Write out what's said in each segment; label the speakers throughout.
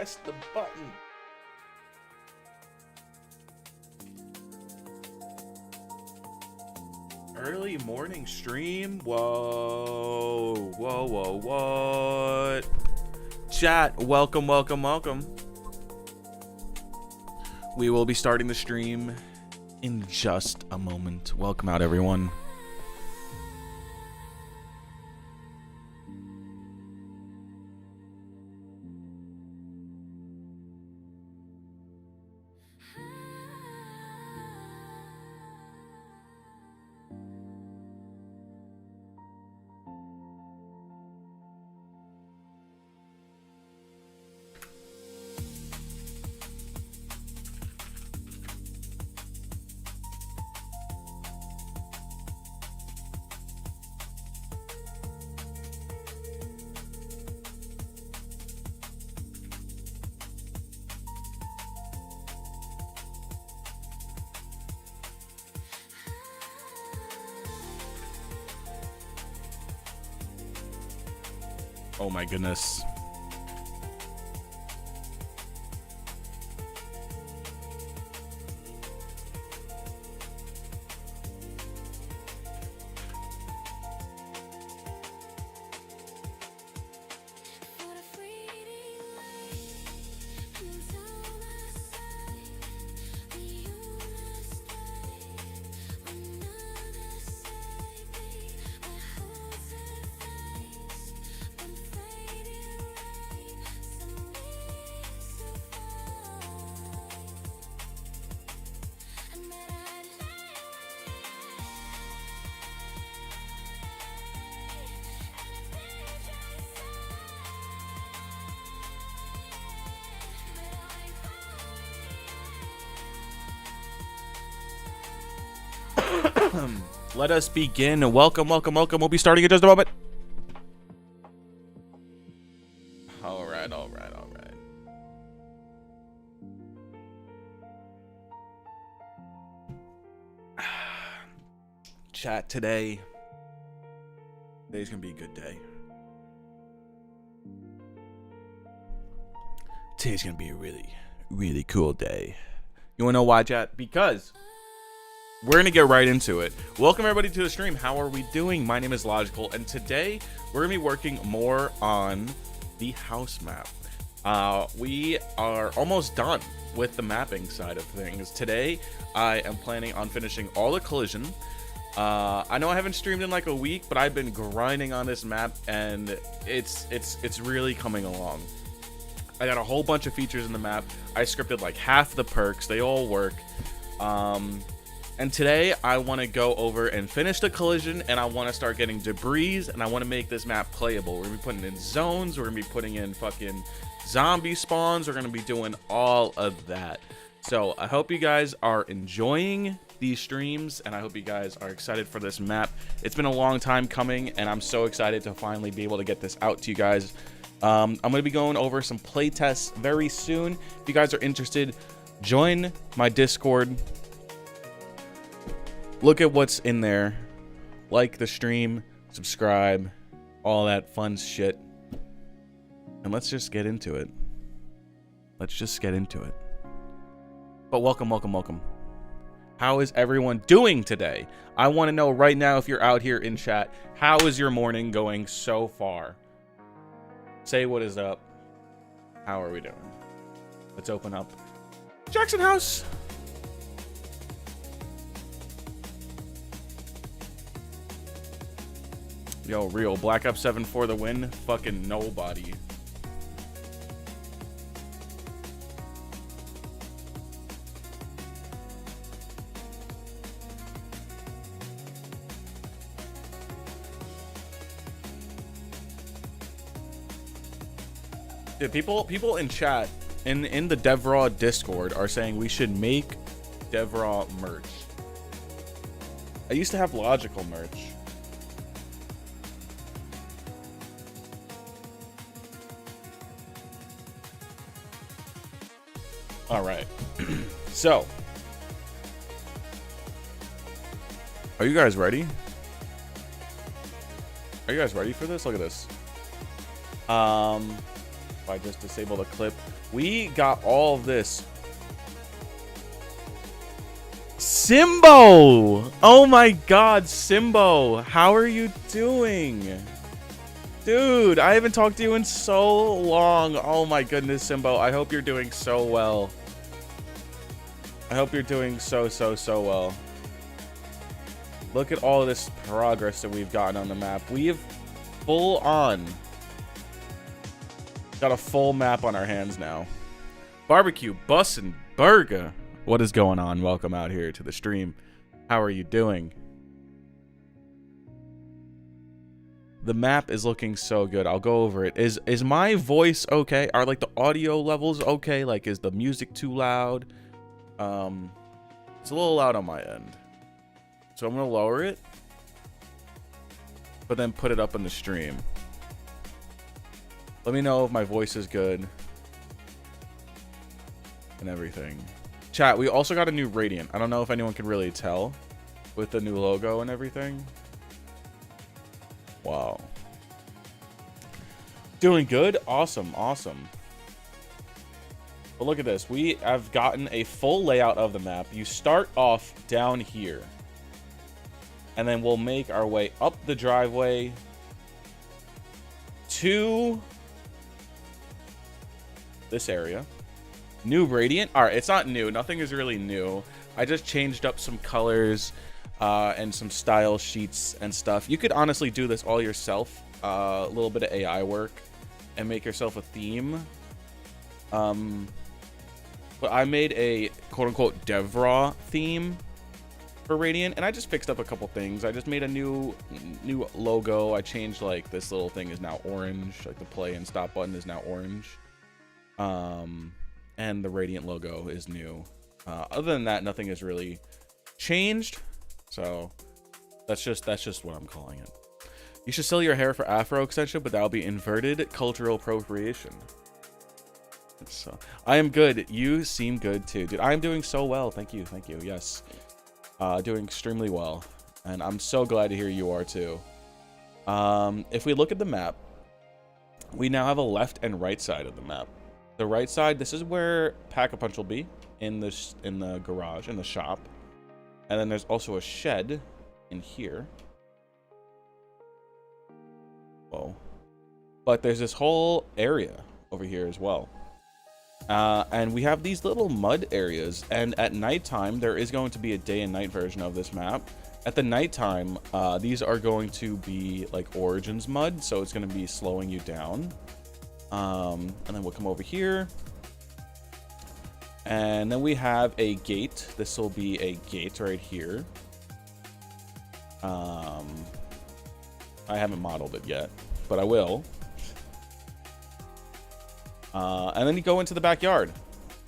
Speaker 1: press the button. Early morning stream. Whoa, whoa, whoa, what? Chat, welcome. We will be starting the stream in just a moment. Welcome out, everyone. Oh my goodness. Let us begin. Welcome. We'll be starting in just a moment. All right. Chat today's gonna be a good day. Today's gonna be a really cool day. You wanna know why, chat? Because we're going to get right into it. Welcome everybody to the stream. How are we doing? My name is Logical, and today we're going to be working more on the house map. We are almost done with the mapping side of things. Today, I am planning on finishing all the collision. I know I haven't streamed in like a week, but I've been grinding on this map, and it's really coming along. I got a whole bunch of features in the map. I scripted like half the perks. They all work. And today, I want to go over and finish the collision, and I want to start getting debris, and I want to make this map playable. We're going to be putting in zones, we're going to be putting in fucking zombie spawns, we're going to be doing all of that. So, I hope you guys are enjoying these streams, and I hope you guys are excited for this map. It's been a long time coming, and I'm so excited to finally be able to get this out to you guys. I'm going to be going over some play tests very soon. If you guys are interested, join my Discord. Look at what's in there. Like the stream, subscribe, all that fun shit. And let's just get into it. But welcome. How is everyone doing today? I want to know right now, if you're out here in chat, how is your morning going so far? Say what is up. How are we doing? Let's open up Jackson House. Yo, real. Black Ops 7 for the win. Fucking nobody. Dude, people in chat, in the DevRaw Discord, are saying we should make DevRaw merch. I used to have Logical merch. All right. So, are you guys ready? Are you guys ready for this? Look at this. If I just disable the clip, we got all of this. Simbo! Oh my god, Simbo! How are you doing? Dude, I haven't talked to you in so long. Oh my goodness, Simbo. I hope you're doing so well. I hope you're doing so well. Look at all of this progress that we've gotten on the map. We have full on got a full map on our hands now. Barbecue, bussin', burger. What is going on? Welcome out here to the stream. How are you doing? The map is looking so good. I'll go over it. Is my voice okay? Are like the audio levels okay? Like, is the music too loud? It's a little loud on my end. So I'm gonna lower it, but then put it up in the stream. Let me know if my voice is good and everything. Chat, we also got a new Radiant. I don't know if anyone can really tell with the new logo and everything. Wow. Doing good? Awesome, awesome. But look at this. We have gotten a full layout of the map. You start off down here. And then we'll make our way up the driveway to this area. New Radiant. All right, it's not new. Nothing is really new. I just changed up some colors and some style sheets and stuff. You could honestly do this all yourself. A little bit of AI work and make yourself a theme. But I made a quote-unquote DevRaw theme for Radiant, and I just fixed up a couple things. I just made a new logo. I changed, like, this little thing is now orange. Like, the play and stop button is now orange. And the Radiant logo is new. Other than that, nothing has really changed. So that's just what I'm calling it. You should sell your hair for Afro extension, but that'll be inverted cultural appropriation. So I am good. You seem good too, dude. I am doing so well. Thank you. Thank you. Yes. Doing extremely well. And I'm so glad to hear you are too. If we look at the map, we now have a left and right side of the map. The right side, this is where Pack-a-Punch will be in the garage, in the shop. And then there's also a shed in here. Whoa. But there's this whole area over here as well. And we have these little mud areas. And at nighttime, there is going to be a day and night version of this map. At the nighttime, these are going to be like Origins mud. So it's going to be slowing you down. And then we'll come over here. And then we have a gate. This will be a gate right here. I haven't modeled it yet, but I will. And then you go into the backyard.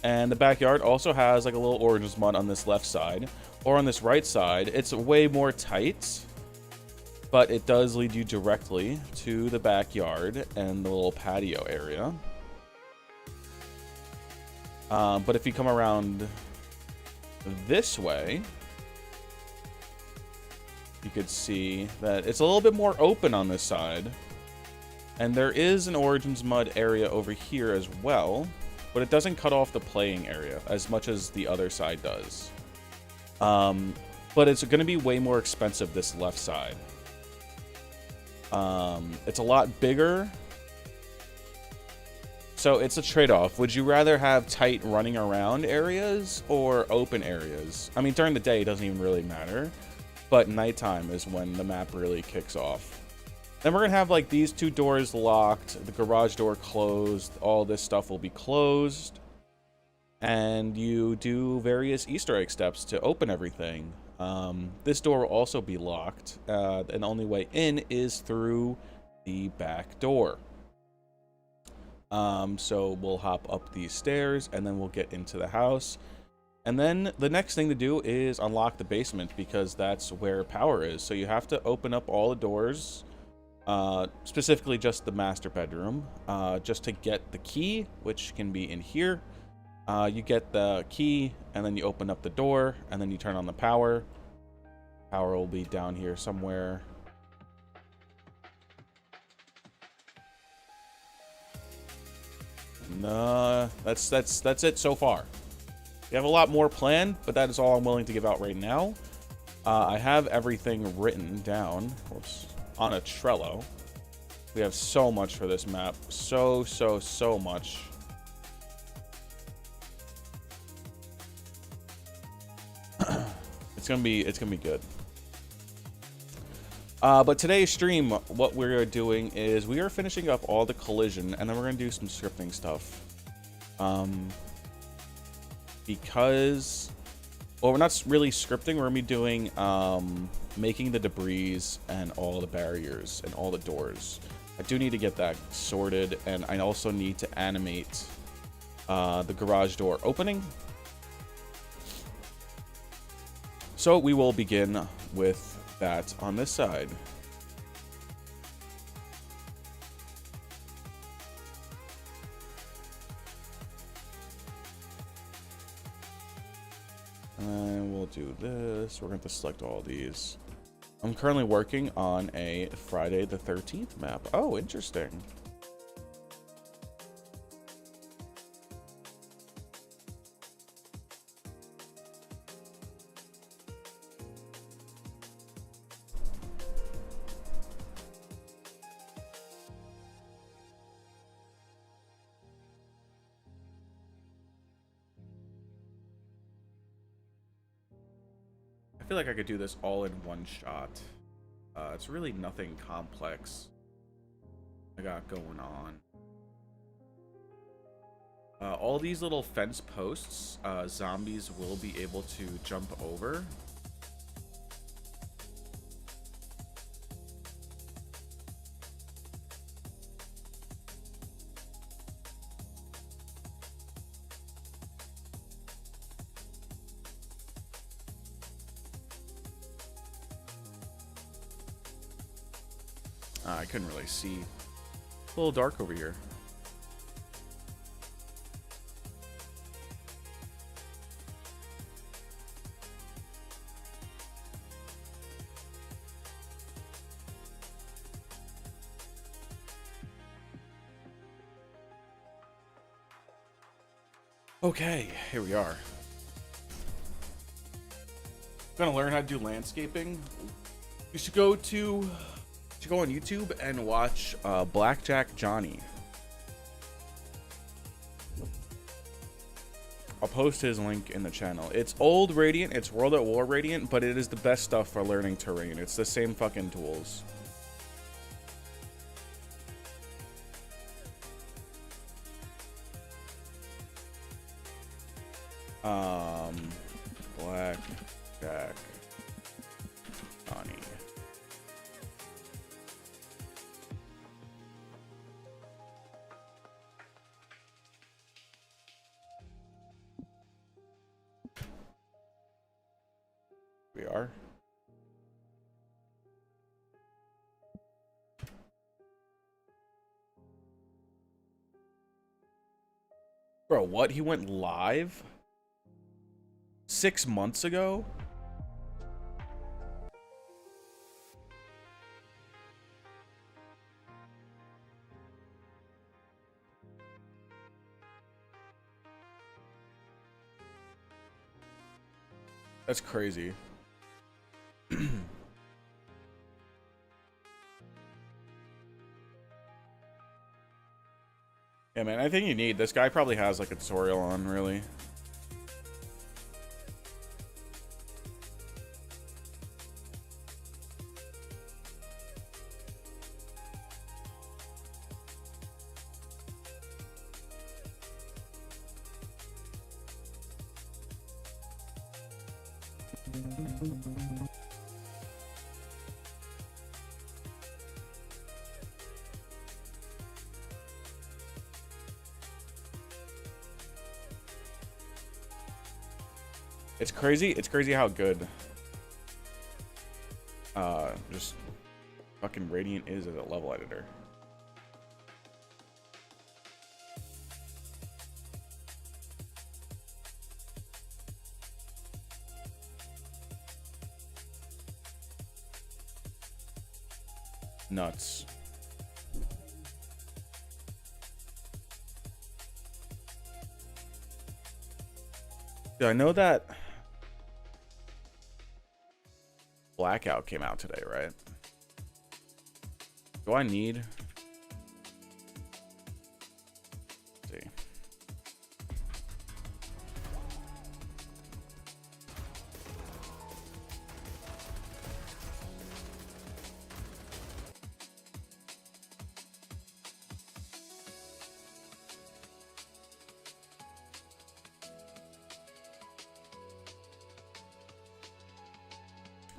Speaker 1: And the backyard also has like a little Origins mud on this left side. Or on this right side. It's way more tight. But it does lead you directly to the backyard and the little patio area. But if you come around this way, you could see that it's a little bit more open on this side. And there is an Origins mud area over here as well, but it doesn't cut off the playing area as much as the other side does. But it's going to be way more expensive this left side. It's a lot bigger. So it's a trade-off. Would you rather have tight running around areas or open areas? I mean, during the day, it doesn't even really matter. But nighttime is when the map really kicks off. Then we're going to have, like, these two doors locked. The garage door closed. All this stuff will be closed. And you do various Easter egg steps to open everything. This door will also be locked. And the only way in is through the back door. So we'll hop up these stairs and then we'll get into the house. And then the next thing to do is unlock the basement because that's where power is. So you have to open up all the doors, specifically just the master bedroom, just to get the key, which can be in here. You get the key and then you open up the door and then you turn on the power. Power will be down here somewhere. Nah, that's it so far. We have a lot more planned, but that is all I'm willing to give out right now. I have everything written down, whoops, on a Trello. We have so much for this map. So much. It's gonna be good. But today's stream, what we're doing is we are finishing up all the collision, and then we're gonna do some scripting stuff. Because, well, we're not really scripting. We're gonna be doing making the debris and all the barriers and all the doors. I do need to get that sorted, and I also need to animate the garage door opening. So we will begin with that on this side. And we'll do this. We're going to select all these. I'm currently working on a Friday the 13th map. Oh, interesting. I feel like I could do this all in one shot. It's really nothing complex I got going on. All these little fence posts, zombies will be able to jump over. I couldn't really see. It's a little dark over here. Okay, here we are. Gonna learn how to do landscaping. You should go on YouTube and watch Blackjack Johnny. I'll post his link in the channel. It's old Radiant, it's World at War Radiant, but it is the best stuff for learning terrain. It's the same fucking tools. Blackjack Johnny. We are. Bro, what? He went live 6 months ago? That's crazy. Yeah, man, I think you need... This guy probably has, like, a tutorial on, really. It's crazy. It's crazy how good just fucking Radiant is as a level editor. Nuts. I know that Blackout came out today, right? Do I need... Let's see.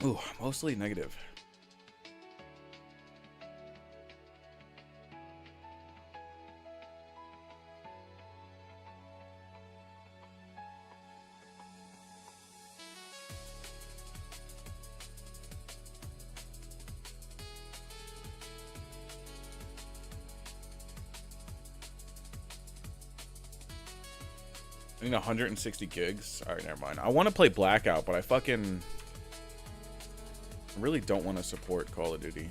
Speaker 1: Ooh, mostly negative. I need 160 gigs. All right, never mind. I want to play Blackout, but I really don't want to support Call of Duty.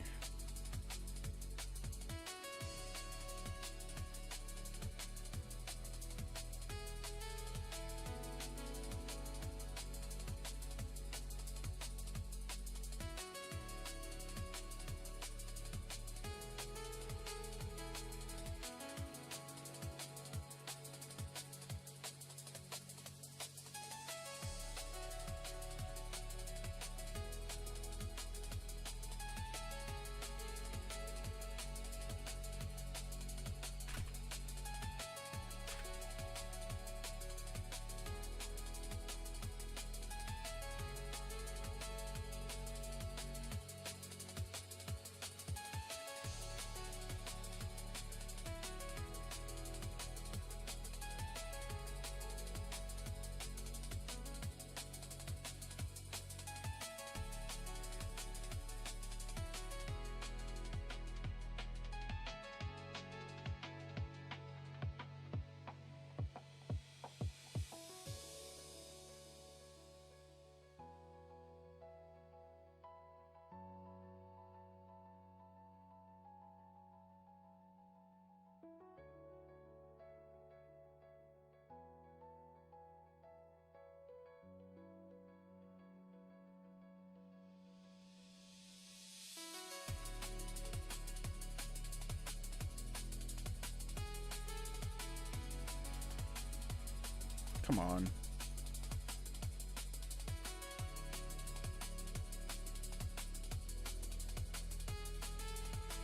Speaker 1: Come on.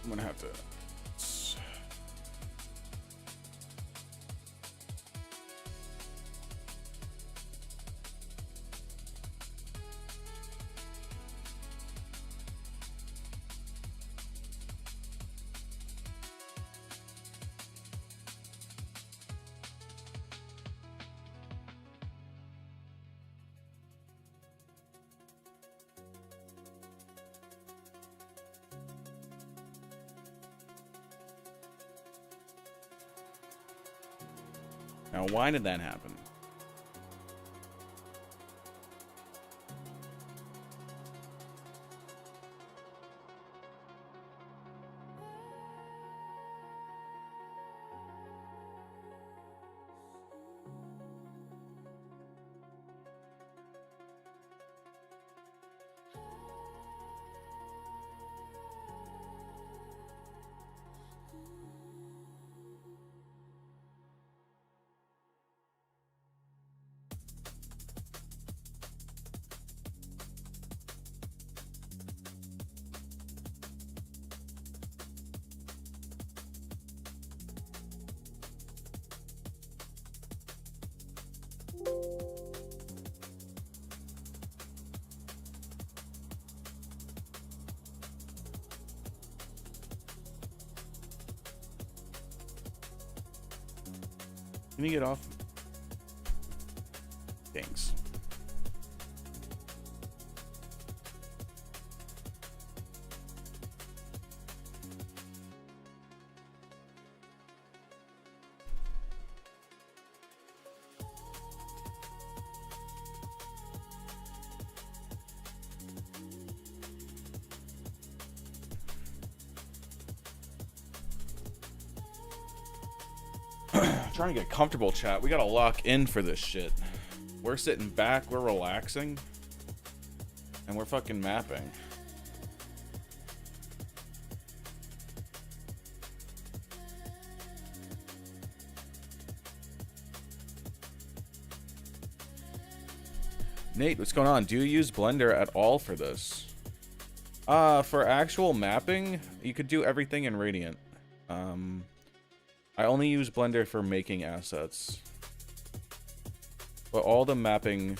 Speaker 1: I'm gonna have to... Now, why did that happen? Can you get off? Thanks. Trying to get comfortable, chat. We gotta lock in for this shit. We're sitting back, we're relaxing, and we're fucking mapping. Nate, what's going on? Do you use Blender at all for this? For actual mapping, you could do everything in Radiant. I only use Blender for making assets. But all the mapping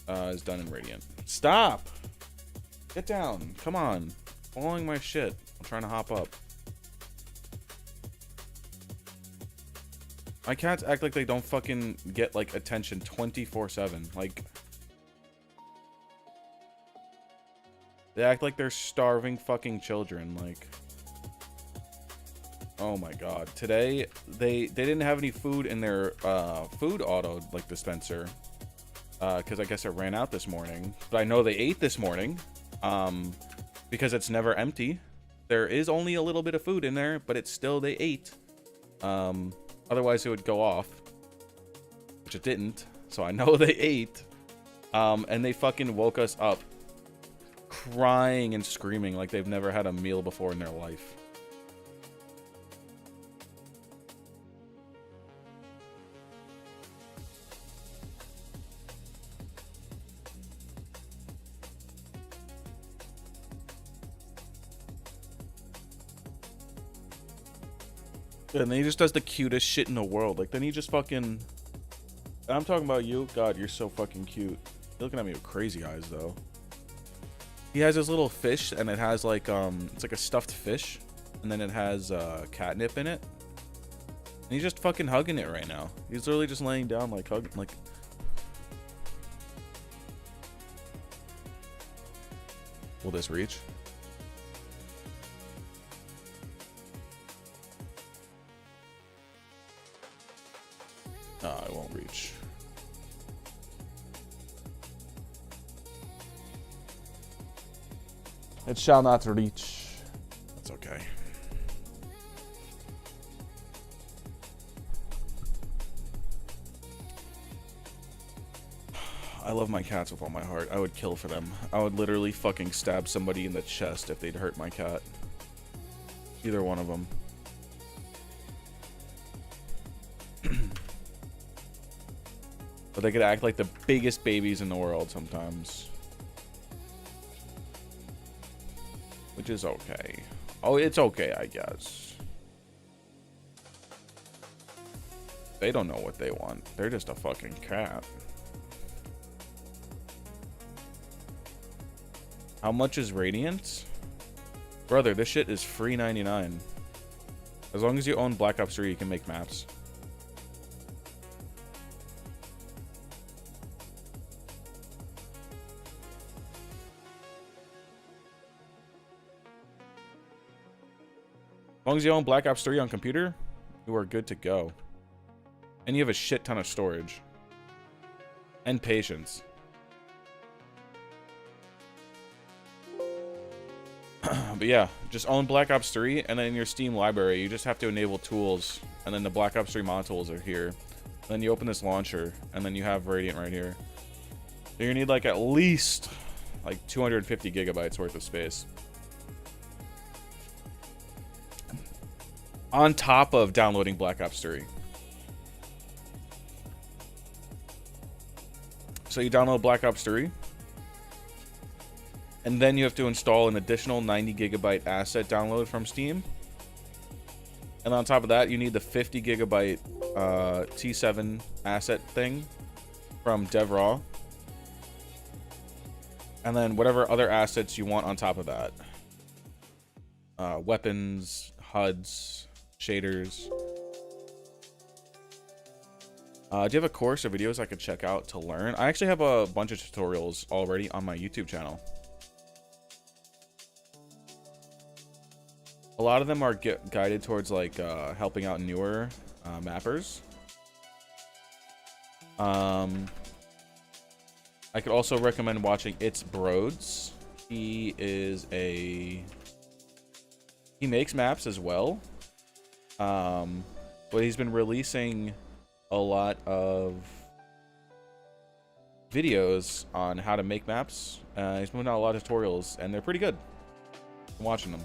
Speaker 1: is done in Radiant. Stop! Get down. Come on. Following my shit. I'm trying to hop up. My cats act like they don't fucking get, like, attention 24/7. Like, they act like they're starving fucking children. Like, oh my god. Today, they didn't have any food in their food auto, like, dispenser. Because I guess it ran out this morning. But I know they ate this morning. Because it's never empty. There is only a little bit of food in there, but it's still, they ate. Otherwise, it would go off. Which it didn't. So I know they ate. And they fucking woke us up. Crying and screaming like they've never had a meal before in their life. And then he just does the cutest shit in the world. Like, then he just fucking... I'm talking about you. God, you're so fucking cute. You're looking at me with crazy eyes, though. He has his little fish, and it has, like, it's like a stuffed fish. And then it has, catnip in it. And he's just fucking hugging it right now. He's literally just laying down, like, hugging, like... Will this reach? No, it won't reach. It shall not reach. That's okay. I love my cats with all my heart. I would kill for them. I would literally fucking stab somebody in the chest if they'd hurt my cat. Either one of them. But they could act like the biggest babies in the world sometimes. Which is okay. Oh, it's okay, I guess. They don't know what they want. They're just a fucking cat. How much is Radiant? Brother, this shit is free 99. As long as you own Black Ops 3, you can make maps. As long as you own Black Ops 3 on computer, you are good to go. And you have a shit ton of storage. And patience. But yeah, just own Black Ops 3, and then in your Steam library, you just have to enable tools, and then the Black Ops 3 mod tools are here. Then you open this launcher, and then you have Radiant right here. So you need like at least like 250 gigabytes worth of space. On top of downloading Black Ops 3. So you download Black Ops 3. And then you have to install an additional 90 gigabyte asset download from Steam. And on top of that, you need the 50 gigabyte T7 asset thing from DevRaw. And then whatever other assets you want on top of that. Weapons, HUDs, shaders. Do you have a course or videos I could check out to learn? I actually have a bunch of tutorials already on my YouTube channel. A lot of them are guided towards like helping out newer mappers. I could also recommend watching It's Broads. He makes maps as well. but he's been releasing a lot of videos on how to make maps. He's putting out a lot of tutorials, and they're pretty good. I'm watching them.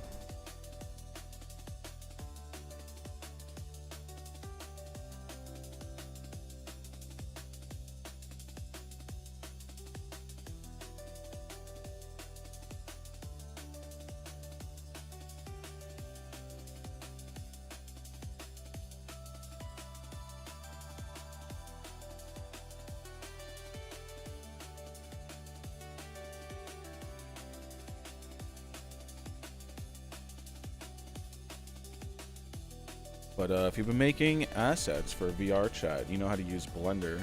Speaker 1: But if you've been making assets for VR chat, you know how to use Blender.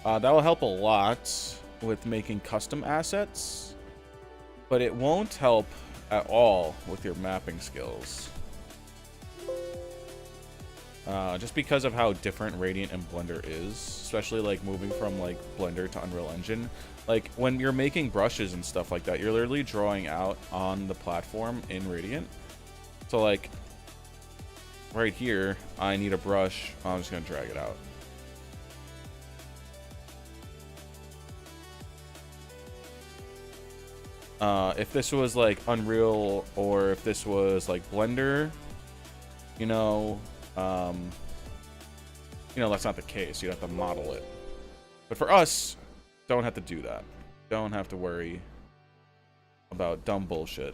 Speaker 1: That will help a lot with making custom assets, but it won't help at all with your mapping skills. Just because of how different Radiant and Blender is, especially like moving from like Blender to Unreal Engine. Like when you're making brushes and stuff like that, you're literally drawing out on the platform in Radiant. So like right here, I need a brush. I'm just gonna drag it out. If this was like Unreal, or if this was like Blender, you know, that's not the case. You have to model it. But for us, don't have to do that. Don't have to worry about dumb bullshit.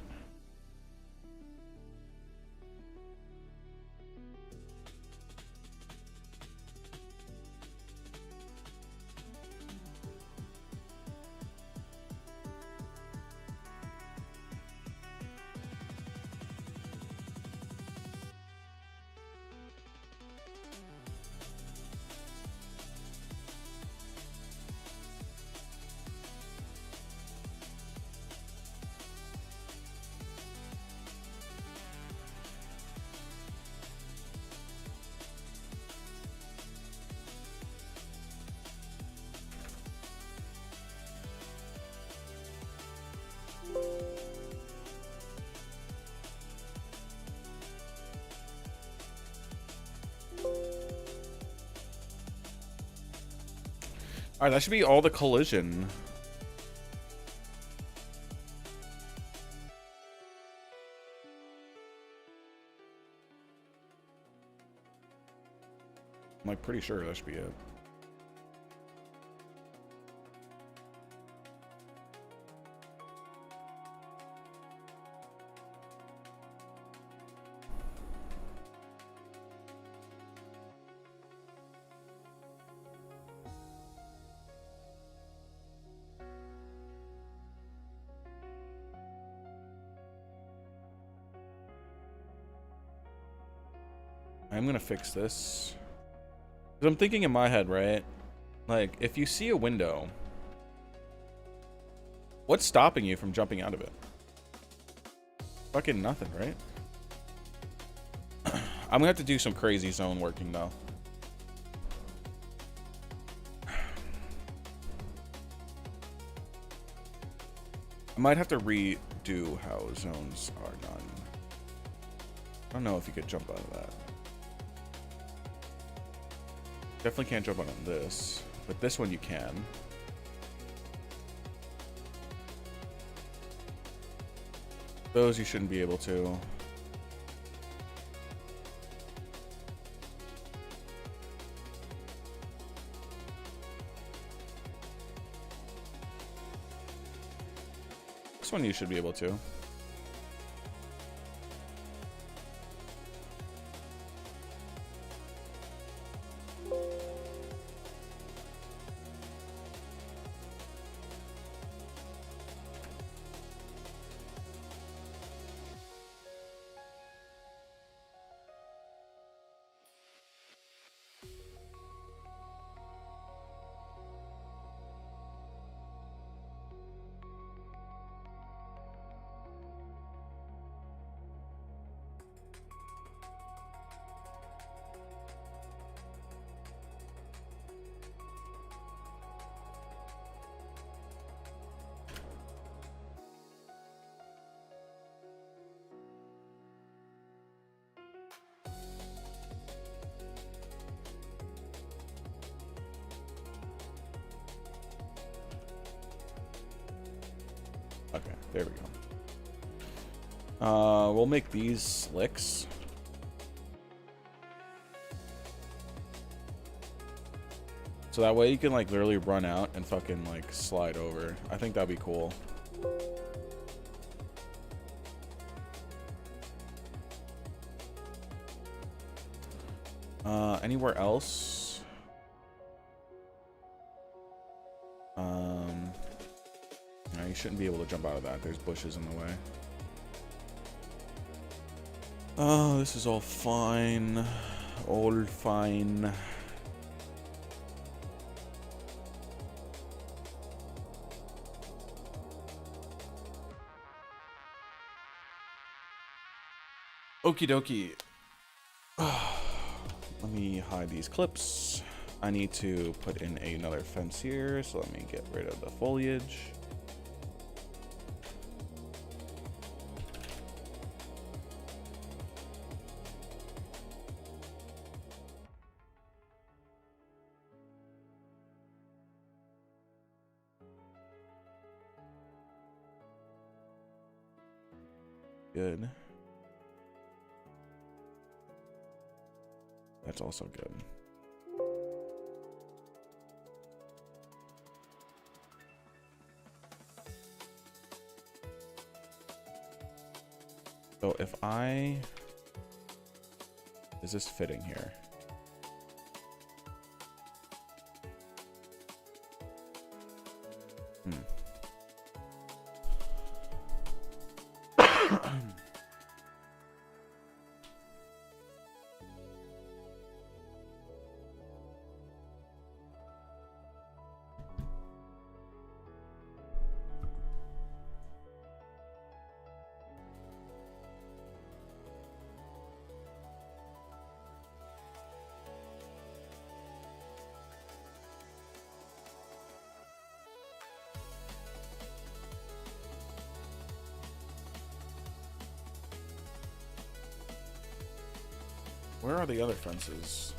Speaker 1: Alright, that should be all the collision. I'm like pretty sure that should be it. I'm gonna fix this. Because I'm thinking in my head, right? Like, if you see a window, what's stopping you from jumping out of it? Fucking nothing, right? I'm gonna have to do some crazy zone working, though. I might have to redo how zones are done. I don't know if you could jump out of that. Definitely can't jump out on this, but this one you can. Those you shouldn't be able to. This one you should be able to. There we go. We'll make these slicks. So that way you can like literally run out and fucking like slide over. I think that'd be cool. Anywhere else? No, you shouldn't be able to jump out of that. There's bushes in the way. Oh, this is all fine. All fine. Okie dokie. Let me hide these clips. I need to put in another fence here, so let me get rid of the foliage. Good. That's also good. So if I... Is this fitting here? Where are the other fences?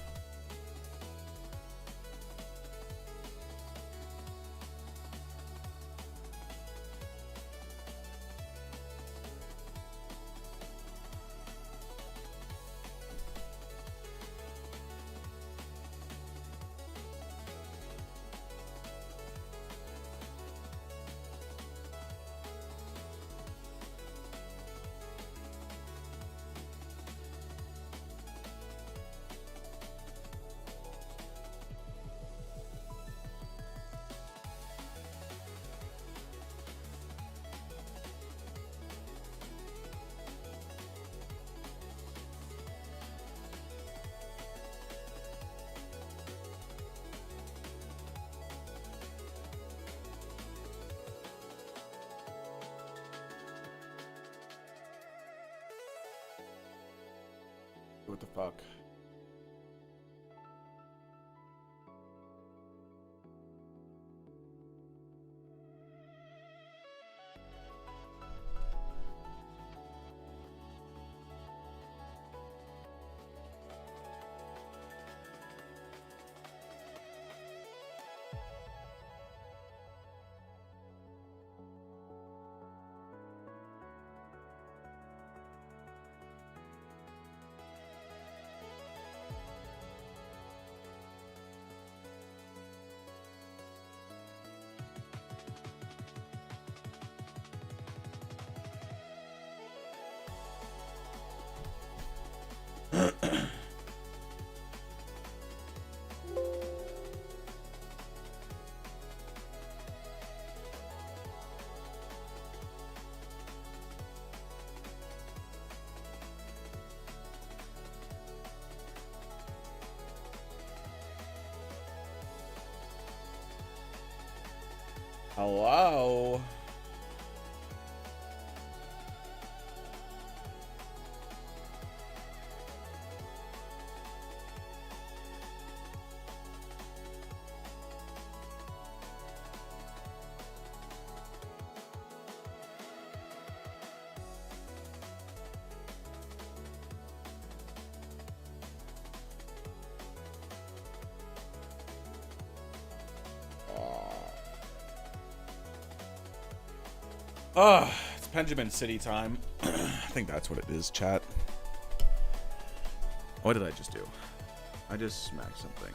Speaker 1: What the fuck? Hello? Ugh. Benjamin City time. I think that's what it is, chat. What did I just do? I just smacked something.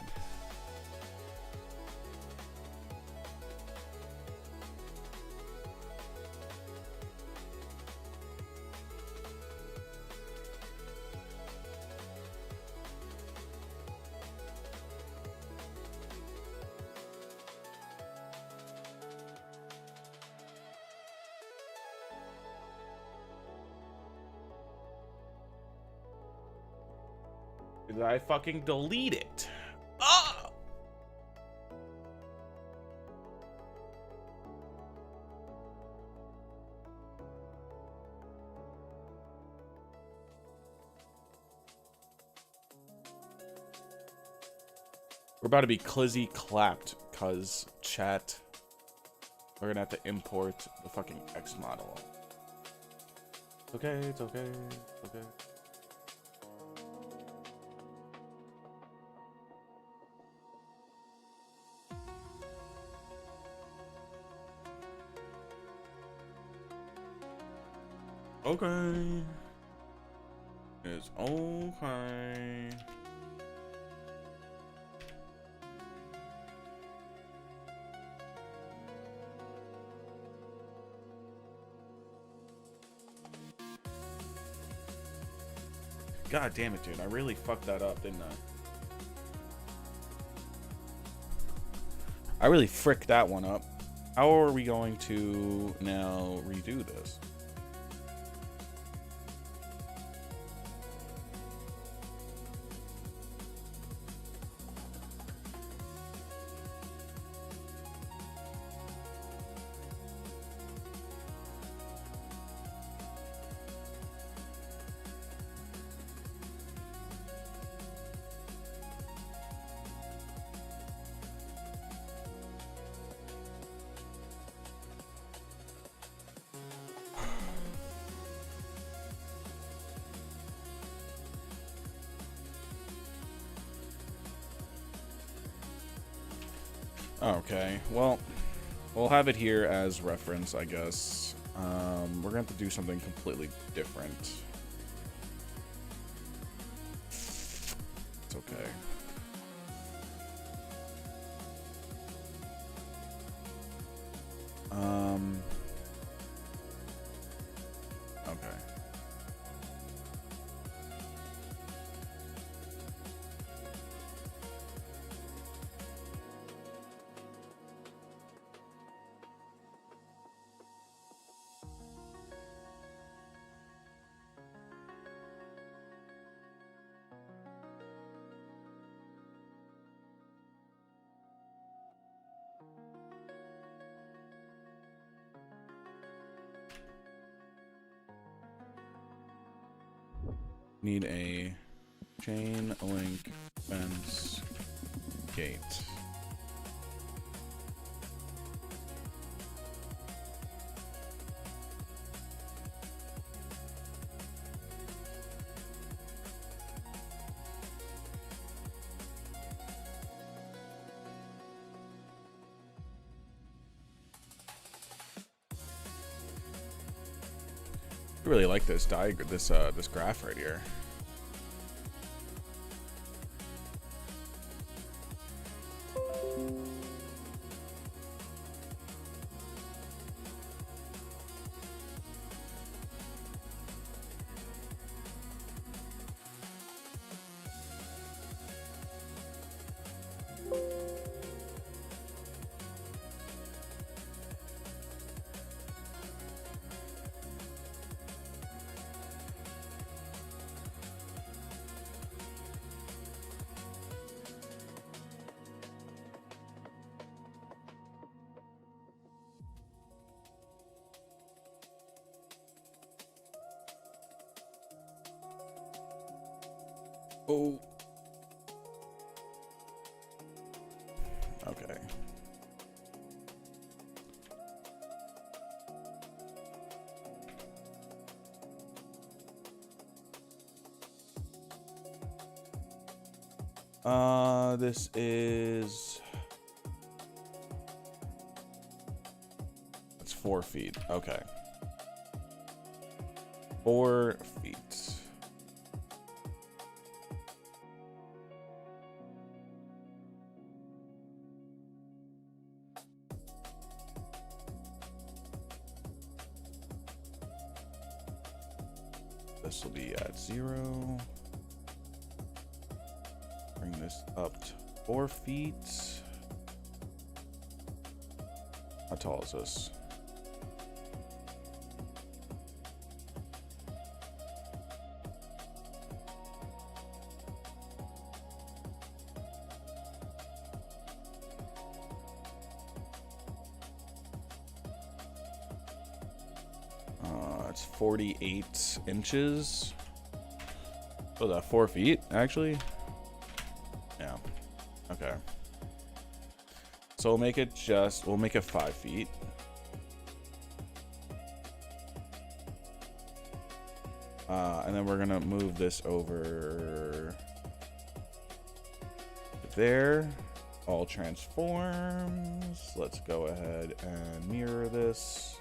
Speaker 1: Did I fucking delete it? Oh! We're about to be clizzy clapped, cuz chat. We're gonna have to import the fucking X model. It's okay, it's okay, it's okay. Okay. It's okay. God damn it, dude. I really fucked that up, didn't I? I really fricked that one up. How are we going to now redo this? Okay, well, we'll have it here as reference, I guess. We're gonna have to do something completely different. It's okay. Okay. Need a chain link fence gate. I really like this diagram, this graph right here. Oh. Okay. This is... It's 4 feet. Okay. 4 feet. This will be at 0. Bring this up to 4 feet. How tall is this? It's 48 inches. Oh, that 4 feet, actually? Yeah. Okay. So we'll make it 5 feet. And then we're gonna move this over there. All transforms. Let's go ahead and mirror this.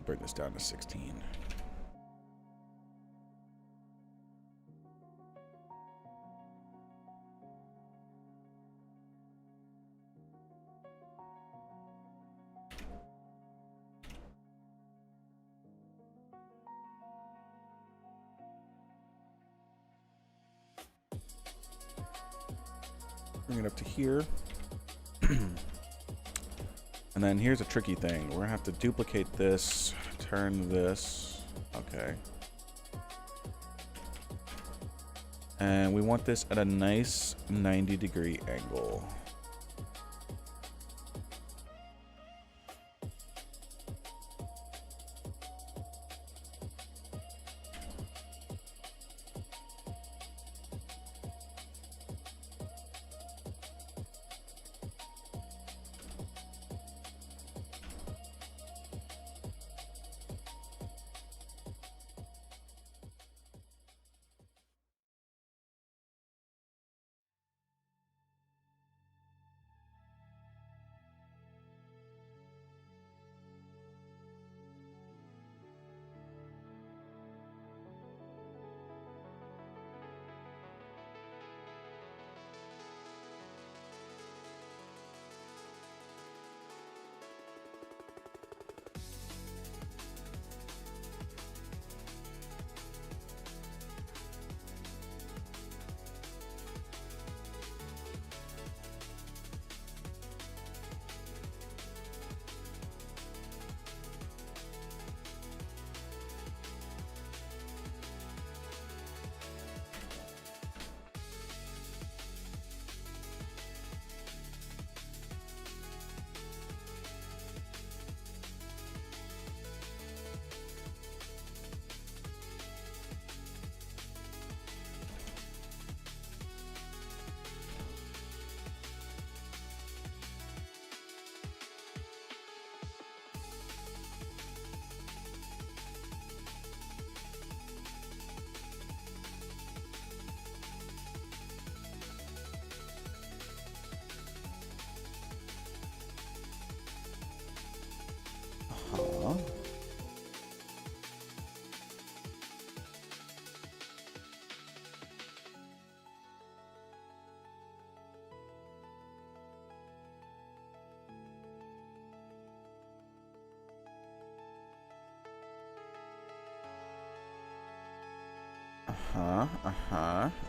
Speaker 1: Bring this down to 16. Bring it up to here. And then here's a tricky thing. We're gonna have to duplicate this, turn this. Okay. And we want this at a nice 90-degree angle.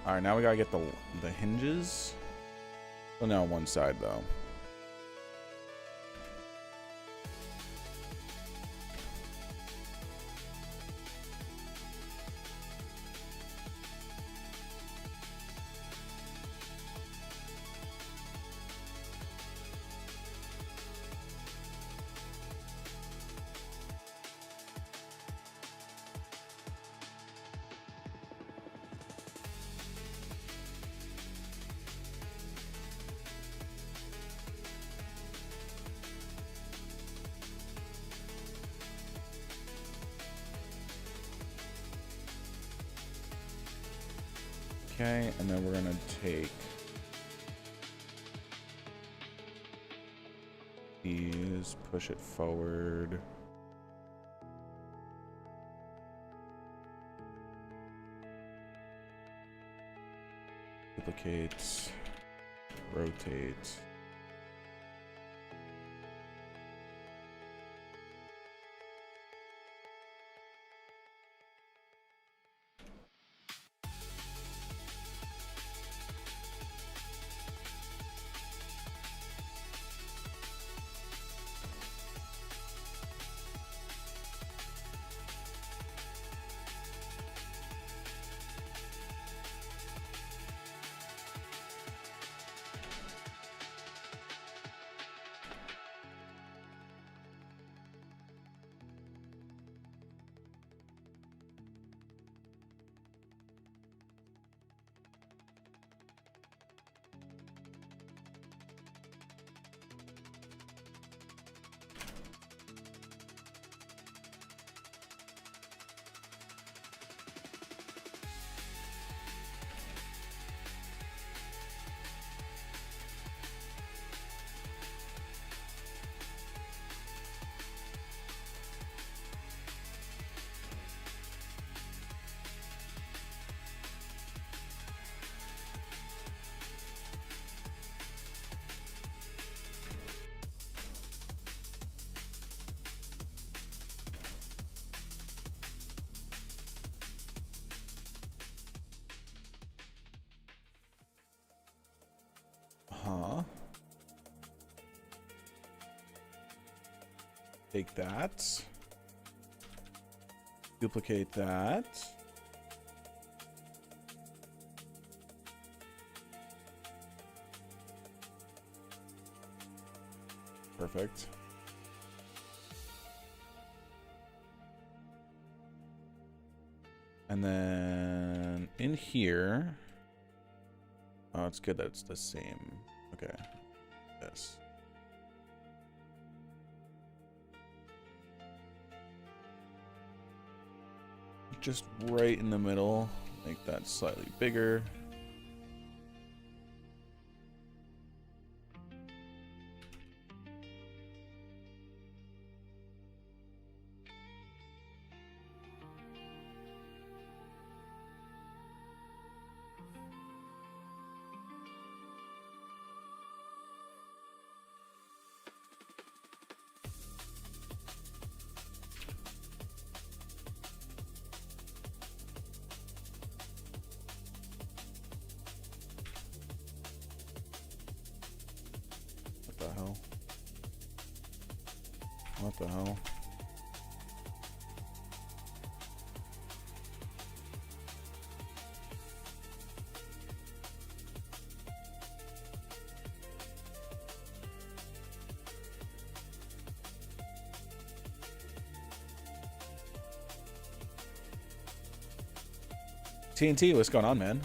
Speaker 1: All right, now we gotta get the hinges. So now on one side though. Okay, and then we're gonna take these, push it forward. Duplicate, rotate. Take that. Duplicate that. Perfect. And then in here, oh, it's good that it's the same. Okay, this. Just right in the middle, make that slightly bigger. What the hell? What the hell? TNT, what's going on, man?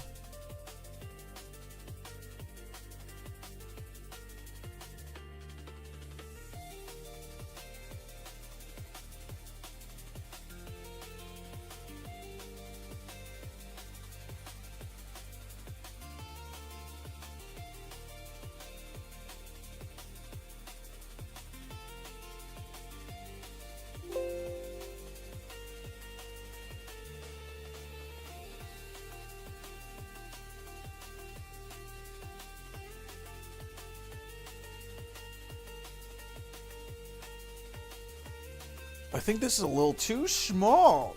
Speaker 1: I think this is a little too small.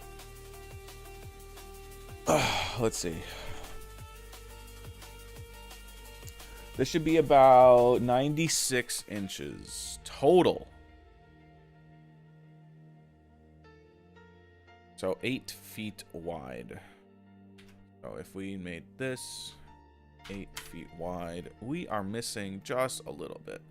Speaker 1: Let's see. This should be about 96 inches total. So 8 feet wide. So if we made this 8 feet wide, we are missing just a little bit.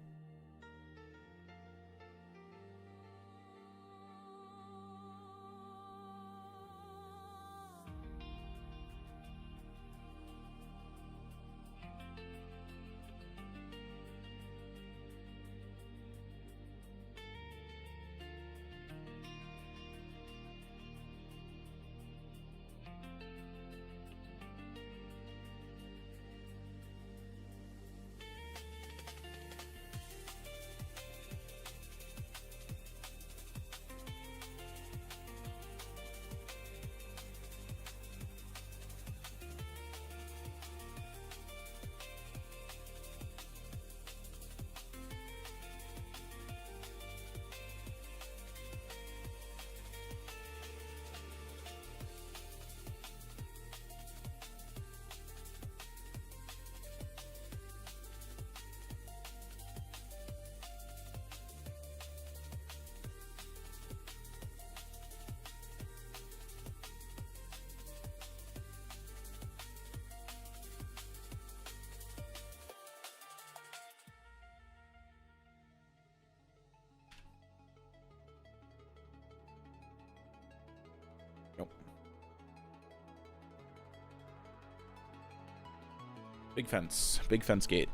Speaker 1: Big fence gate.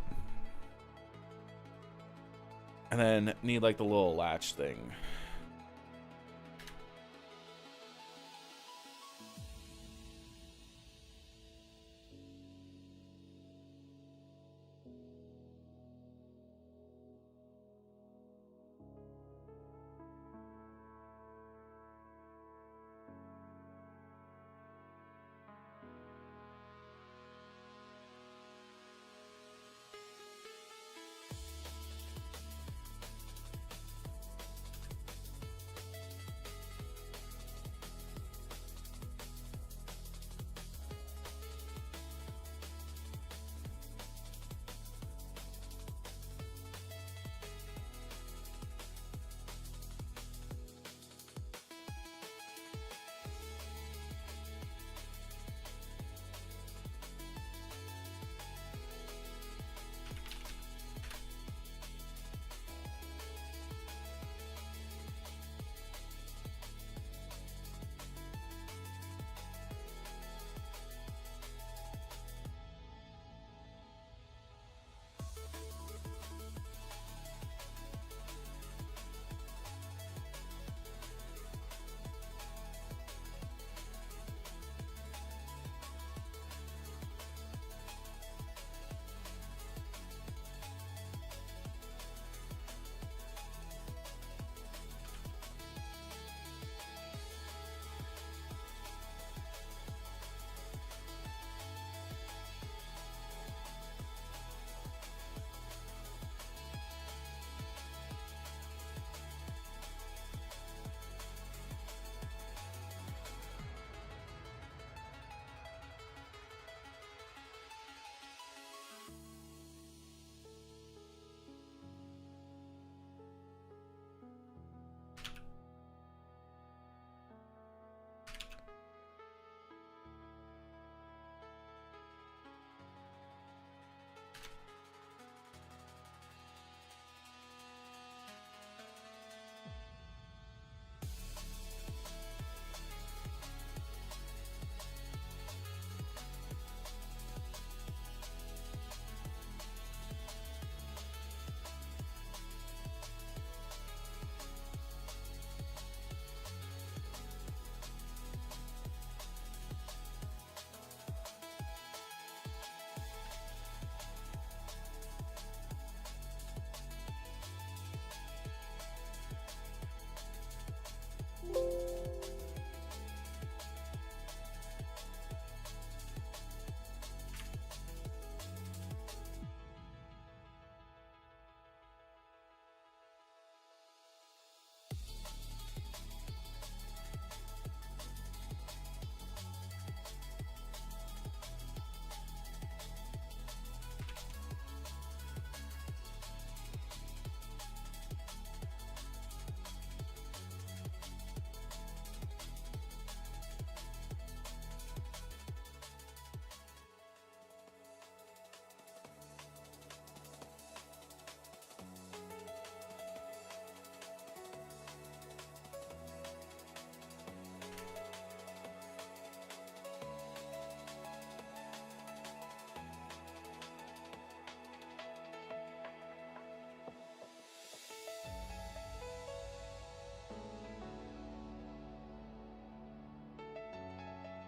Speaker 1: And then need like the little latch thing.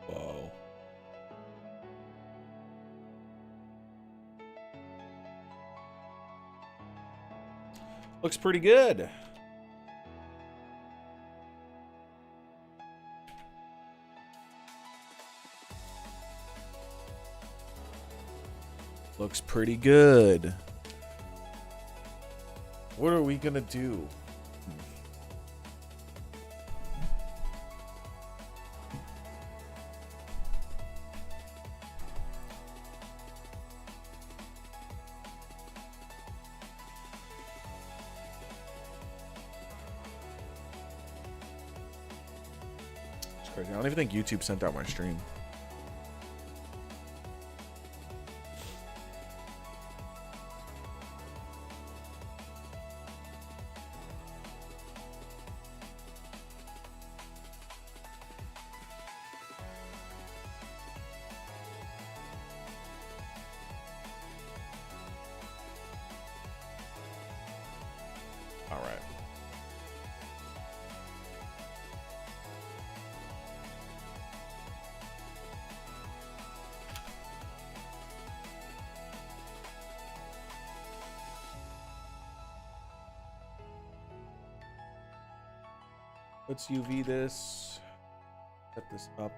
Speaker 1: Whoa. Looks pretty good. Looks pretty good. What are we gonna do? It's crazy. I don't even think YouTube sent out my stream. Let's UV this. Set this up.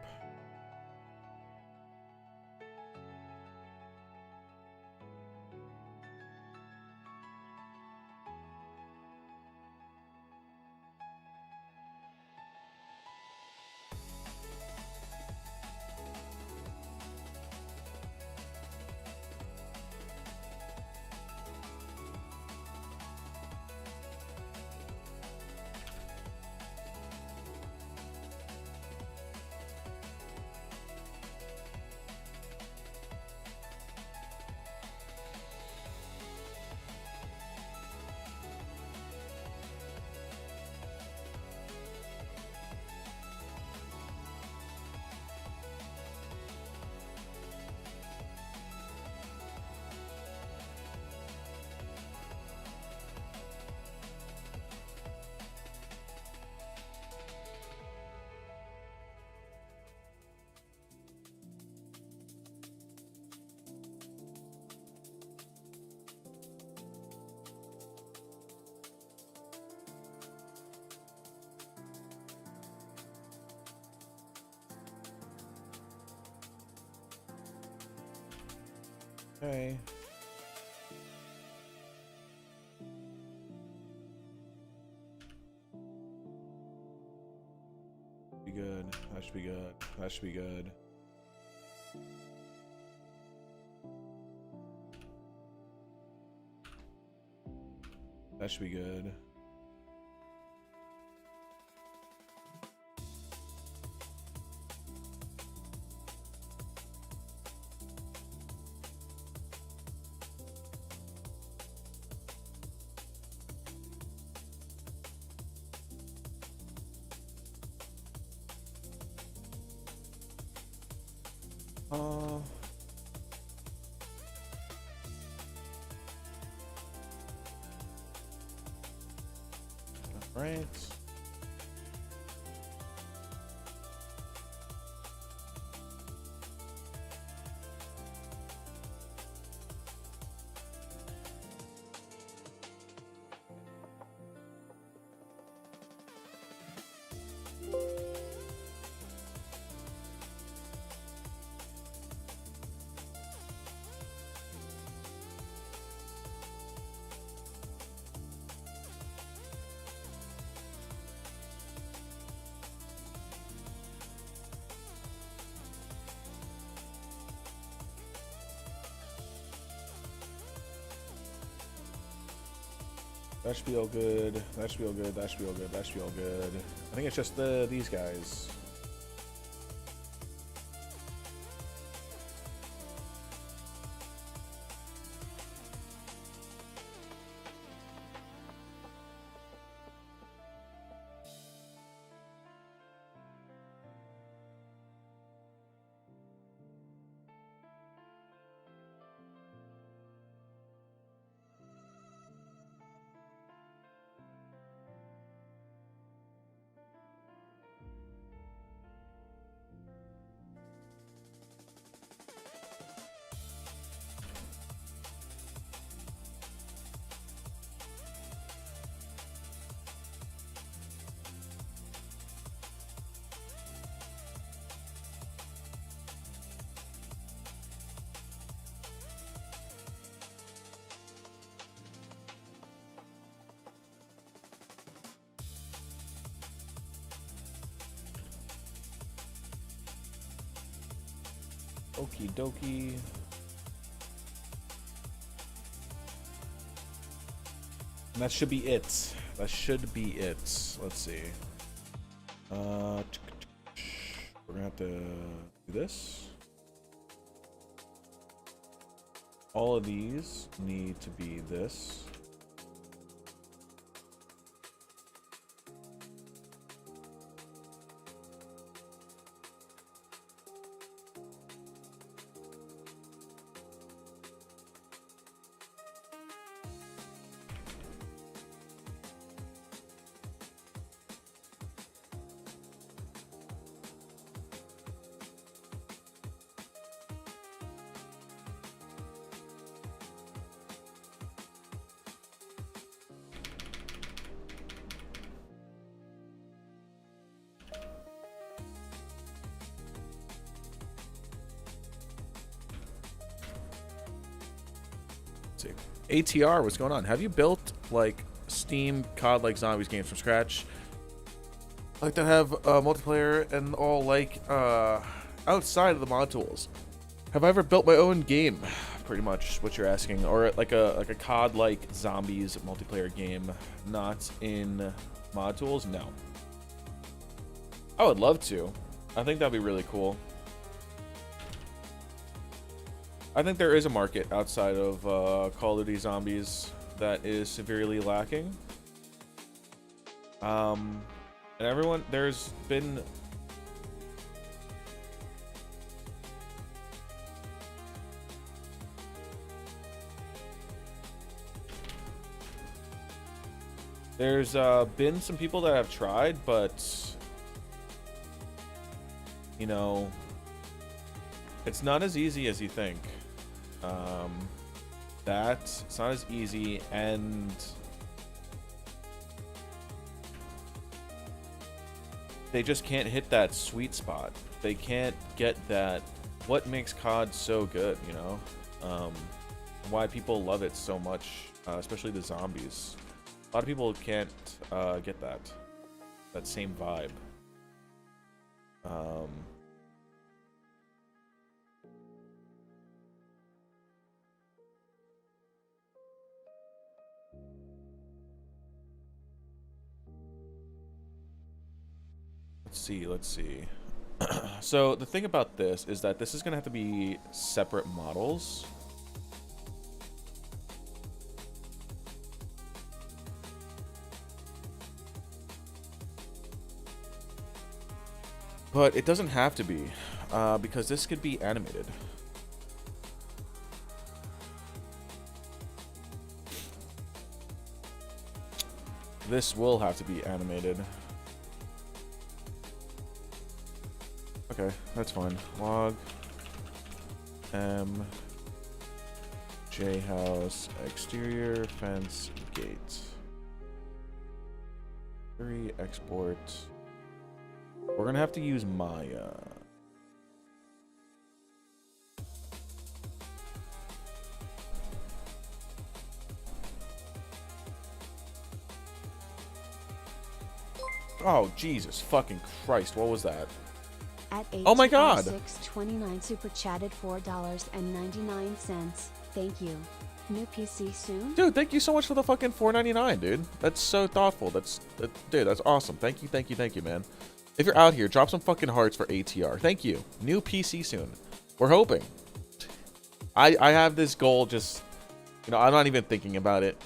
Speaker 1: Okay. Be good. That should be good. That should be good. That should be good. Right. That should be all good. That should be all good. That should be all good. That should be all good. I think it's just these guys. Okie dokie. And that should be it. That should be it. Let's see. We're gonna have to do this. All of these need to be this. see. ATR, what's going on? Have you built like Steam COD like zombies games from scratch? Like that have multiplayer and all like outside of the mod tools? Have I ever built my own game? Pretty much what you're asking, or like a COD like zombies multiplayer game, not in mod tools? No. I would love to. I think that'd be really cool. I think there is a market outside of Call of Duty Zombies that is severely lacking. And everyone, there's been been some people that have tried, but you know, it's not as easy as you think. It's not as easy, and they just can't hit that sweet spot. They can't get that, what makes COD so good, you know? Why people love it so much, especially the zombies. A lot of people can't get that same vibe. Let's see. So the thing about this is that this is gonna have to be separate models. But it doesn't have to be, because this could be animated. This will have to be animated. Okay, that's fine. Log M J house exterior fence gate 3 export. We're gonna have to use Maya. Oh Jesus fucking Christ! What was that?
Speaker 2: At
Speaker 1: oh my God!
Speaker 2: 629 super chatted $4.99. Thank you. New PC soon?
Speaker 1: Dude, thank you so much for the fucking $4.99, dude. That's so thoughtful. Dude, that's awesome. Thank you, man. If you're out here, drop some fucking hearts for ATR. Thank you. New PC soon. We're hoping. I have this goal, just, you know, I'm not even thinking about it.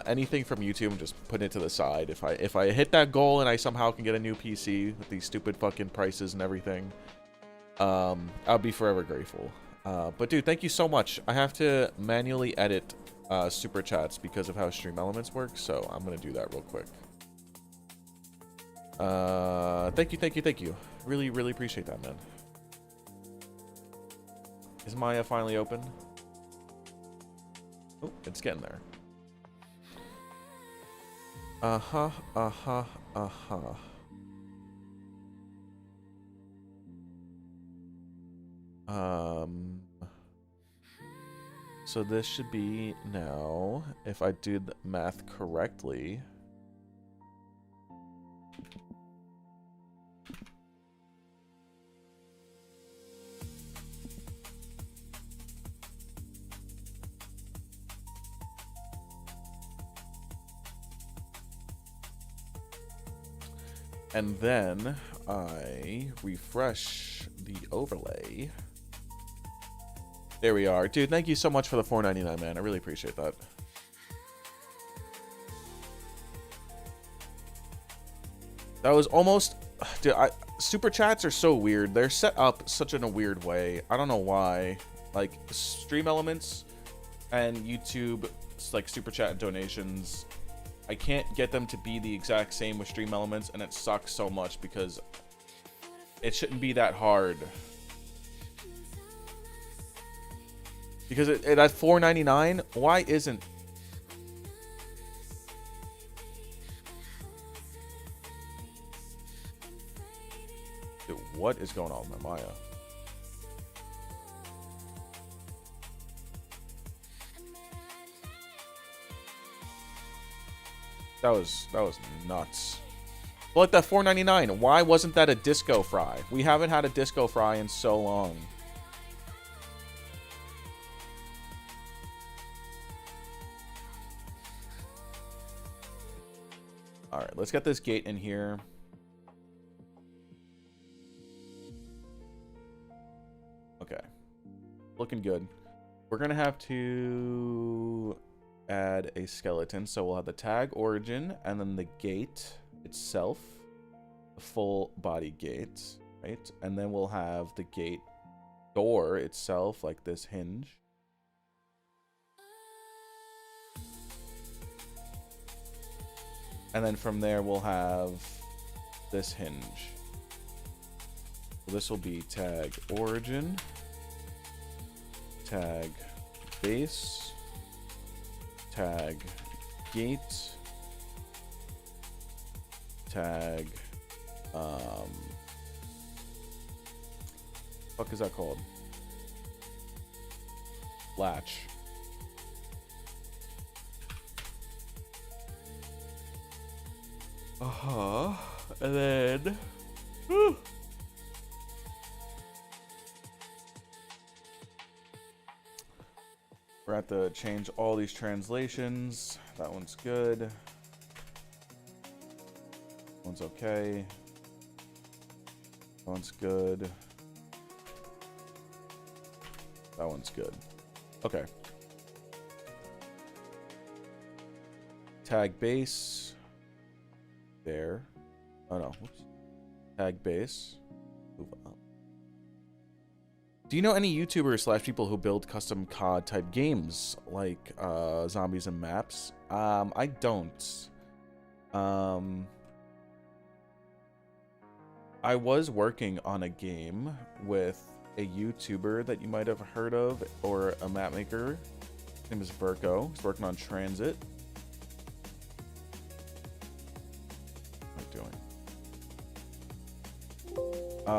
Speaker 1: Anything from YouTube, I'm just putting it to the side. If I hit that goal and I somehow can get a new PC with these stupid fucking prices and everything, I'll be forever grateful. But dude, thank you so much. I have to manually edit super chats because of how Stream Elements works, so I'm gonna do that real quick. Thank you. Really appreciate that, man. Is Maya finally open? Oh, it's getting there. So this should be now, if I do the math correctly. And then I refresh the overlay. There we are. Dude, thank you so much for the $4.99, man. I really appreciate that. That was almost... Dude, super chats are so weird. They're set up such in a weird way. I don't know why. Like, Stream Elements and YouTube, like, super chat and donations... I can't get them to be the exact same with Stream Elements, and it sucks so much because it shouldn't be that hard. Because it at $4.99, why isn't... Dude, what is going on with my Maya? That was nuts. Well, like that $4.99. Why wasn't that a disco fry? We haven't had a disco fry in so long. All right, let's get this gate in here. Okay. Looking good. We're going to have to add a skeleton. So we'll have the tag origin and then the gate itself, the full body gate, right? And then we'll have the gate door itself, like this hinge. And then from there, we'll have this hinge. So this will be tag origin, tag base, tag gate, tag, fuck is that called? Latch. And then we're at to change all these translations. That one's good. One's okay. That one's good. That one's good. Okay. Tag base. There. Oh no. Whoops. Tag base. Move up. Do you know any YouTubers slash people who build custom COD type games like zombies and maps? I don't. I was working on a game with a YouTuber that you might have heard of, or a map maker. His name is Verco. He's working on Transit. What am I doing?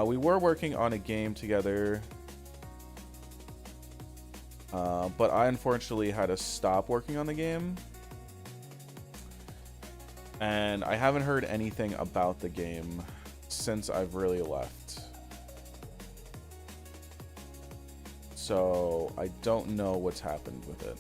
Speaker 1: We were working on a game together, but I unfortunately had to stop working on the game, and I haven't heard anything about the game since I've really left. So I don't know what's happened with it.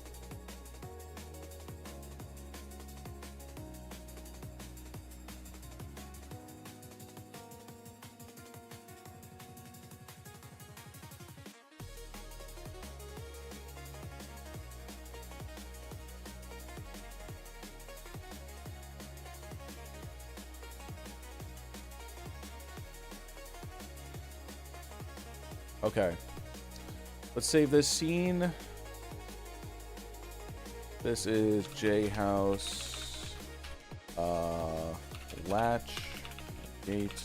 Speaker 1: Okay, let's save this scene. This is J House, latch, gate.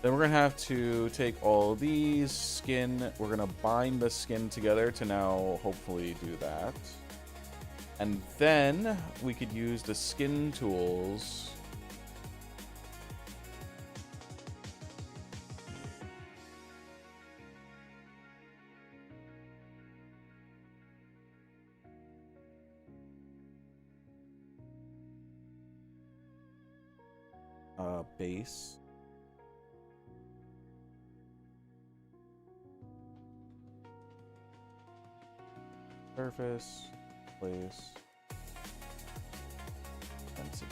Speaker 1: Then we're gonna have to take all these skin. We're gonna bind the skin together to now hopefully do that. And then we could use the skin tools. Base. Surface. Place. Density.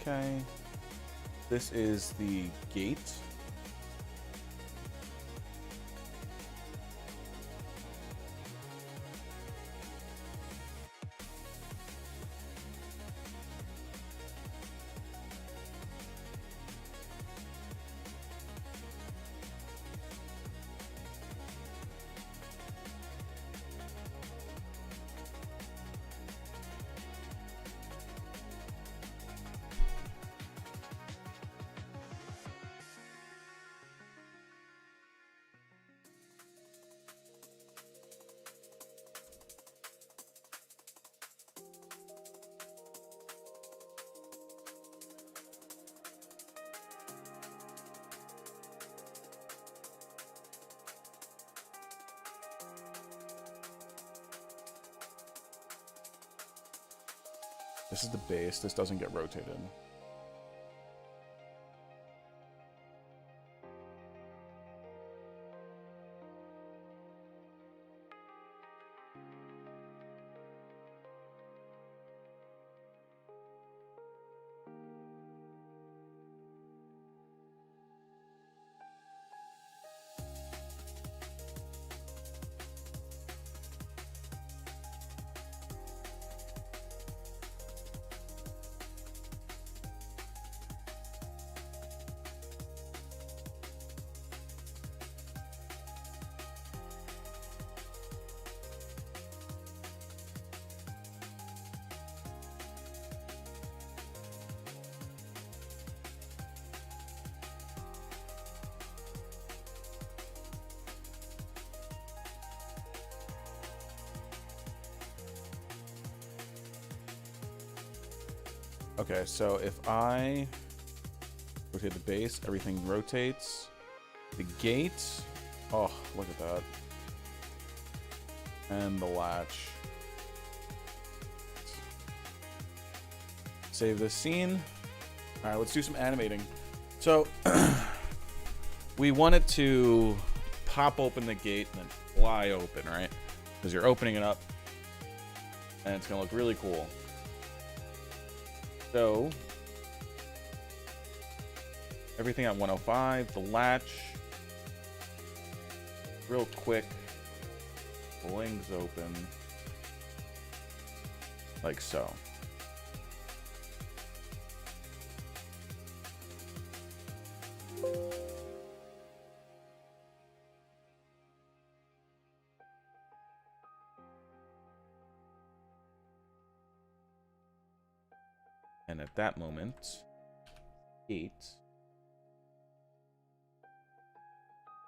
Speaker 1: Okay, this is the gate. This is the base. This doesn't get rotated. Okay, so if I rotate the base, everything rotates. The gate, oh, look at that. And the latch. Save this scene. All right, let's do some animating. So we want it to pop open the gate and then fly open, right? Because you're opening it up and it's gonna look really cool. So everything at 105, the latch, real quick, flings open like so. And at that moment, gate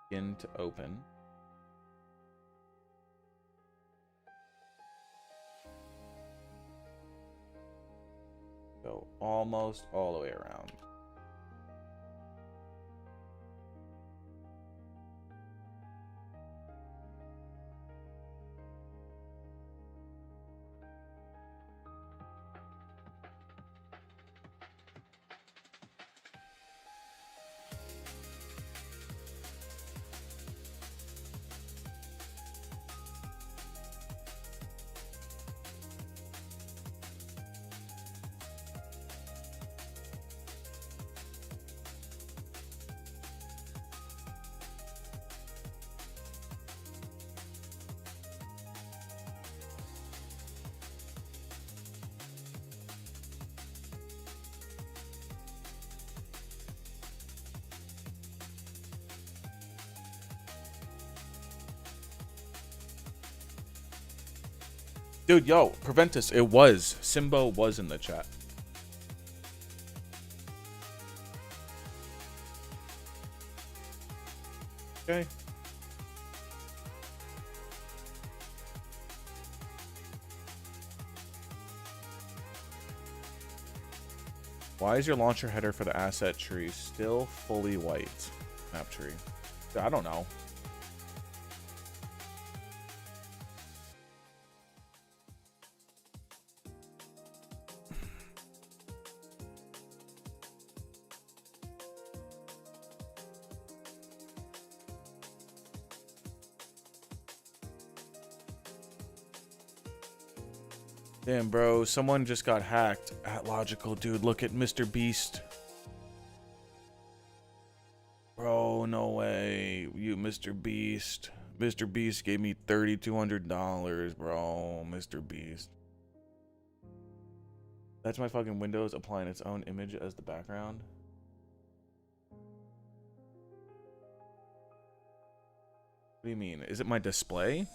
Speaker 1: begin to open. Go almost all the way around. Dude, yo, Preventus, it was. Simbo was in the chat. Okay. Why is your launcher header for the asset tree still fully white? Map tree. I don't know. Damn, bro, someone just got hacked at Logical. Dude, look at Mr. Beast. Bro, no way. You, Mr. Beast. Mr. Beast gave me $3,200, bro. Mr. Beast. That's my fucking Windows applying its own image as the background. What do you mean? Is it my display?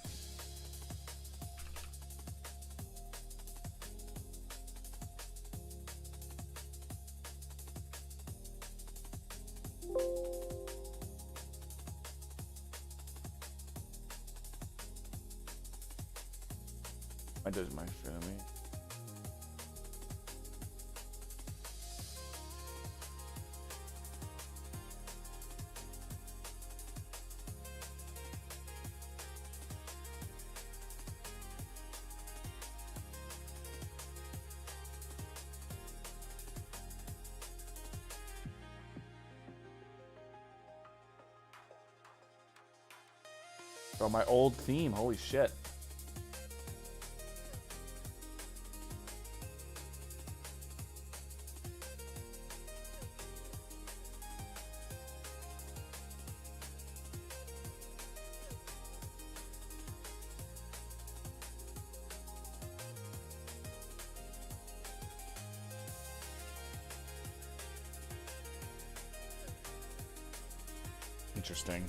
Speaker 1: That does my shit on me. Oh, my old theme. Holy shit. Interesting.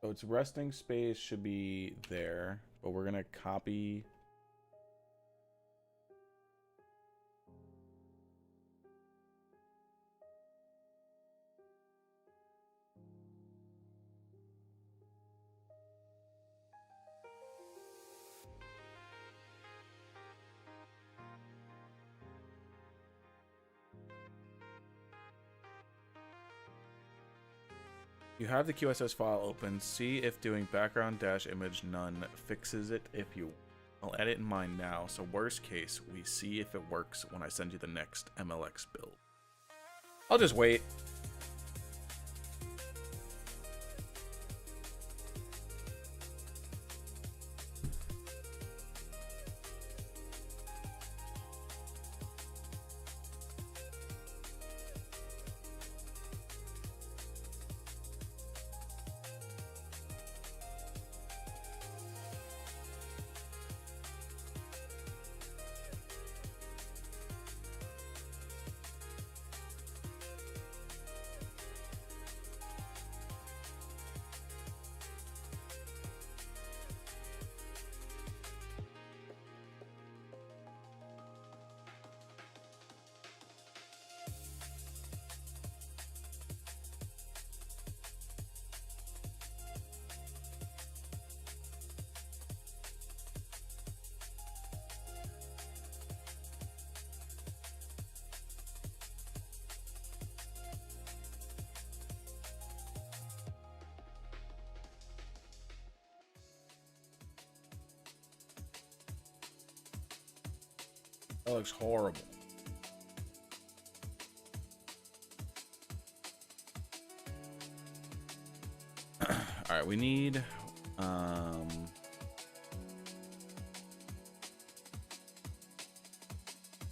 Speaker 1: So its resting space should be there, but we're gonna copy. You have the QSS file open. See if doing background dash image none fixes it. If you, I'll edit in mine now. So worst case, we see if it works when I send you the next MLX build. I'll just wait. That looks horrible. All right, we need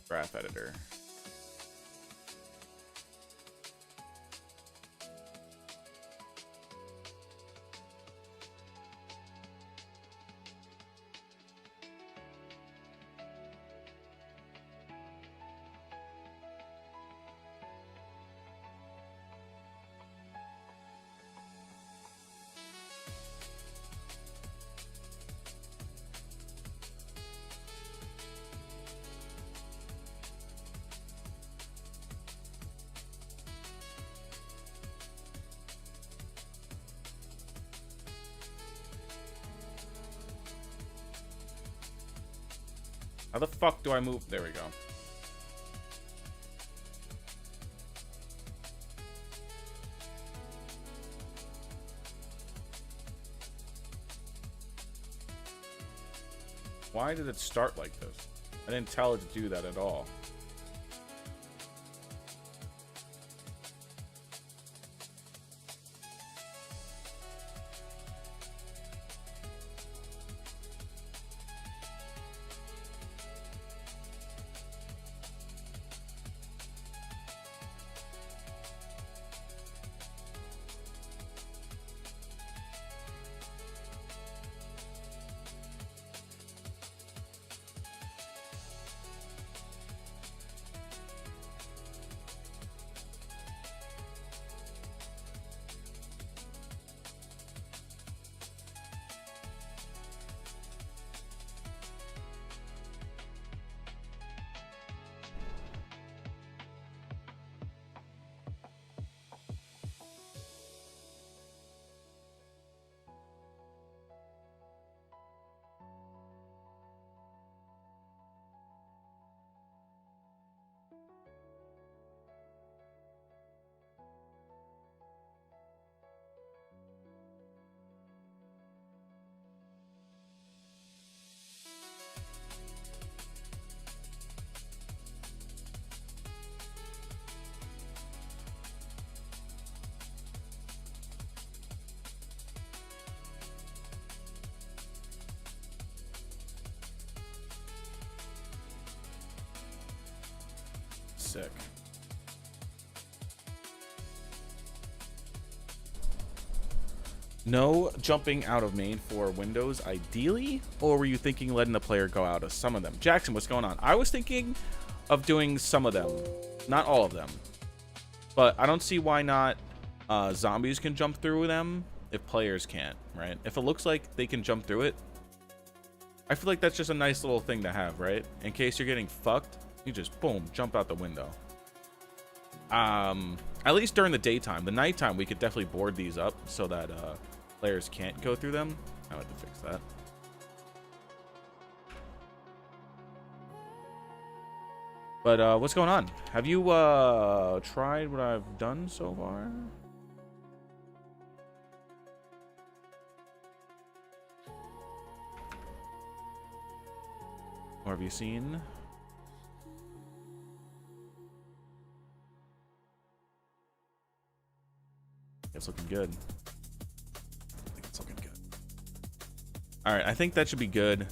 Speaker 1: graph editor. How the fuck do I move? There we go. Why did it start like this? I didn't tell it to do that at all. sick. No jumping out of main for windows, ideally? Or were you thinking letting the player go out of some of them? Jackson, what's going on? I was thinking of doing some of them. Not all of them. But I don't see why not zombies can jump through them if players can't, right? If it looks like they can jump through it, I feel like that's just a nice little thing to have, right? In case you're getting fucked, you just, boom, jump out the window. At least during the daytime. The nighttime, we could definitely board these up so that players can't go through them. I have to fix that. But what's going on? Have you tried what I've done so far? Or have you seen? It's looking good. I think it's looking good. All right, I think that should be good.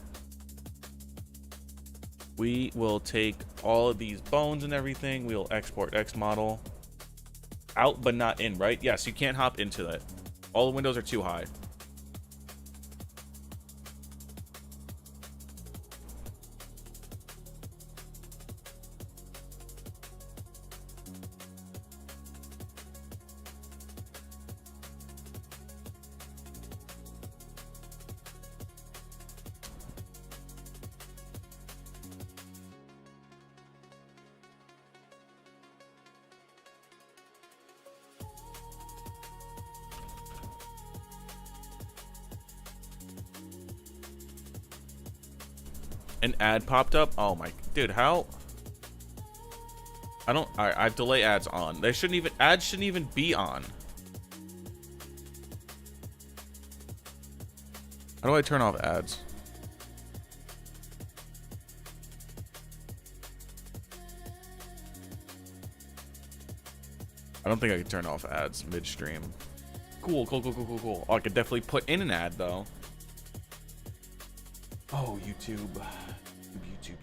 Speaker 1: We will take all of these bones and everything. We'll export X model out, but not in, right? Yes, you can't hop into that. All the windows are too high. An ad popped up. Oh my dude, how? I don't. I have delay ads on. They shouldn't even. Ads shouldn't even be on. How do I turn off ads? I don't think I can turn off ads midstream. Cool, cool, cool, cool, cool, cool. Oh, I could definitely put in an ad though. Oh, YouTube. YouTube.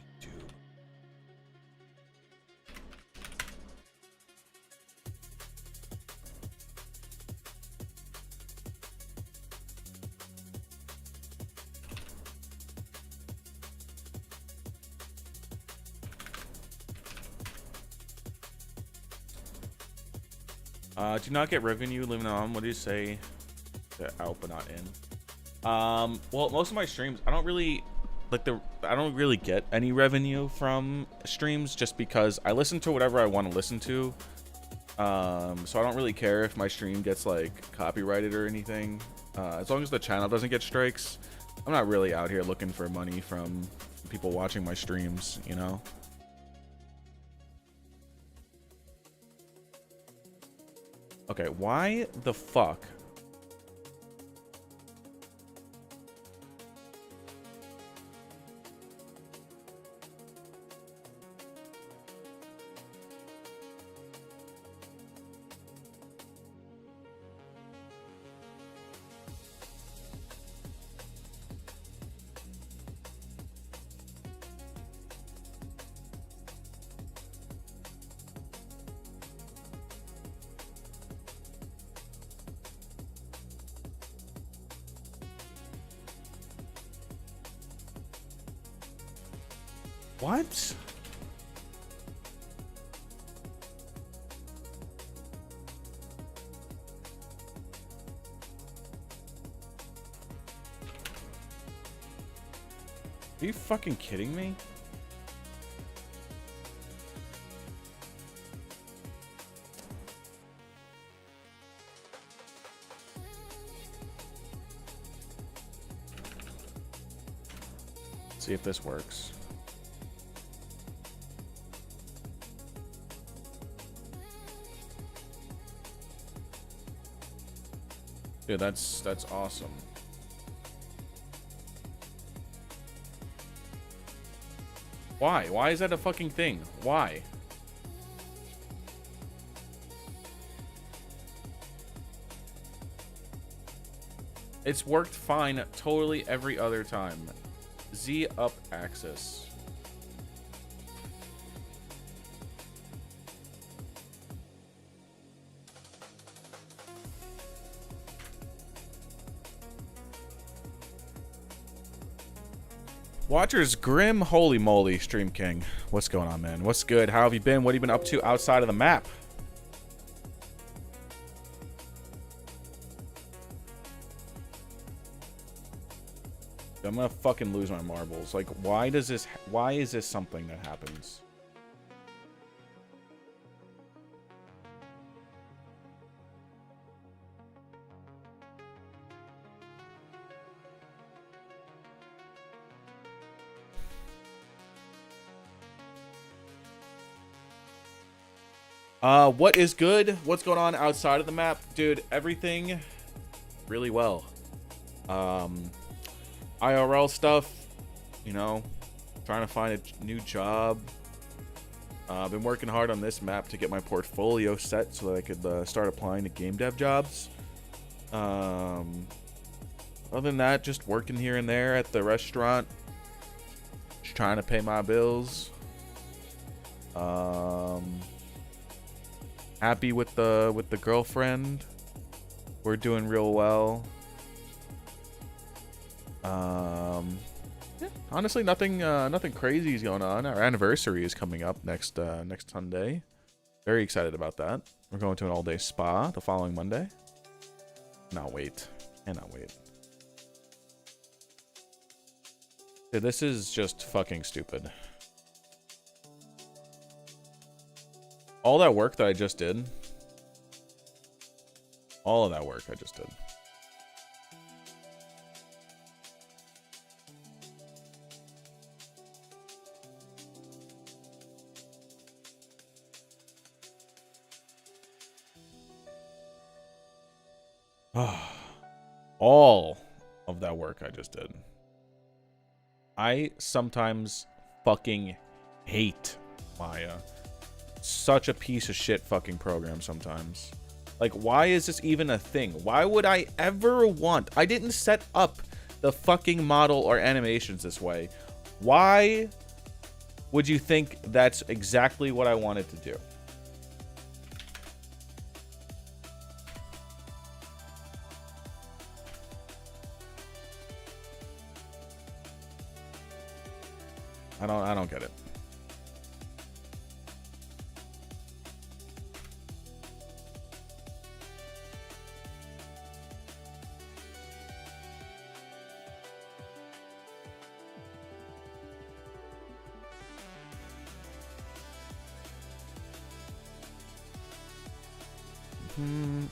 Speaker 1: Do not get revenue living on. What do you say? Out but not in. Well, most of my streams, I don't really get any revenue from streams just because I listen to whatever I want to listen to. So I don't really care if my stream gets like copyrighted or anything. As long as the channel doesn't get strikes, I'm not really out here looking for money from people watching my streams, you know? Okay, why the fuck? What? Are you fucking kidding me? See if this works. Dude, that's awesome. Why? Why is that a fucking thing? Why? It's worked fine totally every other time. Z up axis. Watchers Grim, holy moly, Stream King. What's going on, man? What's good? How have you been? What have you been up to outside of the map? I'm gonna fucking lose my marbles. Like, why is this something that happens? What is good? What's going on outside of the map? Dude, everything really well. IRL stuff, you know, trying to find a new job. I've been working hard on this map to get my portfolio set so that I could start applying to game dev jobs. Other than that, just working here and there at the restaurant. Just trying to pay my bills. Happy with the girlfriend. We're doing real well. Yeah, honestly, nothing crazy is going on. Our anniversary is coming up next Sunday. Very excited about that. We're going to an all-day spa the following Monday. Cannot wait. Cannot wait. Dude, this is just fucking stupid. All that work that I just did. All of that work I just did. All of that work I just did. I sometimes fucking hate Maya. Such a piece of shit fucking program sometimes. Like, why is this even a thing? Why would I ever want... I didn't set up the fucking model or animations this way. Why would you think that's exactly what I wanted to do? I don't get it.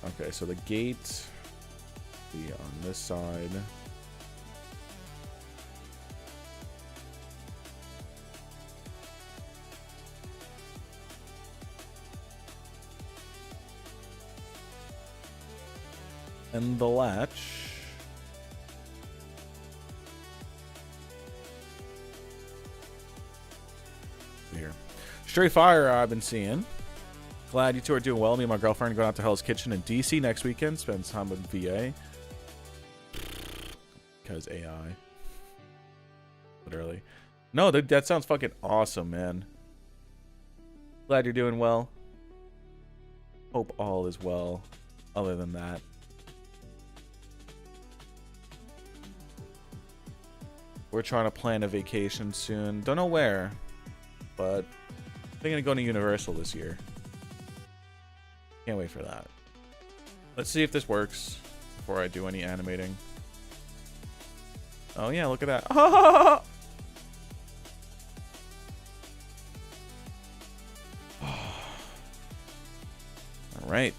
Speaker 1: Okay, so the gate be on this side. And the latch here. Straight Fire I've been seeing. Glad you two are doing well. Me and my girlfriend are going out to Hell's Kitchen in DC next weekend. Spend time with VA. Because AI. Literally. No, that sounds fucking awesome, man. Glad you're doing well. Hope all is well. Other than that. We're trying to plan a vacation soon. Don't know where. But I'm thinking of going to Universal this year. Can't wait for that. Let's see if this works before I do any animating. Oh yeah, look at that. All right.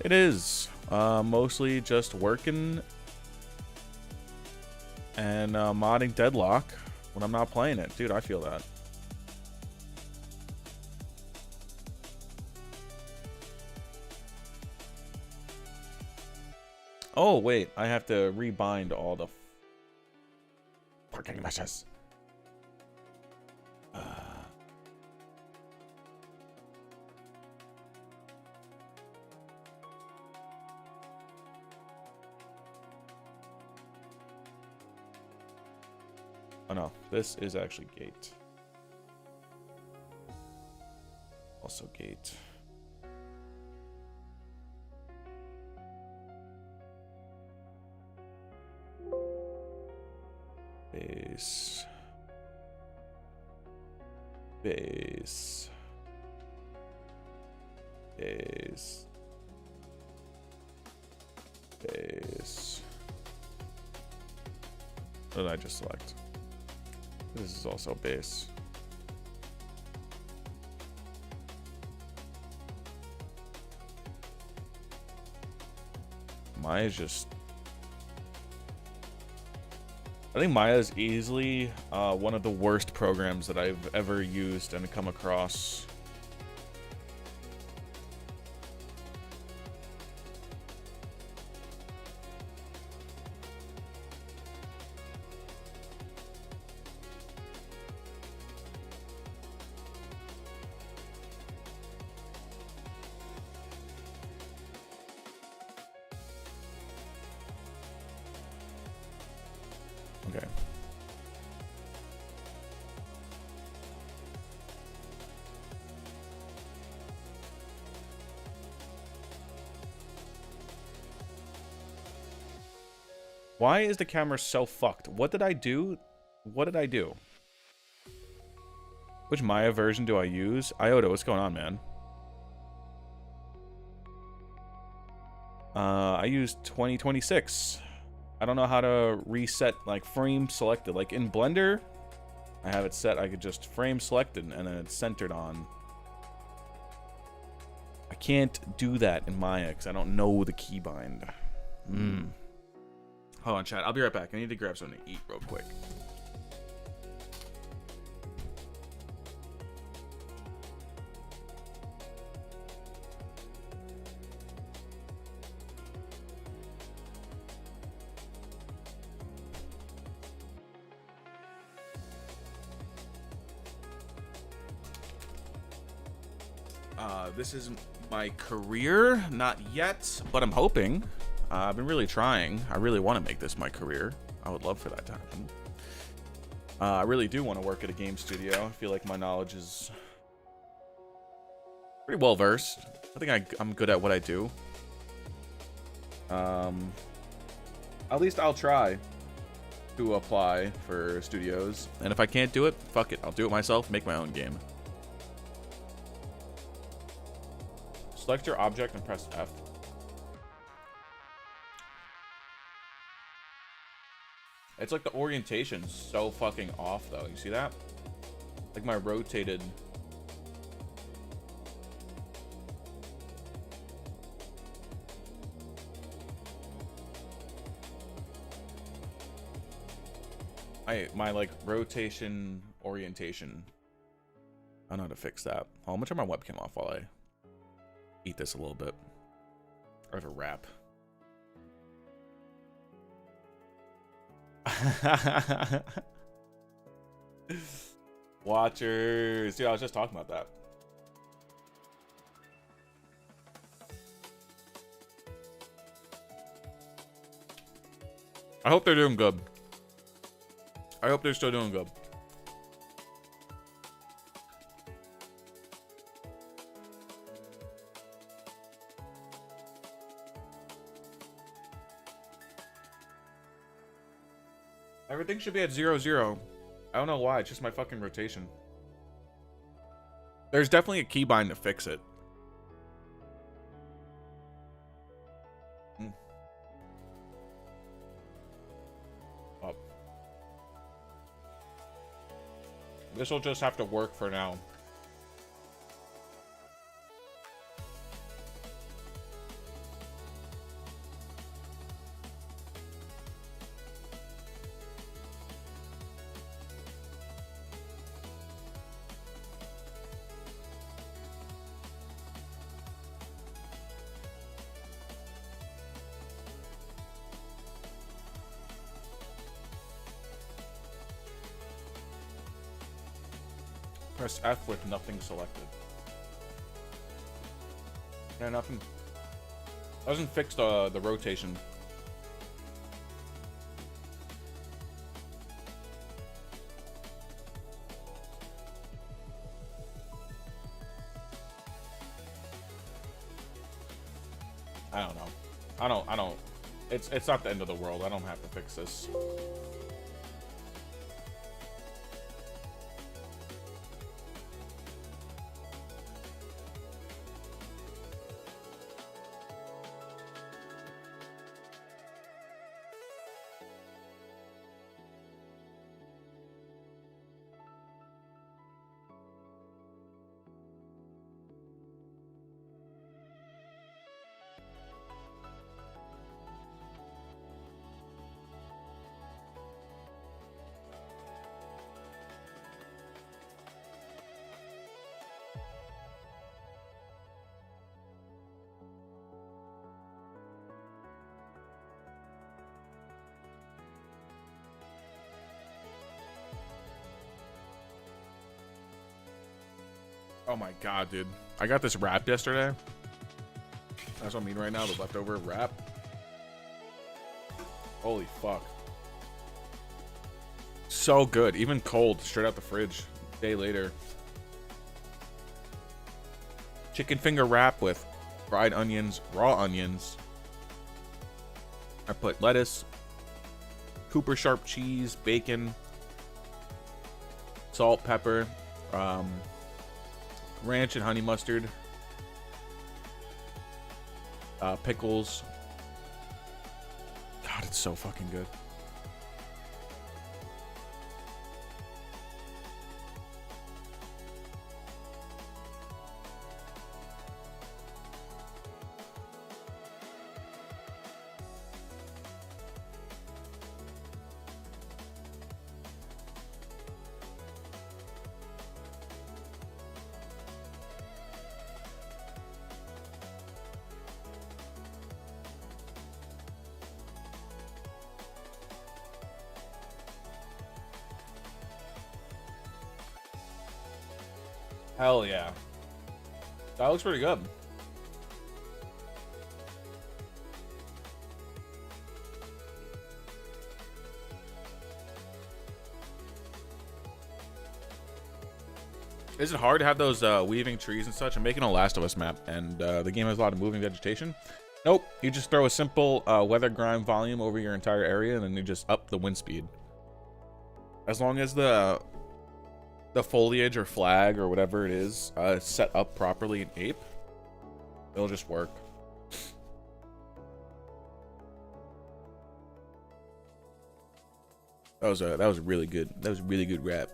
Speaker 1: It is mostly just working and modding Deadlock when I'm not playing it. Dude, I feel that. Oh, wait. I have to rebind all the fucking meshes. Oh no, this is actually gate. Also gate. Base. Base. Base. Base. What did I just select? This is also base. Maya's just... I think Maya is easily one of the worst programs that I've ever used and come across. Okay. Why is the camera so fucked? What did I do? What did I do? Which Maya version do I use? Iota, what's going on, man? I use 2026. I don't know how to reset, like, frame selected. Like, in Blender, I have it set. I could just frame selected, and then it's centered on. I can't do that in Maya, because I don't know the keybind. Hold on, chat. I'll be right back. I need to grab something to eat real quick. This is my career, not yet, but I'm hoping. I've been really trying. I really want to make this my career. I would love for that to happen. I really do want to work at a game studio. I feel like my knowledge is pretty well versed. I think I'm good at what I do. At least I'll try to apply for studios. And if I can't do it, fuck it. I'll do it myself, make my own game. Select your object and press F. It's like the orientation's so fucking off, though. You see that? Like my rotated... My like rotation orientation. I don't know how to fix that. Oh, I'm gonna turn my webcam off while I eat this a little bit. Or have a wrap. Watchers. Dude, I was just talking about that. I hope they're doing good. I hope they're still doing good. Everything should be at 0, 0. I don't know why. It's just my fucking rotation. There's definitely a keybind to fix it. Oh. This will just have to work for now. Press F with nothing selected. Yeah, nothing. Doesn't fix the rotation. I don't know. I don't. It's not the end of the world. I don't have to fix this. Oh my god, dude. I got this wrap yesterday. That's what I mean right now, the leftover wrap. Holy fuck. So good. Even cold, straight out the fridge. Day later. Chicken finger wrap with fried onions, raw onions. I put lettuce, Cooper sharp cheese, bacon, salt, pepper, ranch and honey mustard, pickles. God, it's so fucking good. Hell yeah. That looks pretty good. Is it hard to have those weaving trees and such? I'm making a Last of Us map, and the game has a lot of moving vegetation. Nope. You just throw a simple weather grime volume over your entire area, and then you just up the wind speed. As long as the foliage or flag or whatever it is set up properly in Ape, it'll just work. That was really good. That was a really good rap.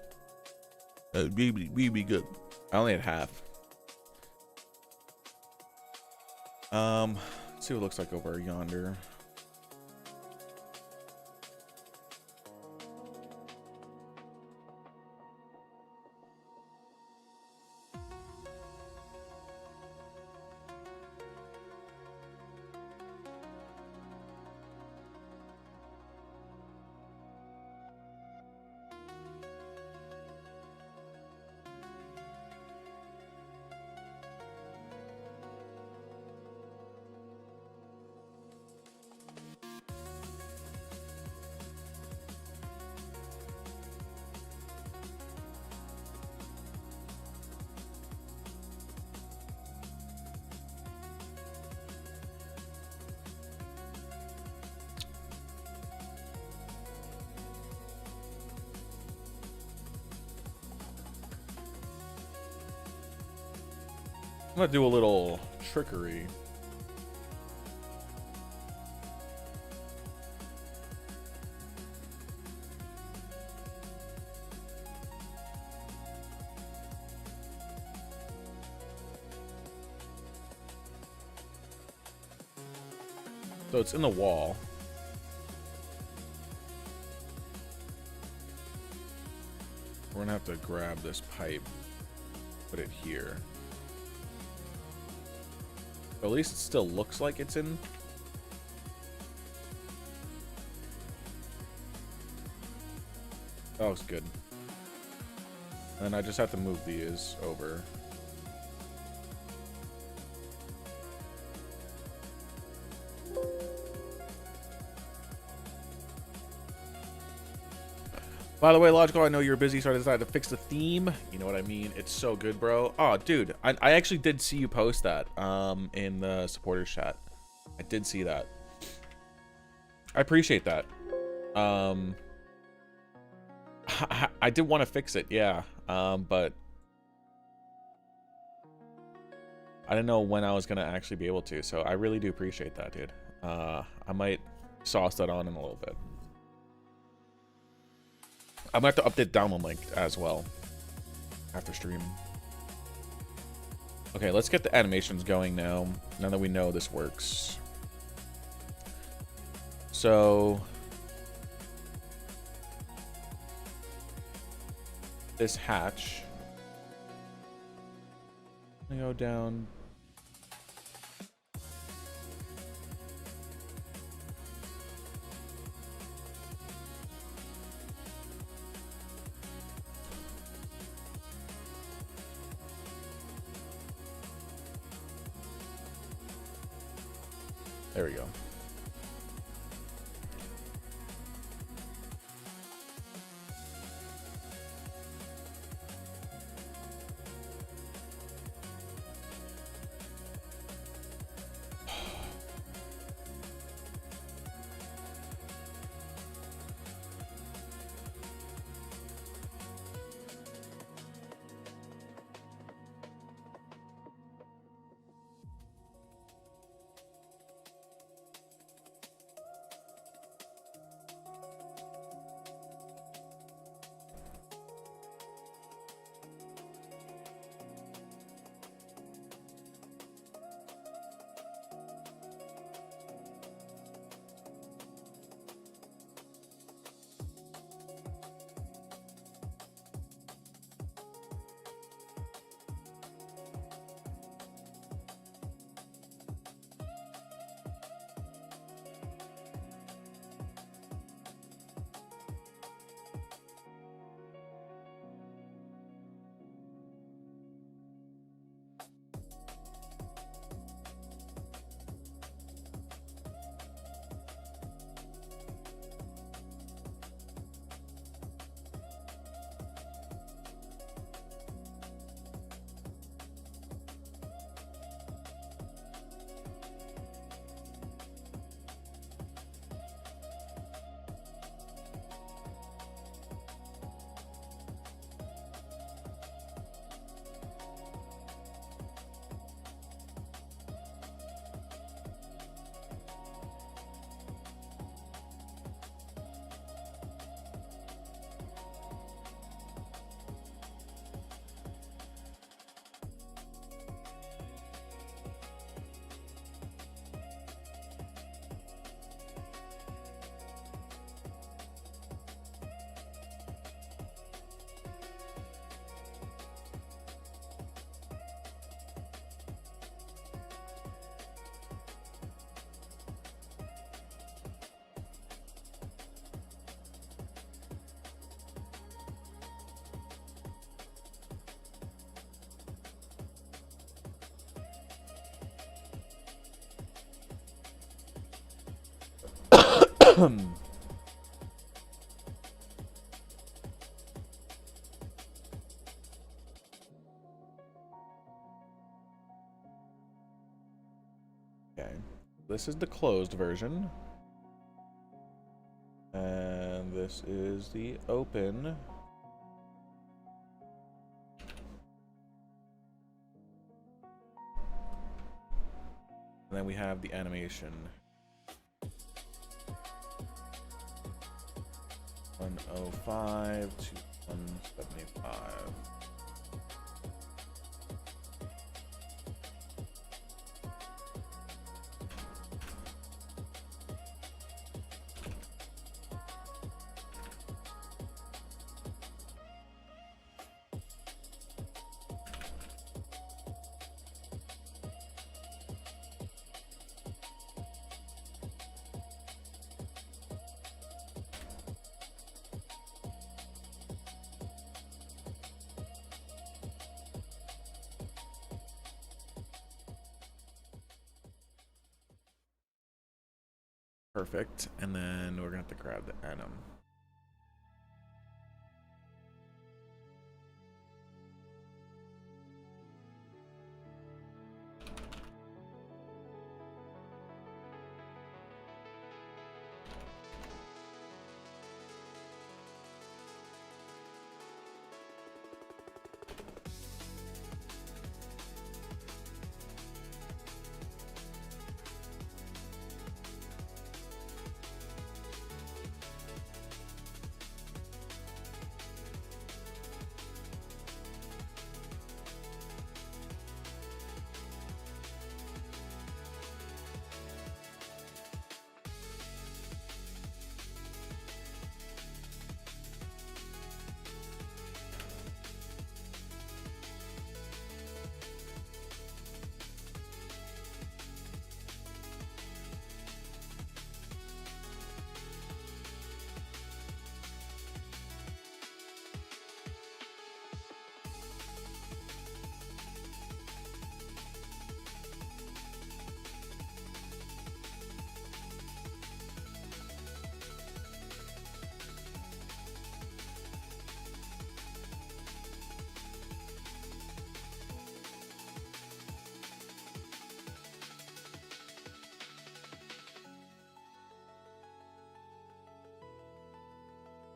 Speaker 1: Really good. I only had half. Let's see what it looks like over yonder. I'm gonna do a little trickery. So it's in the wall. We're gonna have to grab this pipe, put it here. But at least it still looks like it's in. That looks good. And then I just have to move these over. By the way, Logical, I know you're busy, so I decided to fix the theme. You know what I mean? It's so good, bro. Oh, dude, I actually did see you post that in the supporters chat. I did see that. I appreciate that. I did want to fix it, yeah. But I didn't know when I was gonna actually be able to, so I really do appreciate that, dude. I might sauce that on in a little bit. I'm gonna have to update download link as well after stream. Okay, let's get the animations going now that we know this works. So this hatch, I go down. There we go. Okay, this is the closed version, and this is the open. And then we have the animation. 105 to 175. Perfect. And then we're gonna have to grab the anim.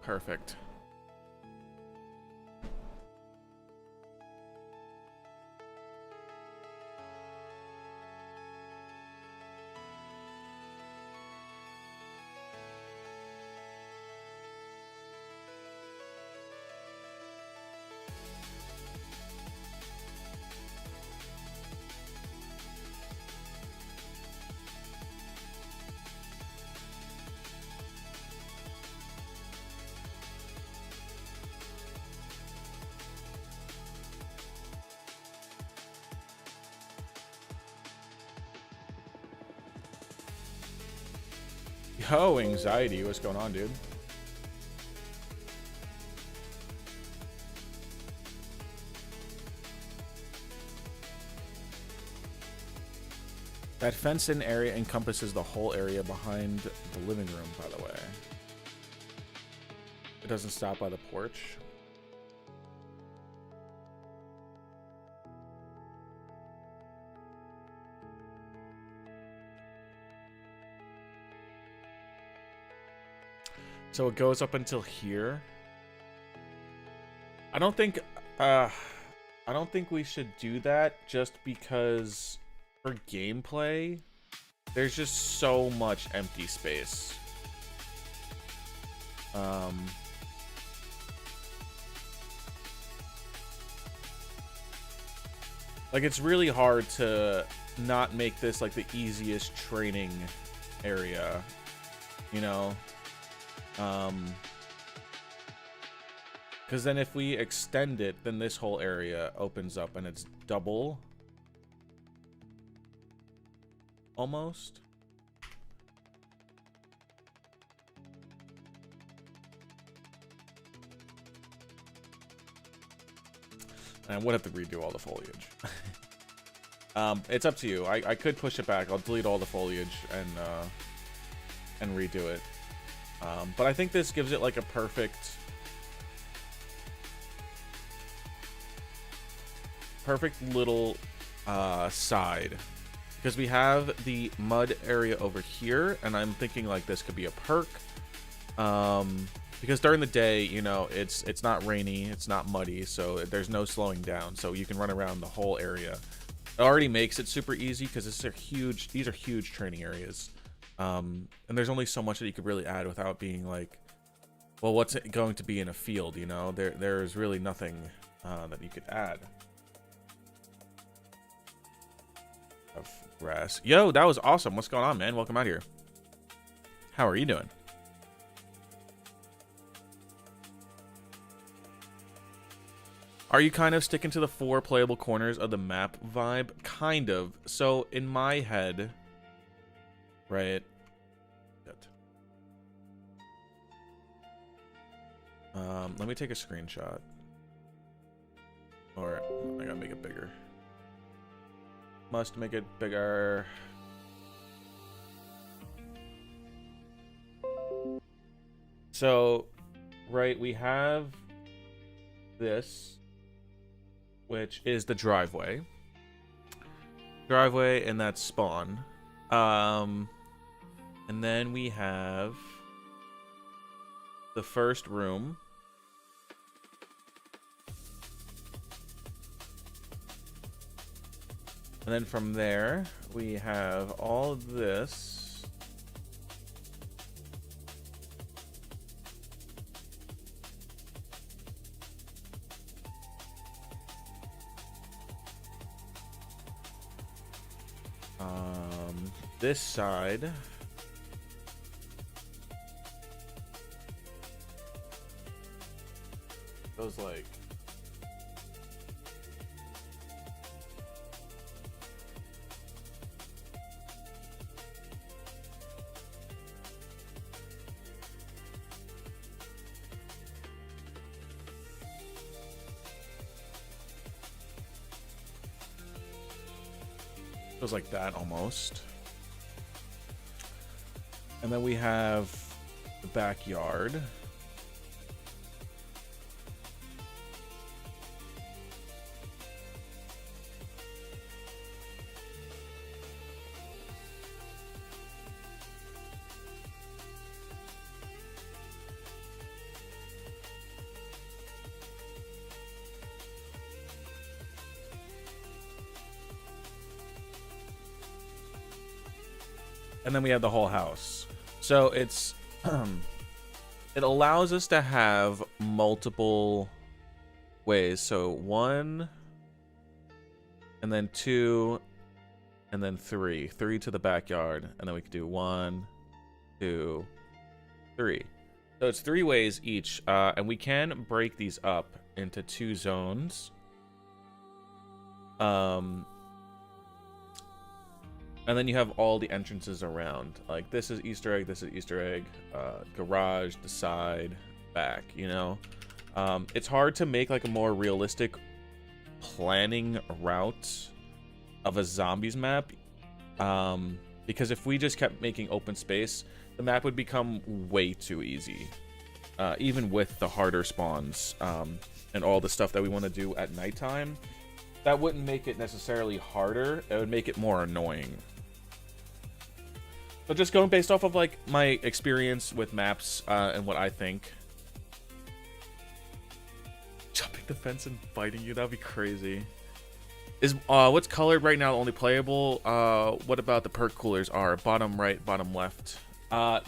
Speaker 1: Perfect. Yo, anxiety, what's going on, dude? That fenced-in area encompasses the whole area behind the living room, by the way. It doesn't stop by the porch. So it goes up until here. I don't think we should do that just because for gameplay, there's just so much empty space. Like, it's really hard to not make this like the easiest training area, you know? Because then if we extend it, then this whole area opens up and it's double. Almost. And I would have to redo all the foliage. It's up to you. I could push it back. I'll delete all the foliage and redo it. But I think this gives it like a perfect little side, because we have the mud area over here, and I'm thinking like this could be a perk, because during the day, you know, it's not rainy, it's not muddy, so there's no slowing down, so you can run around the whole area. It already makes it super easy because these are huge training areas. And there's only so much that you could really add without being like, well, what's it going to be in a field, you know? There's really nothing that you could add. Of grass. Yo, that was awesome. What's going on, man? Welcome out here. How are you doing? Are you kind of sticking to the 4 playable corners of the map vibe? Kind of. So in my head, right? Let me take a screenshot. Or I gotta make it bigger. Must make it bigger. So, right, we have this, which is the driveway. Driveway, and that's spawn. And then we have the first room. And then from there, we have all of this. This side. Goes like that almost. And then we have the backyard. and then we have the whole house. So it's it allows us to have multiple ways. So 1, and then 2, and then 3 to the backyard, and then we could do 1, 2, 3. So it's 3 ways each, and we can break these up into 2 zones. And then you have all the entrances around. Like, this is Easter egg, this is Easter egg, garage, the side, back, you know? It's hard to make, like, a more realistic planning route of a zombies map. Because if we just kept making open space, the map would become way too easy. Even with the harder spawns, and all the stuff that we want to do at nighttime, that wouldn't make it necessarily harder. It would make it more annoying. But just going based off of, like, my experience with maps, and what I think. Jumping the fence and fighting you, that'd be crazy. Is what's colored right now only playable? What about the perk coolers are? Bottom right, bottom left.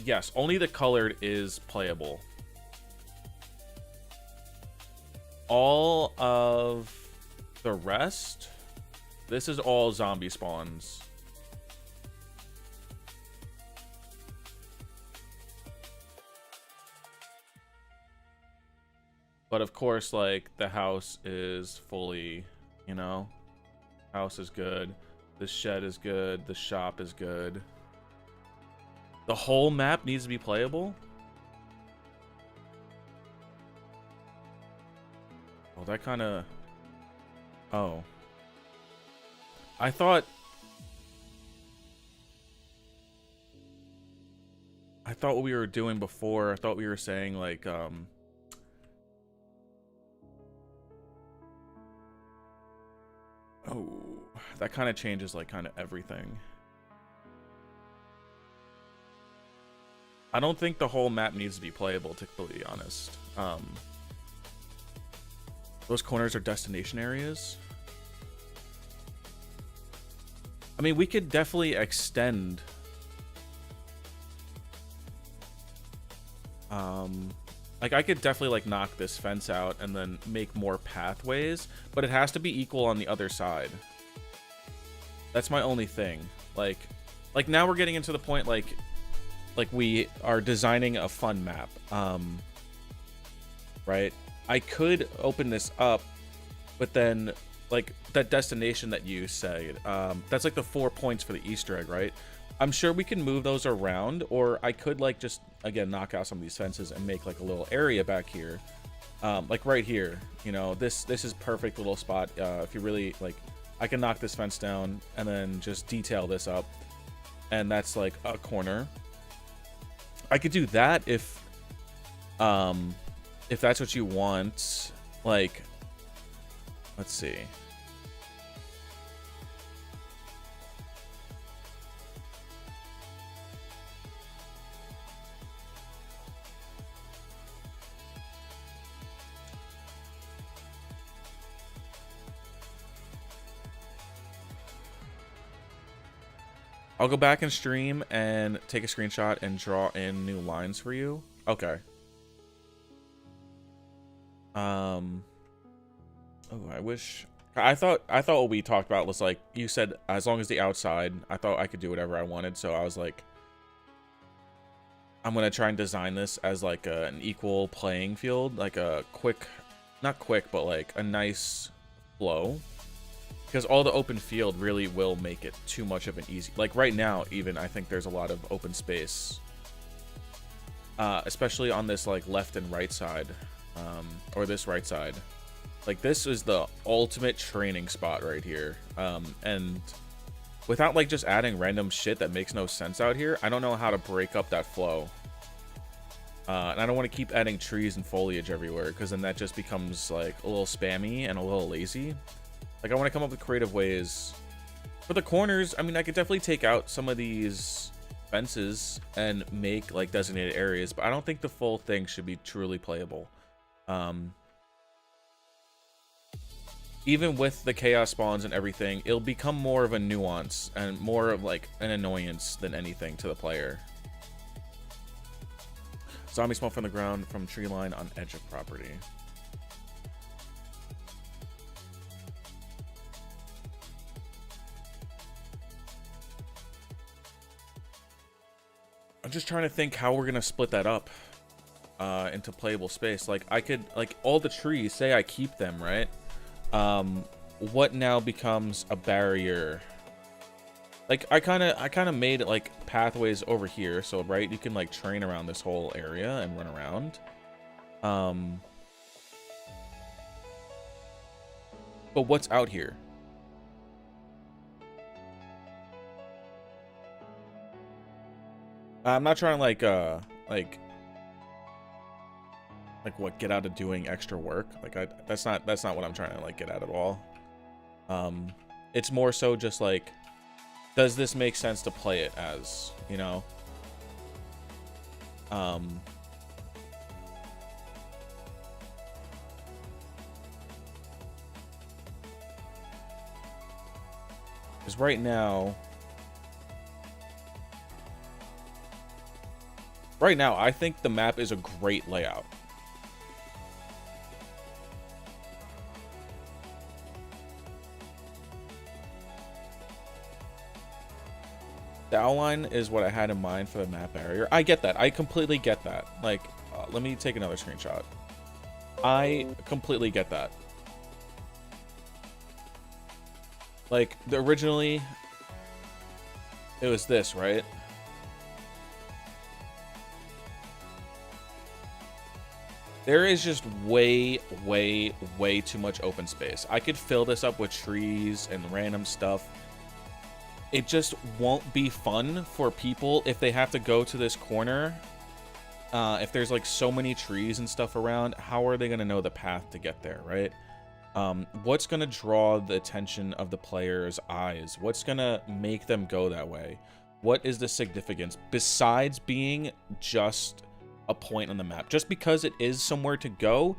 Speaker 1: Yes, only the colored is playable. All of the rest, this is all zombie spawns. But of course, like, the house is fully, you know, house is good. The shed is good. The shop is good. The whole map needs to be playable. Oh, that kind of... Oh. I thought what we were doing before, I thought we were saying, like, oh, that kind of changes, like, kind of everything. I don't think the whole map needs to be playable, to be honest. Those corners are destination areas. I mean, we could definitely extend. Like, I could definitely, like, knock this fence out and then make more pathways, but it has to be equal on the other side. That's my only thing. Like now we're getting into the point, like we are designing a fun map. Right? I could open this up, but then, like, that destination that you said, that's like the 4 points for the Easter egg, right? I'm sure we can move those around, or I could, like, just, again, knock out some of these fences and make, like, a little area back here. Like right here, you know, this is perfect little spot. If you really, like, I can knock this fence down and then just detail this up, and that's like a corner. I could do that if that's what you want. Like, let's see. I'll go back and stream and take a screenshot and draw in new lines for you. Okay. Oh, I thought what we talked about was, like, you said as long as the outside, I thought I could do whatever I wanted, so I was like, I'm gonna try and design this as, like, an equal playing field, like a quick, not quick, but like a nice flow. Because all the open field really will make it too much of an easy... Like, right now, even, I think there's a lot of open space. Especially on this, like, left and right side. Or this right side. Like, this is the ultimate training spot right here. And without, like, just adding random shit that makes no sense out here, I don't know how to break up that flow. And I don't want to keep adding trees and foliage everywhere, because then that just becomes, like, a little spammy and a little lazy. Like, I want to come up with creative ways. For the corners, I mean, I could definitely take out some of these fences and make, like, designated areas, but I don't think the full thing should be truly playable. even with the chaos spawns and everything, it'll become more of a nuance and more of like an annoyance than anything to the player. Zombies spawn from the ground from tree line on edge of property. I'm just trying to think how we're gonna split that up into playable space. Like I could, like all the trees, say I keep them, right? What now becomes a barrier? Like I kind of made it like pathways over here, so right, you can like train around this whole area and run around. But what's out here? I'm not trying to like what, get out of doing extra work. Like that's not what I'm trying to like get at all. It's more so just like, does this make sense to play it as, you know? Because right now, I think the map is a great layout. The outline is what I had in mind for the map barrier. I get that. I completely get that. Like, let me take another screenshot. I completely get that. Like, originally, it was this, right? There is just way too much open space. I could fill this up with trees and random stuff. It just won't be fun for people if they have to go to this corner. If there's like so many trees and stuff around, how are they going to know the path to get there, right? What's going to draw the attention of the player's eyes? What's going to make them go that way? What is the significance besides being just a point on the map? Just because it is somewhere to go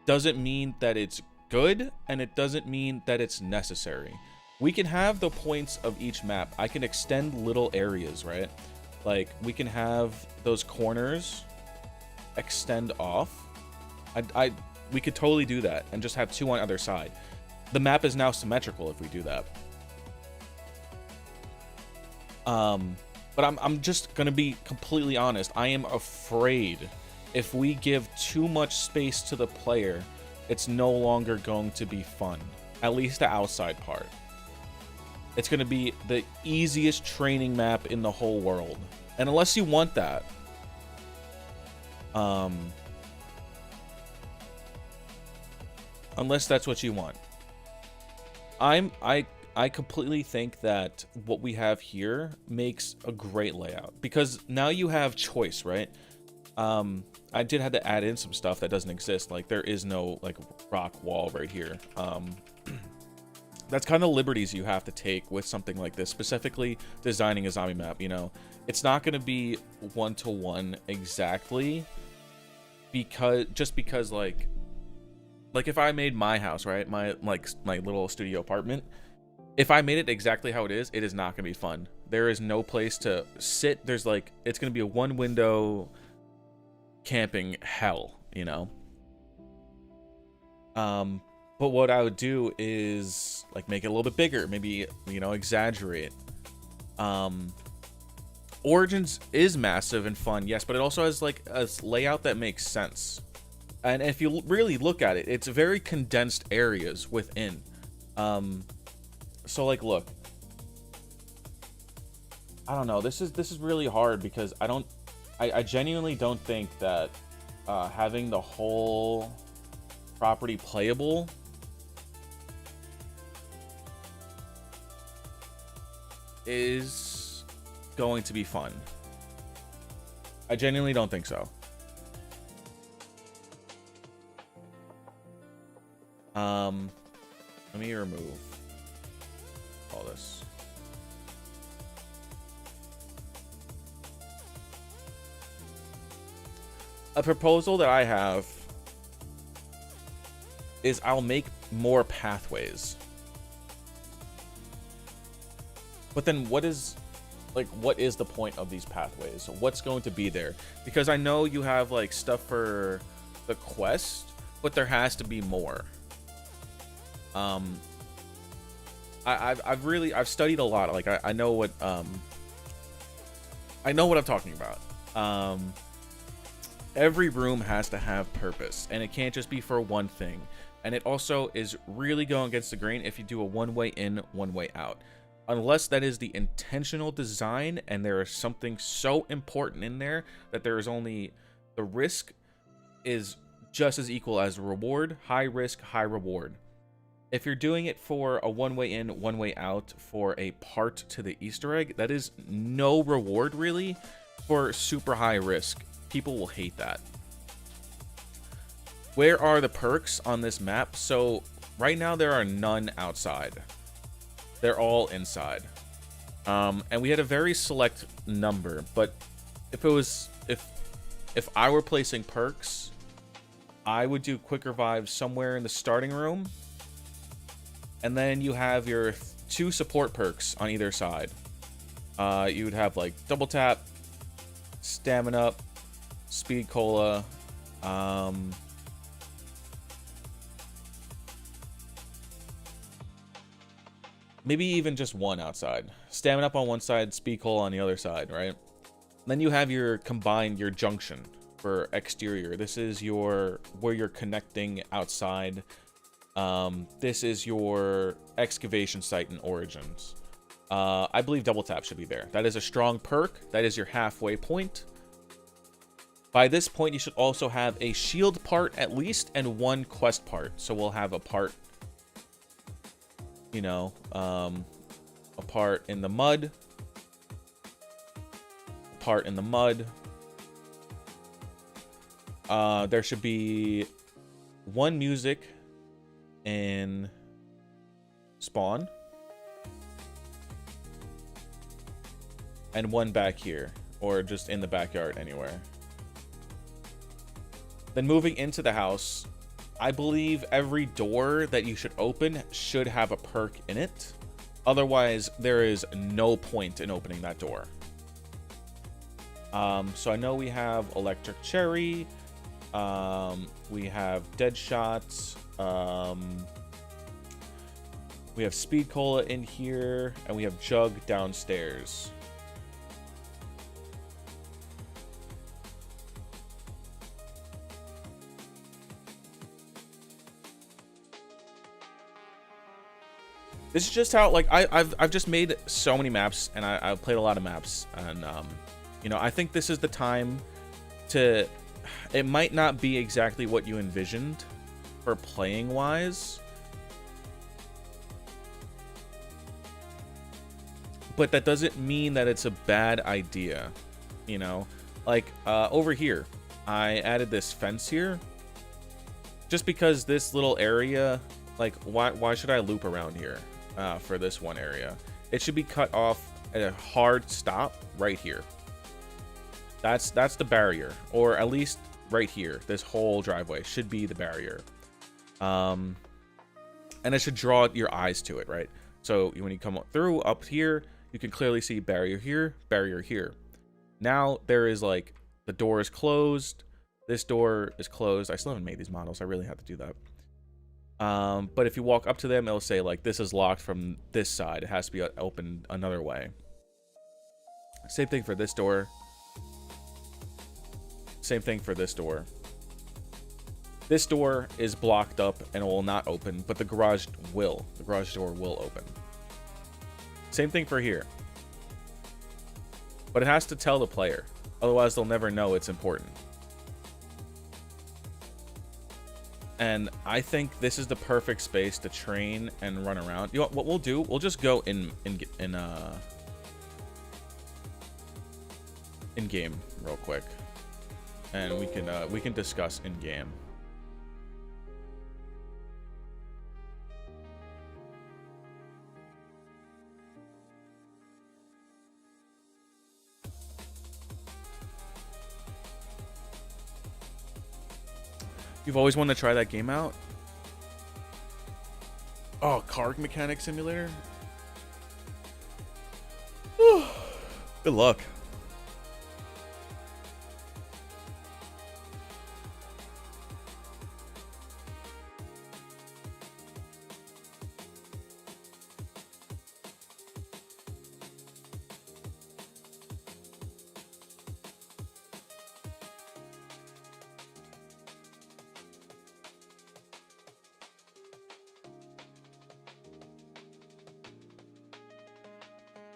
Speaker 1: doesn't mean that it's good, and it doesn't mean that it's necessary. We can have the points of each map. I can extend little areas, right? Like we can have those corners extend off. We could totally do that and just have two on either side. The map is now symmetrical if we do that. But I'm just gonna be completely honest. I am afraid if we give too much space to the player, it's no longer going to be fun. At least the outside part. It's gonna be the easiest training map in the whole world. And unless you want that, unless that's what you want, I completely think that what we have here makes a great layout, because now you have choice, right? I did have to add in some stuff that doesn't exist. Like there is no like rock wall right here. That's kind of liberties you have to take with something like this, specifically designing a zombie map. You know, it's not going to be one-to-one exactly, because like if I made my house, right, my little studio apartment, if I made it exactly how it is not gonna be fun. There is no place to sit. There's like, it's gonna be a one window camping hell, you know? But what I would do is like make it a little bit bigger, maybe, you know, exaggerate. Origins is massive and fun, yes, but it also has like a layout that makes sense. And if you really look at it, it's very condensed areas within. So like, look, I don't know. This is really hard because I genuinely don't think that having the whole property playable is going to be fun. I genuinely don't think so. Let me remove all this. A proposal that I have is I'll make more pathways. But then what is the point of these pathways? What's going to be there? Because I know you have like stuff for the quest, but there has to be more. I've studied a lot. Like I know what I'm talking about. Every room has to have purpose, and it can't just be for one thing. And it also is really going against the grain if you do a one-way in, one-way out. Unless that is the intentional design and there is something so important in there that there is only the risk is just as equal as the reward. High risk, high reward. If you're doing it for a one-way in, one-way out for a part to the Easter egg, that is no reward really for super high risk. People will hate that. Where are the perks on this map? So right now there are none outside. They're all inside. And we had a very select number, but if I were placing perks, I would do quick revive somewhere in the starting room. And then you have your 2 support perks on either side. You would have like double tap, stamina up, speed cola, maybe even just one outside. Stamina up on one side, speed cola on the other side, right? Then you have your combined, your junction for exterior. This is your where you're connecting outside. This is your excavation site in Origins. I believe double tap should be there. That is a strong perk. That is your halfway point. By this point, you should also have a shield part at least and 1 quest part. So we'll have a part, you know, a part in the mud, a part in the mud. There should be 1 music in spawn and 1 back here, or just in the backyard anywhere. Then moving into the house, I believe every door that you should open should have a perk in it. Otherwise, there is no point in opening that door. So I know we have Electric Cherry. We have Dead Shots. We have Speed Cola in here. And we have Jug downstairs. This is just how, like, I've just made so many maps, and I've played a lot of maps, and you know, I think this is the time to. It might not be exactly what you envisioned for playing wise, but that doesn't mean that it's a bad idea. You know, like over here, I added this fence here, just because this little area, like, why should I loop around here? For this one area, it should be cut off at a hard stop right here. That's the barrier, or at least right here. This whole driveway should be the barrier, and it should draw your eyes to it, right? So when you come through up here, you can clearly see barrier here, barrier here. Now there is, like, the door is closed. This door is closed. I still haven't made these models. I really have to do that. But if you walk up to them, it'll say, like, this is locked from this side. It has to be opened another way. Same thing for this door. Same thing for this door. This door is blocked up and it will not open, but the garage will. The garage door will open. Same thing for here. But it has to tell the player. Otherwise, they'll never know it's important. And I think this is the perfect space to train and run around. You know what we'll do? We'll just go in game real quick, and we can discuss in game. You've always wanted to try that game out? Oh, car mechanic simulator. Good luck.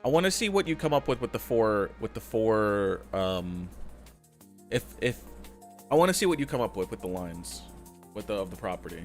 Speaker 1: I want to see what you come up with the four if I want to see what you come up with the lines of the property.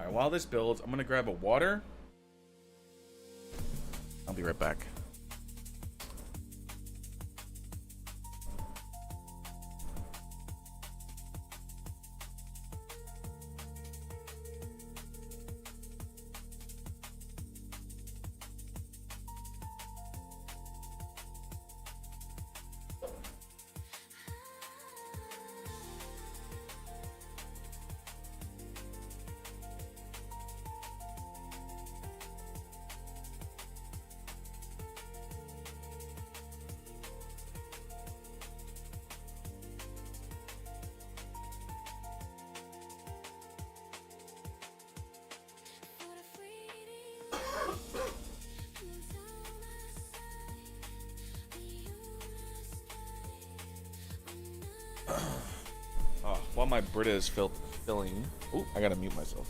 Speaker 1: Alright, while this builds, I'm gonna grab a water. I'll be right back. While my Brita is filling. Ooh, I gotta mute myself.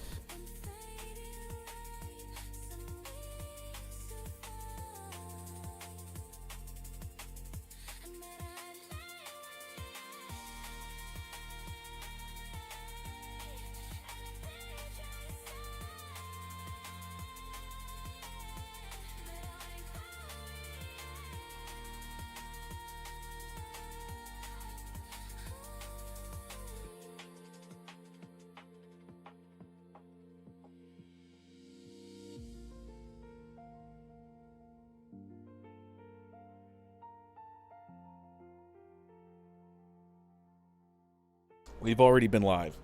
Speaker 1: We've already been live.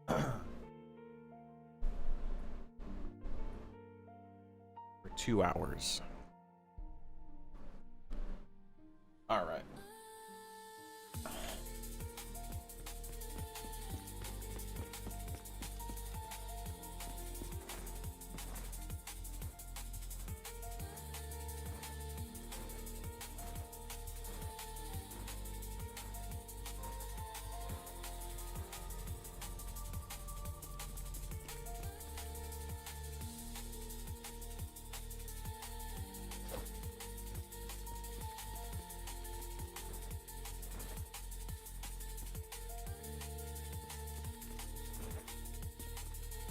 Speaker 1: For 2 hours. All right.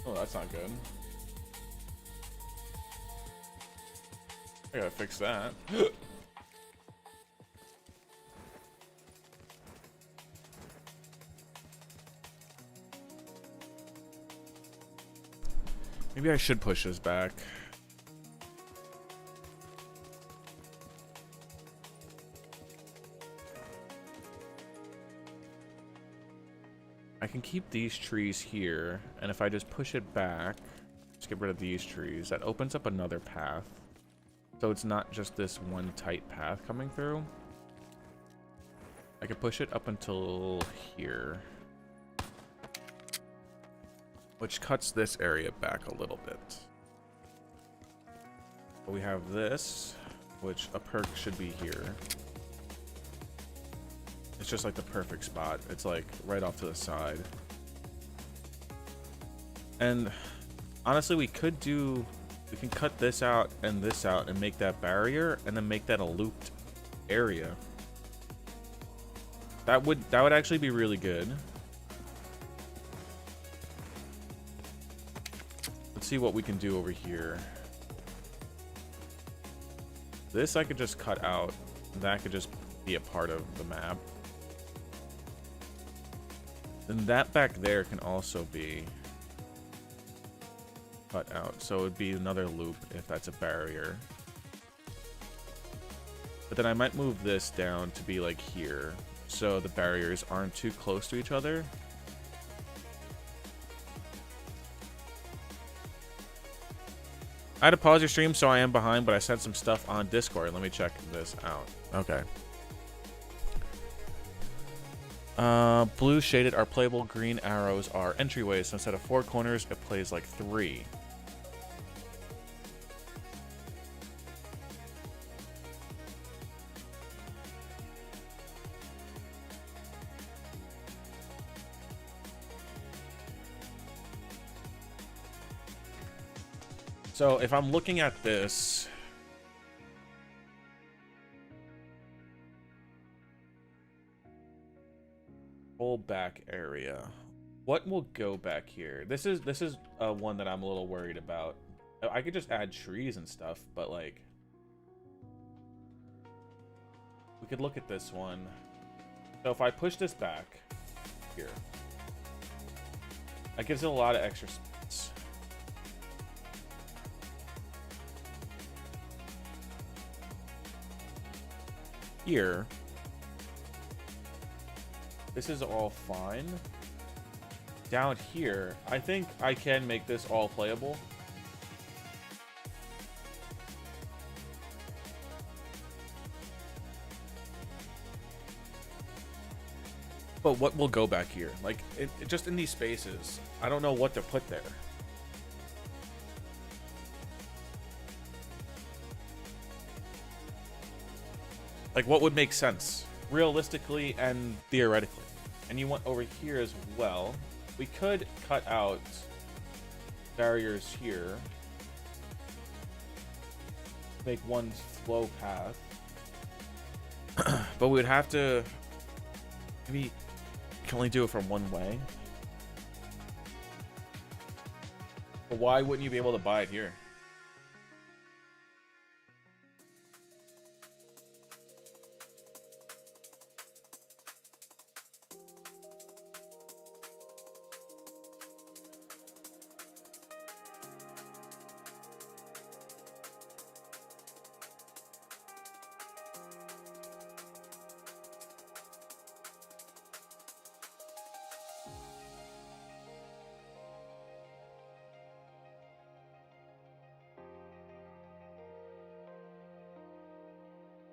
Speaker 1: Oh, that's not good. I gotta fix that. Maybe I should push this back. I can keep these trees here, and if I just push it back, just get rid of these trees, that opens up another path. So it's not just this one tight path coming through. I can push it up until here, which cuts this area back a little bit. But we have this, which a perk should be here. It's just like the perfect spot. It's like right off to the side. And honestly, we can cut this out and make that barrier and then make that a looped area. That would actually be really good. see what we can do over here. This I could just cut out. That could just be a part of the map. Then that back there can also be cut out. So it would be another loop if that's a barrier. But then I might move this down to be like here, so the barriers aren't too close to each other. I had to pause your stream, so I am behind, but I sent some stuff on Discord. Let me check this out. Okay. Blue shaded are playable, green arrows are entryways, so instead of 4 corners, it plays like 3. So if I'm looking at this, whole back area, what will go back here? This is one that I'm a little worried about. I could just add trees and stuff, but like, we could look at this one. So if I push this back here, that gives it a lot of extra space. Here, this is all fine. Down here, I think I can make this all playable. But what will go back here? Like, it just in these spaces, I don't know what to put there. Like, what would make sense, realistically and theoretically? And you want over here as well. We could cut out barriers here. Make one flow path. But we would have to... Maybe you can only do it from one way. But why wouldn't you be able to buy it here?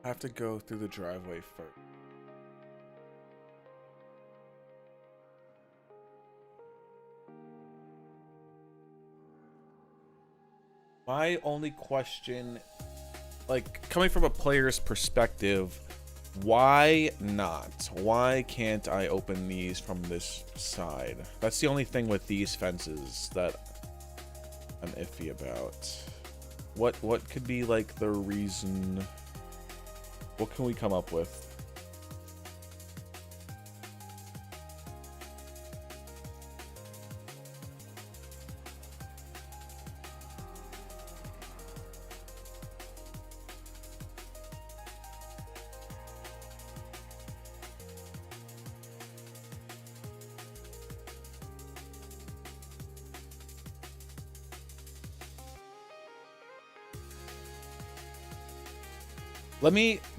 Speaker 1: I have to go through the driveway first. My only question, like, coming from a player's perspective, why not? Why can't I open these from this side? That's the only thing with these fences that I'm iffy about. What could be like the reason? What can we come up with?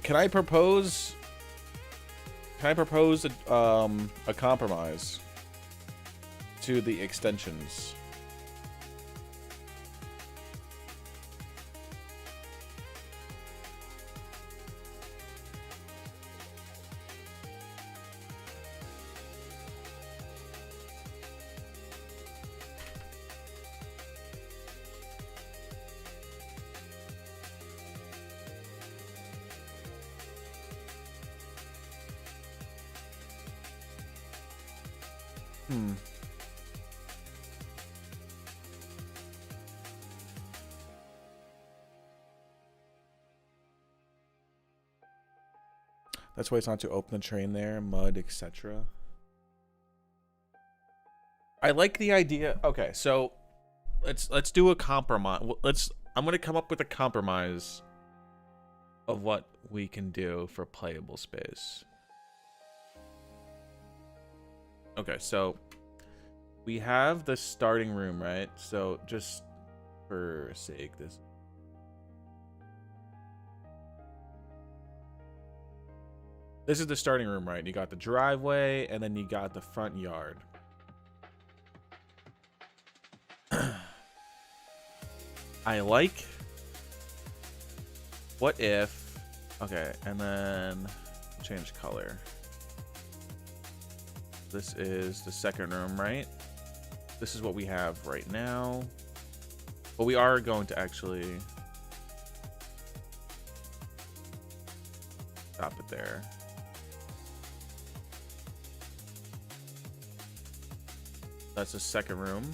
Speaker 1: Can I propose a compromise to the extensions? That's why it's not to open the train there, mud, etc. I like the idea. Okay, so let's do a compromise. I'm gonna come up with a compromise of what we can do for playable space. Okay, so we have the starting room, right? So just for sake, this is the starting room, right? You got the driveway, and then you got the front yard. I like. What if? Okay, and then change color. This is the second room, right? This is what we have right now. But we are going to actually stop it there. That's the second room.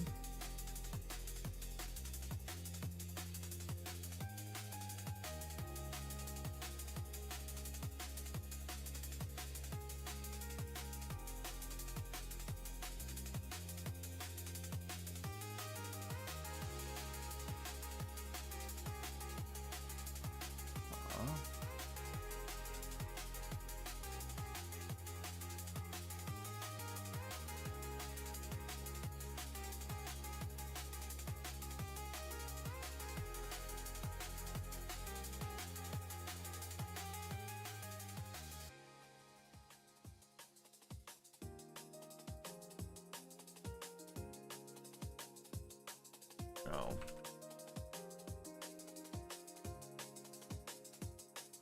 Speaker 1: No.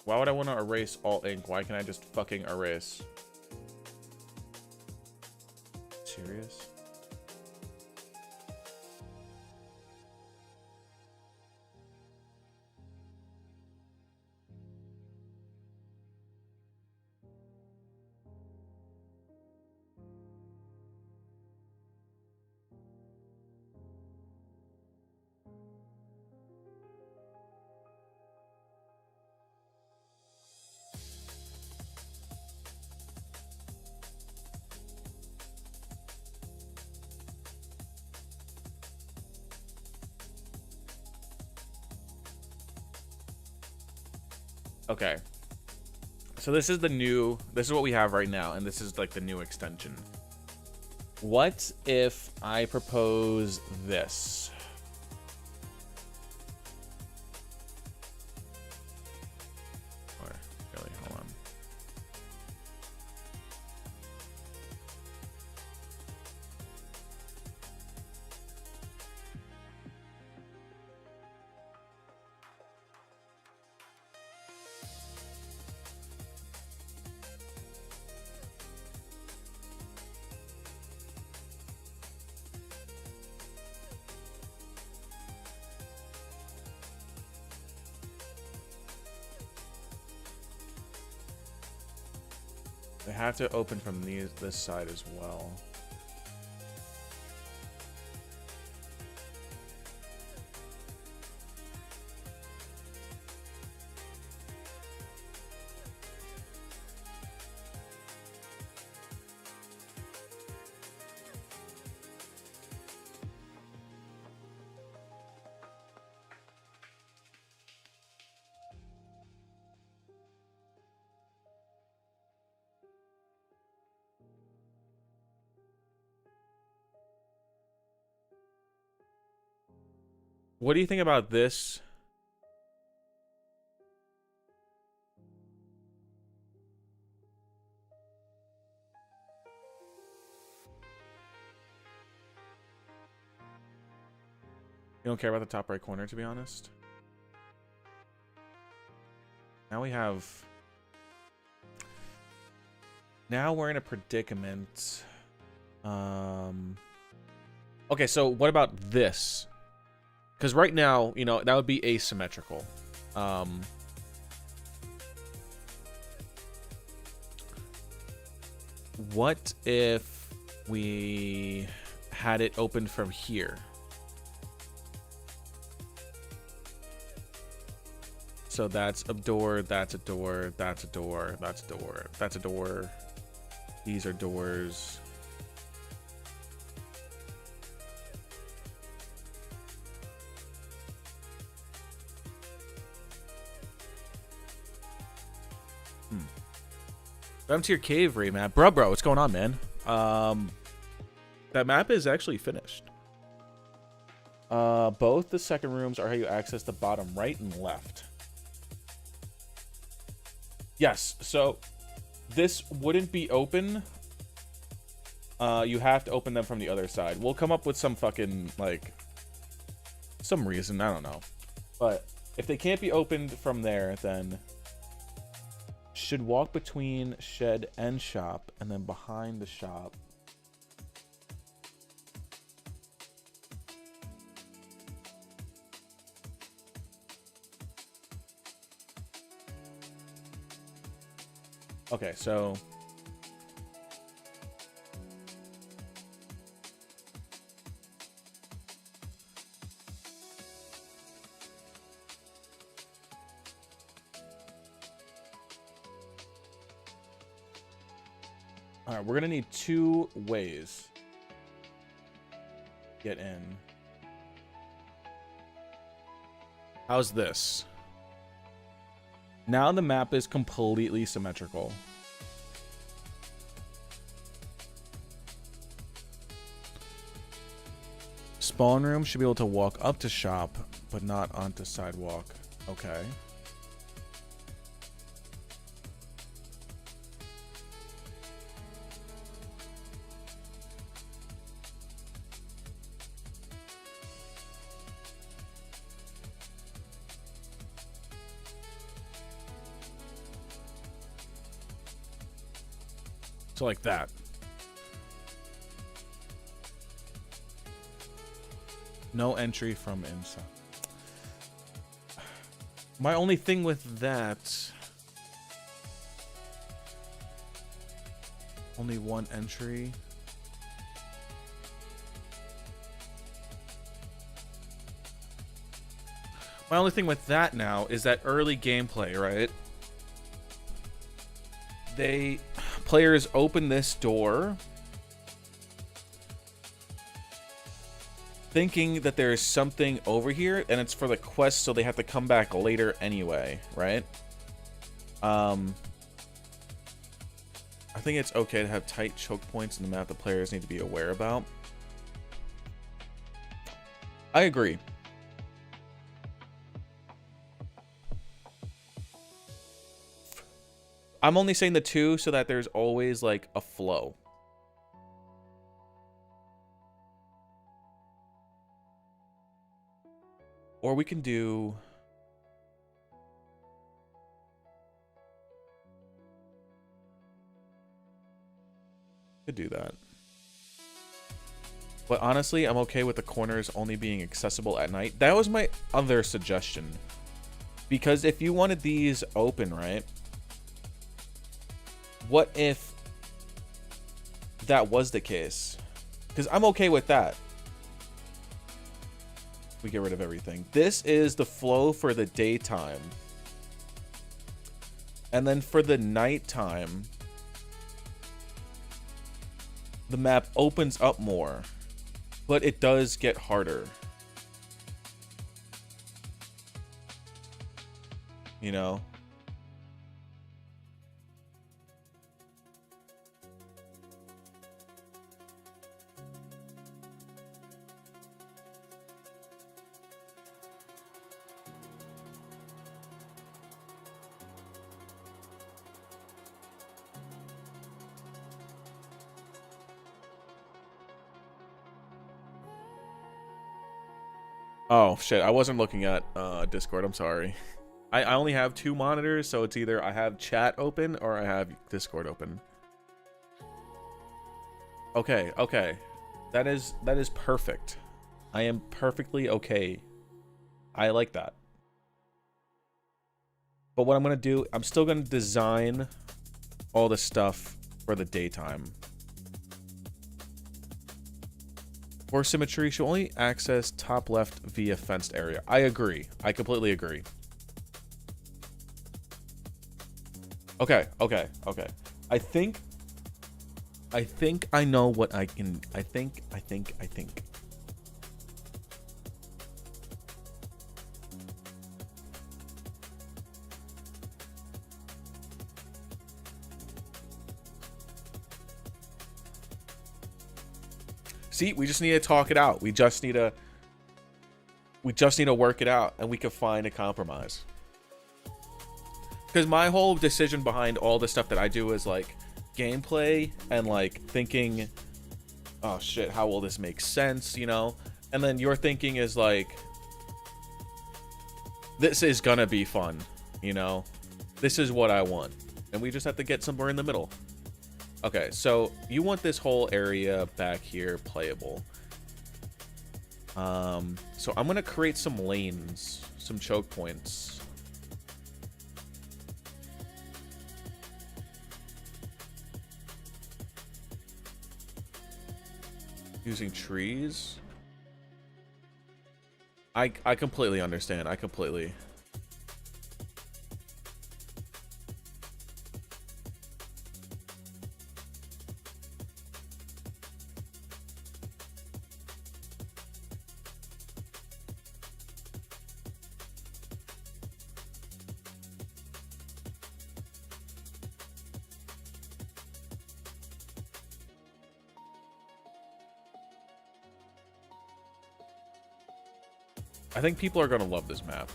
Speaker 1: Why would I want to erase all ink? Why can't I just fucking erase? Serious? Okay. So this is what we have right now, and this is like the new extension. What if I propose this? Or really, hold on. They have to open from this side as well. What do you think about this? You don't care about the top right corner, to be honest? Now we have... Now we're in a predicament. Okay, so what about this? Because right now, you know, that would be asymmetrical. What if we had it open from here? So that's a door, that's a door, that's a door, that's a door, that's a door. These are doors. Frontier Cave remap. Bro, what's going on, man? That map is actually finished. Both the second rooms are how you access the bottom right and left. Yes, so this wouldn't be open. You have to open them from the other side. We'll come up with some fucking, like, some reason. I don't know. But if they can't be opened from there, then should walk between shed and shop, and then behind the shop. Okay, so all right, we're gonna need 2 ways to get in. How's this? Now the map is completely symmetrical. Spawn room should be able to walk up to shop, but not onto sidewalk. Okay. So like that. No entry from inside. My only thing with that, only 1 entry. My only thing with that now is that early gameplay, right? Players open this door thinking that there is something over here, and it's for the quest, so they have to come back later anyway, right? I think it's okay to have tight choke points in the map that players need to be aware about. I agree. I'm only saying the 2 so that there's always like a flow. Or we can do... Could do that. But honestly, I'm okay with the corners only being accessible at night. That was my other suggestion. Because if you wanted these open, right? What if that was the case? Because I'm okay with that. We get rid of everything. This is the flow for the daytime. And then for the nighttime, the map opens up more. But it does get harder. You know? Oh, shit. I wasn't looking at Discord. I'm sorry. I only have 2 monitors, so it's either I have chat open or I have Discord open. Okay, okay. That is perfect. I am perfectly okay. I like that. But what I'm going to do, I'm still going to design all the stuff for the daytime. For symmetry, she'll only access top left via fenced area. I agree. I completely agree. Okay, okay, okay. I think I know what I can. I think. See, we just need to talk it out. We just need to work it out, and we can find a compromise. Because my whole decision behind all the stuff that I do is like gameplay and like thinking, oh shit, how will this make sense, you know? And then your thinking is like, this is gonna be fun, you know? This is what I want. And we just have to get somewhere in the middle. Okay, so you want this whole area back here playable. So I'm gonna create some lanes, some choke points. Using trees. I completely understand. I completely. I think people are going to love this map.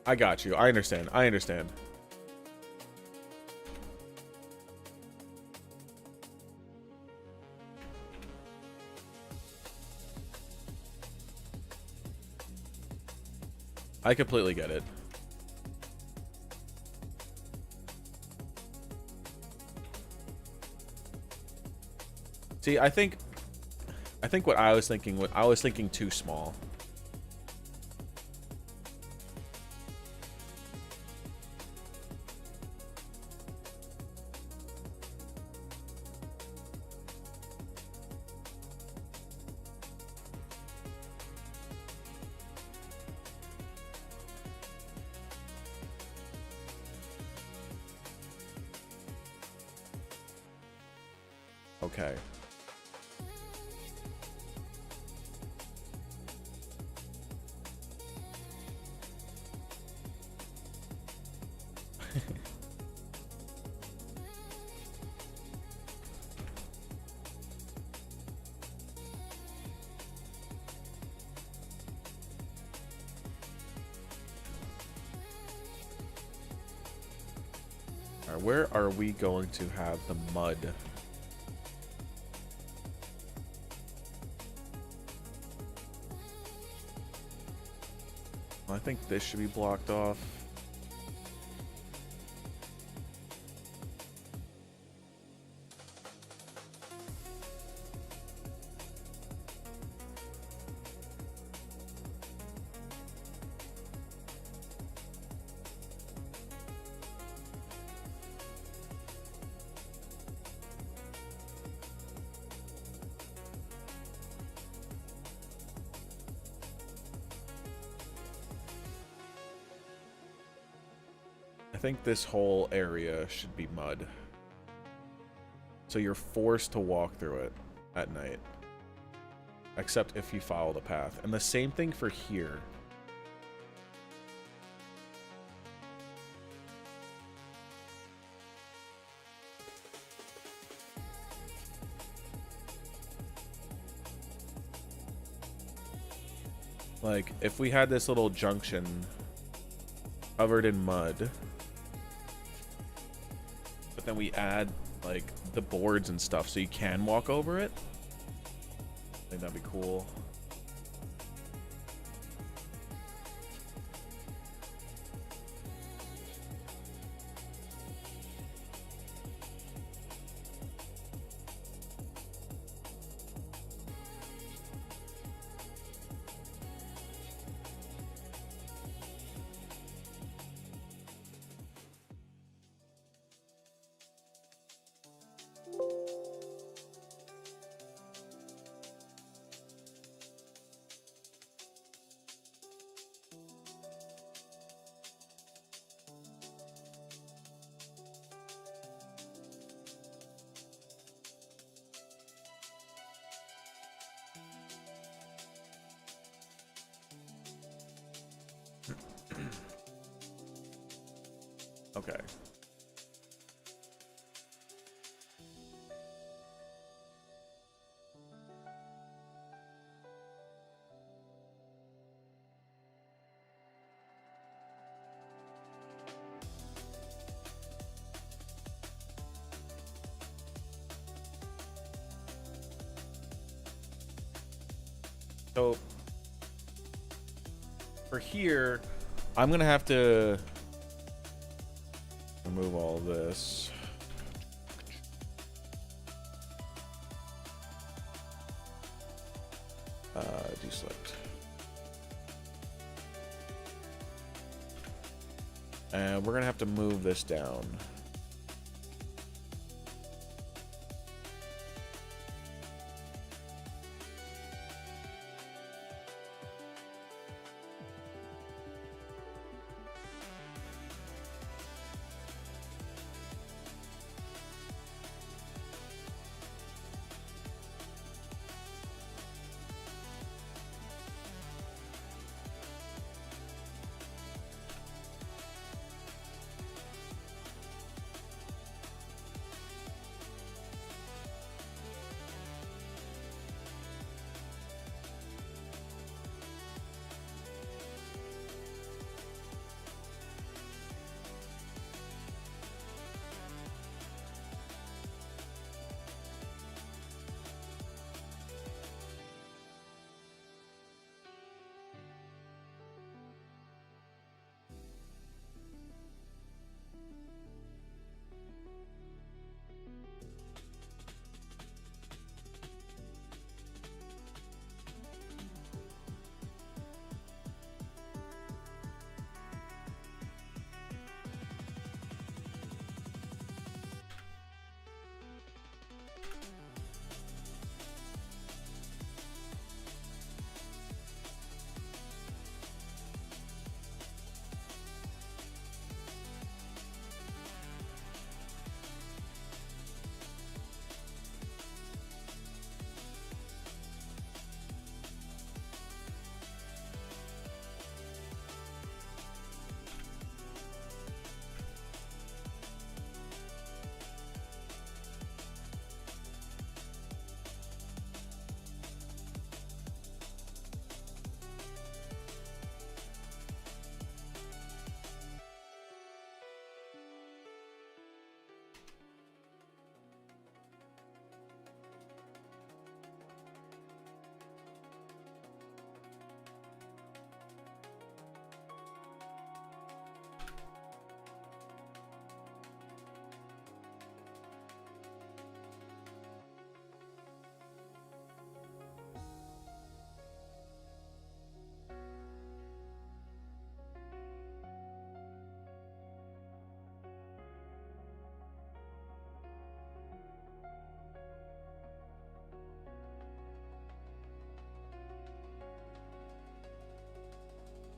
Speaker 1: I got you. I understand. I understand. I completely get it. See, I think what I was thinking too small. Okay. All right, where are we going to have the mud? I think this should be blocked off. I think this whole area should be mud. So you're forced to walk through it at night. Except if you follow the path. And the same thing for here. Like, if we had this little junction covered in mud, but then we add like the boards and stuff so you can walk over it, I think that'd be cool. Okay. So for here, I'm gonna have to remove all this. Deselect. And we're gonna have to move this down.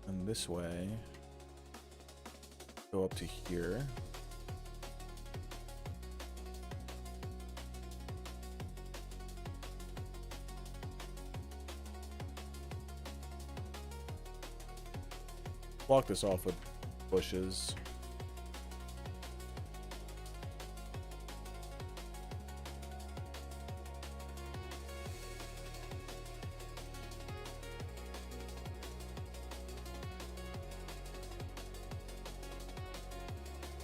Speaker 1: And this way, go up to here. Block this off with bushes.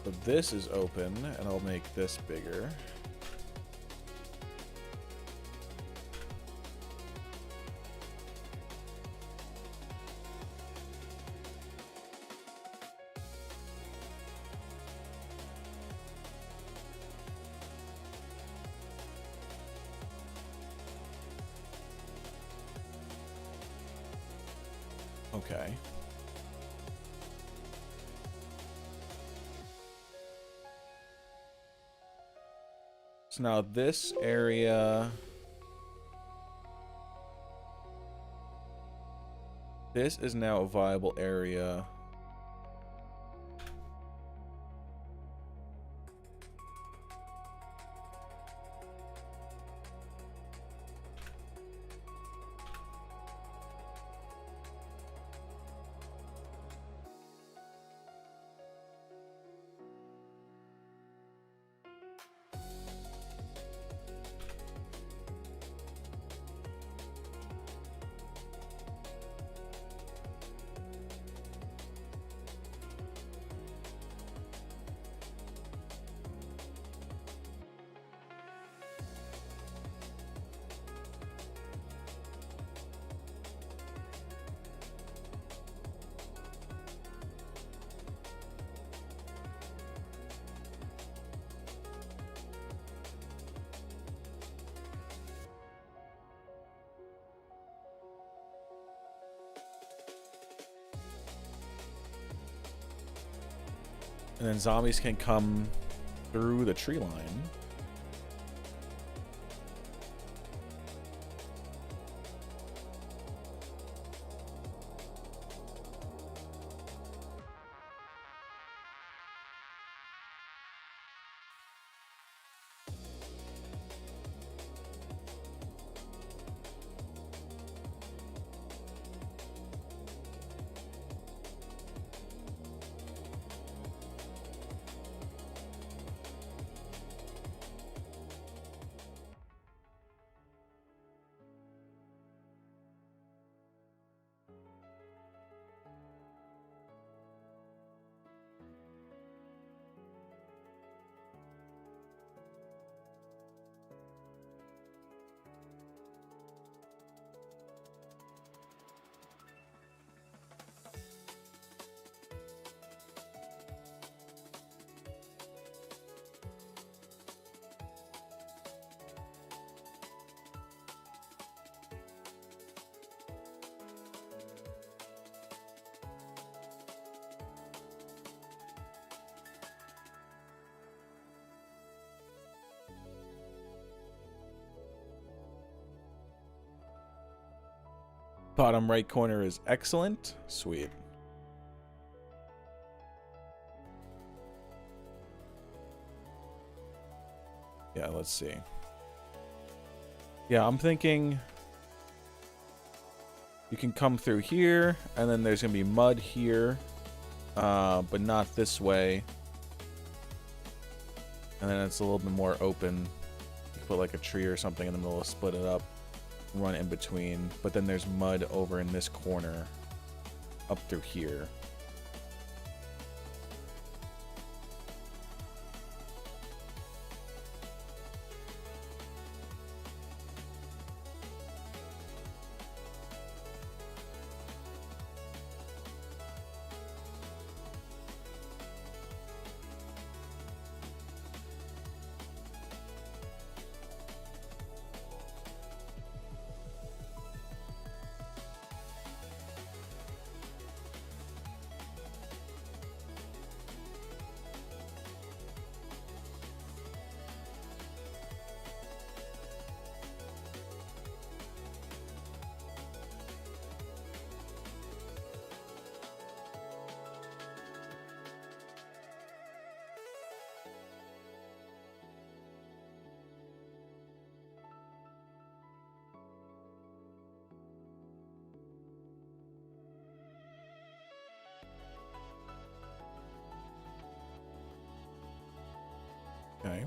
Speaker 1: So this is open, and I'll make this bigger. Okay. So now this area, this is now a viable area. And then zombies can come through the tree line. Bottom right corner is excellent. Sweet. Yeah, let's see. Yeah, I'm thinking you can come through here, and then there's going to be mud here, but not this way. And then it's a little bit more open. You put like a tree or something in the middle, split it up, run in between. But then there's mud over in this corner, up through here. Okay.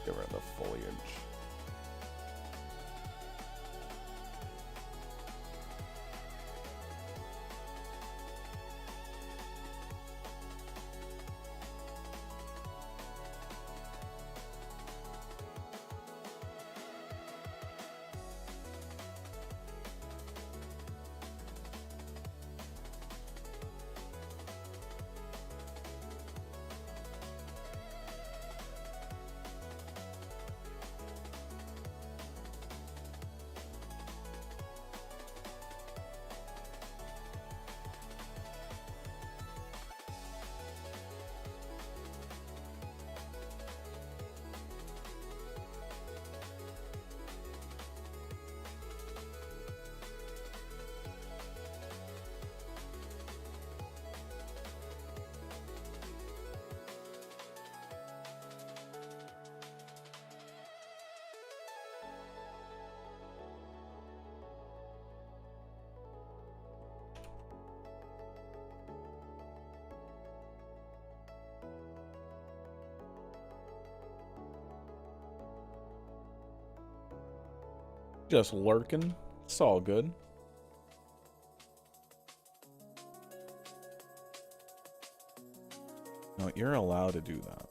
Speaker 1: Get rid of the foliage. Just lurking. It's all good. No, you're allowed to do that.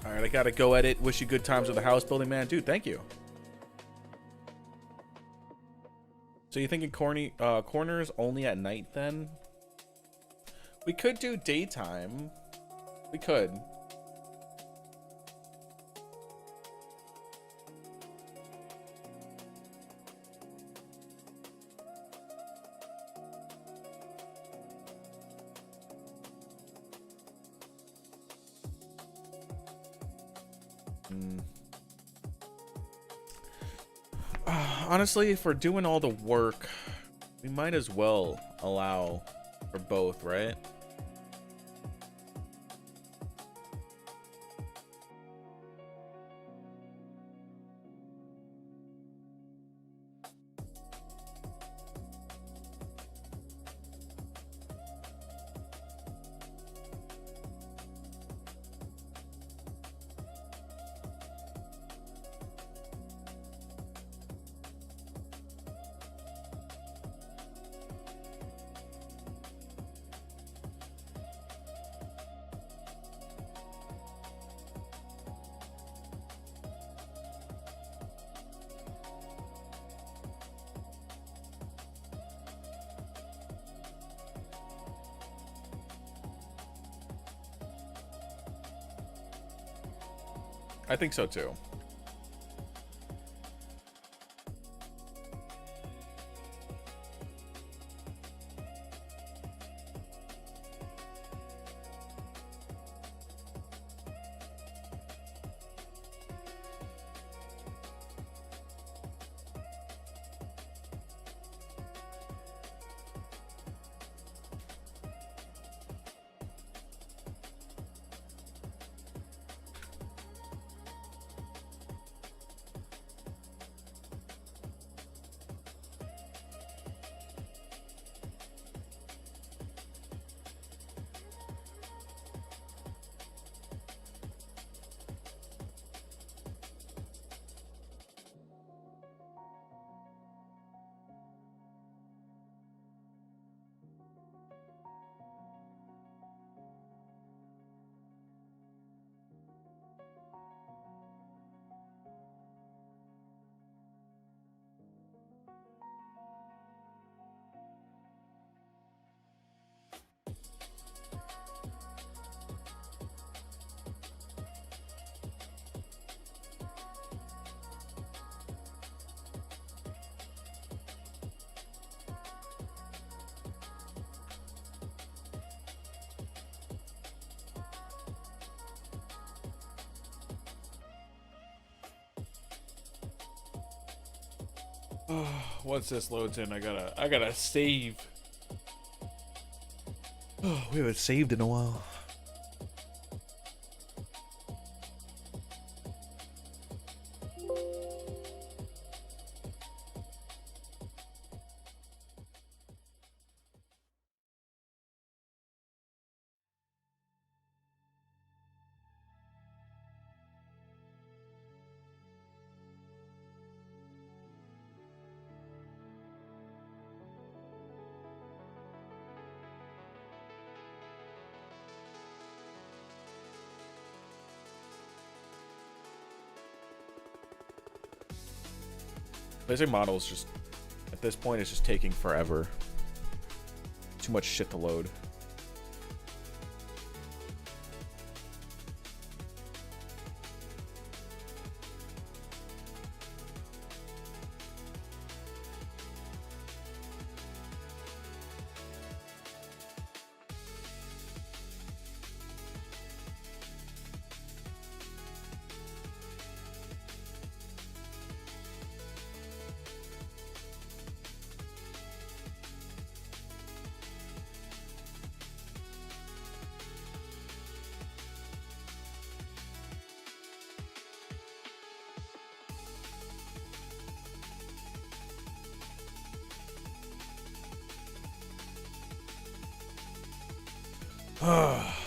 Speaker 1: All right, I gotta go edit. Wish you good times with the house building, man. Dude, thank you. So you thinking corners only at night then? We could do daytime. We could. Honestly, if we're doing all the work, we might as well allow for both, right? I think so too. Once this loads in, I gotta save. Oh, we haven't saved in a while. Basic models just, at this point, it's just taking forever. Too much shit to load.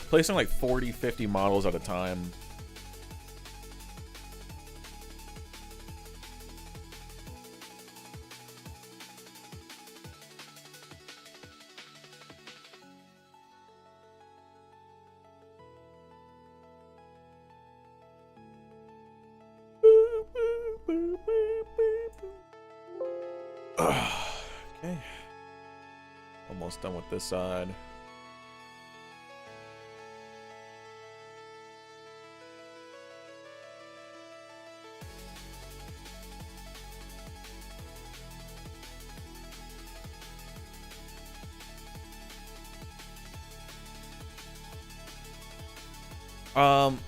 Speaker 1: Placing like 40, 50 models at a time. Okay. Almost done with this side.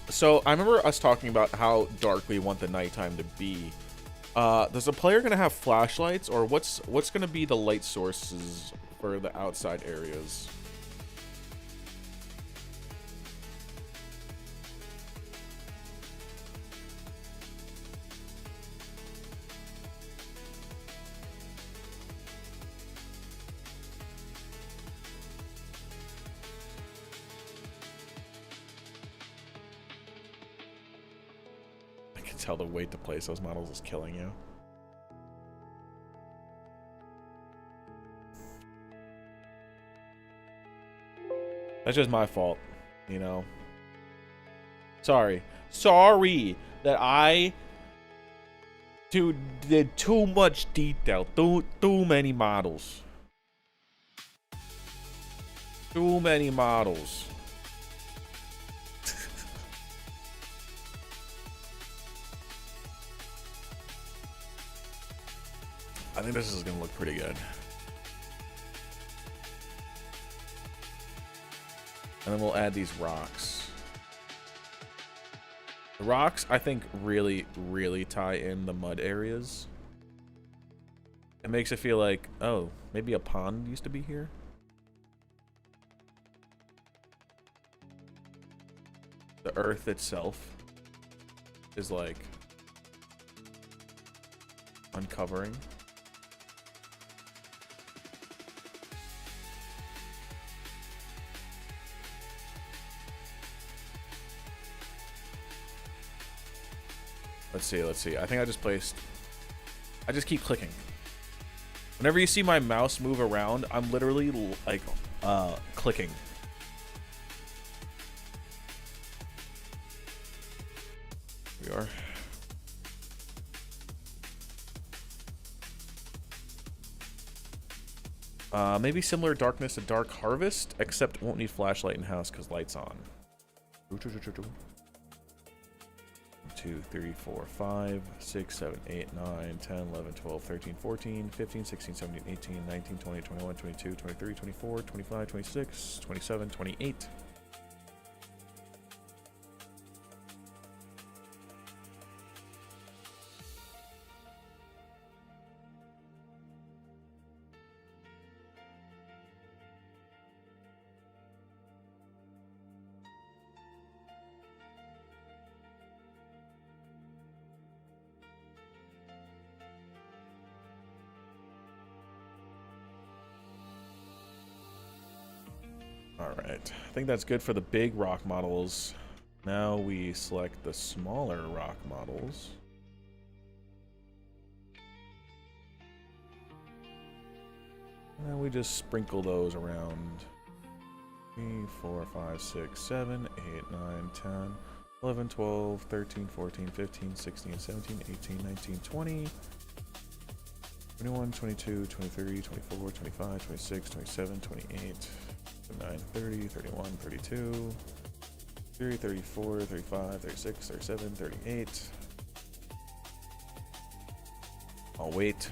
Speaker 1: So I remember us talking about how dark we want the nighttime to be. Does the player gonna have flashlights, or what's gonna be the light sources for the outside areas? Tell the weight to place those models is killing you. That's just my fault, you know. Sorry that I did too much detail, too many models. Too many models. I think this is gonna look pretty good. And then we'll add these rocks. The rocks, I think, really, really tie in the mud areas. It makes it feel like, oh, maybe a pond used to be here. The earth itself is like uncovering. Let's see. I think I just keep clicking. Whenever you see my mouse move around, I'm literally like clicking. Here we are. Maybe similar darkness to Dark Harvest, except won't need flashlight in house because light's on. 2, 3, 4, 5, 6, 7, 8, 9, 10, 11, 12, 13, 14, 15, 16, 17, 18, 19, 20, 21, 22, 23, 24, 25, 26, 27, 28. Alright, I think that's good for the big rock models. Now we select the smaller rock models. And then we just sprinkle those around. 3, 4, 5, 6, 7, 8, 9, 10, 11, 12, 13, 14, 15, 16, 17, 18, 19, 20, 21, 22, 23, 24, 25, 26, 27, 28. 9, 30, 31, 32, 30, 34, 35, 36, 37, 38. I'll wait.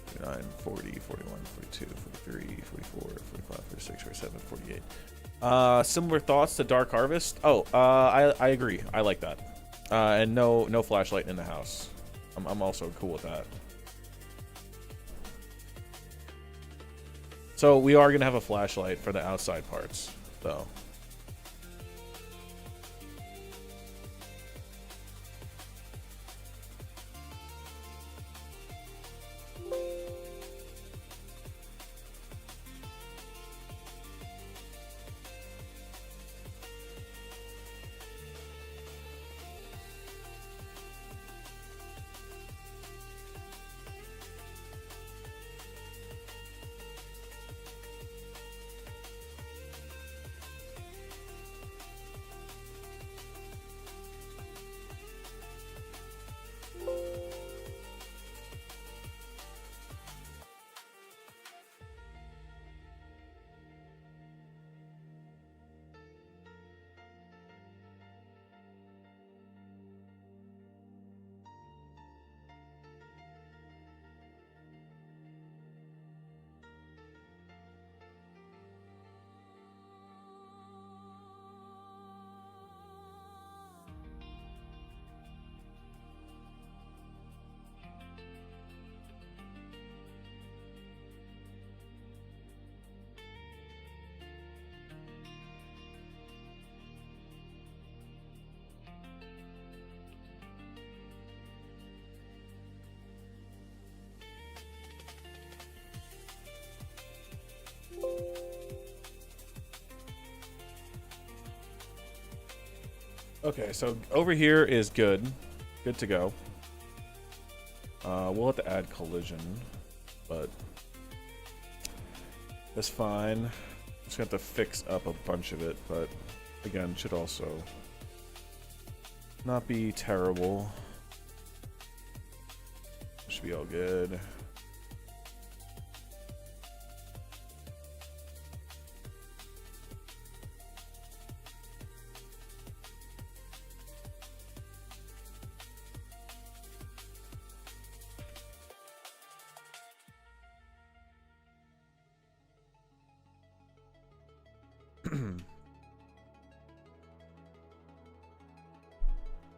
Speaker 1: 39, 40, 41, 42, 43, 44, 45, 46, 47, 48. Similar thoughts to Dark Harvest. Oh, I agree. I like that. And no flashlight in the house. I'm also cool with that. So we are gonna have a flashlight for the outside parts, though. Okay, so over here is good. Good to go. We'll have to add collision, but that's fine. Just have to fix up a bunch of it, but again, should also not be terrible. Should be all good.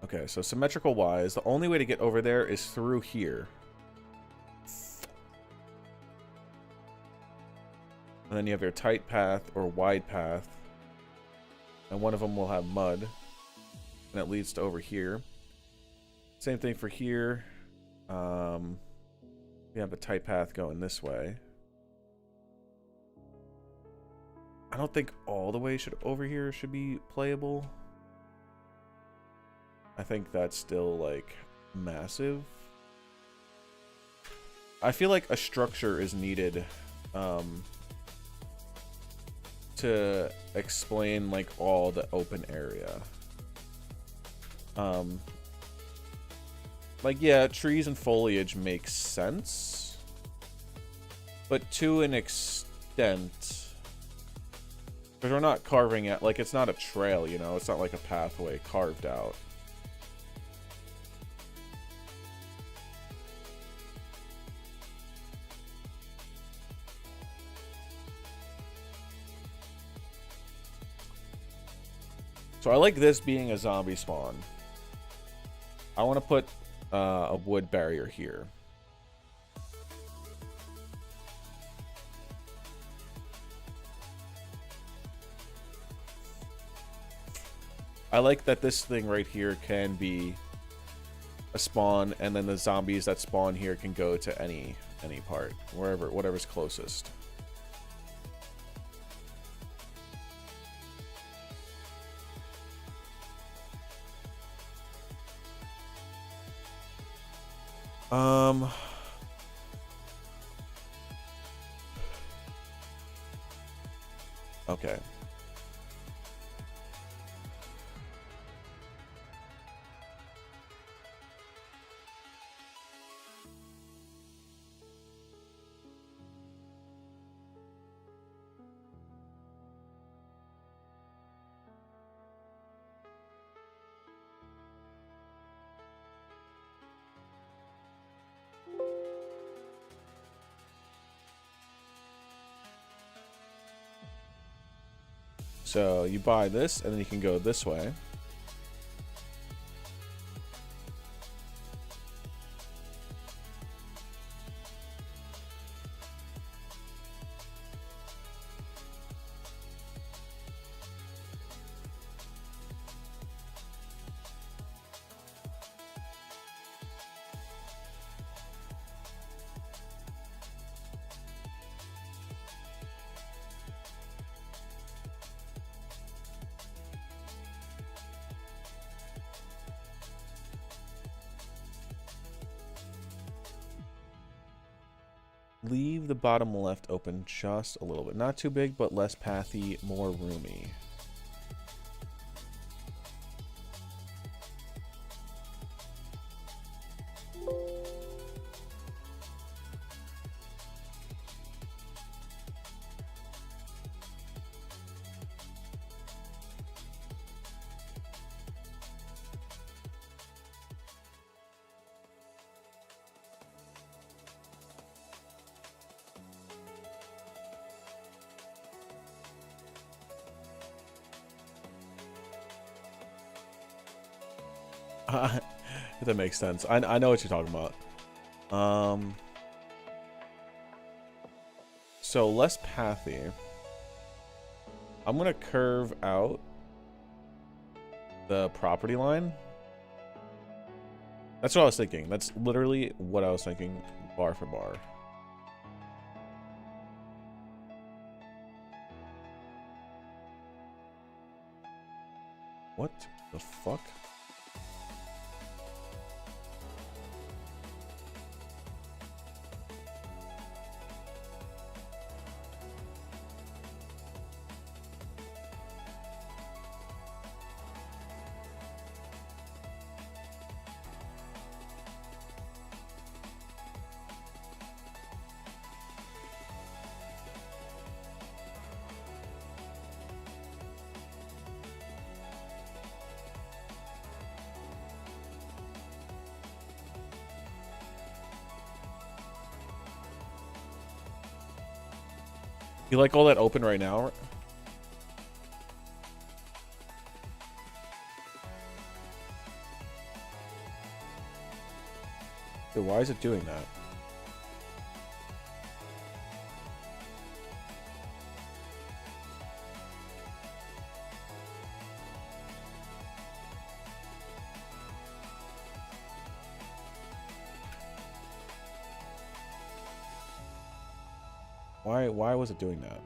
Speaker 1: Okay, so symmetrical wise, the only way to get over there is through here. And then you have your tight path or wide path. And one of them will have mud. And it leads to over here. Same thing for here. We have a tight path going this way. I don't think all the way over here should be playable. I think that's still like massive. I feel like a structure is needed to explain like all the open area. Like, yeah, trees and foliage makes sense, but to an extent, because we're not carving it, like, it's not a trail, you know, it's not like a pathway carved out. So I like this being a zombie spawn. I want to put a wood barrier here. I like that this thing right here can be a spawn, and then the zombies that spawn here can go to any part, whatever's closest. Okay. So you buy this, and then you can go this way. Leave the bottom left open just a little bit. Not too big, but less pathy, more roomy. If that makes sense. I know what you're talking about. So less pathy. I'm gonna curve out the property line. That's what I was thinking. That's literally what I was thinking, bar for bar. What the fuck? You like all that open right now? Dude, why is it doing that? Why was it doing that?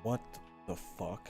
Speaker 1: What the fuck?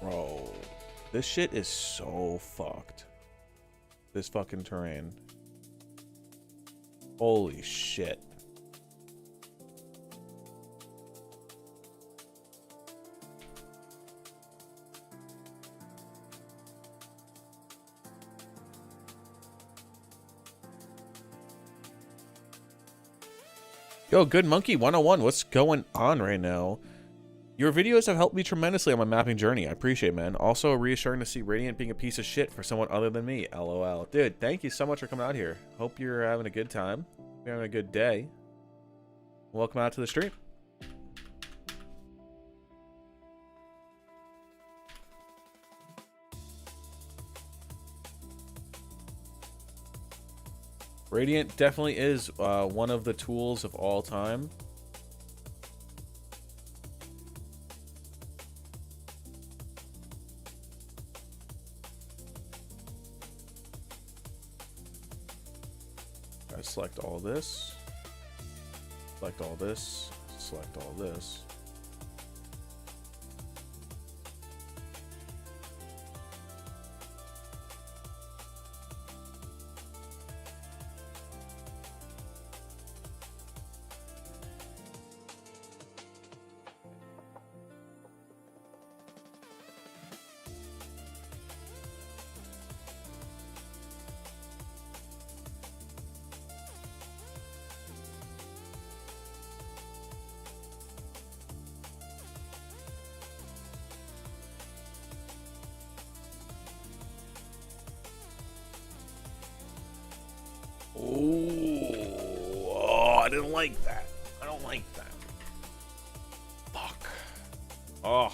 Speaker 1: Bro, this shit is so fucked. This fucking terrain. Holy shit. Yo, Good Monkey 101, what's going on right now? Your videos have helped me tremendously on my mapping journey. I appreciate it, man. Also reassuring to see Radiant being a piece of shit for someone other than me. LOL. Dude, thank you so much for coming out here. Hope you're having a good time. Hope you're having a good day. Welcome out to the stream. Radiant definitely is one of the tools of all time. I select all this, select all this, select all this. Oh, I didn't like that. I don't like that. Fuck. Oh.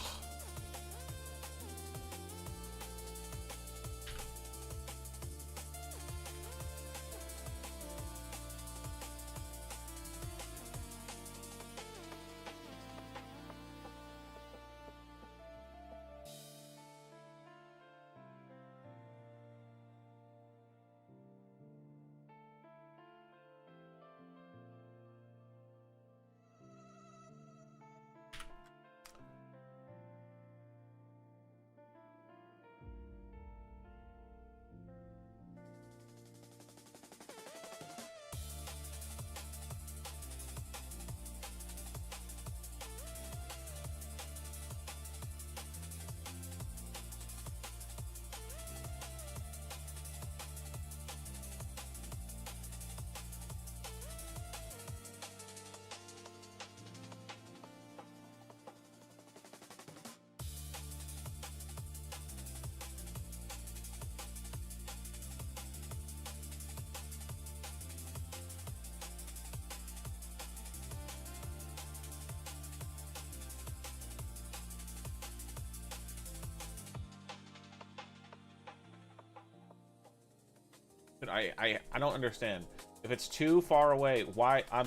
Speaker 1: I don't understand. If it's too far away, why? I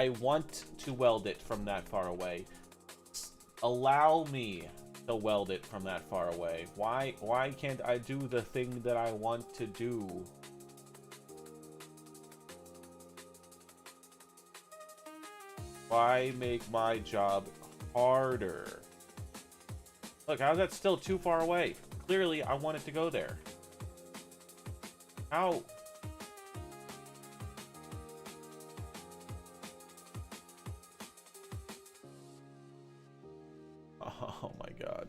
Speaker 1: want to weld it from that far away. Allow me to weld it from that far away. Why can't I do the thing that I want to do? Why make my job harder? Look, how's that still too far away? Clearly, I want it to go there. How? Oh my god.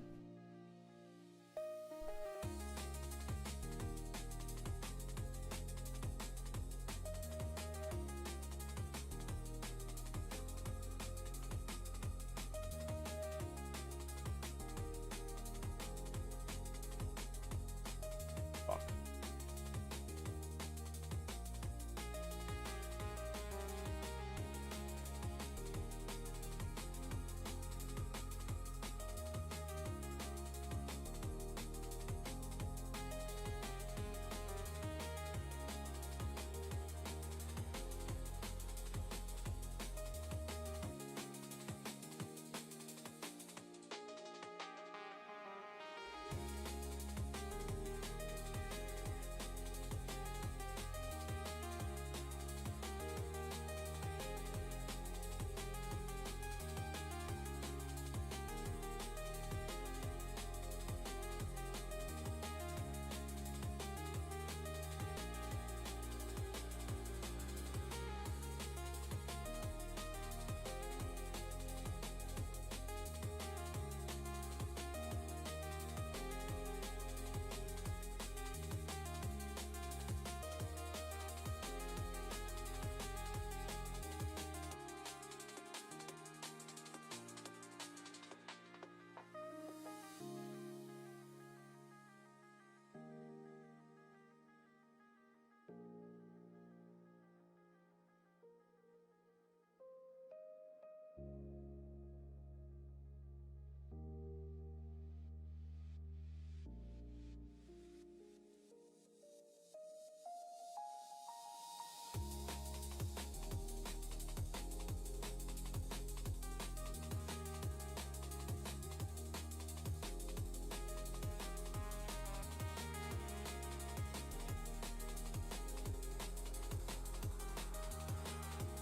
Speaker 1: Fuck.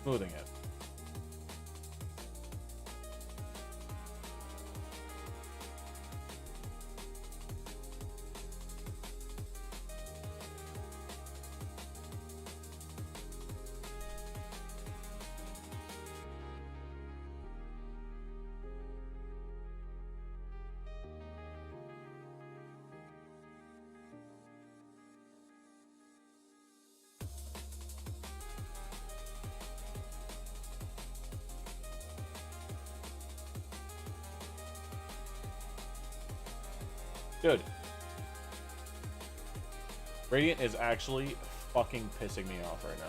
Speaker 1: Smoothing it. Dude. Radiant is actually fucking pissing me off right now.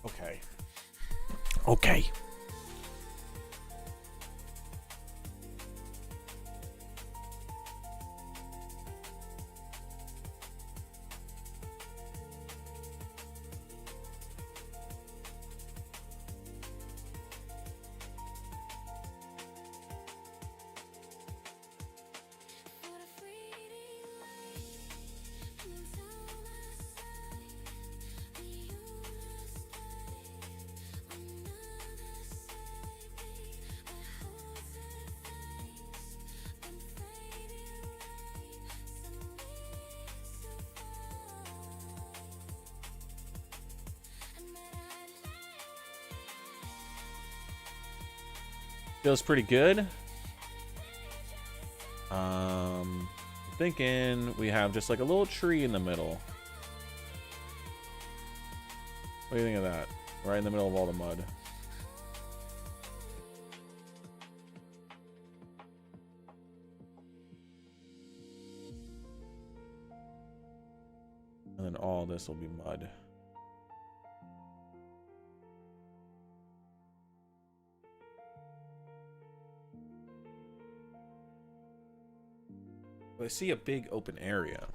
Speaker 1: Okay. Okay. Feels pretty good. Thinking we have just like a little tree in the middle. What do you think of that? Right in the middle of all the mud. And then all this will be mud. I see a big open area.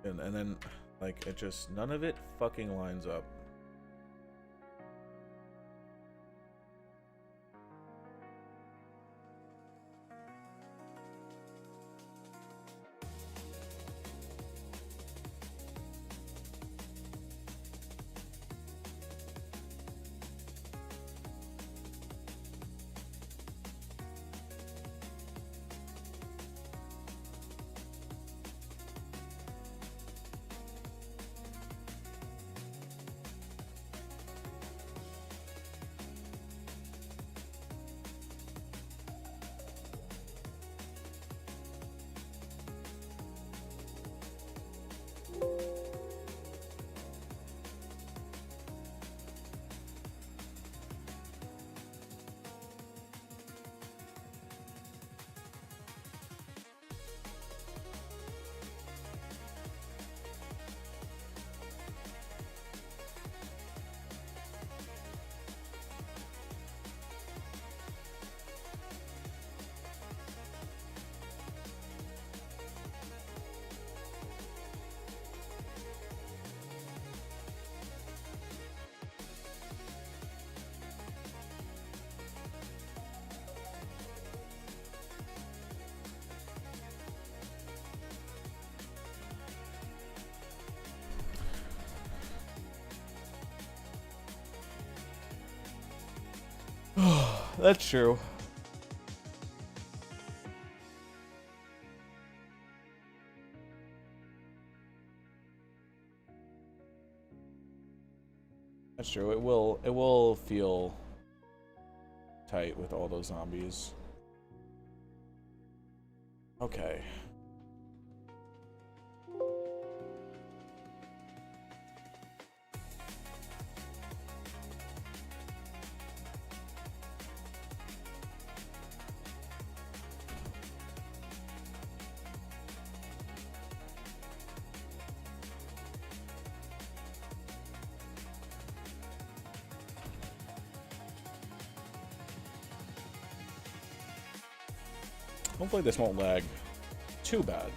Speaker 1: And then, like, it just, none of it fucking lines up. That's true. That's true. It will feel tight with all those zombies. Okay. Hopefully this won't lag too bad.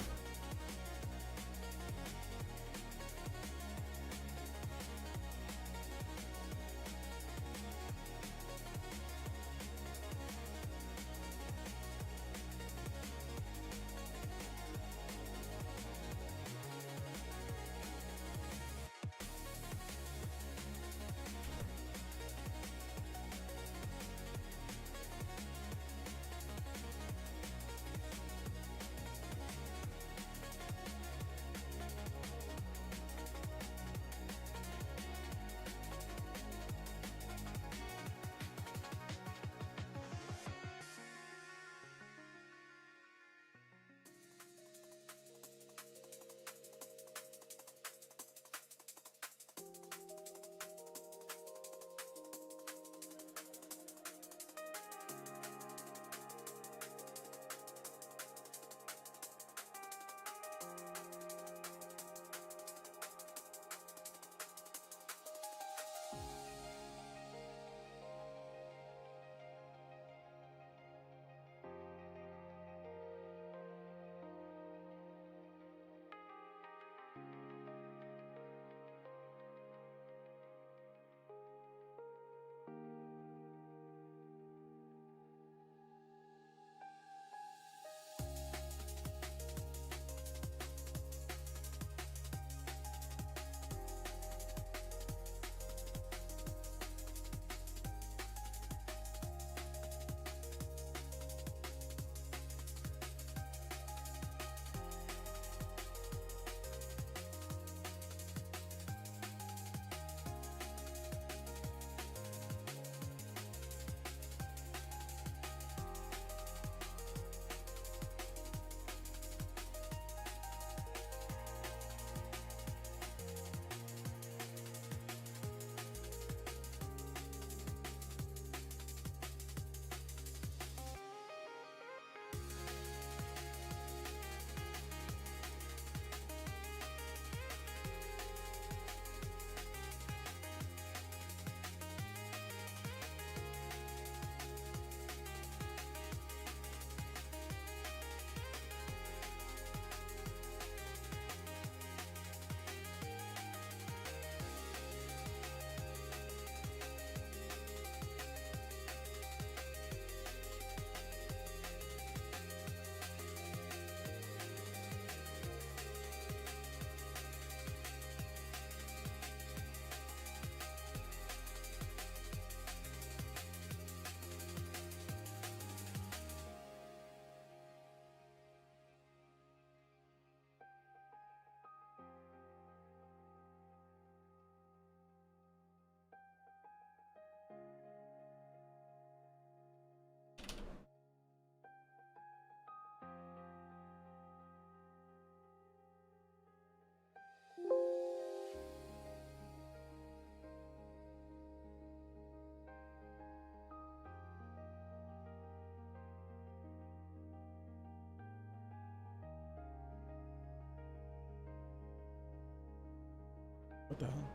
Speaker 1: What the hell?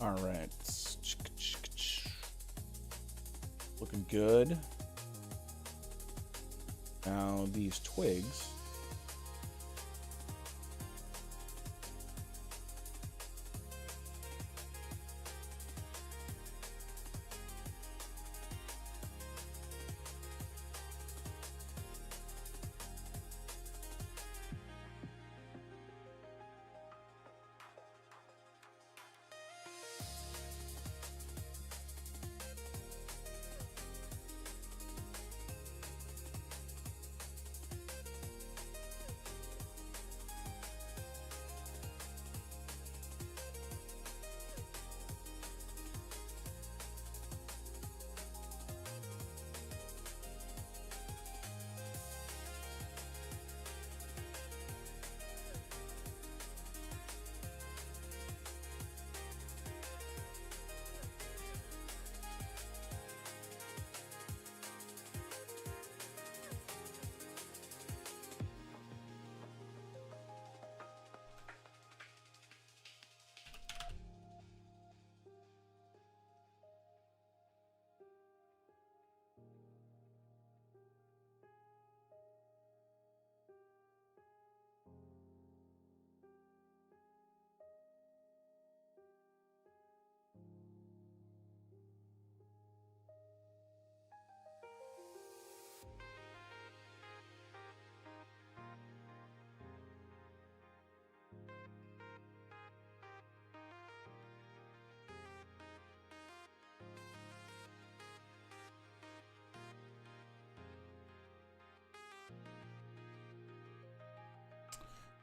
Speaker 1: All right, looking good. Now these twigs.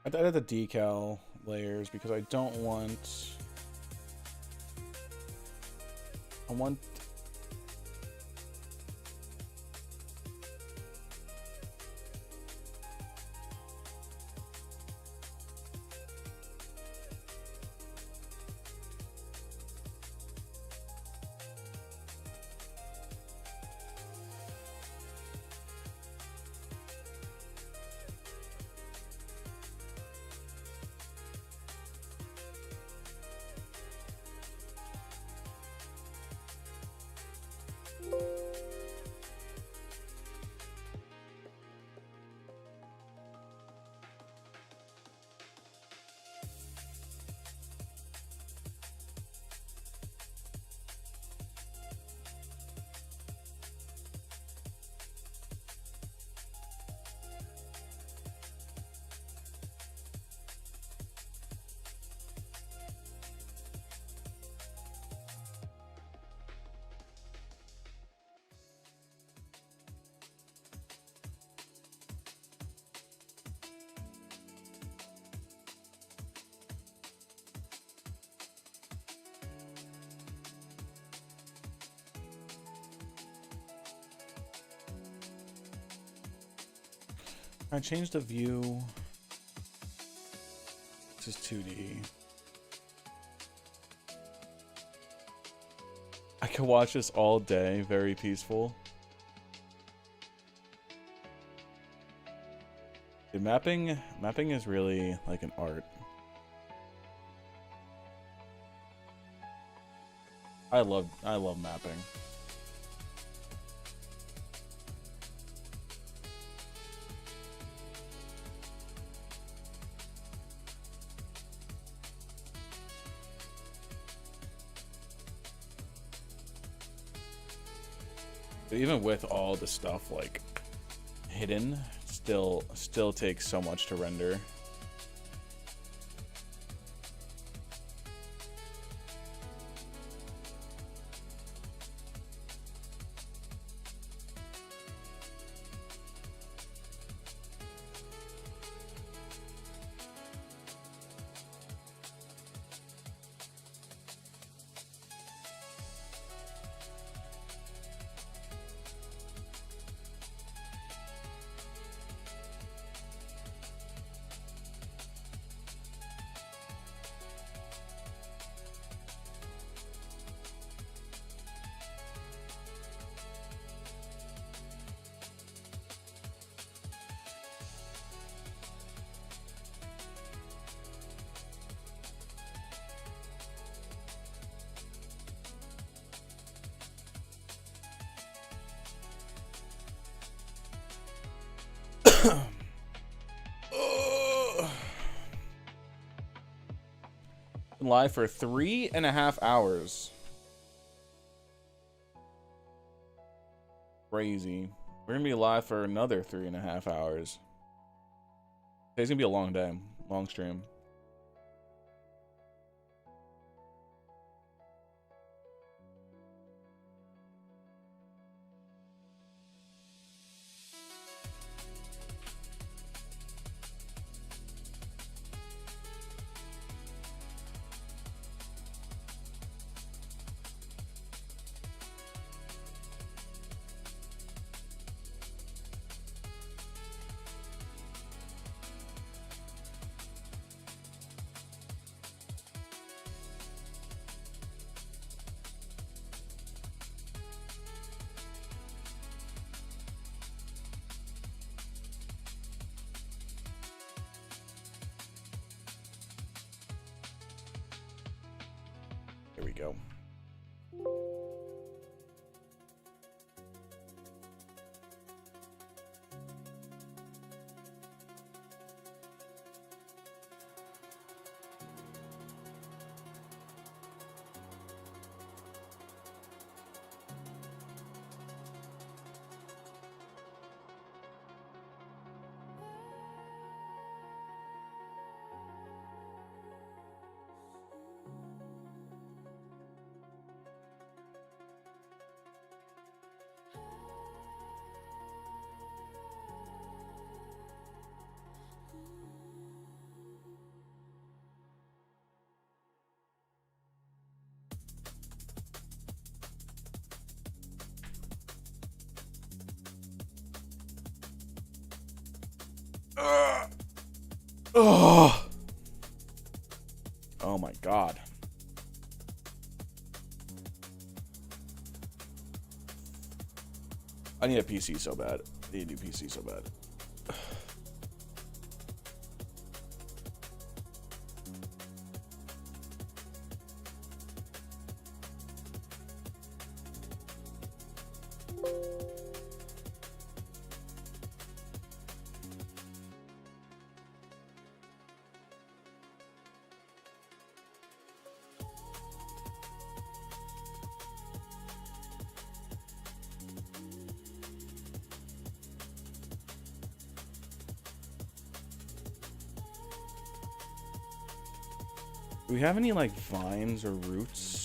Speaker 1: I added the decal layers because I don't want. I want. I changed the view. This is 2D. I could watch this all day. Very peaceful. Dude, mapping is really like an art. I love mapping. But even with all the stuff like hidden, still takes so much to render. Live for 3.5 hours. Crazy. We're gonna be live for another 3.5 hours. Today's gonna be a long day, long stream. Here we go. Oh. Oh my God. I need a PC so bad. I need a new PC so bad. Do we have any like vines or roots?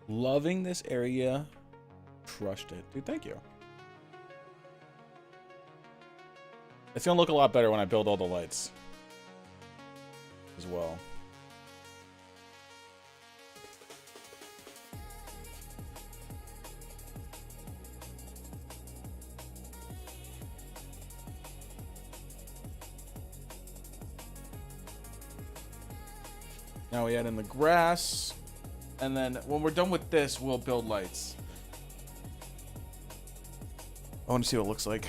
Speaker 1: Loving this area. Crushed it. Dude, thank you. It's gonna look a lot better when I build all the lights as well. Now we add in the grass, and then when we're done with this, we'll build lights. I want to see what it looks like.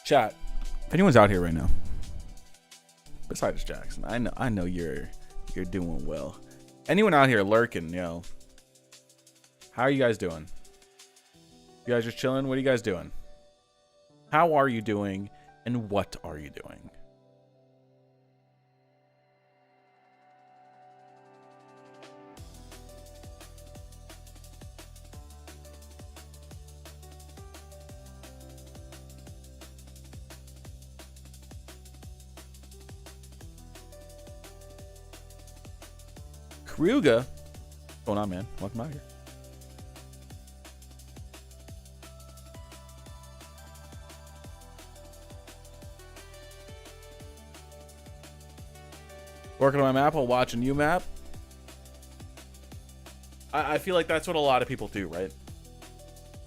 Speaker 1: Chat, if anyone's out here right now, besides Jackson, I know you're doing well. Anyone out here lurking, yo? How are you guys doing? You guys just chilling? What are you guys doing? How are you doing? And what are you doing? Kruga, what's going on, man? Welcome out here. Working on my map while watching U.M.A.B. I feel like that's what a lot of people do, right?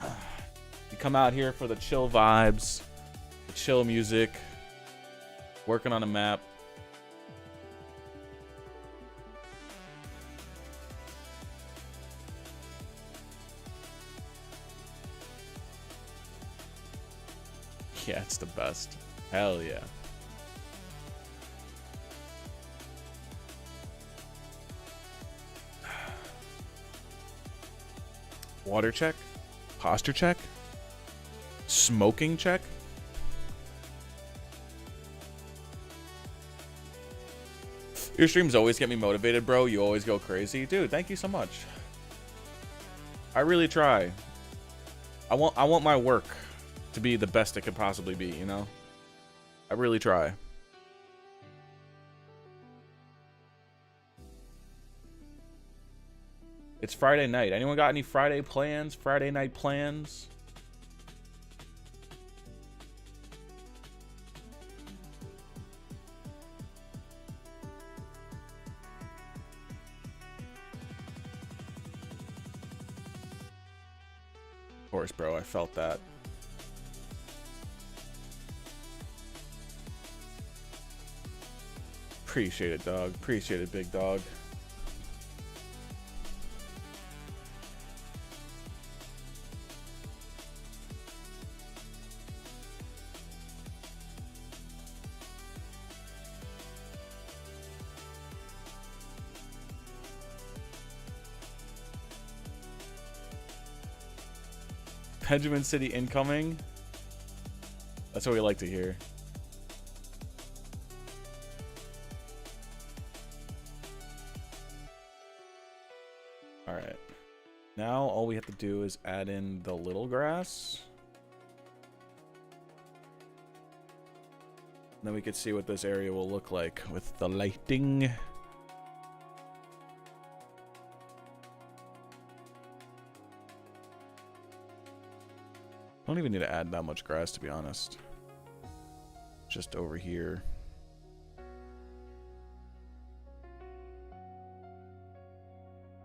Speaker 1: You come out here for the chill vibes, the chill music, working on a map. Yeah, it's the best. Hell yeah. Water check? Posture check? Smoking check? Your streams always get me motivated, bro. You always go crazy. Dude, thank you so much. I really try. I want my work to be the best it could possibly be, you know? I really try. It's Friday night. Anyone got any Friday plans? Friday night plans? Of course, bro. I felt that. Appreciate it, dog. Appreciate it, big dog. Benjamin City incoming. That's what we like to hear. All right. Now all we have to do is add in the little grass. Then we could see what this area will look like with the lighting. Don't even need to add that much grass, to be honest. Just over here.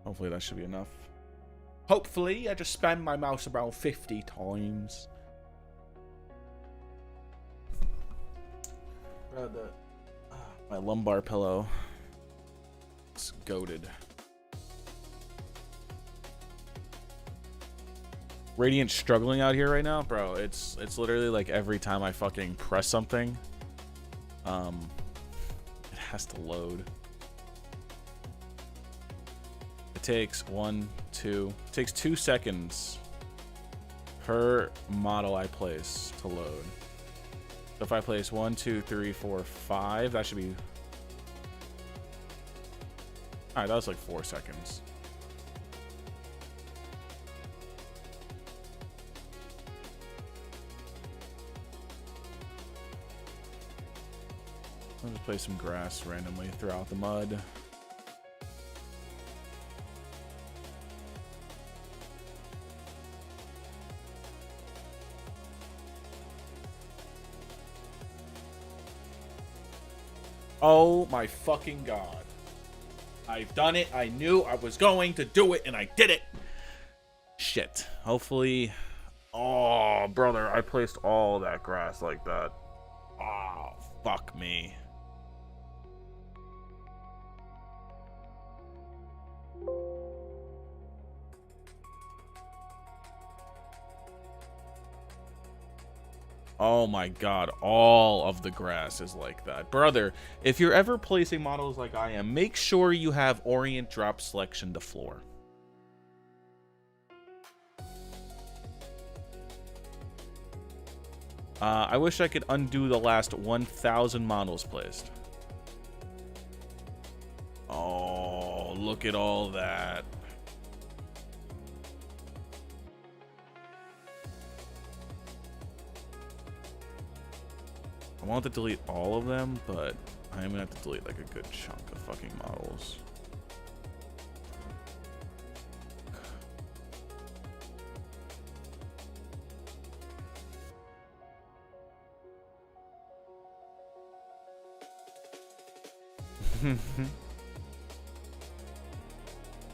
Speaker 1: Hopefully that should be enough. Hopefully, I just spammed my mouse around 50 times. My lumbar pillow. It's goated. Radiant's struggling out here right now, bro. It's literally like every time I fucking press something, it has to load. It takes takes 2 seconds per model I place to load. So if I place 1, 2, 3, 4, 5, that should be. All right, that was like 4 seconds. I'll just place some grass randomly throughout the mud. Oh my fucking god. I've done it. I knew I was going to do it and I did it. Shit. Hopefully. Oh, brother, I placed all that grass like that. Oh, fuck me. Oh my god, all of the grass is like that. Brother, if you're ever placing models like I am, make sure you have orient drop selection to floor. I wish I could undo the last 1,000 models placed. Oh, look at all that. I want to delete all of them, but I'm gonna have to delete like a good chunk of fucking models.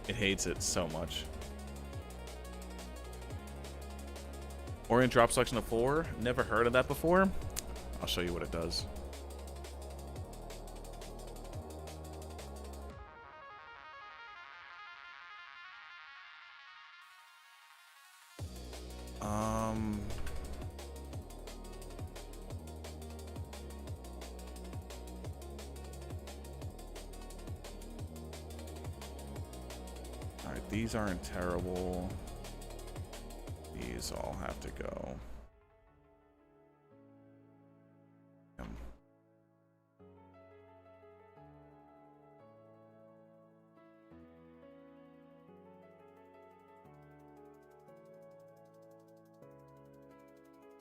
Speaker 1: It hates it so much. Orient drop selection to 4. Never heard of that before. I'll show you what it does. All right, these aren't terrible. These all have to go.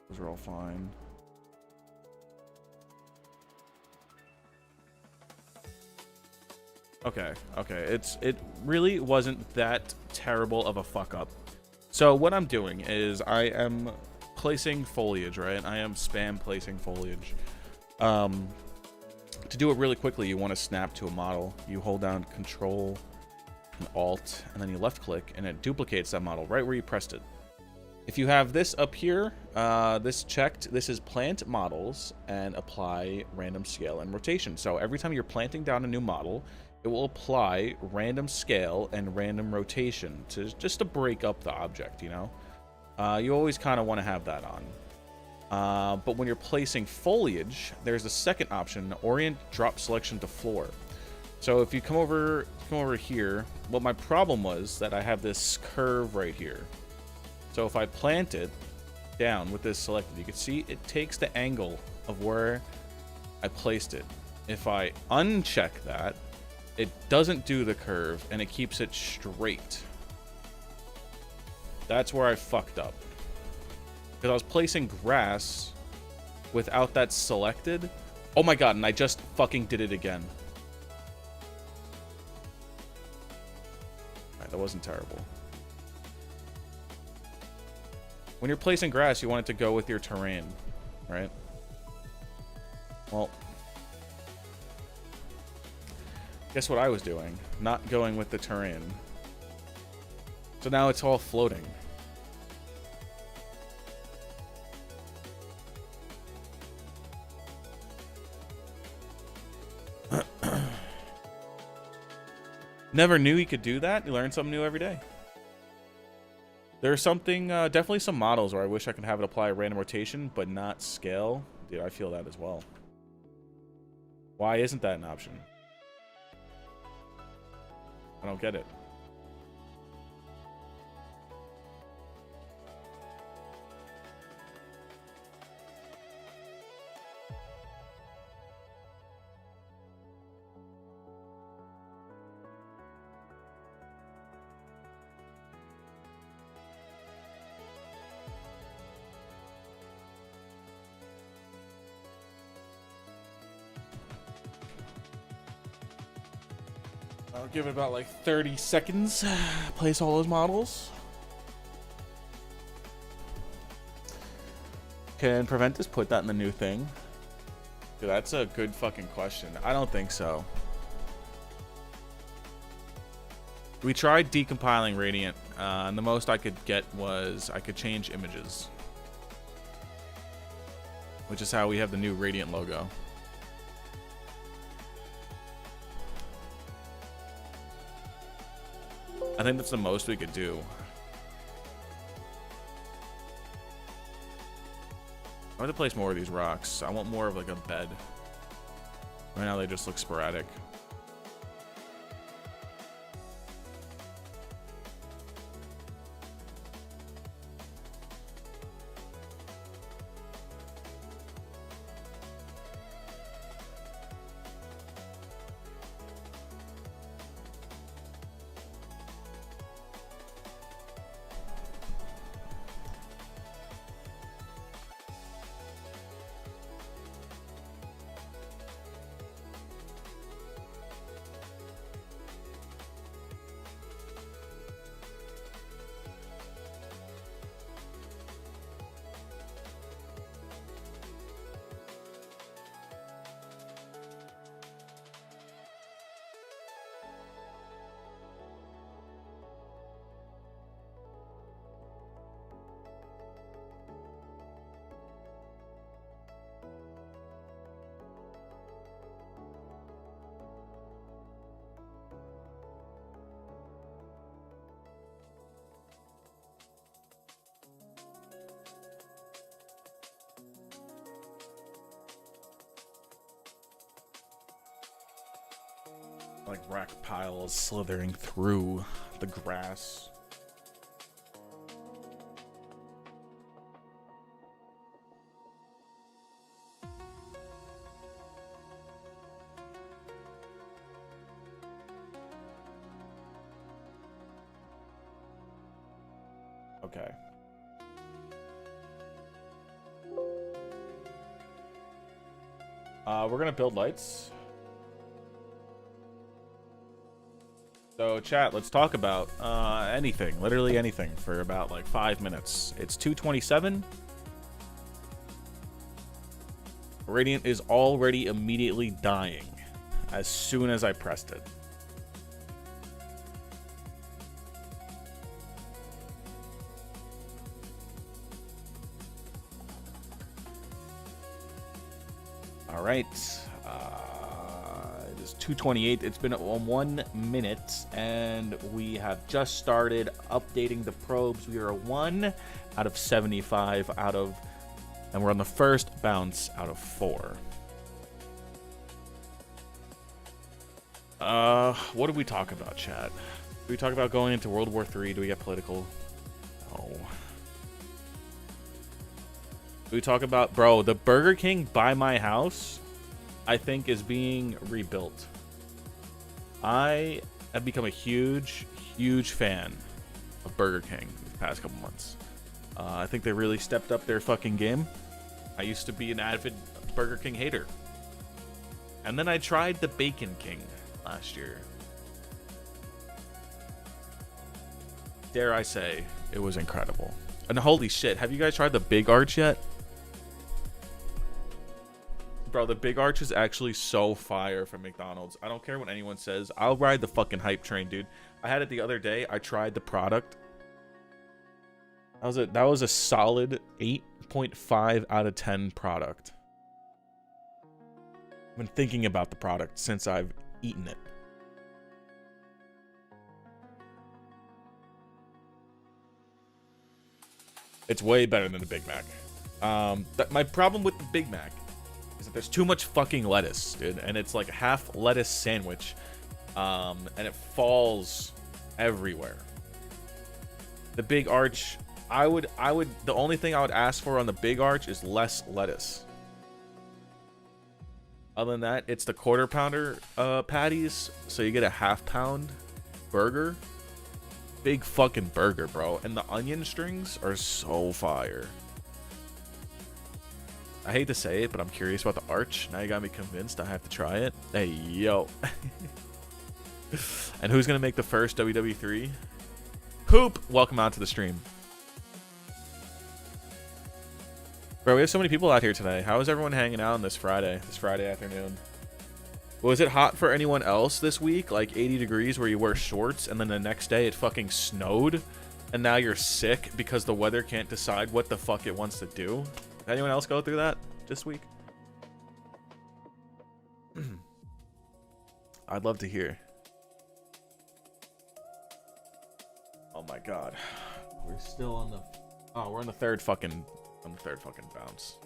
Speaker 1: Those are all fine. Okay, it really wasn't that terrible of a fuck up. So what I'm doing is I am placing foliage, right? I am spam placing foliage. To do it really quickly, you want to snap to a model. You hold down Control and Alt, and then you left click, and it duplicates that model right where you pressed it. If you have this up here, this checked, this is plant models and apply random scale and rotation. So every time you're planting down a new model, it will apply random scale and random rotation just to break up the object, you know? You always kind of want to have that on. But when you're placing foliage, there's a second option, orient drop selection to floor. So if you come over here, well, my problem was that I have this curve right here. So if I plant it down with this selected, you can see it takes the angle of where I placed it. If I uncheck that, it doesn't do the curve and it keeps it straight. That's where I fucked up. Because I was placing grass without that selected. Oh my god, and I just fucking did it again. Alright, that wasn't terrible. When you're placing grass, you want it to go with your terrain, right? Well, guess what I was doing? Not going with the terrain. So now it's all floating. Never knew you could do that. You learn something new every day. There's something, definitely some models where I wish I could have it apply a random rotation, but not scale. Dude, I feel that as well. Why isn't that an option? I don't get it. I'll give it about like 30 seconds. Place all those models. Can Preventus put that in the new thing? Dude, that's a good fucking question. I don't think so. We tried decompiling Radiant, and the most I could get was I could change images. Which is how we have the new Radiant logo. I think that's the most we could do. I want to place more of these rocks. I want more of like a bed. Right now they just look sporadic. Like rock piles slithering through the grass. Okay. We're gonna build lights. So chat, let's talk about anything, literally anything, for about like 5 minutes. It's 2:27. Radiant is already immediately dying as soon as I pressed it. All right. It is 2:28. It's been 1 minute, and we have just started updating the probes. We are 1 out of 75 and we're on the first bounce out of 4. What did we talk about, chat? Did we talk about going into World War III? Do we get political? No. Do we talk about, bro, the Burger King by my house, I think, is being rebuilt. I have become a huge fan of Burger King these past couple months. I think they really stepped up their fucking game. I used to be an avid Burger King hater. And then I tried the Bacon King last year. Dare I say, it was incredible. And holy shit, have you guys tried the Big Arch yet? Bro, the Big Arch is actually so fire from McDonald's. I don't care what anyone says. I'll ride the fucking hype train, dude. I had it the other day. I tried the product. That was a solid 8.5 out of 10 product. I've been thinking about the product since I've eaten it. It's way better than the Big Mac. My problem with the Big Mac is that there's too much fucking lettuce, dude, and it's like a half lettuce sandwich, and it falls everywhere. The Big Arch, the only thing I would ask for on the Big Arch is less lettuce. Other than that, it's the quarter pounder patties, so you get a half-pound burger. Big fucking burger, bro. And the onion strings are so fire. I hate to say it, but I'm curious about the Arch. Now you got me convinced I have to try it. Hey, yo. And who's gonna make the first WW3? Poop! Welcome out to the stream. Bro, we have so many people out here today. How is everyone hanging out on this Friday afternoon? Was it hot for anyone else this week? Like 80 degrees where you wear shorts and then the next day it fucking snowed and now you're sick because the weather can't decide what the fuck it wants to do? Did anyone else go through that this week? I'd love to hear. Oh my god. We're still on the... Oh, we're on the third fucking bounce.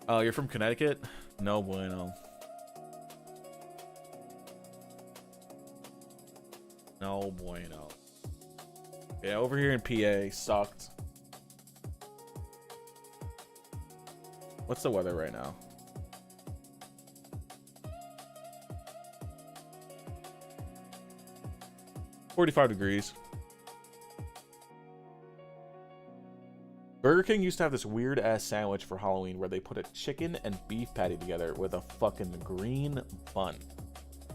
Speaker 1: Oh, you're from Connecticut? No bueno. No bueno. Yeah, over here in PA sucked. What's the weather right now? $45 degrees. Burger King used to have this weird ass sandwich for Halloween where they put a chicken and beef patty together with a fucking green bun.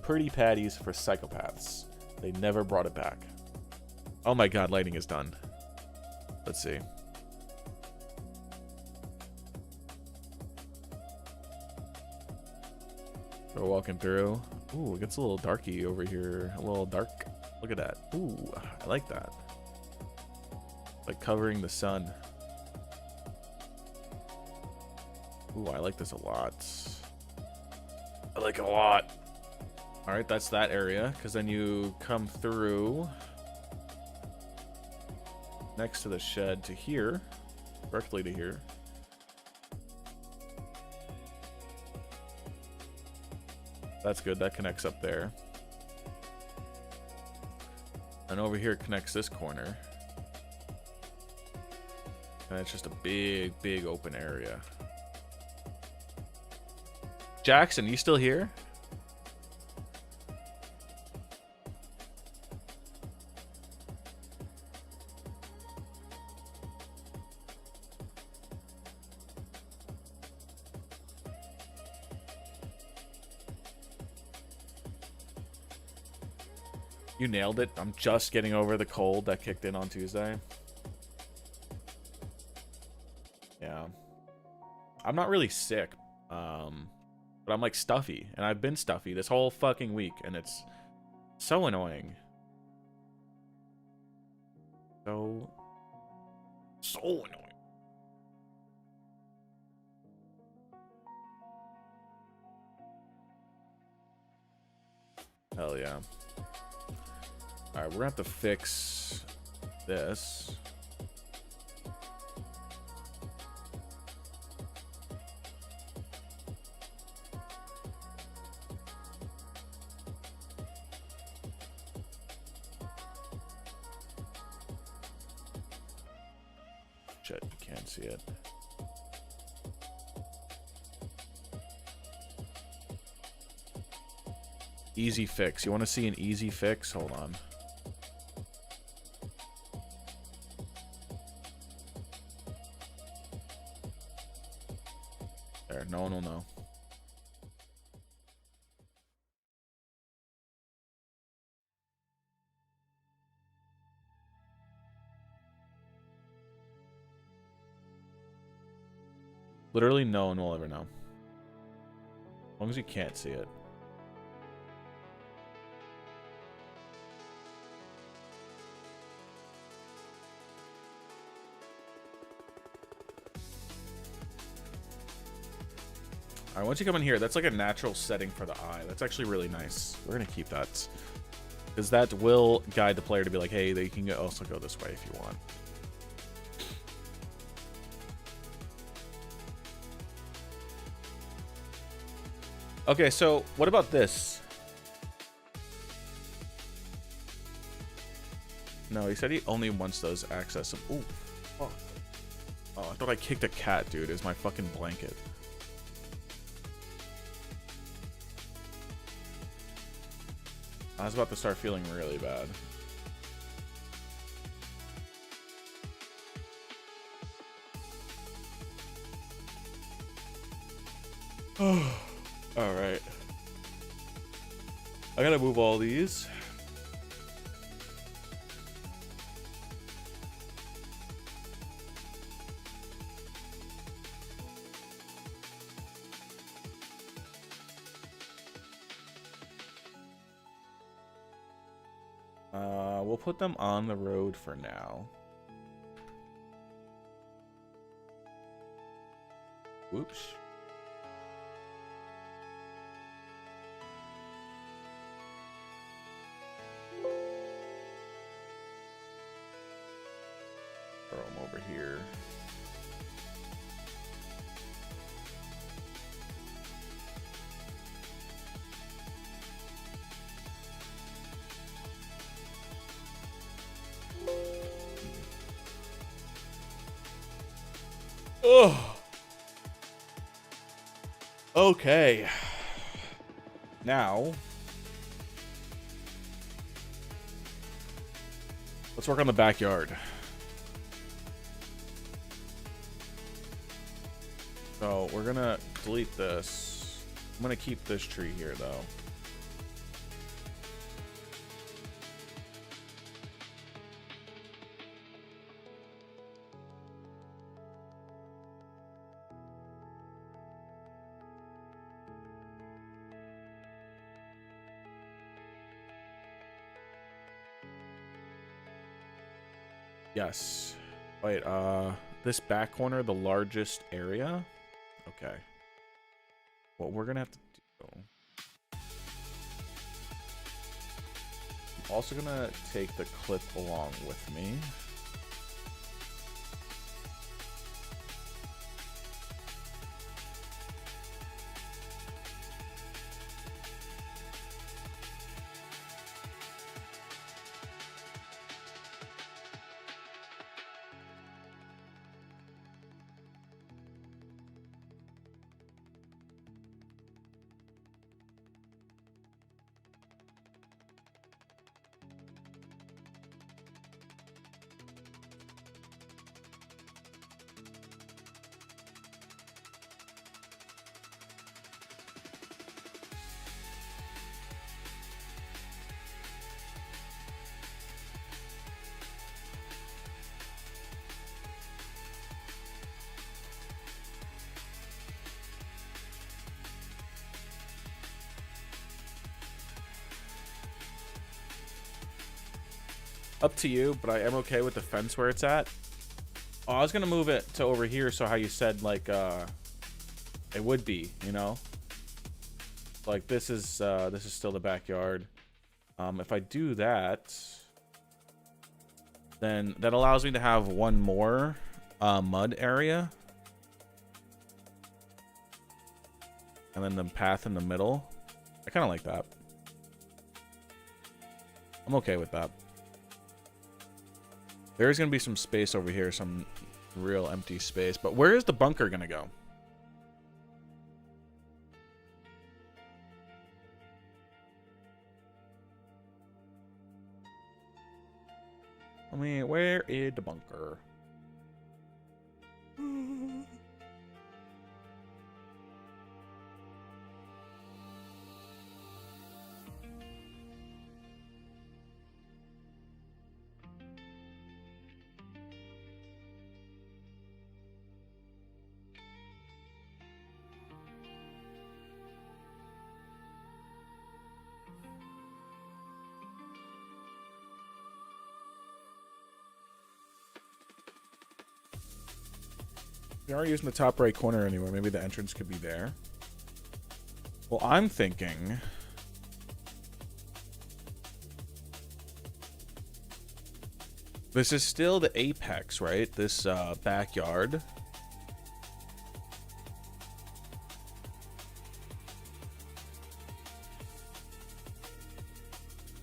Speaker 1: Pretty patties for psychopaths. They never brought it back. Oh my god, lighting is done. Let's see. We're walking through. Ooh, it gets a little darky over here. A little dark. Look at that. Ooh, I like that. Like covering the sun. Ooh, I like this a lot. I like it a lot. All right, that's that area. Because then you come through next to the shed to here. Directly to here. That's good. That connects up there. And over here connects this corner. And it's just a big, big open area. Jackson, you still here? You nailed it. I'm just getting over the cold that kicked in on Tuesday. Yeah. I'm not really sick. But I'm like stuffy. And I've been stuffy this whole fucking week. And it's so annoying. So annoying. Hell yeah. Alright, we're gonna have to fix this. Shit, you can't see it. Easy fix. You want to see an easy fix? Hold on. There, no one will know. Literally no one will ever know. As long as you can't see it. Once you come in here, that's like a natural setting for the eye. That's actually really nice. We're gonna keep that. because that will guide the player to be like, hey, they can also go this way if you want. Okay, so what about this? No, he said he only wants those access. Ooh, fuck. Oh, I thought I kicked a cat, dude. It's my fucking blanket. I was about to start feeling really bad. All right. I gotta move all these. We'll put them on the road for now. Oops. Throw them over here. Oh. Okay. Now, let's work on the backyard. So we're gonna delete this. I'm gonna keep this tree here though. Yes. Wait, this back corner, the largest area? Okay. What we're gonna have to do... I'm also gonna take the clip along with me. Up to you, but I am okay with the fence where it's at. Oh, I was gonna move it to over here, so how you said, like, it would be, you know? Like, this is still the backyard. If I do that, then that allows me to have one more mud area. And then the path in the middle. I kind of like that. I'm okay with that. There's going to be some space over here, some real empty space. But where is the bunker going to go? I mean, where is the bunker? We aren't using the top right corner anywhere. Maybe the entrance could be there. Well, I'm thinking... This is still the apex, right? This backyard.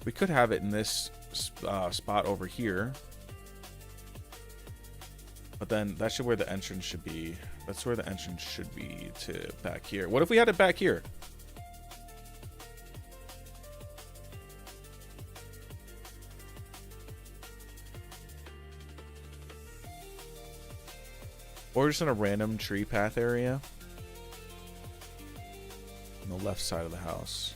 Speaker 1: We could have it in this spot over here. But then that's where the entrance should be. That's where the entrance should be to back here. What if we had it back here? Or just in a random tree path area. On the left side of the house.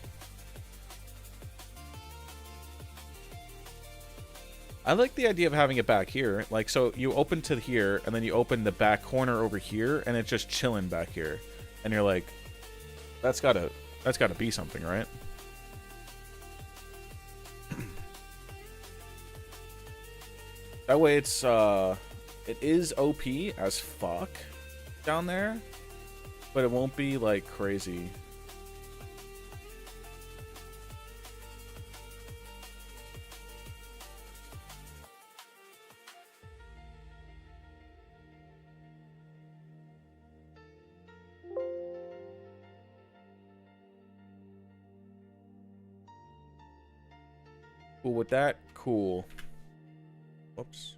Speaker 1: I like the idea of having it back here. Like, so you open to here, and then you open the back corner over here, and it's just chilling back here. And you're like, that's gotta be something, right? That way it's, it is OP as fuck down there, but it won't be, like, crazy. Cool with that? Cool. Whoops.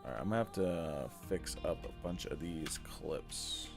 Speaker 1: Alright, I'm gonna have to fix up a bunch of these clips.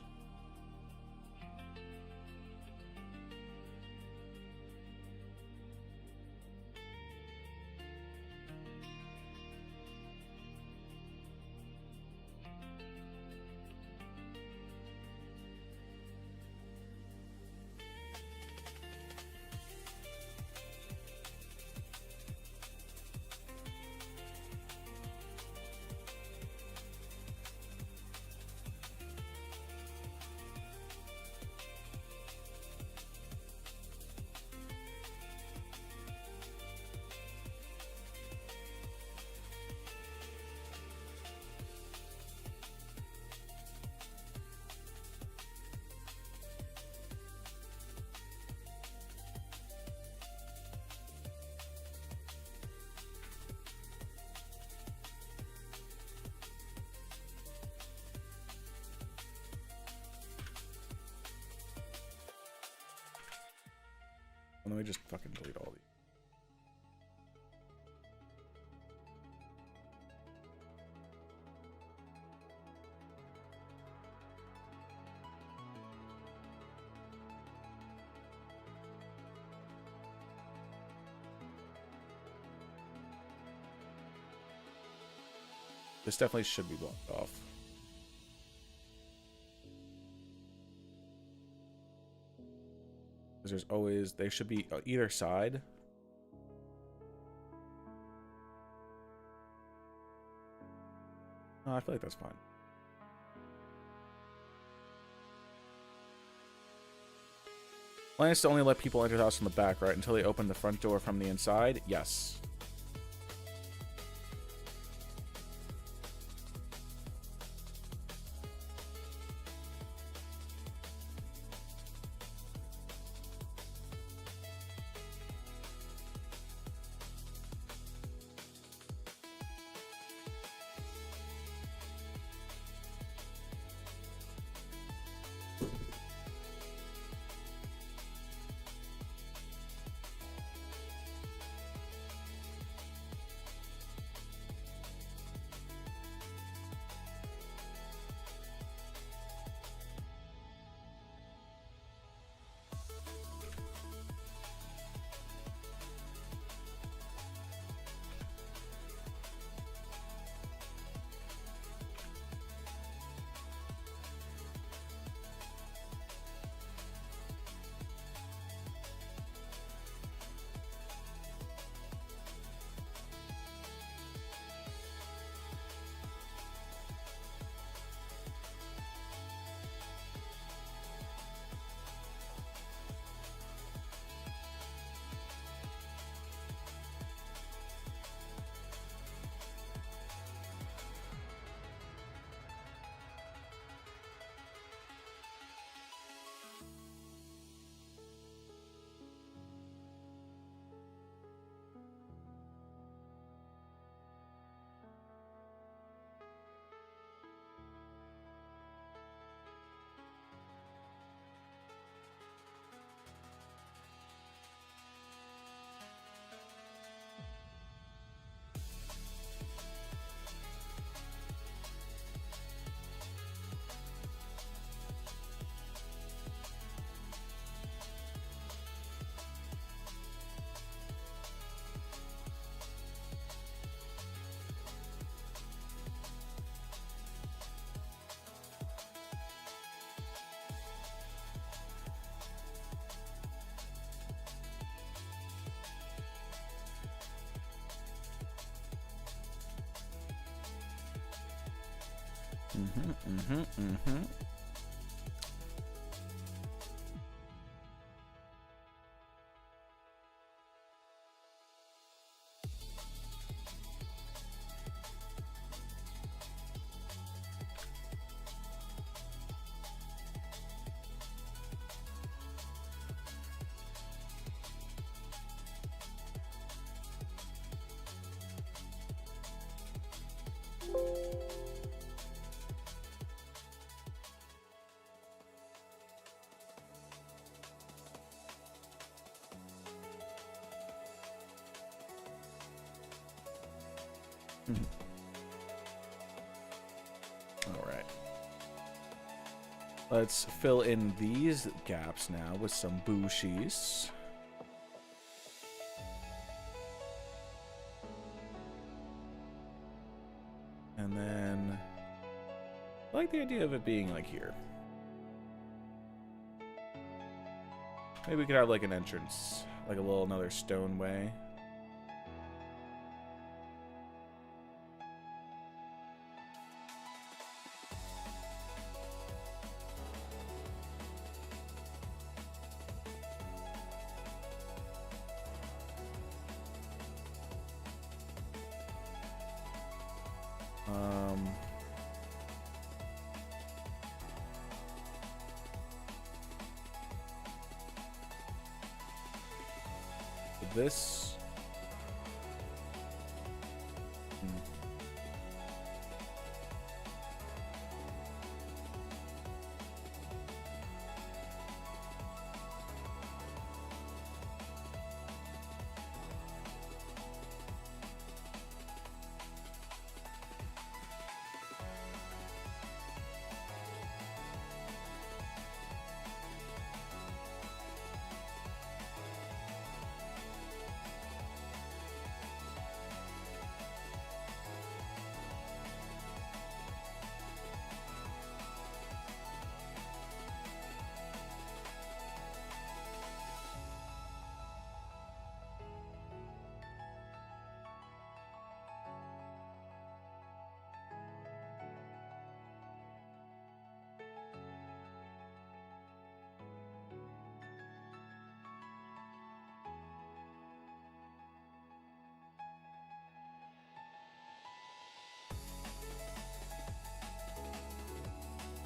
Speaker 1: Let me just fucking delete all these. This definitely should be blocked off. There's always, they should be either side. No, I feel like that's fine. Plan is to only let people enter the house from the back, right? Until they open the front door from the inside? Yes. All right. Let's fill in these gaps now with some bushies. And then I like the idea of it being like here. Maybe we could have like an entrance, like a little another stone way. This.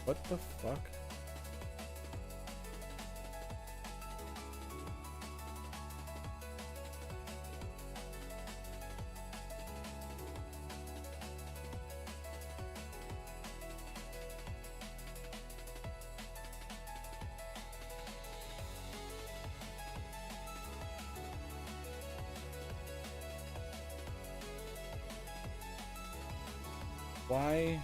Speaker 1: What the fuck? Why?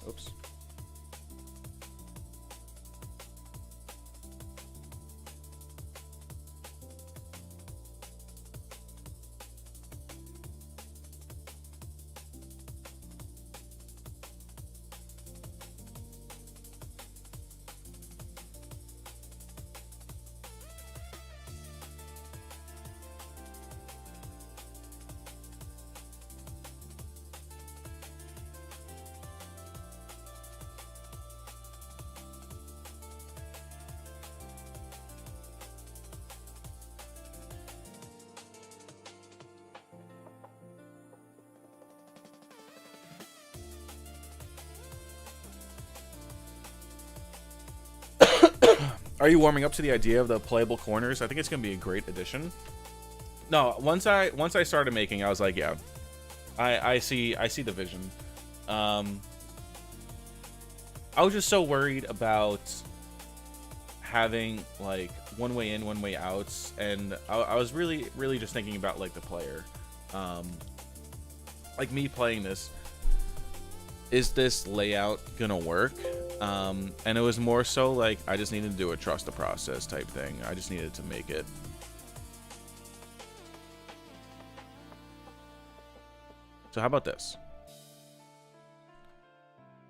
Speaker 1: Oops. Are you warming up to the idea of the playable corners? I think it's gonna be a great addition. No, once I started making, I was like, yeah, I see the vision. I was just so worried about having like one way in, one way outs, and I was really just thinking about like the player, like me playing this. Is this layout gonna work? And it was more so like I just needed to do a trust the process type thing. I just needed to make it. So how about this?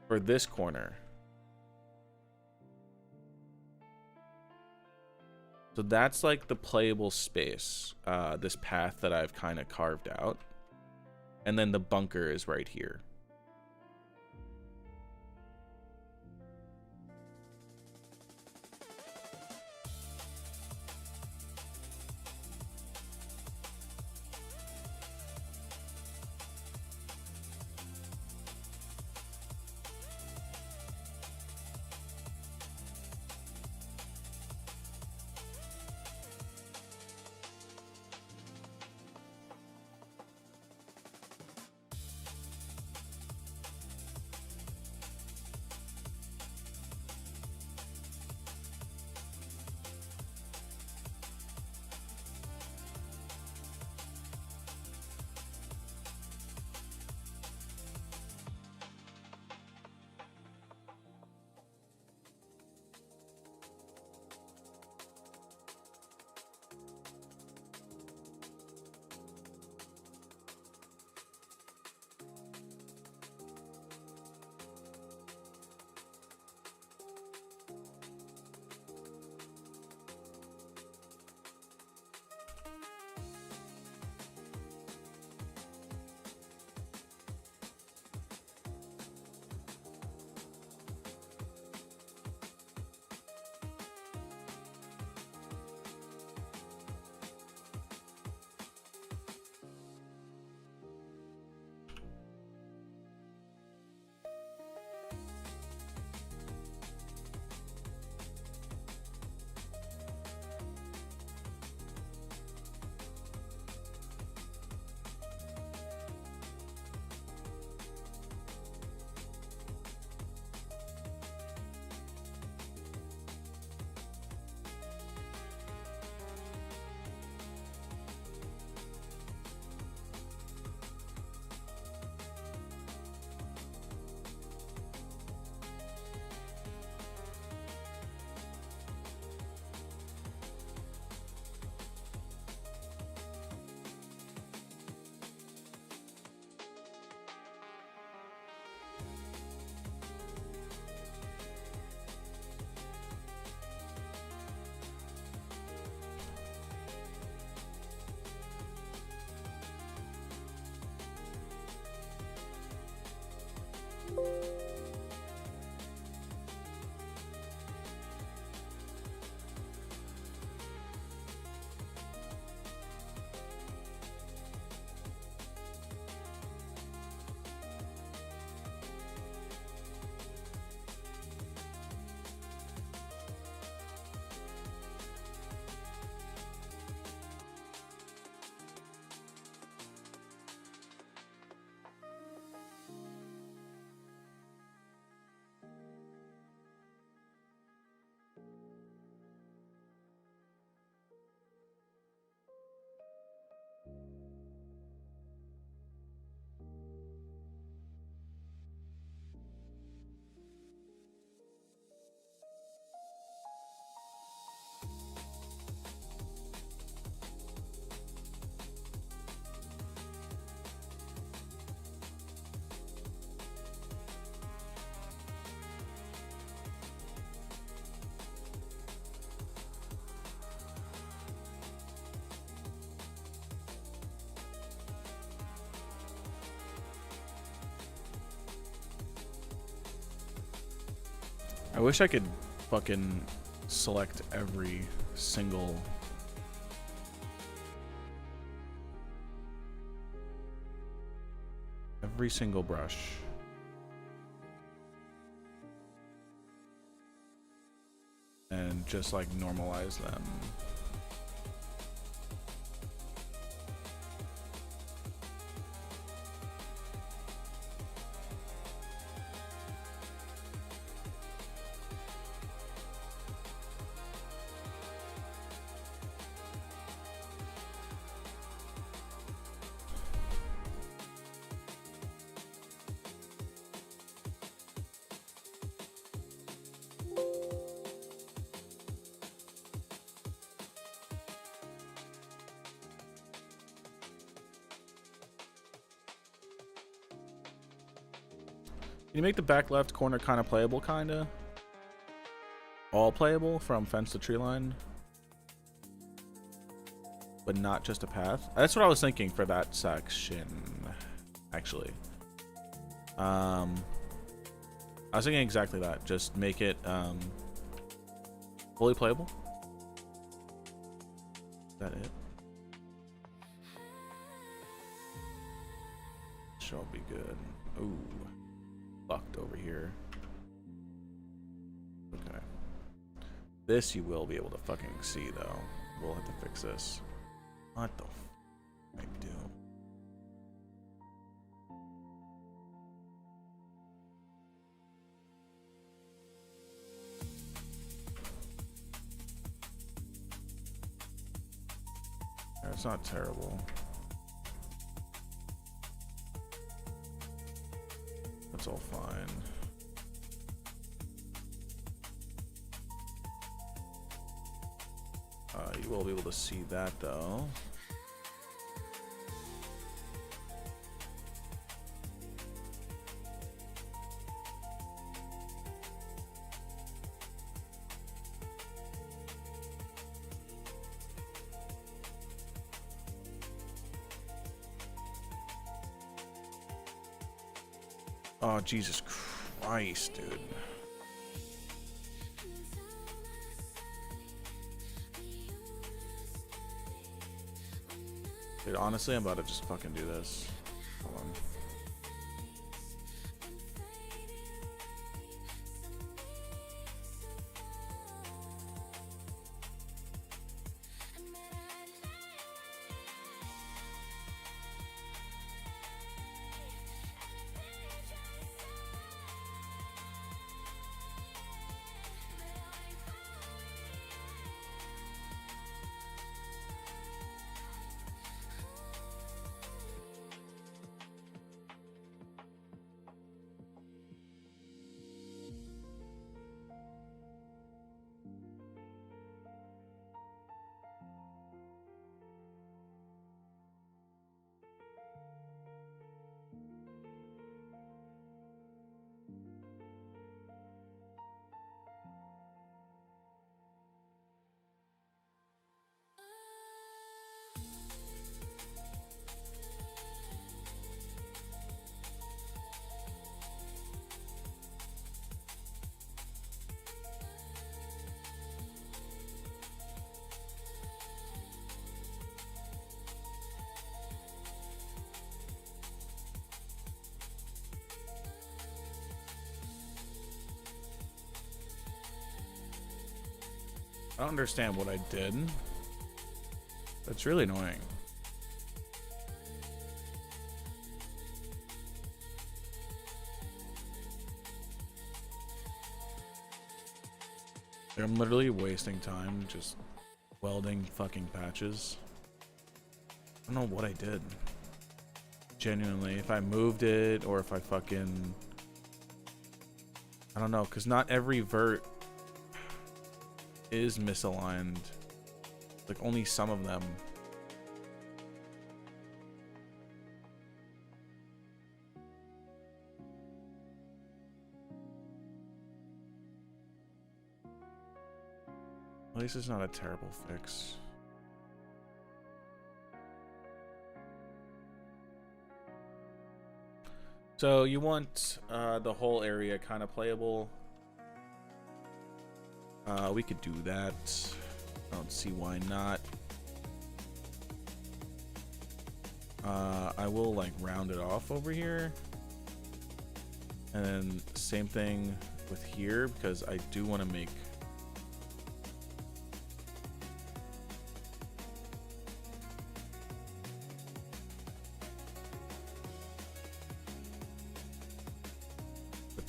Speaker 1: For this corner. So that's like the playable space, this path that I've kind of carved out. And then the bunker is right here. I wish I could fucking select every single brush. and just like normalize them. Can you make the back left corner kind of playable, kinda? All playable from fence to tree line, but not just a path. That's what I was thinking for that section, actually. I was thinking exactly that. Just make it fully playable. Is that it? Shall be good. Ooh. Fucked over here. Okay. This you will be able to fucking see though. We'll have to fix this. What the f I do? That's not terrible. That's all fine. You will be able to see that though. Oh, Jesus Christ, dude. Dude, honestly, I'm about to just fucking do this. Hold on. I don't understand what I did. That's really annoying. I'm literally wasting time just welding fucking patches. I don't know what I did. Genuinely, if I moved it or if I fucking... I don't know, because not every vert is misaligned. Like, only some of them. At least it's not a terrible fix. So you want the whole area kind of playable. We could do that. I don't see why not. I will like round it off over here. And then same thing with here, because I do want to make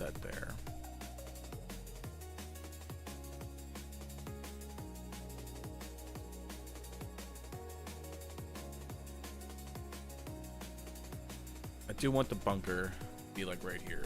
Speaker 1: that there. I do want the bunker to be like right here.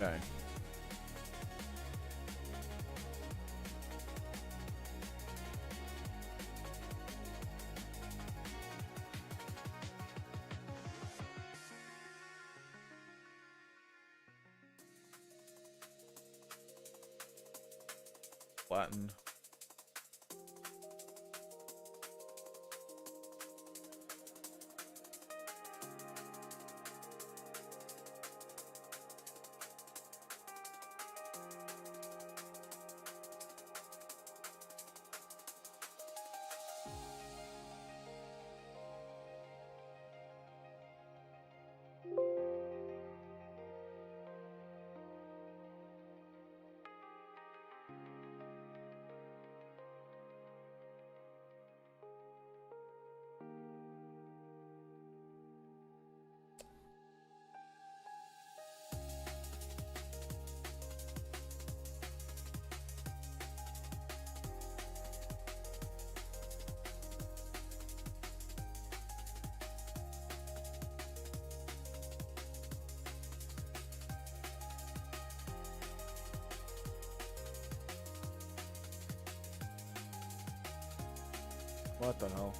Speaker 1: Okay. Flatten. What the hell?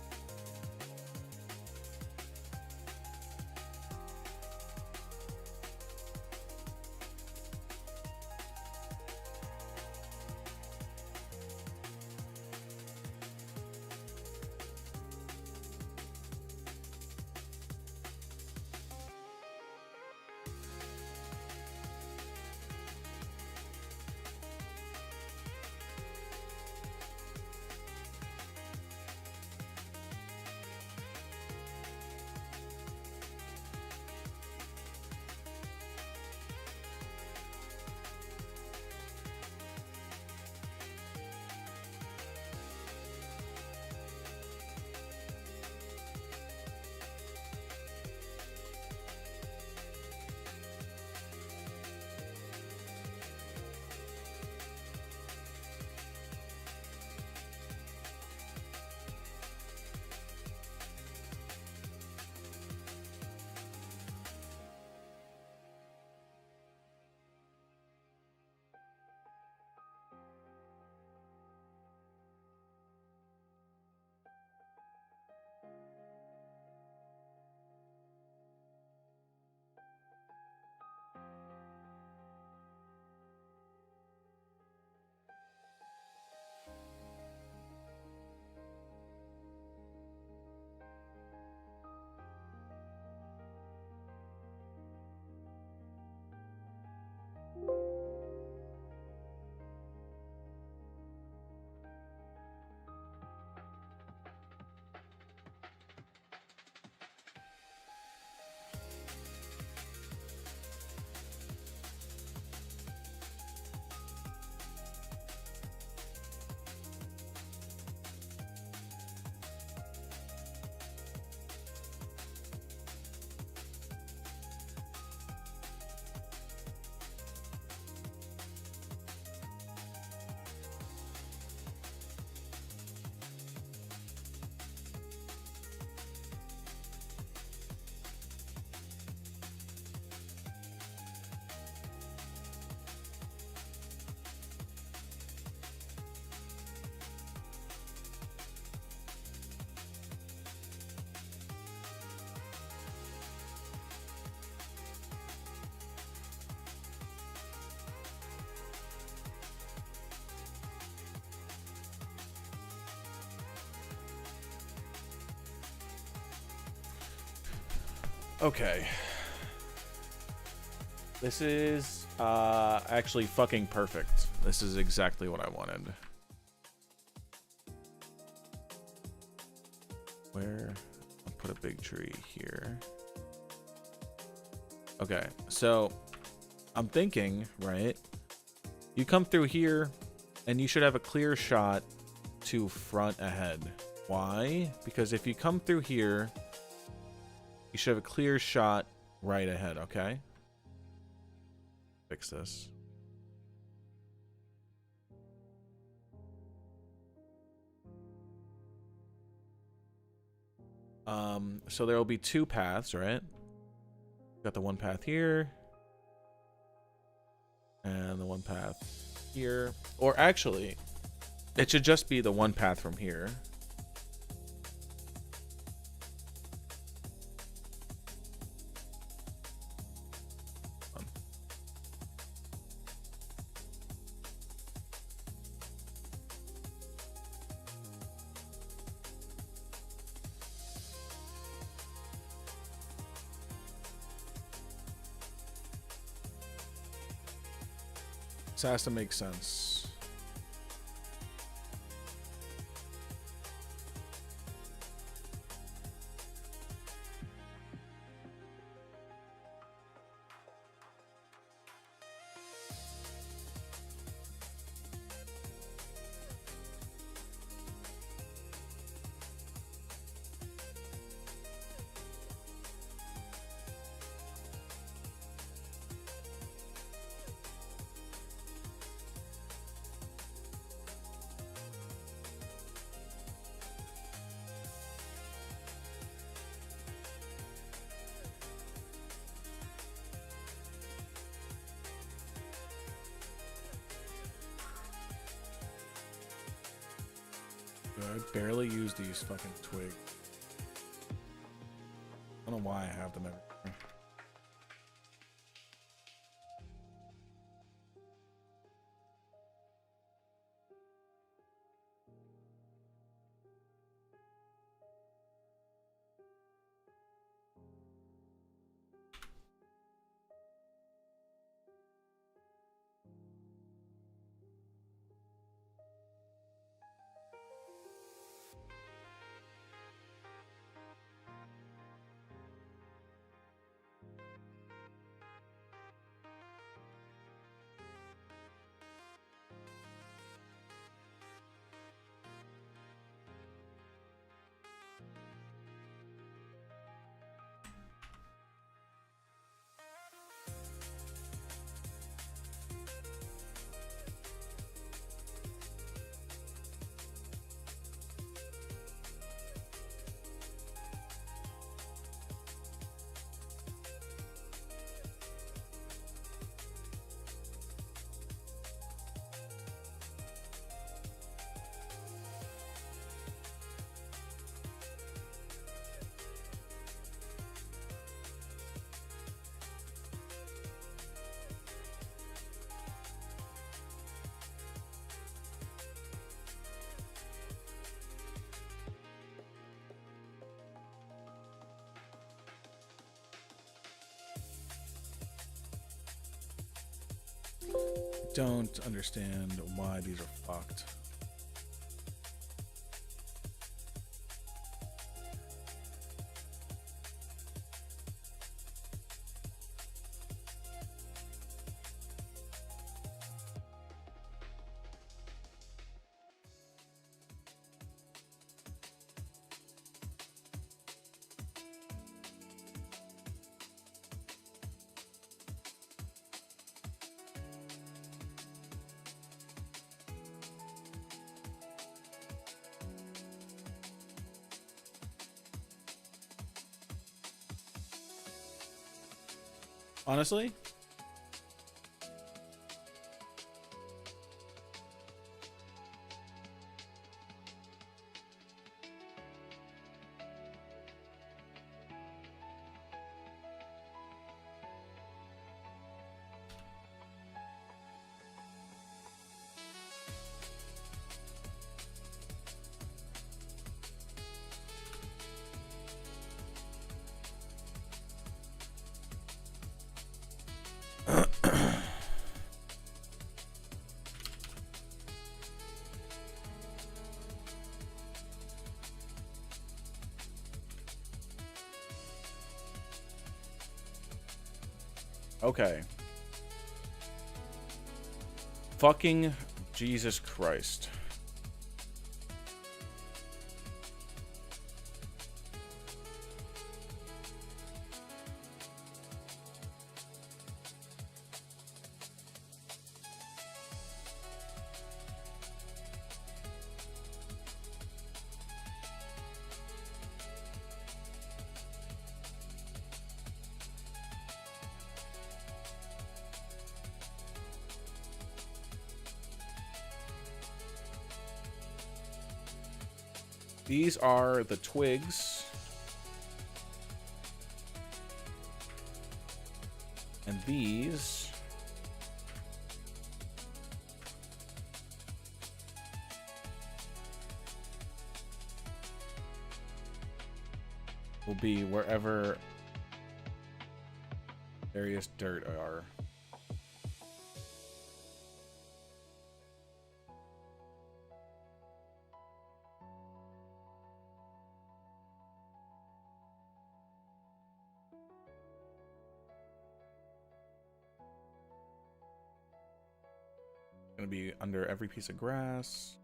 Speaker 1: Okay. This is actually fucking perfect. This is exactly what I wanted. Where? I'll put a big tree here. Okay, so I'm thinking, right? You come through here and you should have a clear shot to front ahead. Why? Because if you come through here, you should have a clear shot right ahead, okay? Fix this. So there will be two paths, right? Got the one path here. And the one path here. Or actually, it should just be the one path from here. This has to make sense. I barely use these fucking twigs. I don't know why I have them everywhere. Don't understand why these are fucked. Honestly, Okay. Fucking Jesus Christ. These are the twigs. And these will be wherever various dirt are. Going to be under every piece of grass.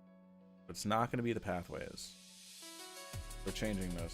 Speaker 1: But it's not going to be the pathways. We're changing this.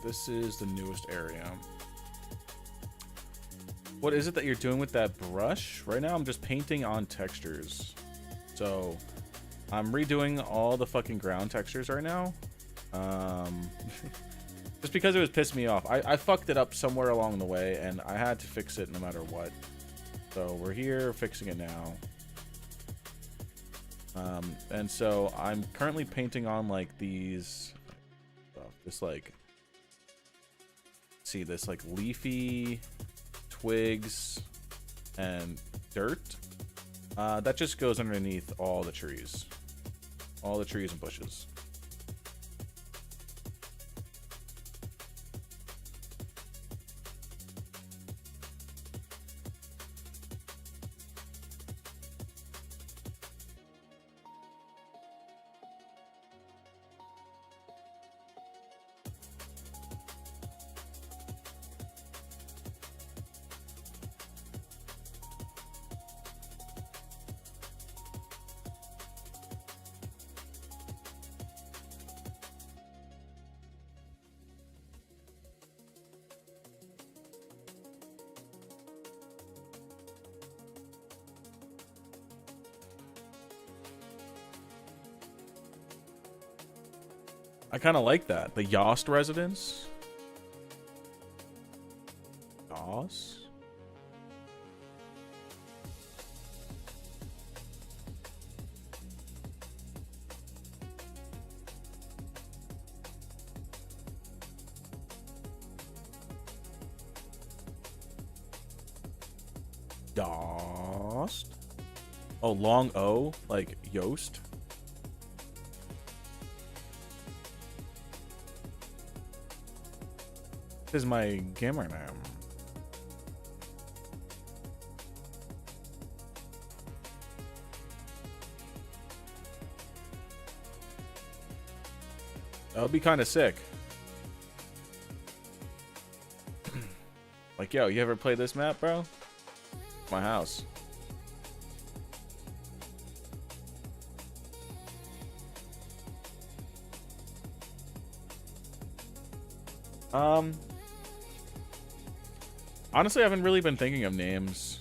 Speaker 1: This is the newest area. What is it that you're doing with that brush? Right now I'm just painting on textures. So I'm redoing all the fucking ground textures right now. Just because it was pissing me off. I fucked it up somewhere along the way and I had to fix it no matter what. So we're here fixing it now. And so I'm currently painting on like these stuff. This like, see this like leafy twigs and dirt. That just goes underneath all the trees and bushes. I kind of like that. The Yost residence. Yost? Yost? Oh, long O? Like Yost? This is my gamer name. That would be kind of sick. Like, yo, you ever play this map, bro? My house. Honestly, I haven't really been thinking of names.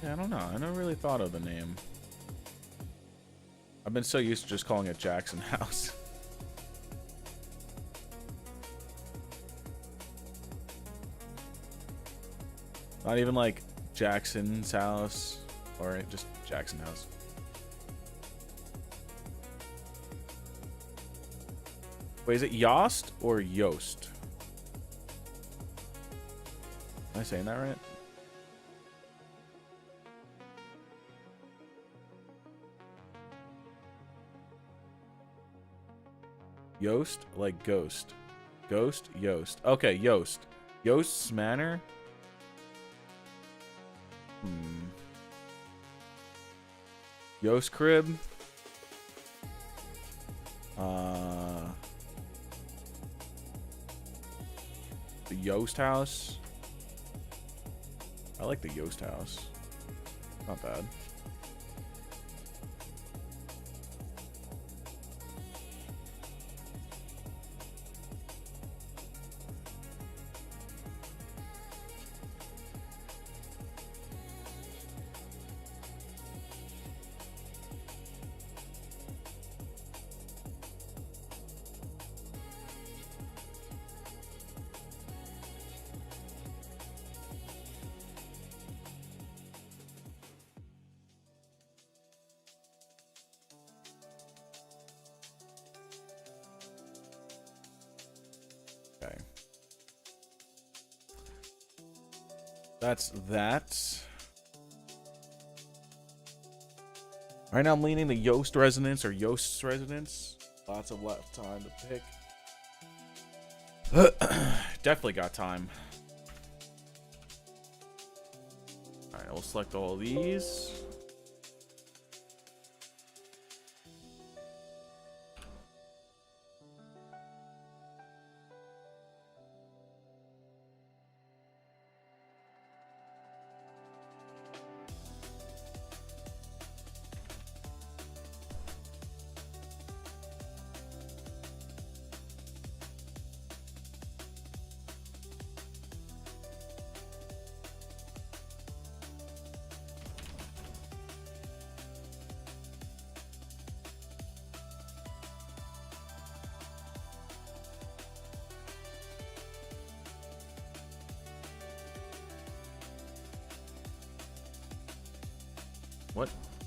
Speaker 1: Yeah, I don't know. I never really thought of the name. I've been so used to just calling it Jackson House. Not even like Jackson's house or just Jackson House. Wait, is it Yost or Yost? Am I saying that right? Yost, like ghost. Ghost, Yost. Okay, Yost. Yost's Manor? Yost Crib? The Yost House? I like the Yost House. Not bad. Okay. That's that. Right now I'm leaning to Yost residence or Yost's residence. Lots of left time to pick. Definitely got time. Alright, we'll select all these.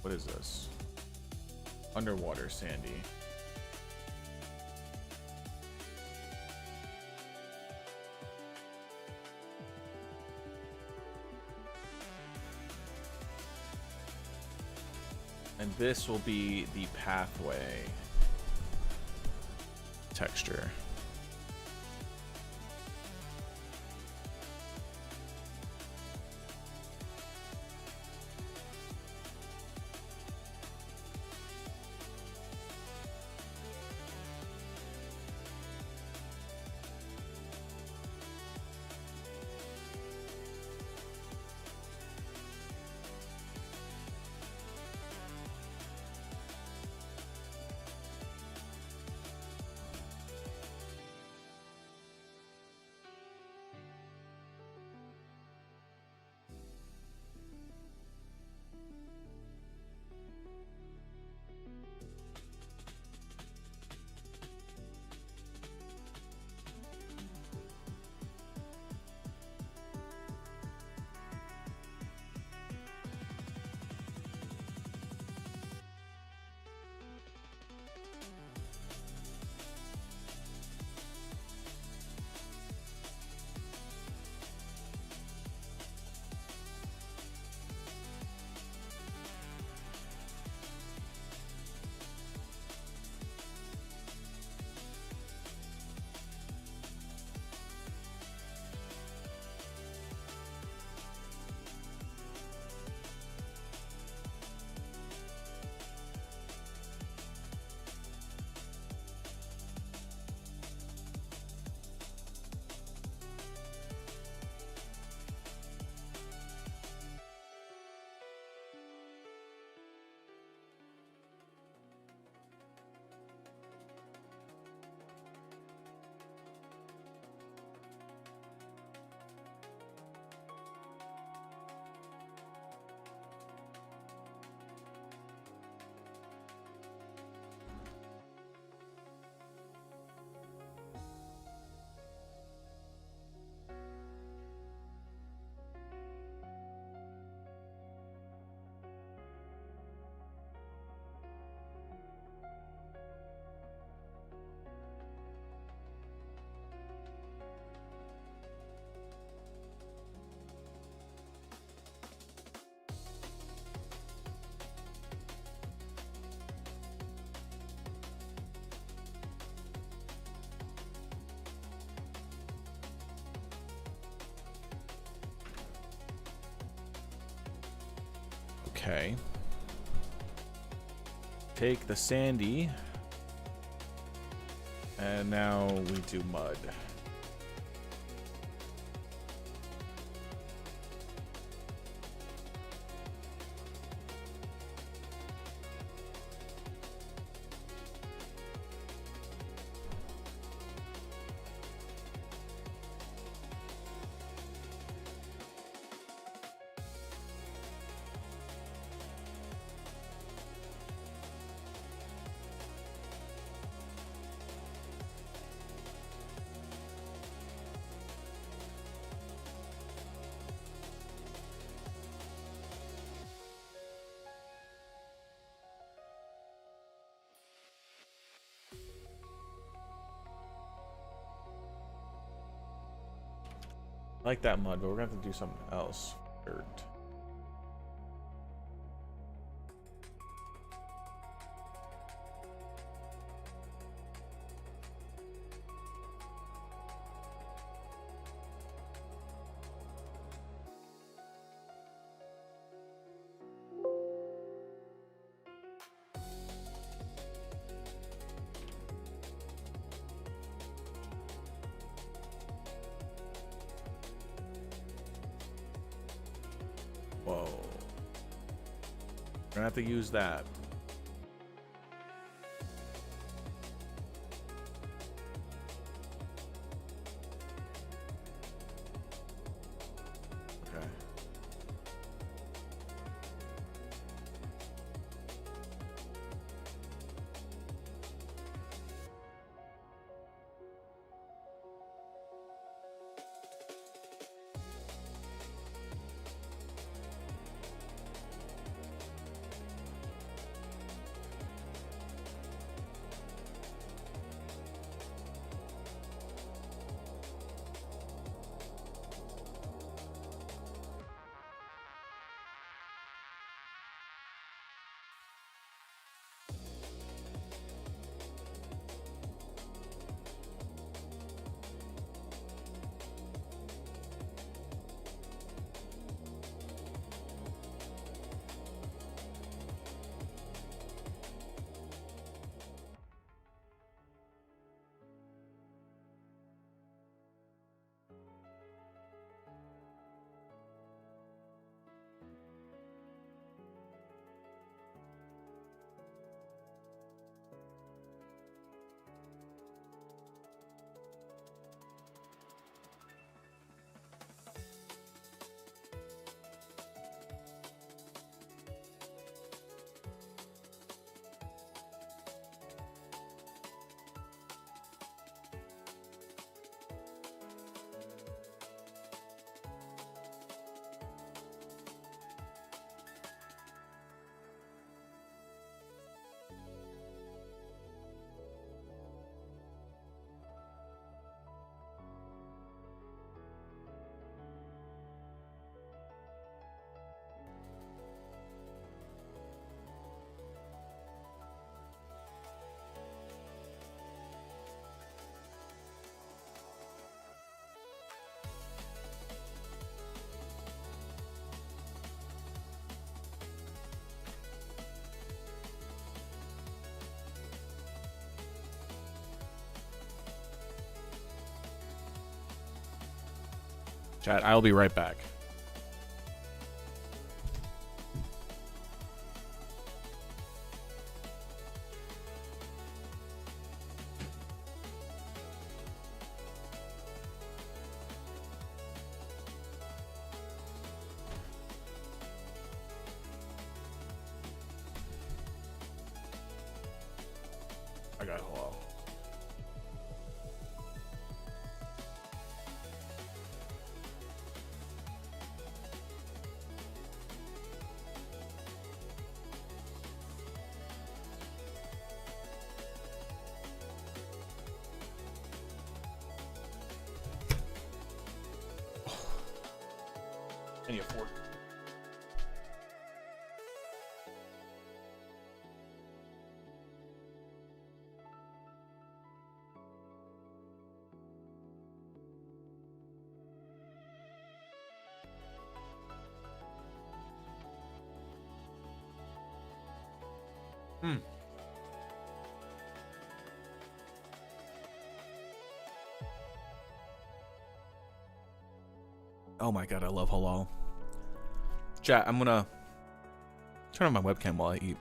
Speaker 1: What is this? Underwater Sandy. And this will be the pathway texture. Okay. Take the sandy. And now we do mud. I like that mud, but we're gonna have to do something else. Dirt. Whoa. We're gonna have to use that. Okay. Chat, I'll be right back. I got hello. Can you afford? Hmm. Oh my god, I love halal. Chat, I'm gonna turn on my webcam while I eat.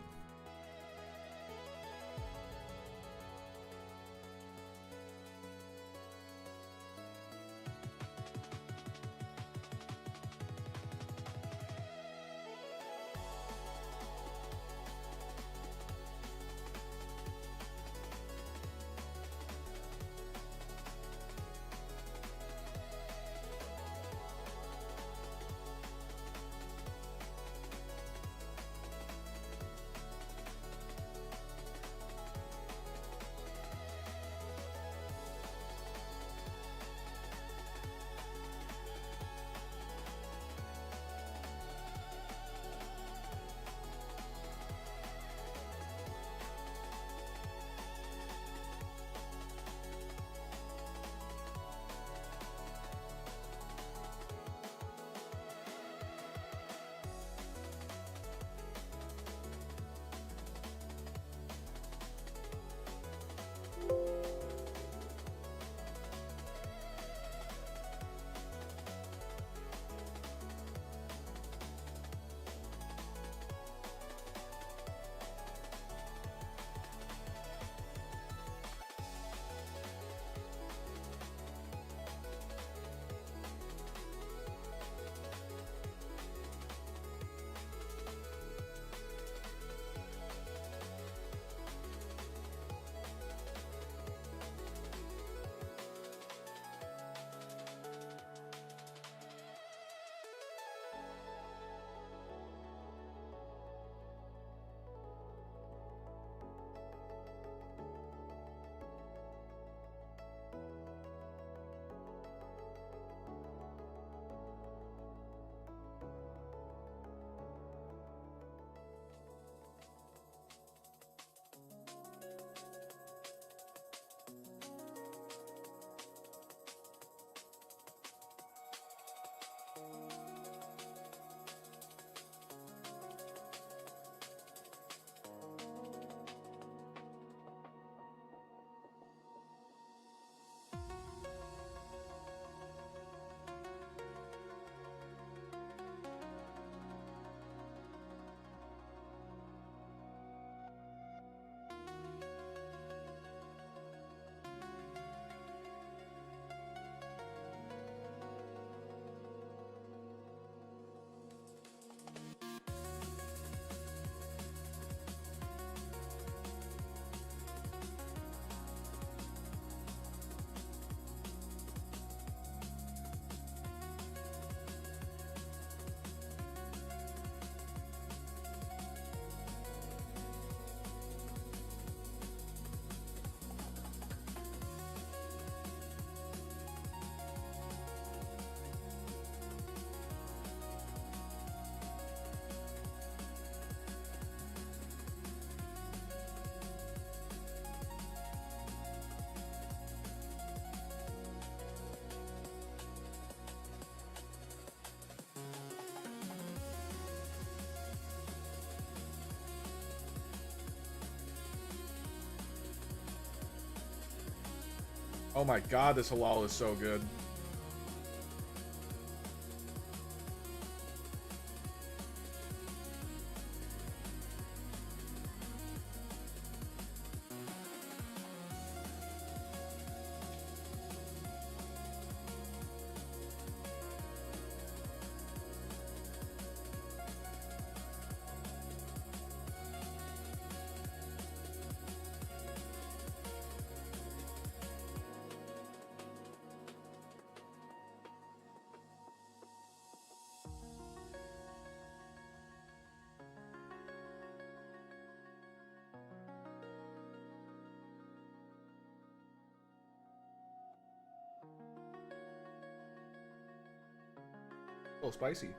Speaker 1: Oh my god, this halal is so good. Oh, spicy.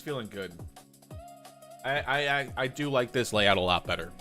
Speaker 1: feeling good. I do like this layout a lot better.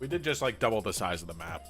Speaker 1: We did just like double the size of the map.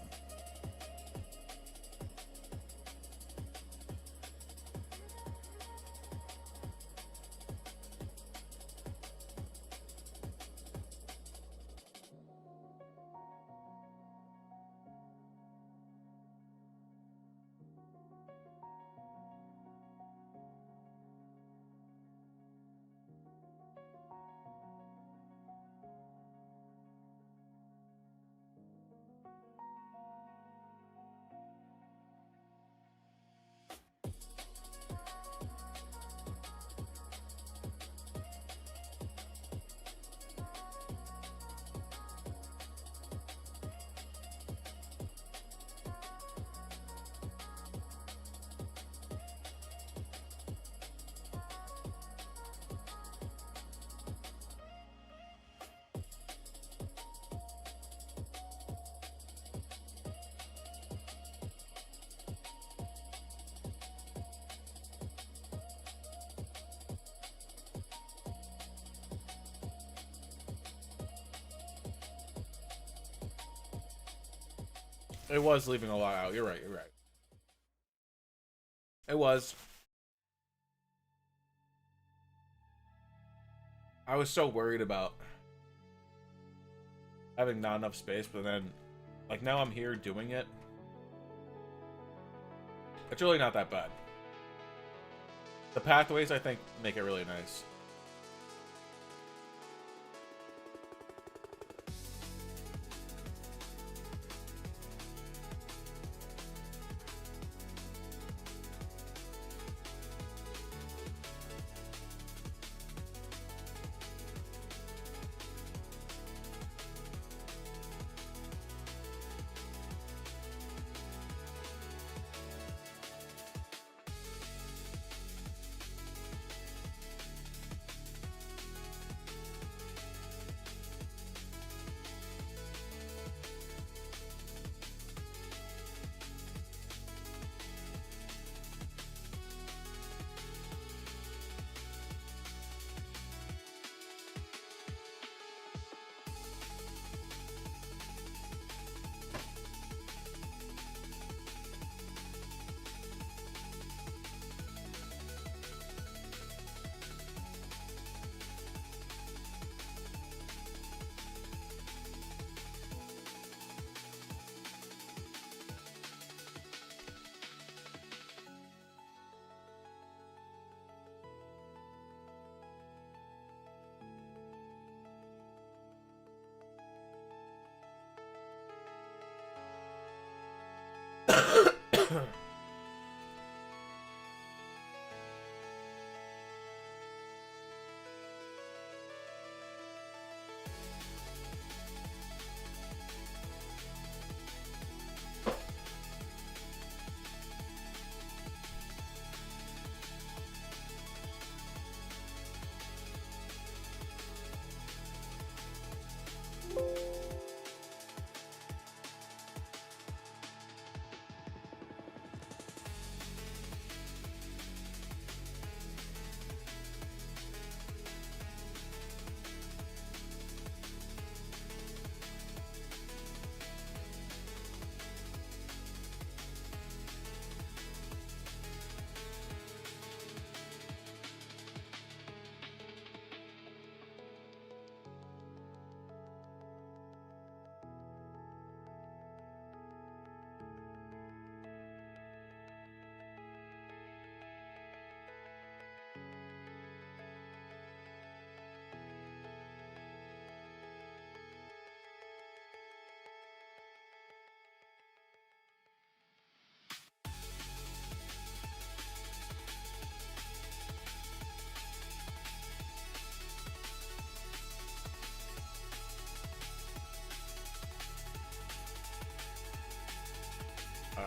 Speaker 1: It was leaving a lot out. You're right. You're right. It was. I was so worried about having not enough space, but then, like, now I'm here doing it. It's really not that bad. The pathways, I think, make it really nice.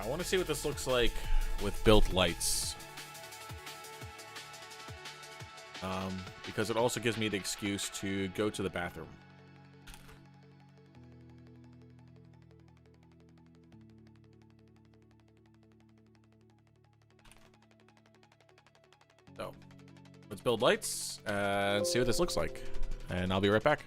Speaker 1: I want to see what this looks like with built lights. Because it also gives me the excuse to go to the bathroom. So, let's build lights and see what this looks like. And I'll be right back.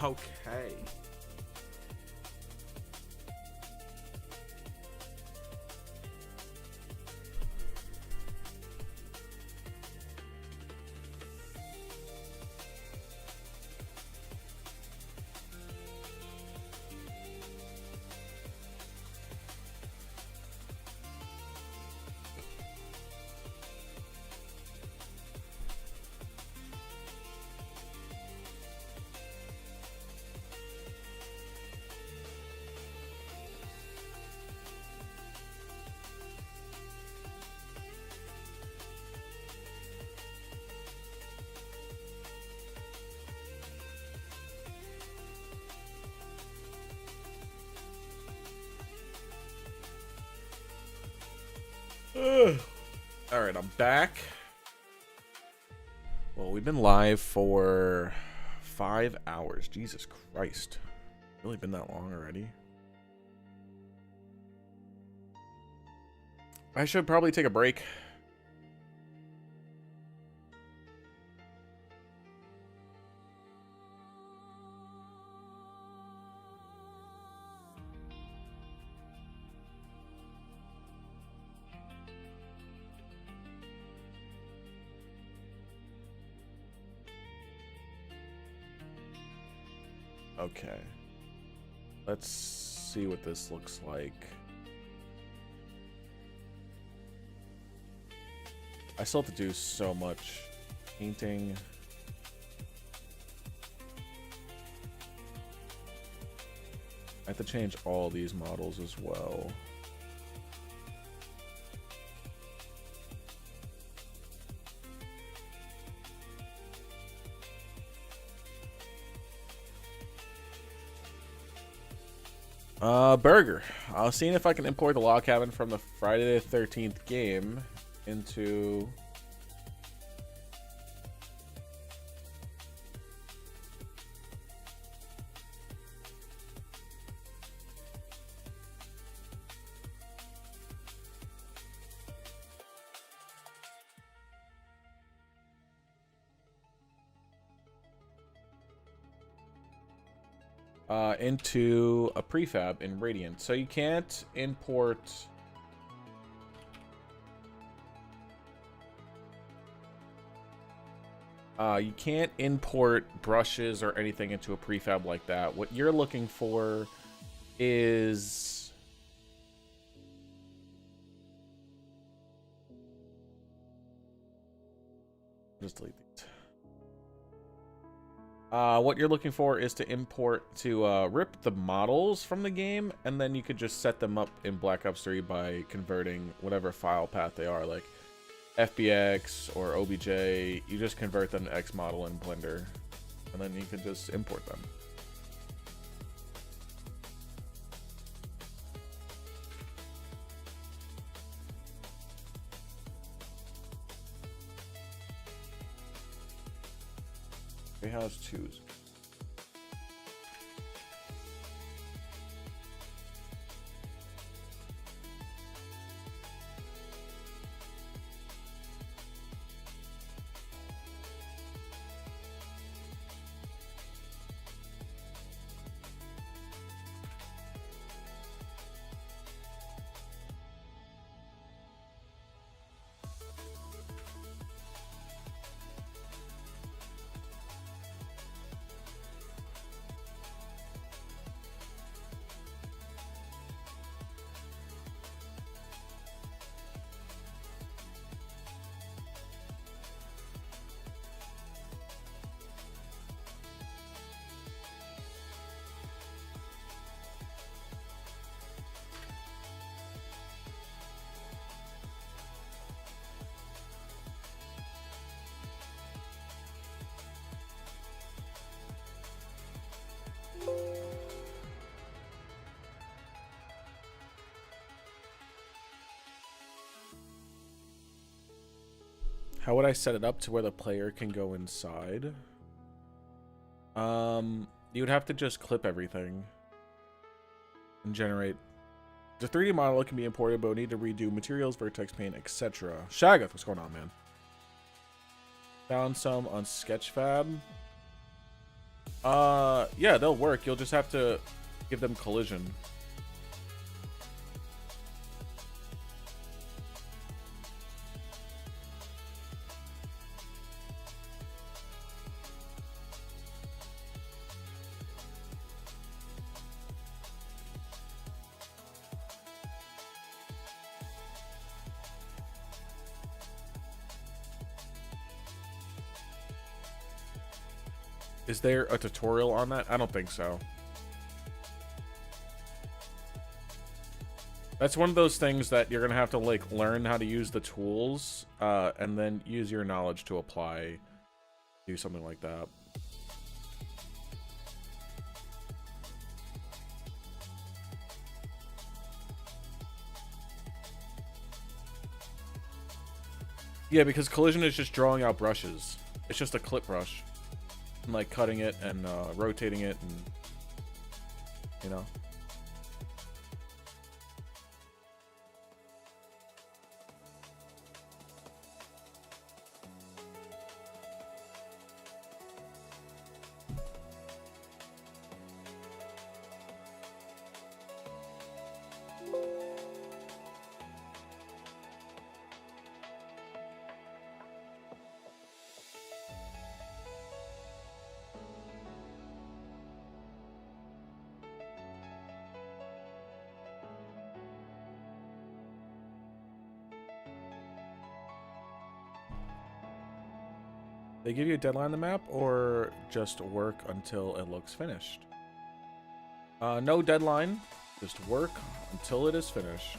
Speaker 1: Okay. All right, I'm back. Well, we've been live for 5 hours. Jesus Christ. Really been that long already? I should probably take a break. Okay. Let's see what this looks like. I still have to do so much painting. I have to change all these models as well. Burger. I was seeing if I can import the log cabin from the Friday the 13th game into into a prefab in Radiant. So you can't import. You can't import brushes or anything into a prefab like that. What you're looking for is just delete these. What you're looking for is to import to rip the models from the game, and then you could just set them up in Black Ops 3 by converting whatever file path they are, like FBX or OBJ. You just convert them to X model in Blender, and then you can just import them. House 2s. How would I set it up to where the player can go inside? You would have to just clip everything and generate. The 3D model can be imported, but we need to redo materials, vertex paint, etc. Shagath, what's going on, man? Found some on Sketchfab. Yeah, they'll work. You'll just have to give them collision. Is there a tutorial on that? I don't think so. That's one of those things that you're gonna have to like learn how to use the tools, and then use your knowledge to apply, do something like that. Yeah, because collision is just drawing out brushes. It's just a clip brush. And like cutting it and rotating it, and you know. They give you a deadline on the map, or just work until it looks finished? No deadline, just work until it is finished.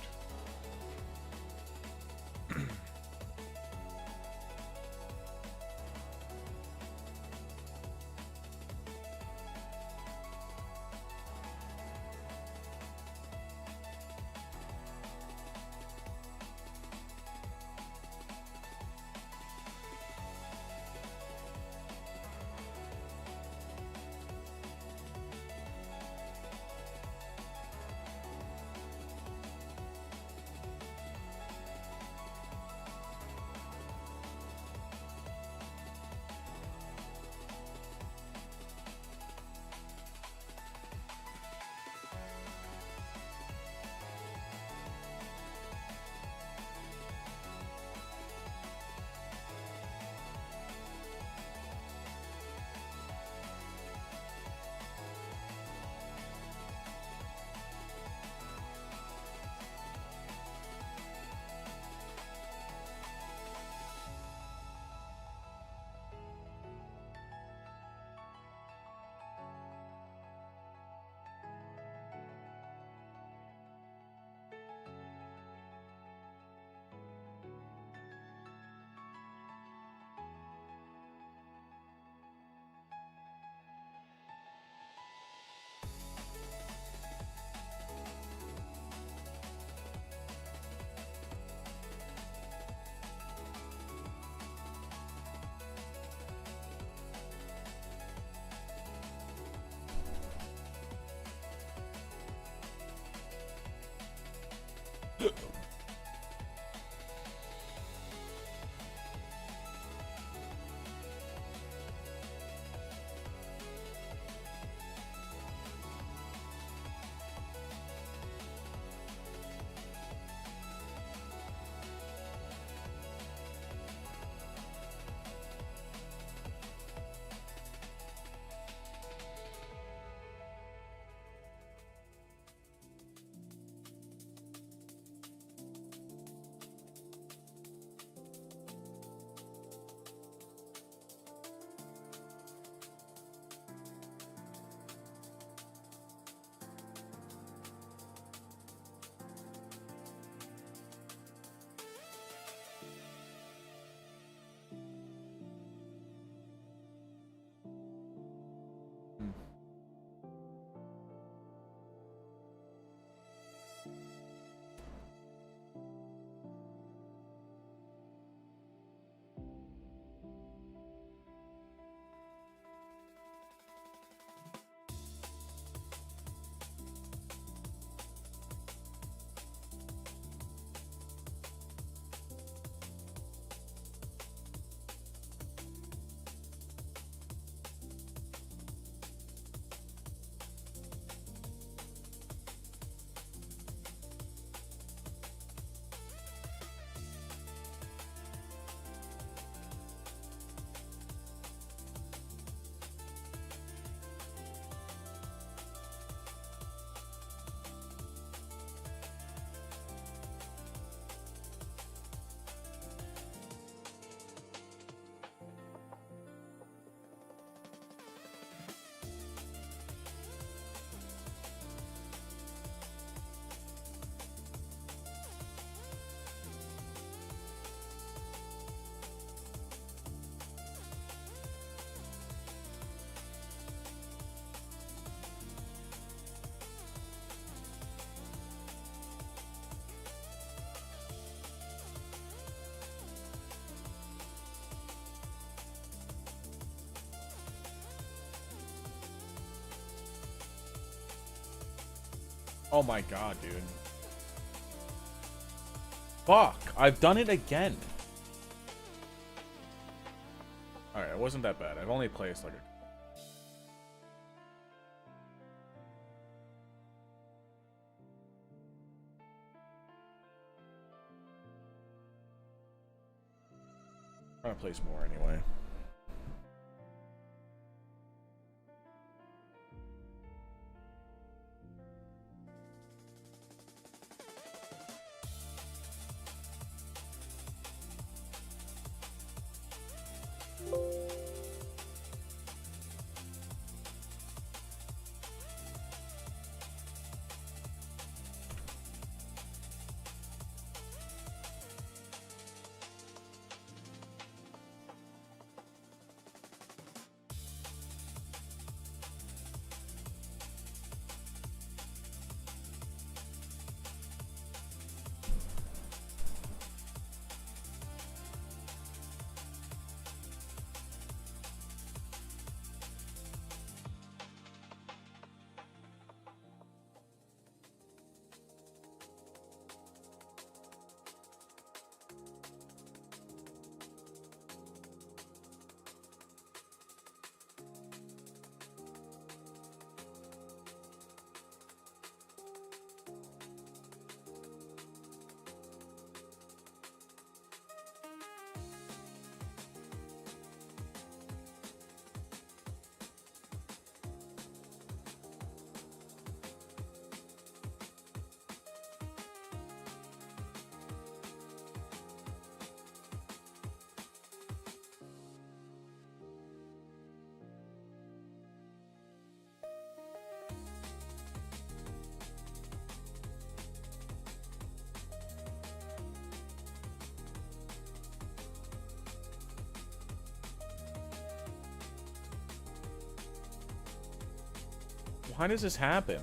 Speaker 1: Oh my god, dude. Fuck, I've done it again. Alright, it wasn't that bad. I've only placed like a... I'm trying to place more anyway. Why does this happen?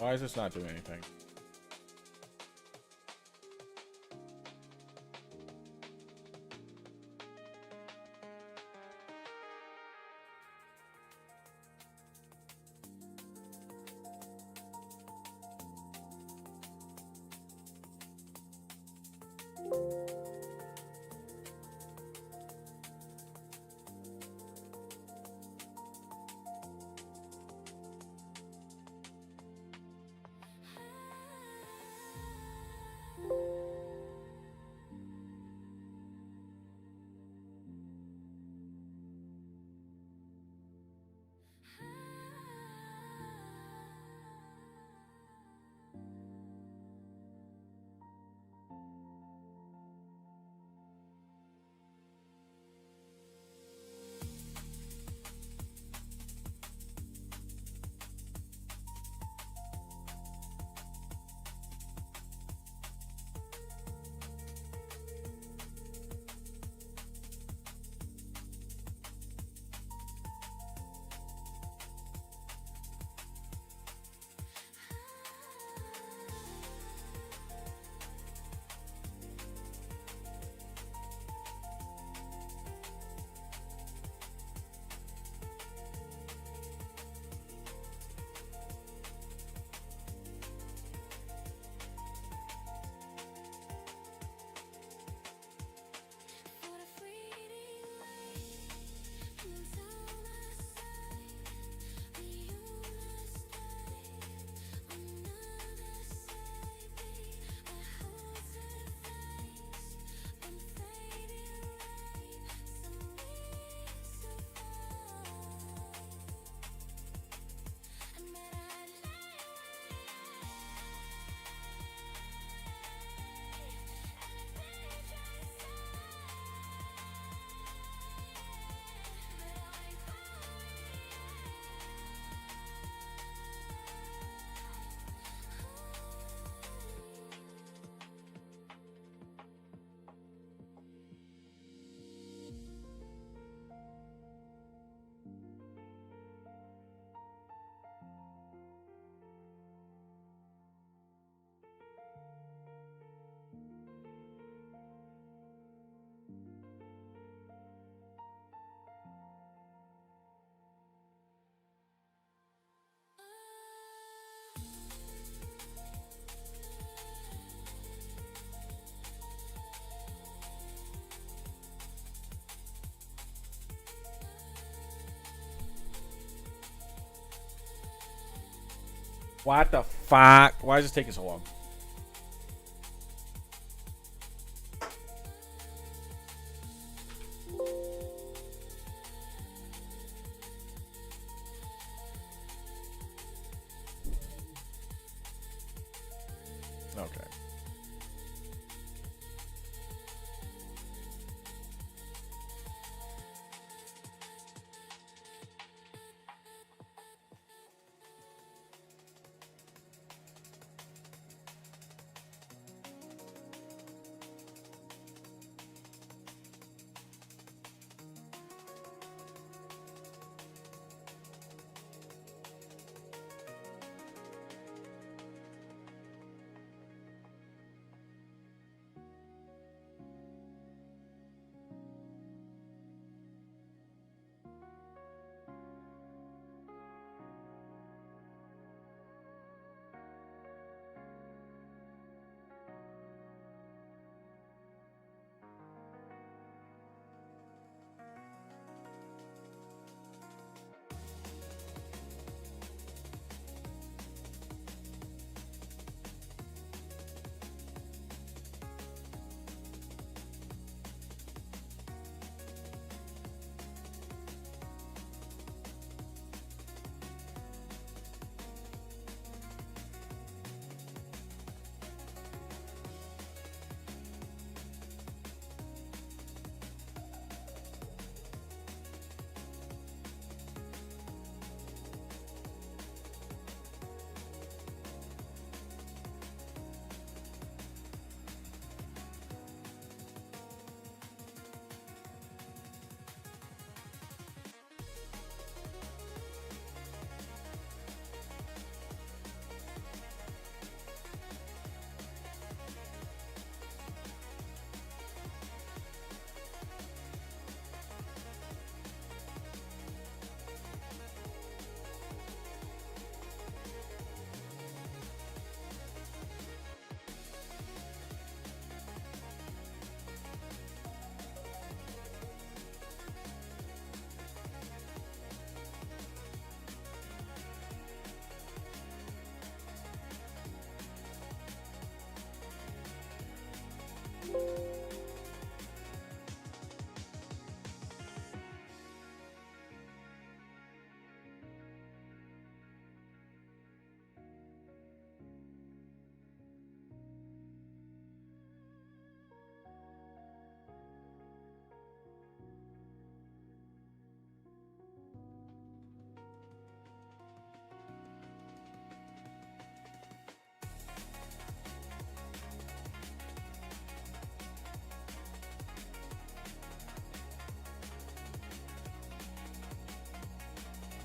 Speaker 1: Why is this not doing anything? What the fuck? Why is this taking so long? Okay.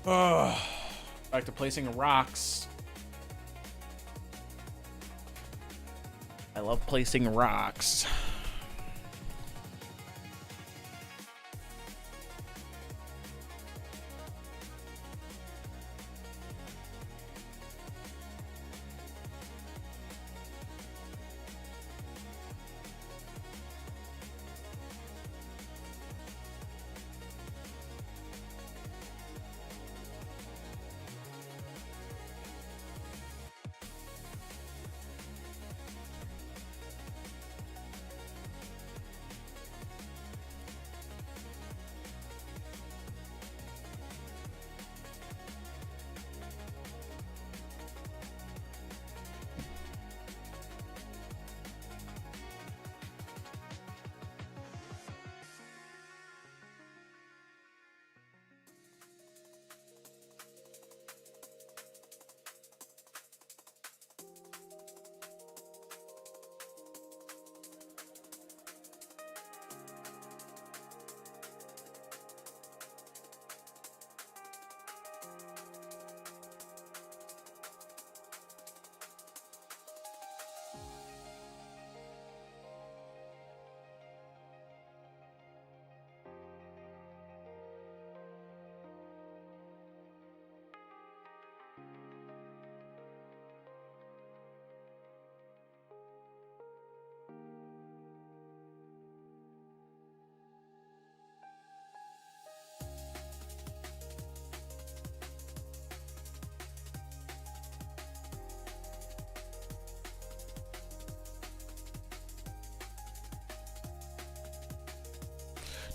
Speaker 1: Oh, back to placing rocks. I love placing rocks.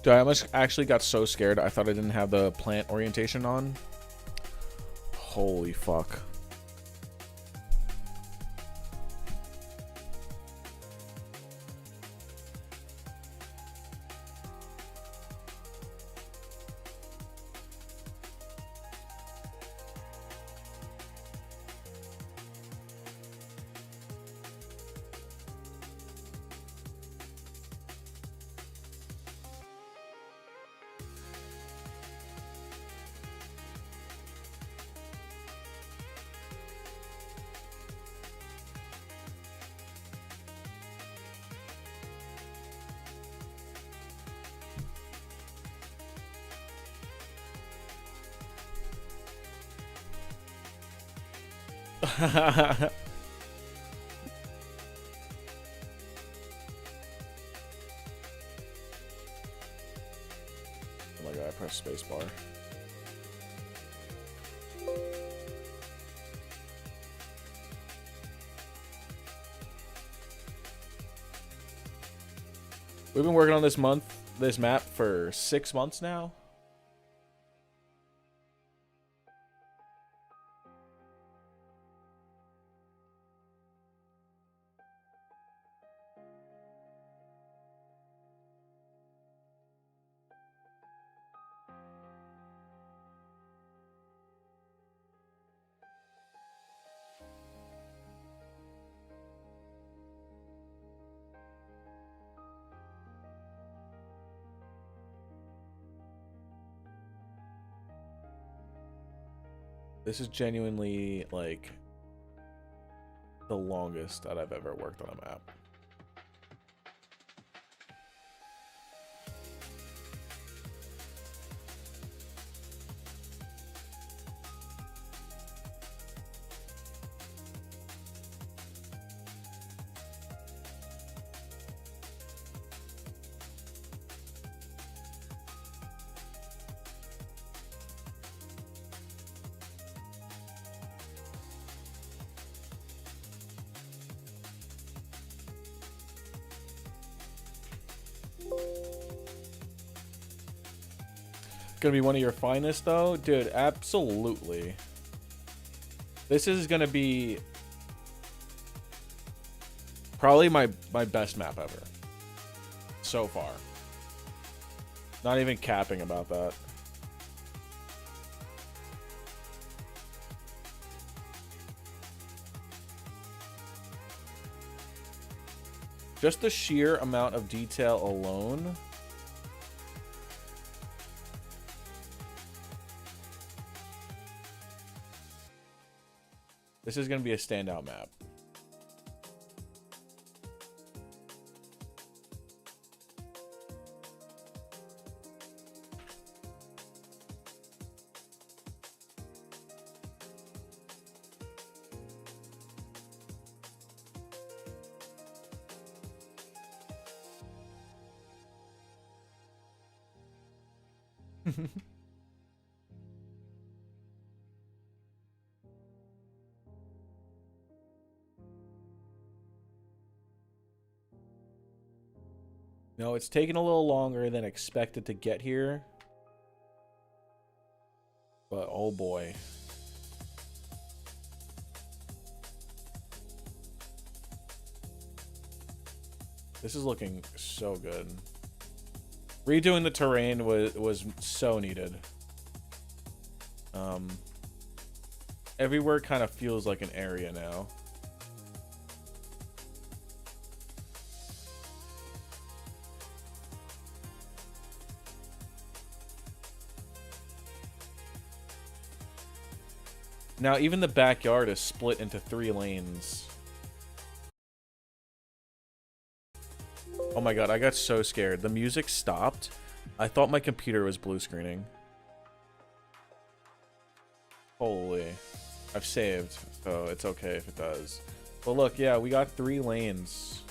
Speaker 1: Dude, I almost actually got so scared. I thought I didn't have the plant orientation on. Holy fuck. Oh my god, I pressed spacebar. We've been working on this map for 6 months now. This is genuinely, like, the longest that I've ever worked on a map. Gonna be one of your finest though? Dude, absolutely. This is gonna be probably my best map ever so far. Not even capping about that. Just the sheer amount of detail alone. This is going to be a standout map. No, it's taken a little longer than expected to get here. But oh boy. This is looking so good. Redoing the terrain was so needed. Everywhere kind of feels like an area now. Now even the backyard is split into 3 lanes. Oh my god, I got so scared. The music stopped. I thought my computer was blue screening. Holy. I've saved, so it's okay if it does. But look, yeah, we got 3 lanes.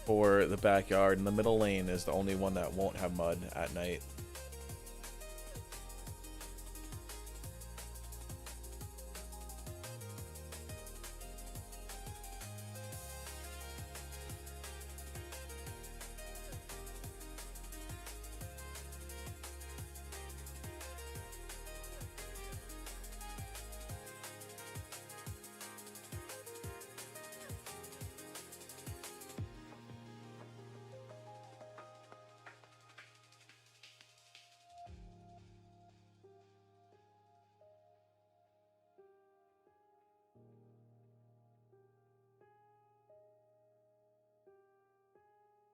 Speaker 1: For the backyard, and the middle lane is the only one that won't have mud at night.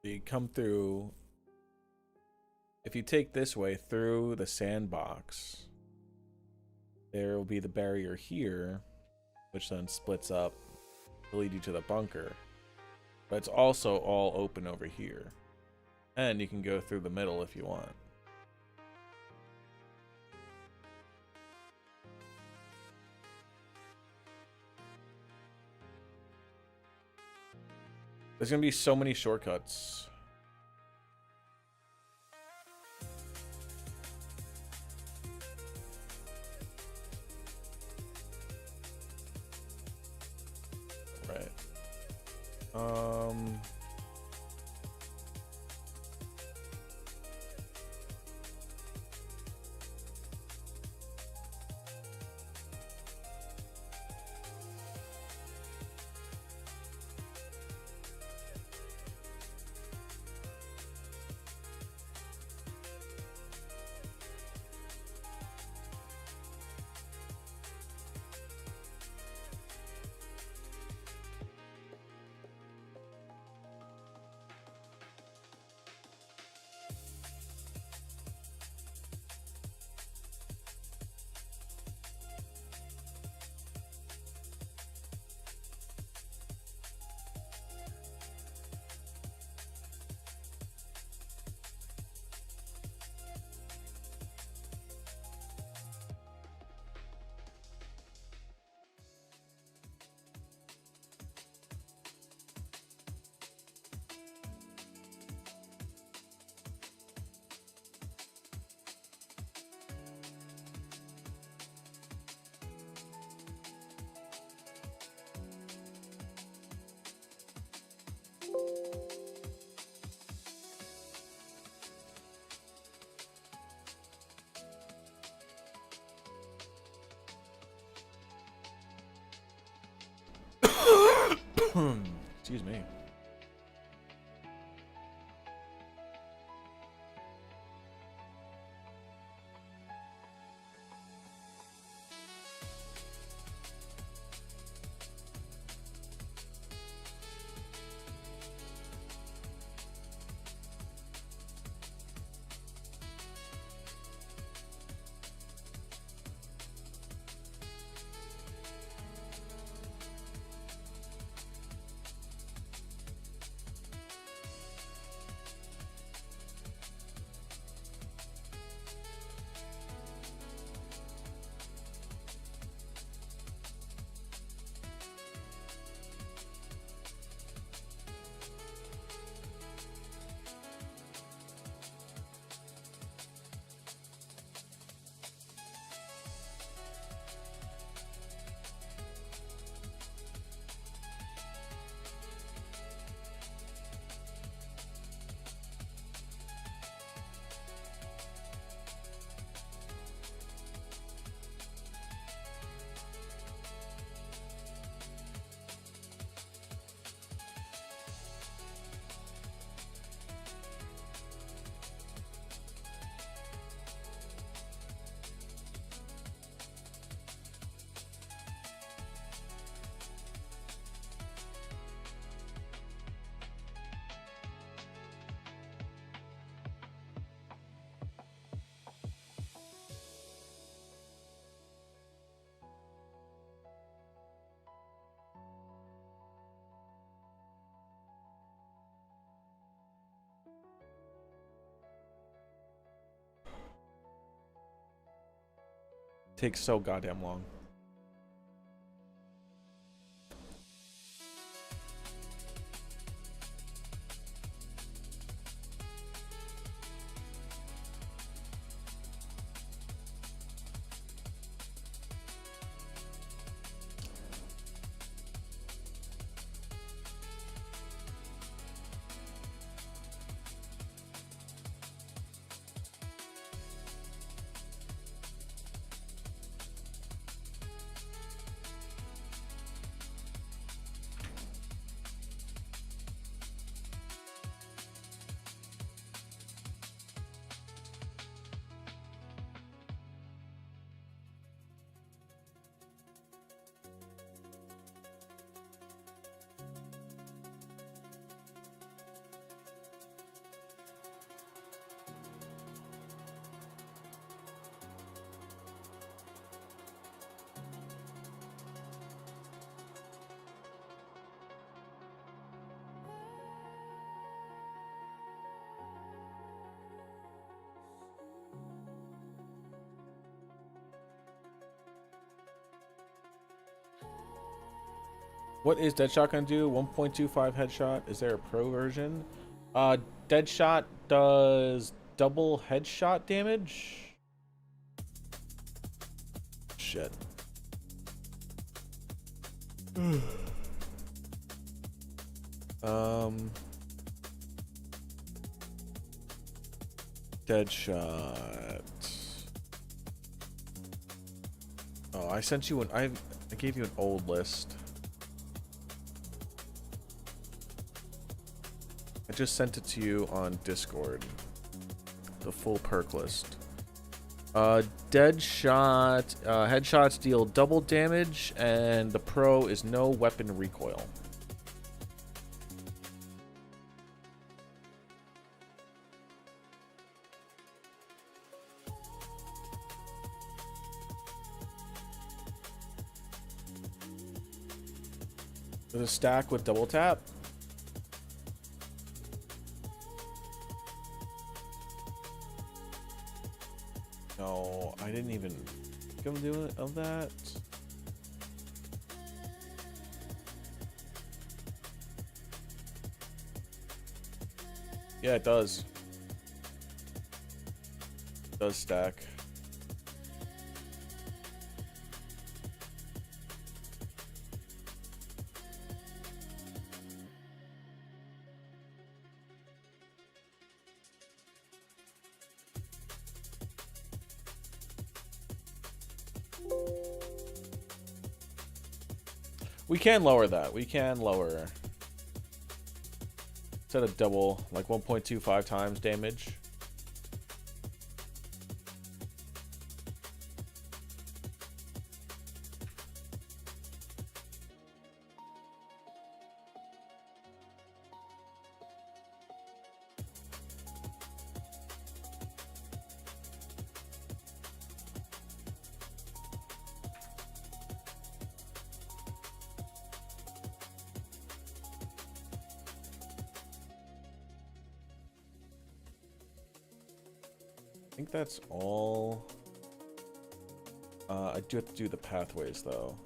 Speaker 1: You come through, if you take this way through the sandbox, there will be the barrier here, which then splits up to lead you to the bunker. But it's also all open over here. And you can go through the middle if you want. There's gonna be so many shortcuts. Right. Excuse me. takes so goddamn long. What is Deadshot gonna do? 1.25 headshot. Is there a pro version? Deadshot does double headshot damage. Shit. Deadshot. Oh, I sent you I gave you an old list. I just sent it to you on Discord. The full perk list. Deadshot, headshots deal double damage, and the pro is no weapon recoil. There's a stack with double tap. No, I didn't even think of doing of that. Yeah, it does. It does stack. We can lower that. We can lower. Instead of double, like 1.25 times damage. I think that's all. I do have to do the pathways though.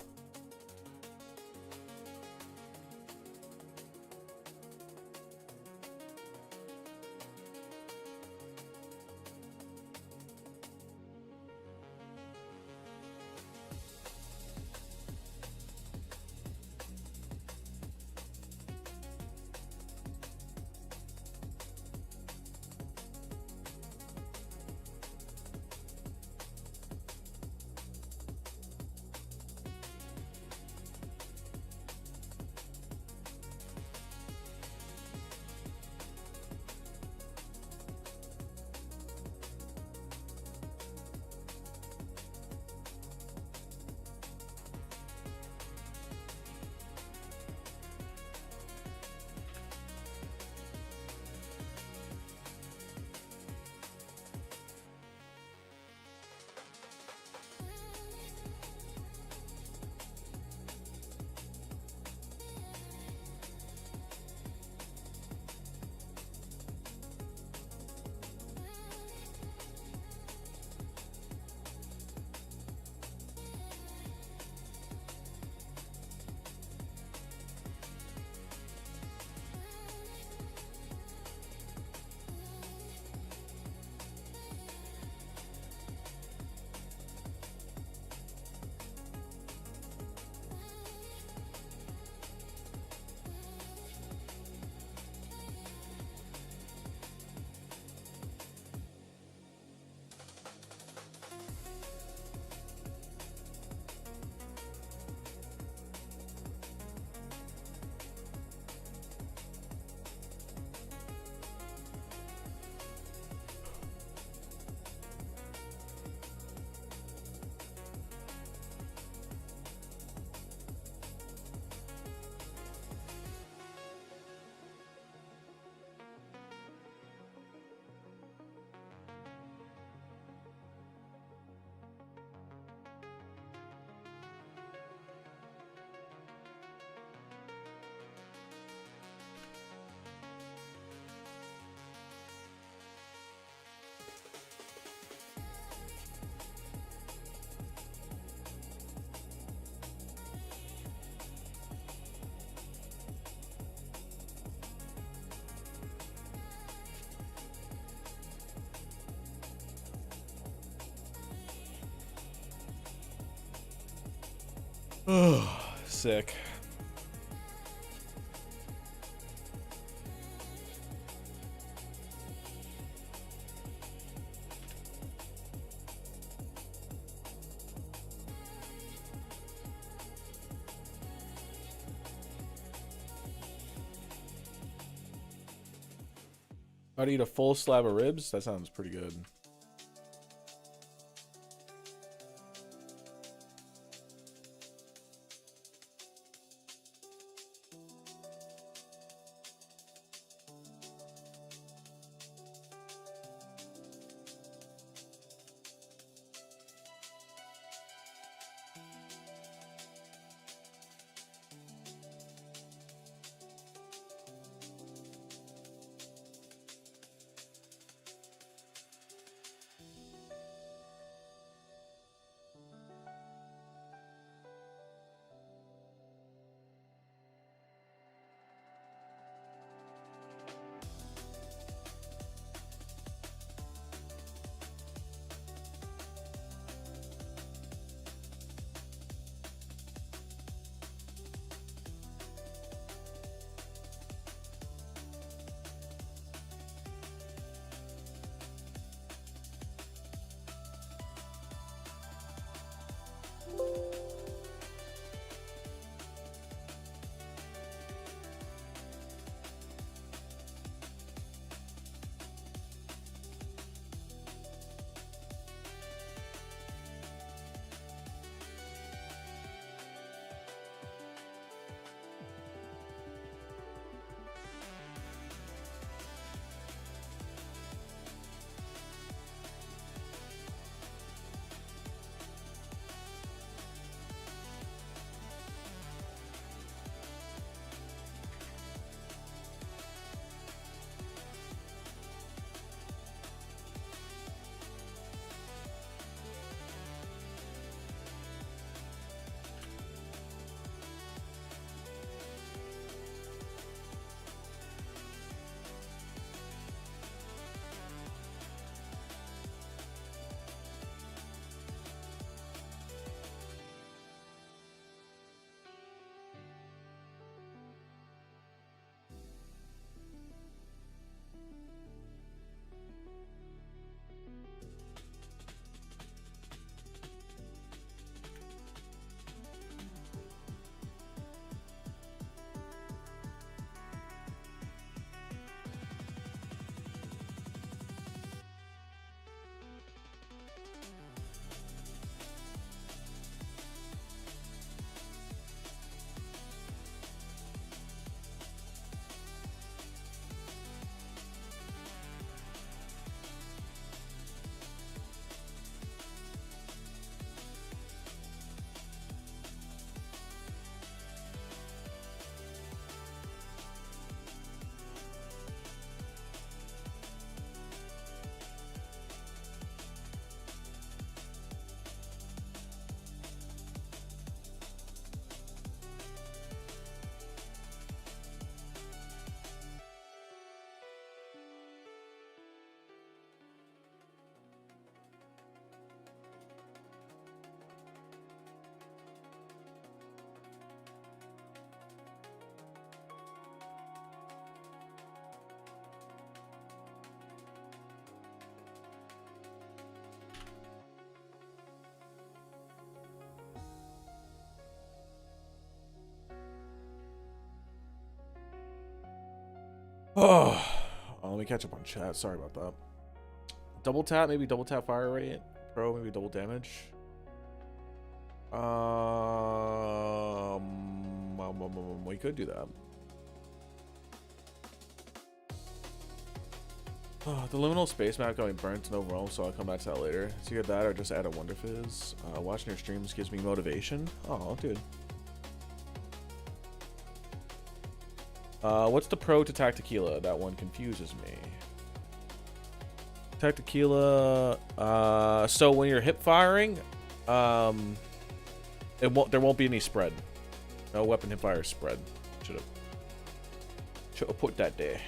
Speaker 1: Oh, sick. I'd eat a full slab of ribs. That sounds pretty good. Oh, let me catch up on chat. Sorry about that. Double tap, maybe double tap fire rate. Pro, maybe double damage. We could do that. Oh, the liminal space map got me burnt in overall, so I'll come back to that later. It's either that or just add a Wonder Fizz. Watching your streams gives me motivation. Oh, dude. What's the pro to Tactequila? That one confuses me. Tactequila, so when you're hip firing, there won't be any spread. No weapon hip fire spread. Should have put that there.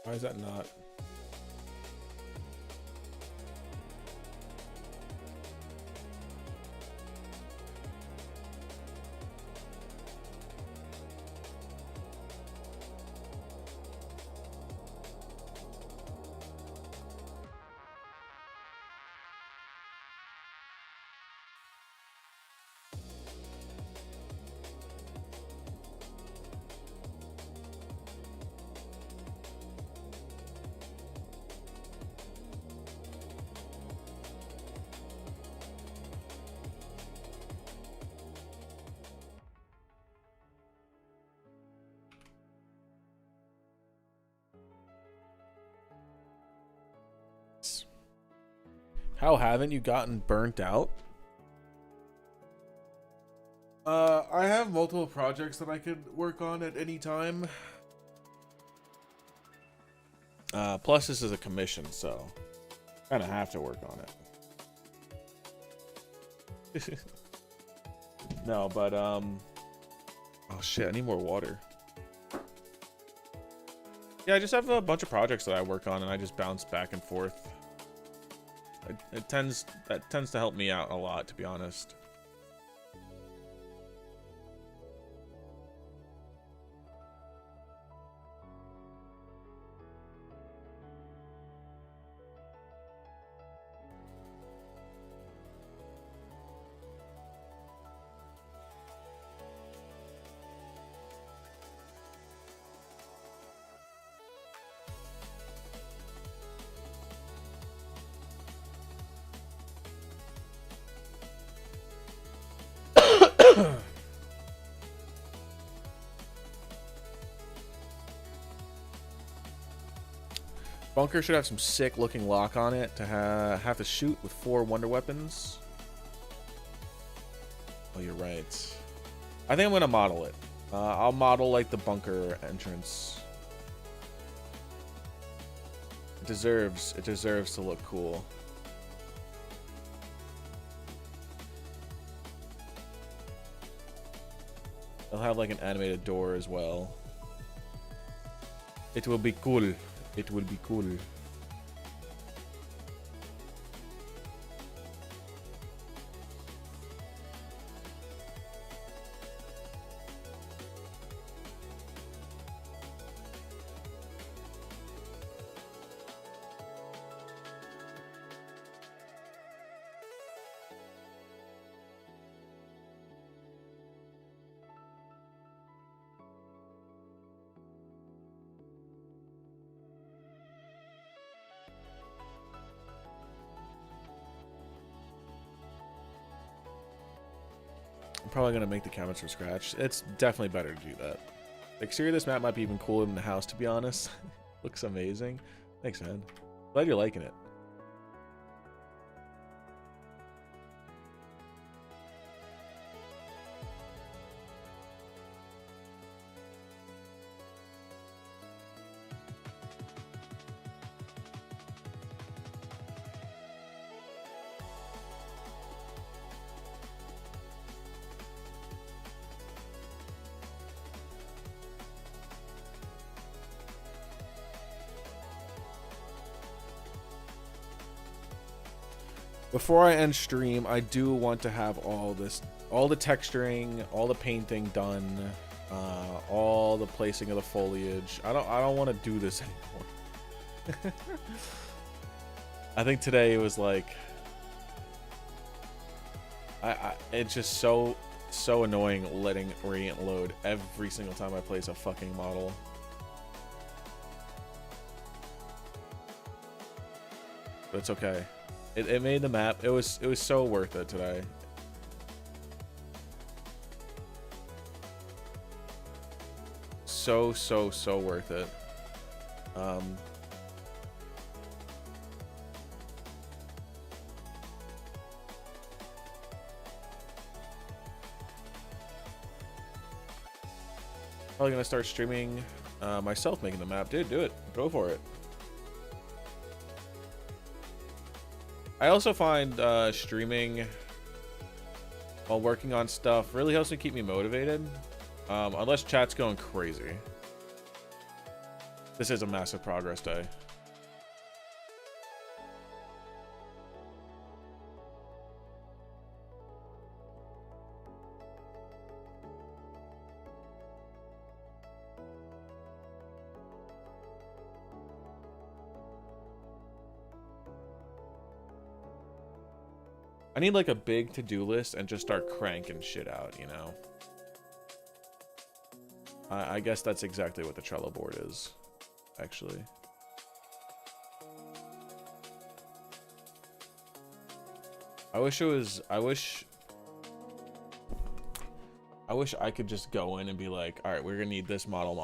Speaker 1: Why is that not? How haven't you gotten burnt out? I have multiple projects that I could work on at any time. Plus this is a commission, so kind of have to work on it. No, but oh shit, I need more water. Yeah, I just have a bunch of projects that I work on and I just bounce back and forth. That tends to help me out a lot, to be honest. Bunker should have some sick looking lock on it to have to shoot with 4 wonder weapons. Oh, you're right. I think I'm gonna model it. I'll model like the bunker entrance. It deserves to look cool. They'll have like an animated door as well. It will be cool. It will be cool. I'm probably gonna make the cabinets from scratch. It's definitely better to do that. The exterior of this map might be even cooler than the house, to be honest. Looks amazing. Thanks, man. Glad you're liking it. Before I end stream, I do want to have all the texturing, all the painting done, all the placing of the foliage. I don't want to do this anymore. I think today it was like, it's just so annoying letting Radiant load every single time I place a fucking model. But it's okay. It made the map. It was so worth it today. So worth it. Probably gonna start streaming myself making the map. Dude, do it. Go for it. I also find streaming while working on stuff really helps me keep me motivated, unless chat's going crazy. This is a massive progress day. I need like a big to-do list and just start cranking shit out, you know? I guess that's exactly what the Trello board is, actually. I wish I could just go in and be like, all right, we're gonna need this model.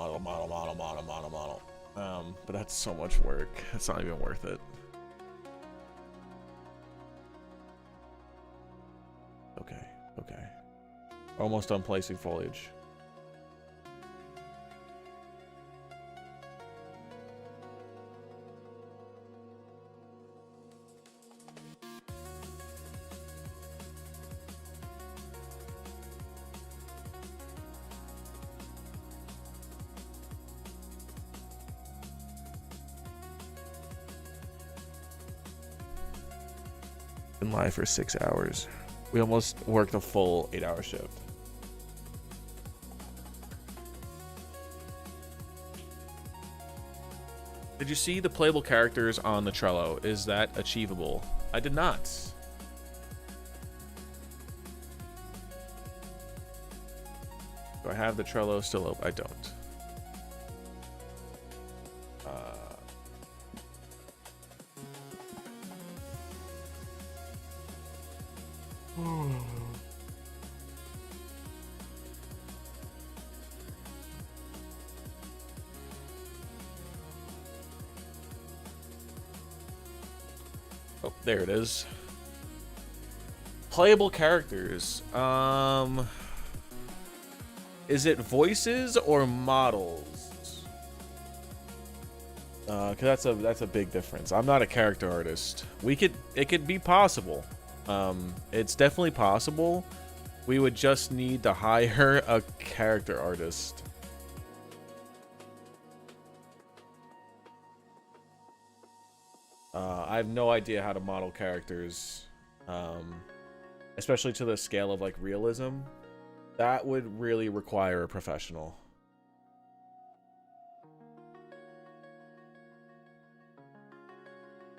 Speaker 1: But that's so much work. It's not even worth it. Okay. Almost done placing foliage. Been live for 6 hours. We almost worked a full 8-hour shift. Did you see the playable characters on the Trello? Is that achievable? I did not. Do I have the Trello still open? I don't. Oh, there it is. Playable characters. Is it voices or models? Cause that's a big difference. I'm not a character artist. It could be possible. It's definitely possible. We would just need to hire a character artist. I have no idea how to model characters, especially to the scale of like realism. That would really require a professional.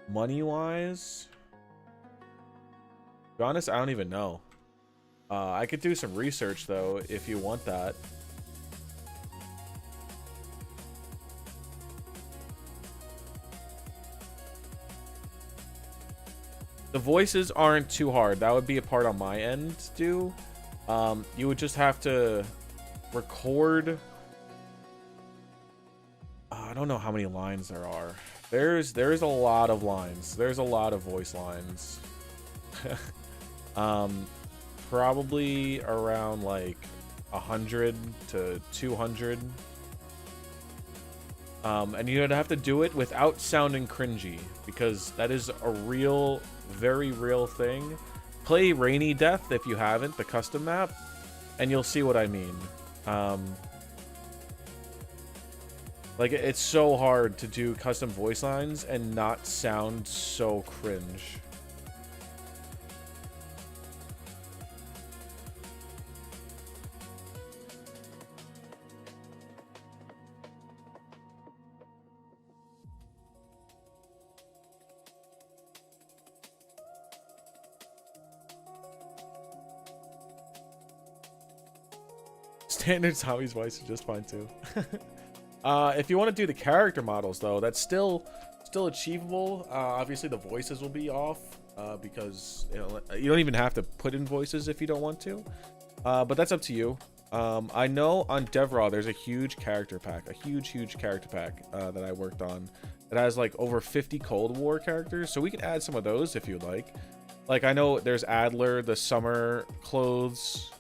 Speaker 1: Money-wise, to be honest, I don't even know. I could do some research though if you want that. The voices aren't too hard. That would be a part on my end to do. You would just have to record. I don't know how many lines there are. There's a lot of lines. There's a lot of voice lines. Probably around like 100 to 200. And you'd have to do it without sounding cringy, because that is a real, very real thing. Play Rainy Death if you haven't, the custom map, and you'll see what I mean. Like, it's so hard to do custom voice lines and not sound so cringe. Standard Tommy's voice is just fine too. If you want to do the character models though, that's still achievable. Obviously the voices will be off because you don't even have to put in voices if you don't want to. But that's up to you. I know on DevRaw there's a huge character pack, a huge character pack that I worked on. It has like over 50 Cold War characters, so we could add some of those if you'd like. Like, I know there's Adler, the summer clothes.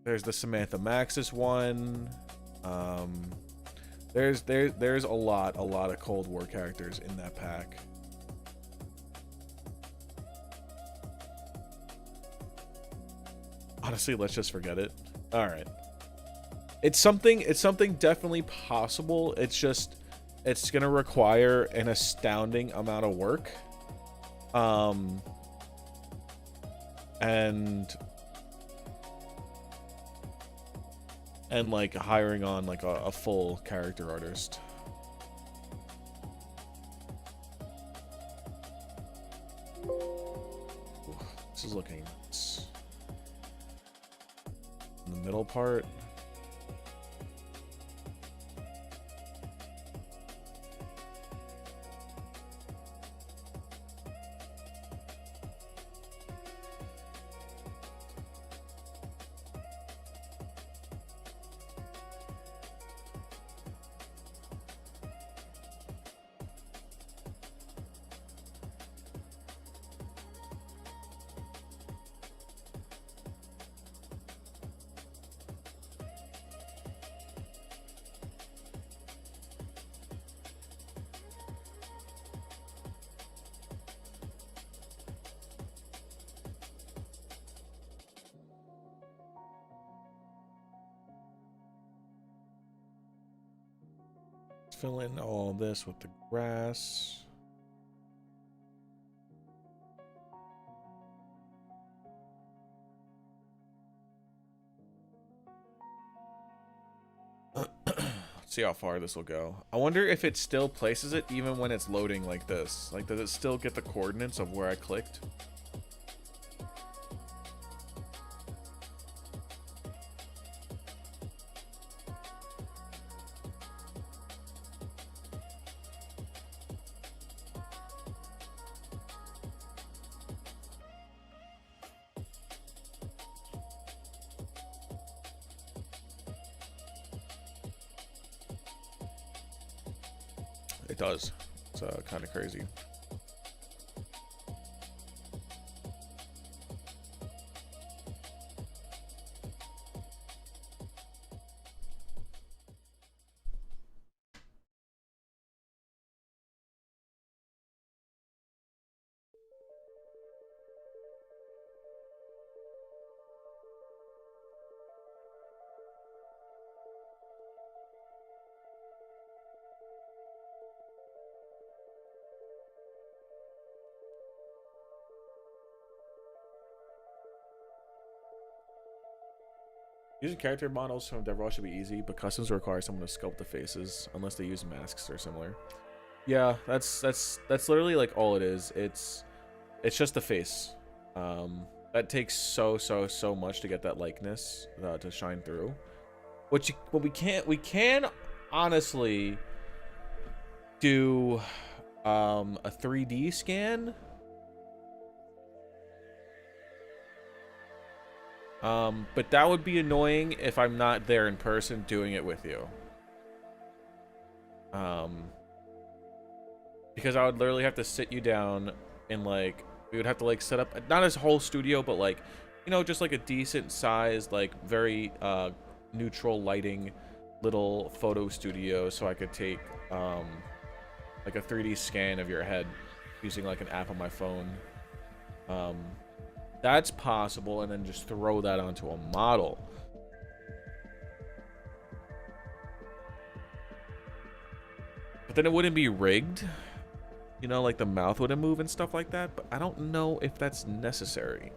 Speaker 1: There's the Samantha Maxis one. There's a lot of Cold War characters in that pack. Honestly, let's just forget it. All right. It's something definitely possible. It's just, it's gonna require an astounding amount of work. And like hiring on like a full character artist. Ooh, this is looking nice. In the middle part. Fill in all this with the grass. Let's see how far this will go. I wonder if it still places it even when it's loading like this. Like, does it still get the coordinates of where I clicked? It does. It's kind of crazy. Using character models from DevRel should be easy, but customs require someone to sculpt the faces unless they use masks or similar. Yeah, that's literally like all it is. It's just the face. That takes so much to get that likeness to shine through. But we can honestly do a 3D scan. But that would be annoying if I'm not there in person doing it with you. Because I would literally have to sit you down and like, we would have to like set up, not as a whole studio, but like, you know, just like a decent sized, like very, neutral lighting little photo studio. So I could take, like a 3D scan of your head using like an app on my phone. That's possible, and then just throw that onto a model. But then it wouldn't be rigged. You know, like the mouth wouldn't move and stuff like that. But I don't know if that's necessary.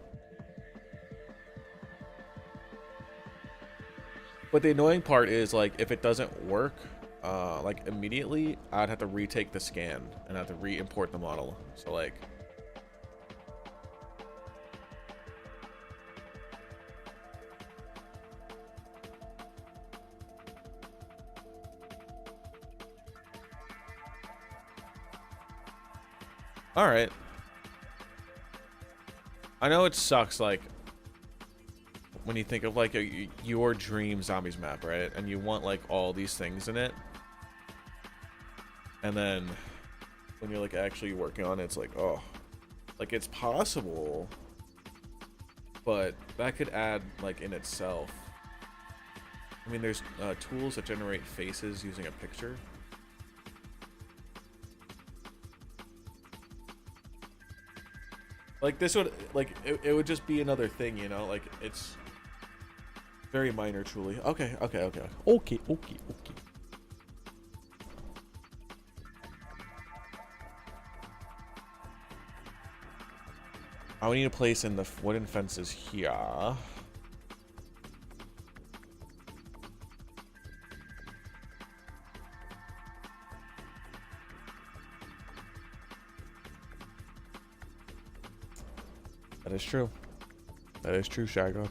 Speaker 1: But the annoying part is, like, if it doesn't work, like, immediately, I'd have to retake the scan and have to re-import the model. So, like... All right. I know it sucks, like, when you think of, like, your dream zombies map, right? And you want, like, all these things in it. And then when you're, like, actually working on it, it's like, oh. Like, it's possible. But that could add, like, in itself. I mean, there's tools that generate faces using a picture. Like, this would, like, it would just be another thing, you know? Like, it's... Very minor, truly. Okay, okay, okay. Okay, okay, okay. I need a place in the wooden fences here. That is true. That is true, Shago.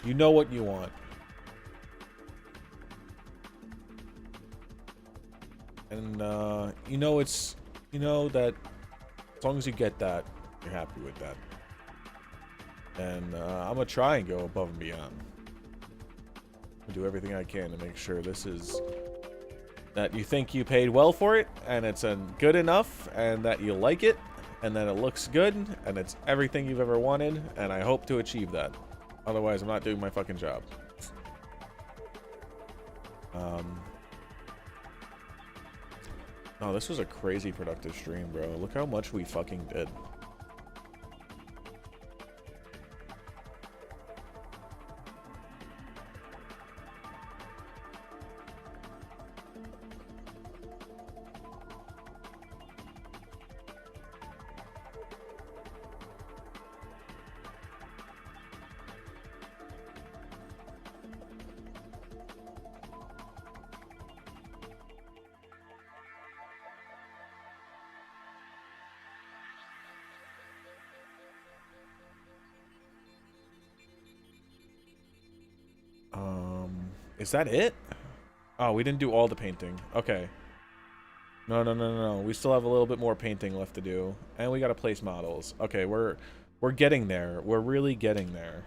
Speaker 1: You know what you want. And you know that as long as you get that, you're happy with that. And I'm gonna try and go above and beyond. I'll do everything I can to make sure this is that you think you paid well for it, and it's good enough, and that you like it, and that it looks good, and it's everything you've ever wanted, and I hope to achieve that. Otherwise, I'm not doing my fucking job. Oh, this was a crazy productive stream, bro. Look how much we fucking did. Is that it? Oh, we didn't do all the painting. Okay. No. We still have a little bit more painting left to do. And we gotta place models. Okay, we're getting there. We're really getting there.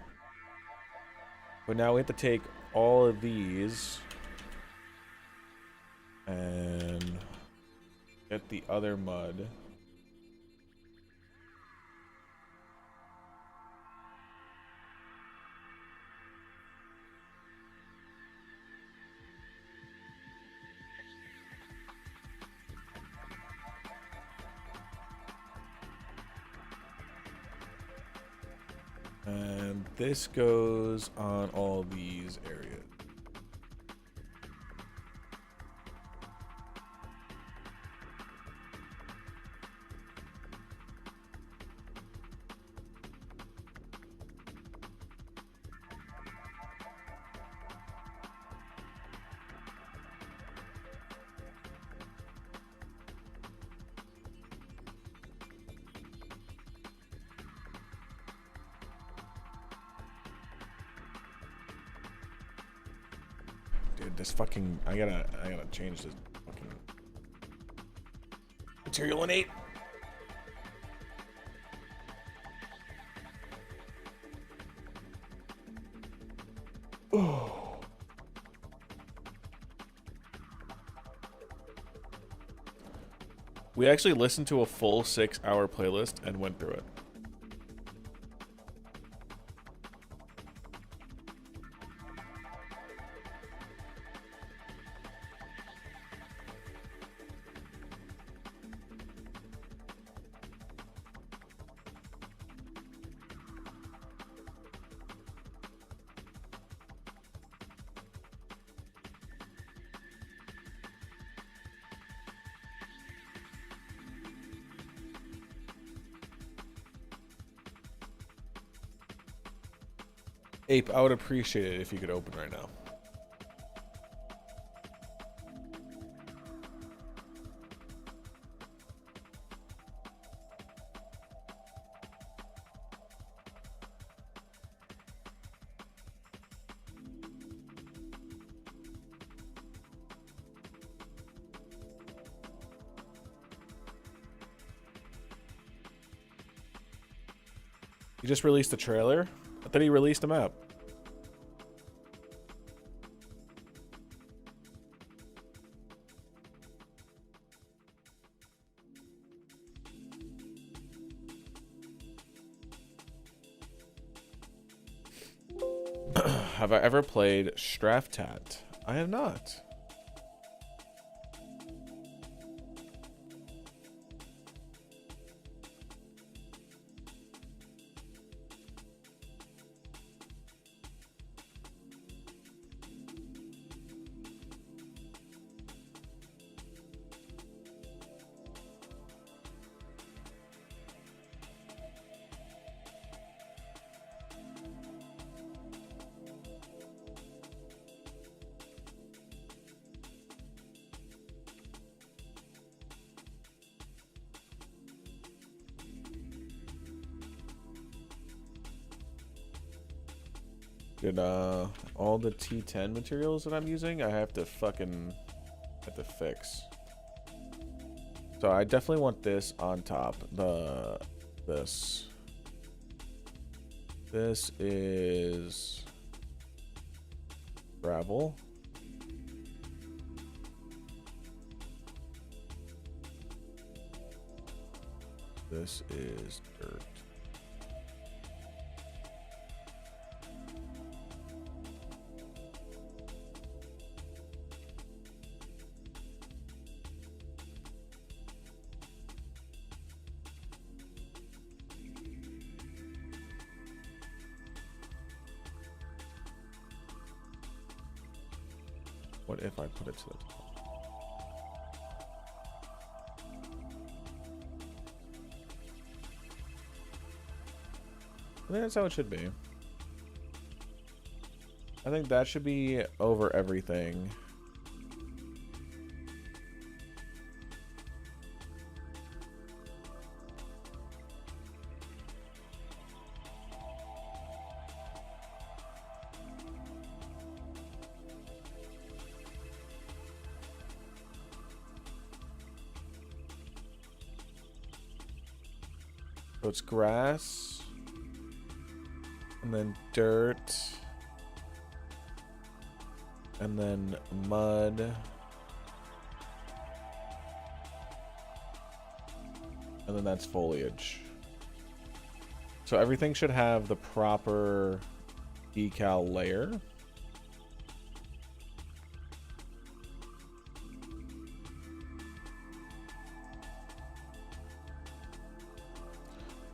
Speaker 1: But now we have to take all of these and get the other mud. And this goes on all these areas. Dude, this fucking I gotta change this fucking material in 8. Oh. We actually listened to a full 6-hour playlist and went through it. Ape, I would appreciate it if you could open right now. He just released the trailer? I thought he released a map. Have I ever played Straftat? I have not. Did all the T10 materials that I'm using, I have to fix. So I definitely want this on top. This is gravel. This is dirt. What if I put it to the top? I think that's how it should be. I think that should be over everything. So it's grass, and then dirt, and then mud, and then that's foliage. So everything should have the proper decal layer.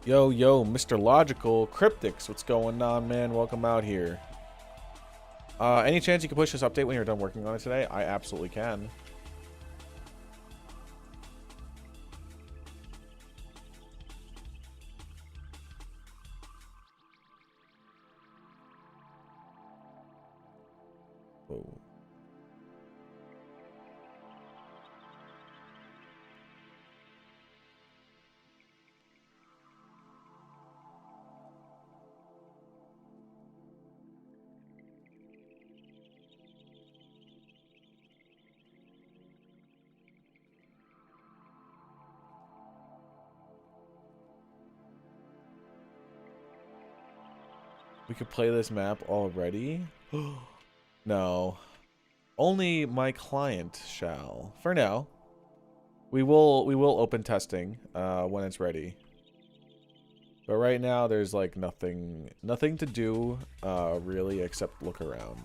Speaker 1: Yo, Mr. Logical, Cryptics, what's going on, man? Welcome out here. Any chance you can push this update when you're done working on it today? I absolutely can. Whoa. We could play this map already? No. Only my client shall. For now. We will open testing when it's ready. But right now there's like nothing to do really except look around.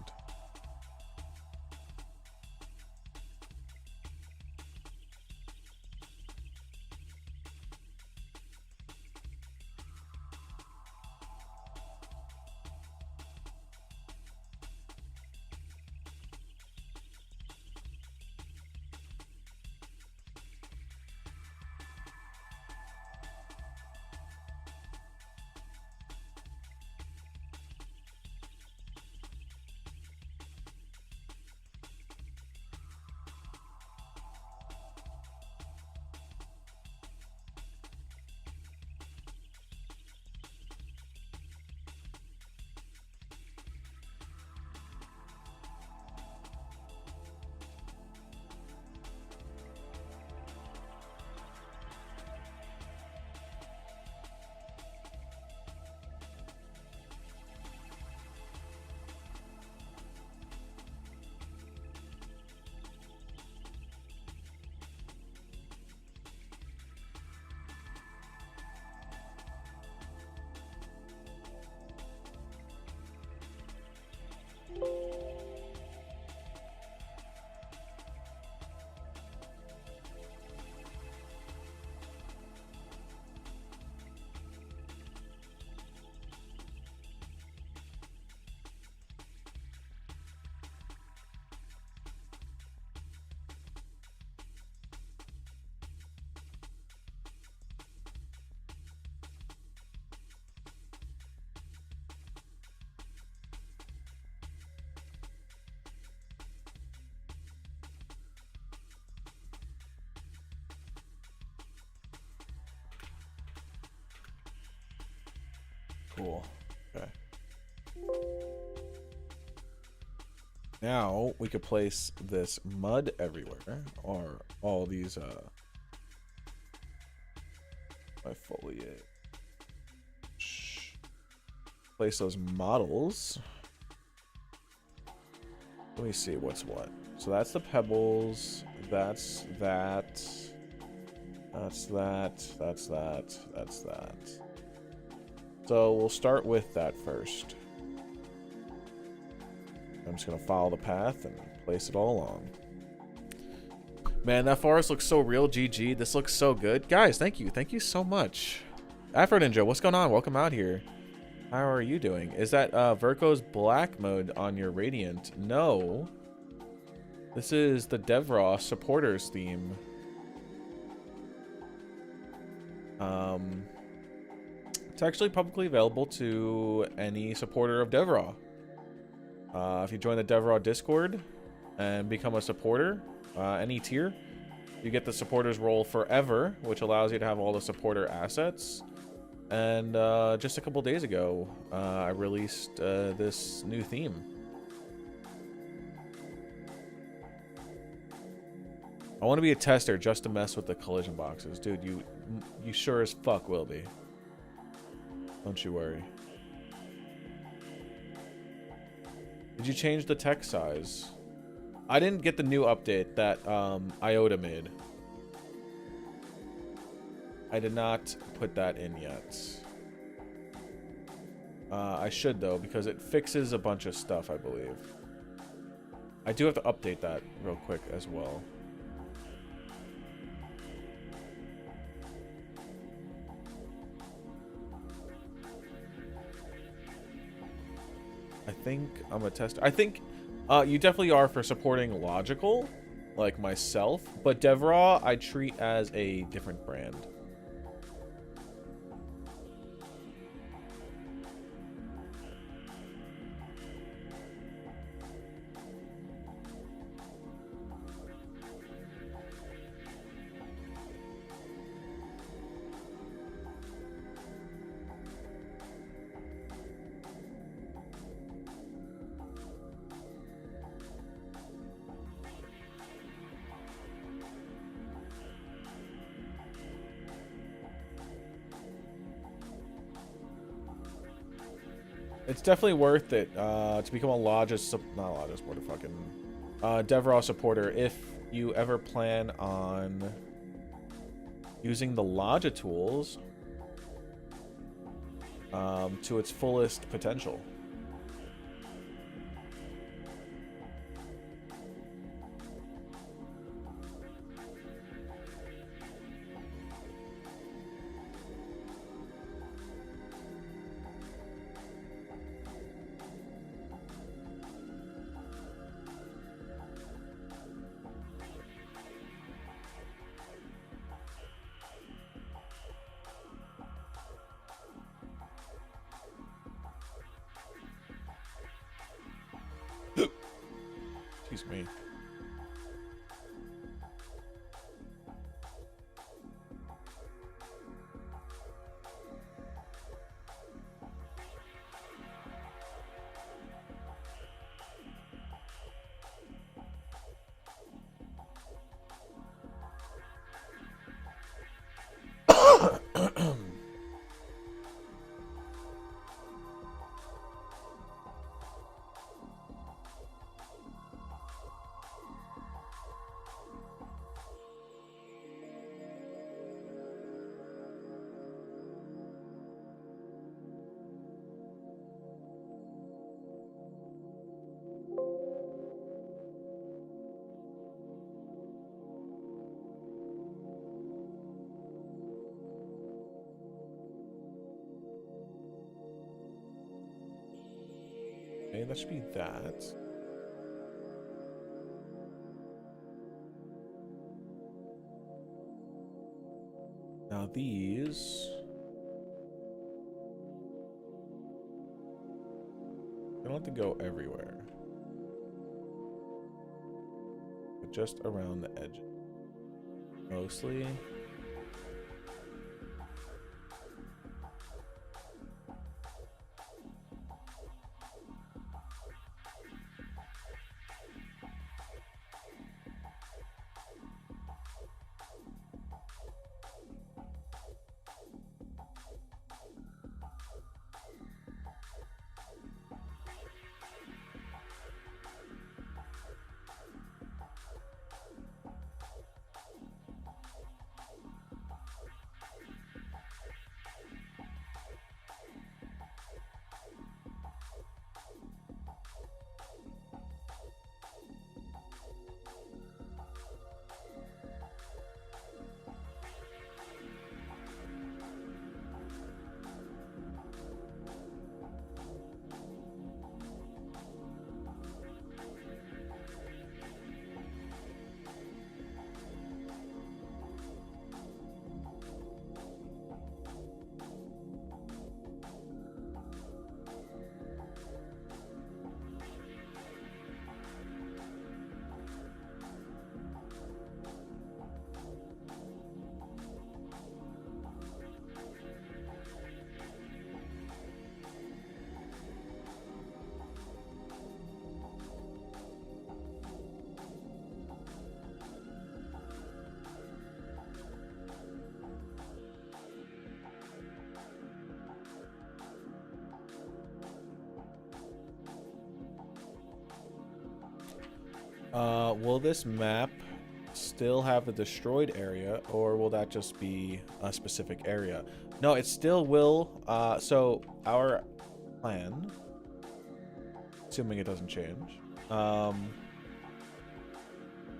Speaker 1: Cool. Okay. Now we could place this mud everywhere, or all these my foliage. Place those models. Let me see what's what. So that's the pebbles. That's that. That's that. That's that. That's that. So we'll start with that first. I'm just gonna follow the path and place it all along. Man, that forest looks so real. GG. This looks so good. Guys, thank you. Thank you so much. Afro Ninja, what's going on? Welcome out here. How are you doing? Is that Verko's black mode on your Radiant? No. This is the Devra supporters theme. It's actually publicly available to any supporter of Devra. If you join the Devra Discord and become a supporter, any tier, you get the supporters role forever, which allows you to have all the supporter assets. And just a couple days ago, I released this new theme. I want to be a tester just to mess with the collision boxes. Dude, you sure as fuck will be. Don't you worry. Did you change the text size? I didn't get the new update that IOTA made. I did not put that in yet. I should though, because it fixes a bunch of stuff, I believe. I do have to update that real quick as well. I think I'm a tester. I think you definitely are for supporting logical, like myself, but Devra I treat as a different brand. It's definitely worth it to become a Logis, not a Logis, what a fucking Devra supporter if you ever plan on using the Logia tools to its fullest potential. Excuse me. Okay, that should be that. Now these, they don't have to go everywhere, but just around the edge, mostly. Will this map still have the destroyed area, or will that just be a specific area? No, it still will. So our plan, assuming it doesn't change,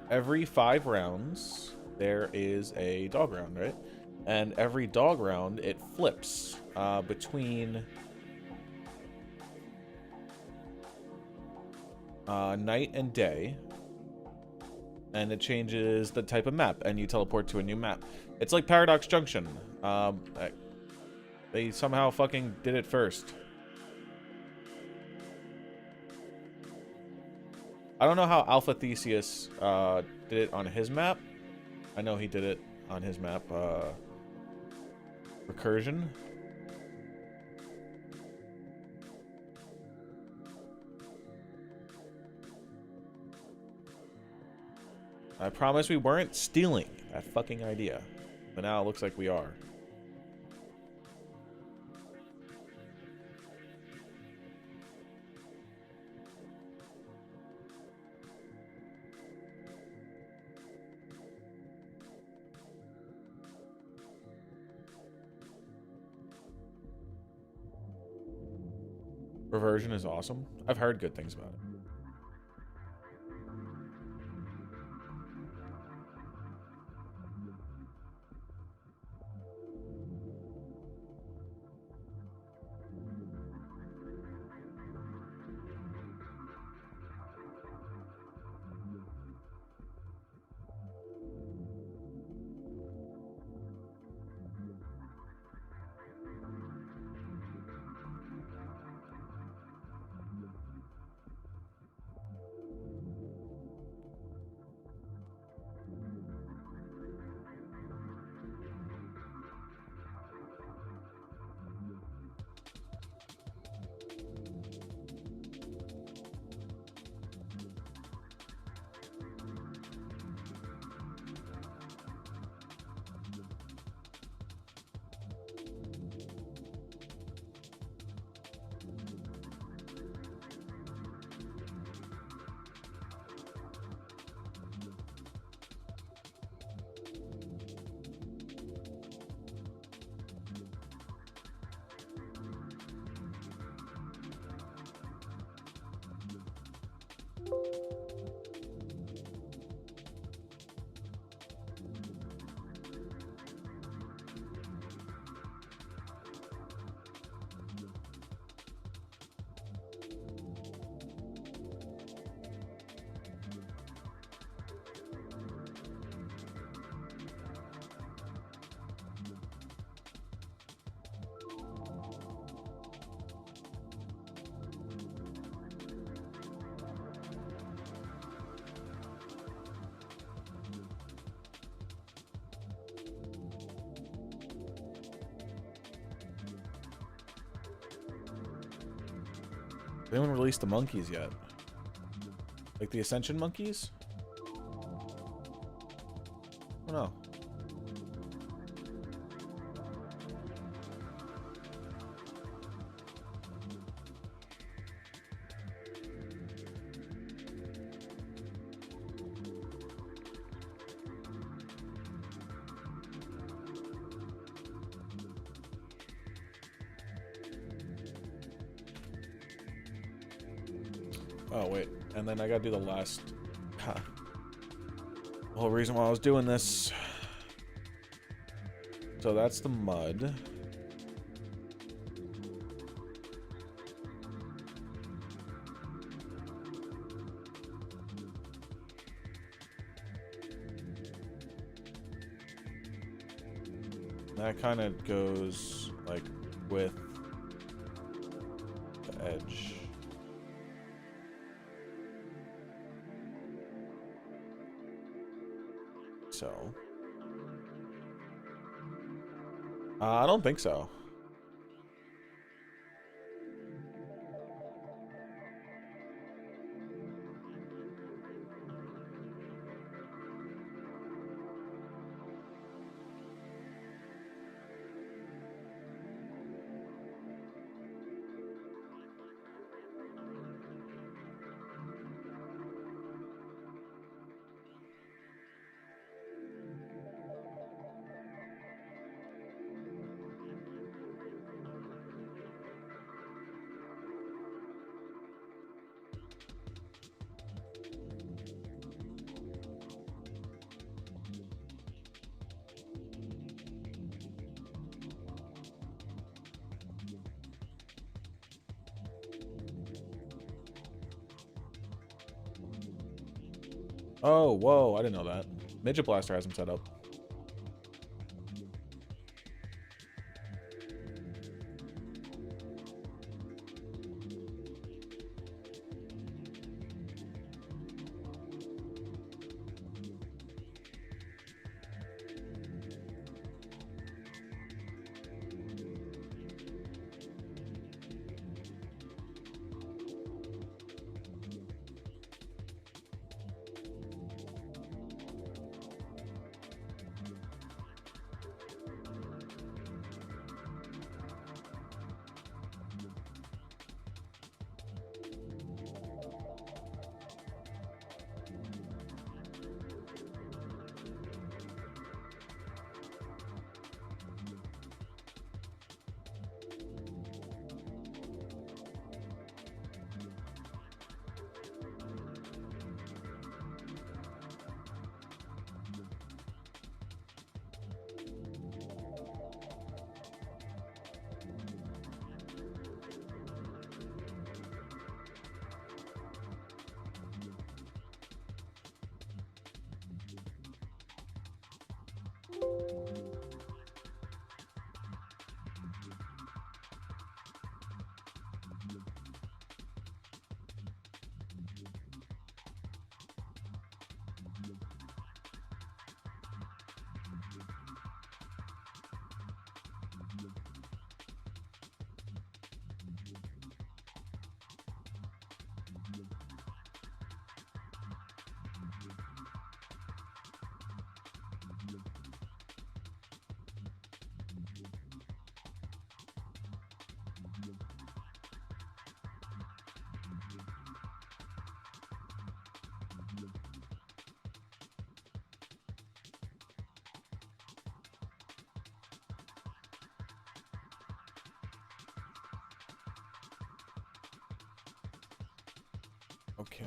Speaker 1: every 5 rounds there is a dog round, right? And every dog round it flips between night and day, and it changes the type of map, and you teleport to a new map. It's like Paradox Junction. They somehow fucking did it first. I don't know how Alpha Theseus did it on his map. I know he did it on his map, Recursion. I promise we weren't stealing that fucking idea. But now it looks like we are. Reversion is awesome. I've heard good things about it. They haven't released the monkeys yet. Like the Ascension monkeys? Oh no. Oh, wait. And then I gotta do the last... The whole reason why I was doing this. So that's the mud. That kind of goes, like, with the edge. So I don't think so. Oh, whoa, I didn't know that. Midget Blaster has him set up. Okay.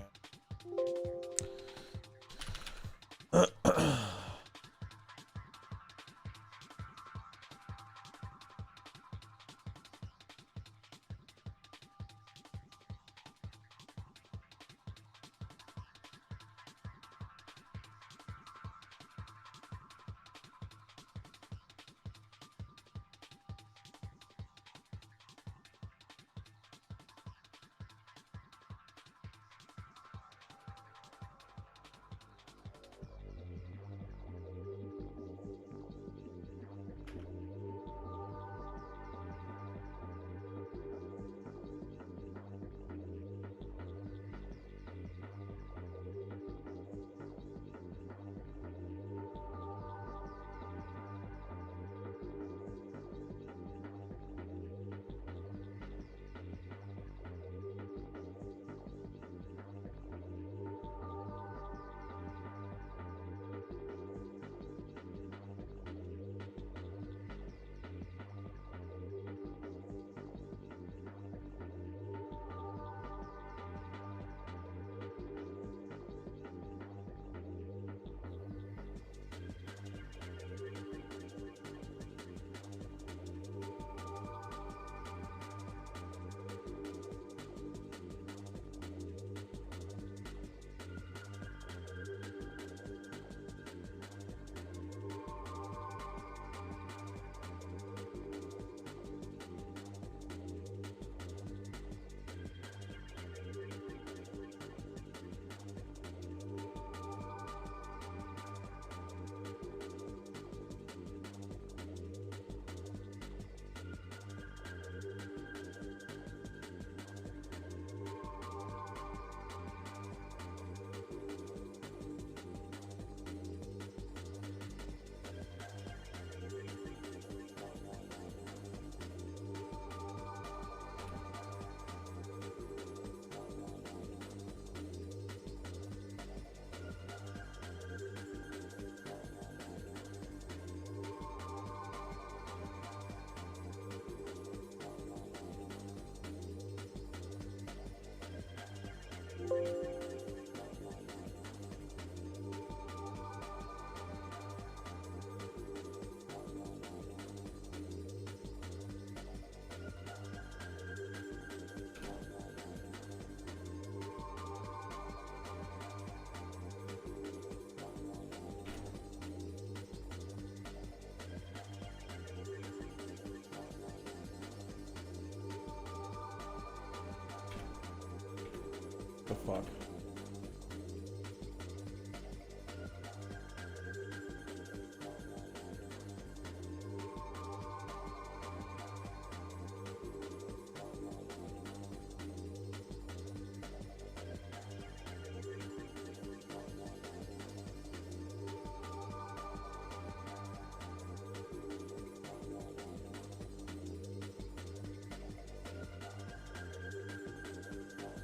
Speaker 1: The fuck?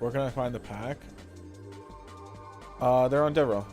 Speaker 1: Where can I find the pack? They're on Devereaux.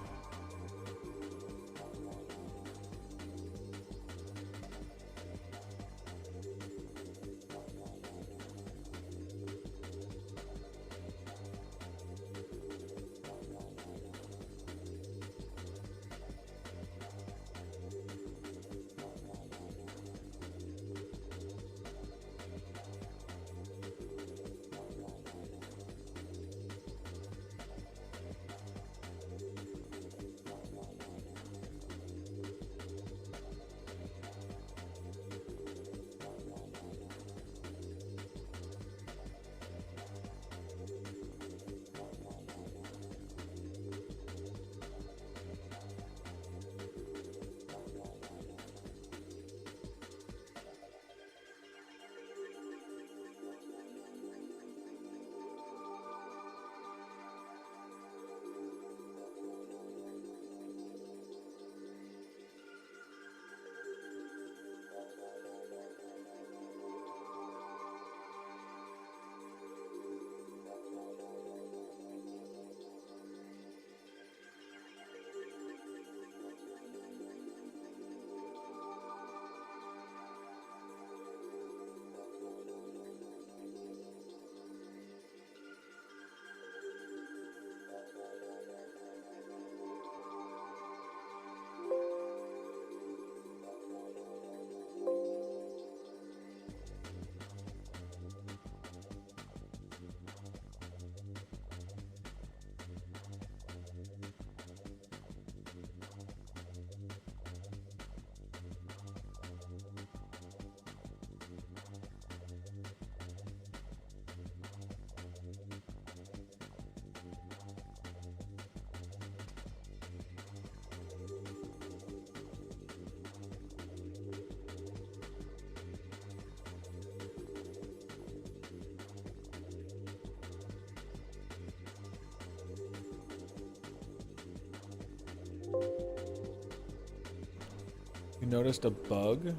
Speaker 1: You noticed a bug?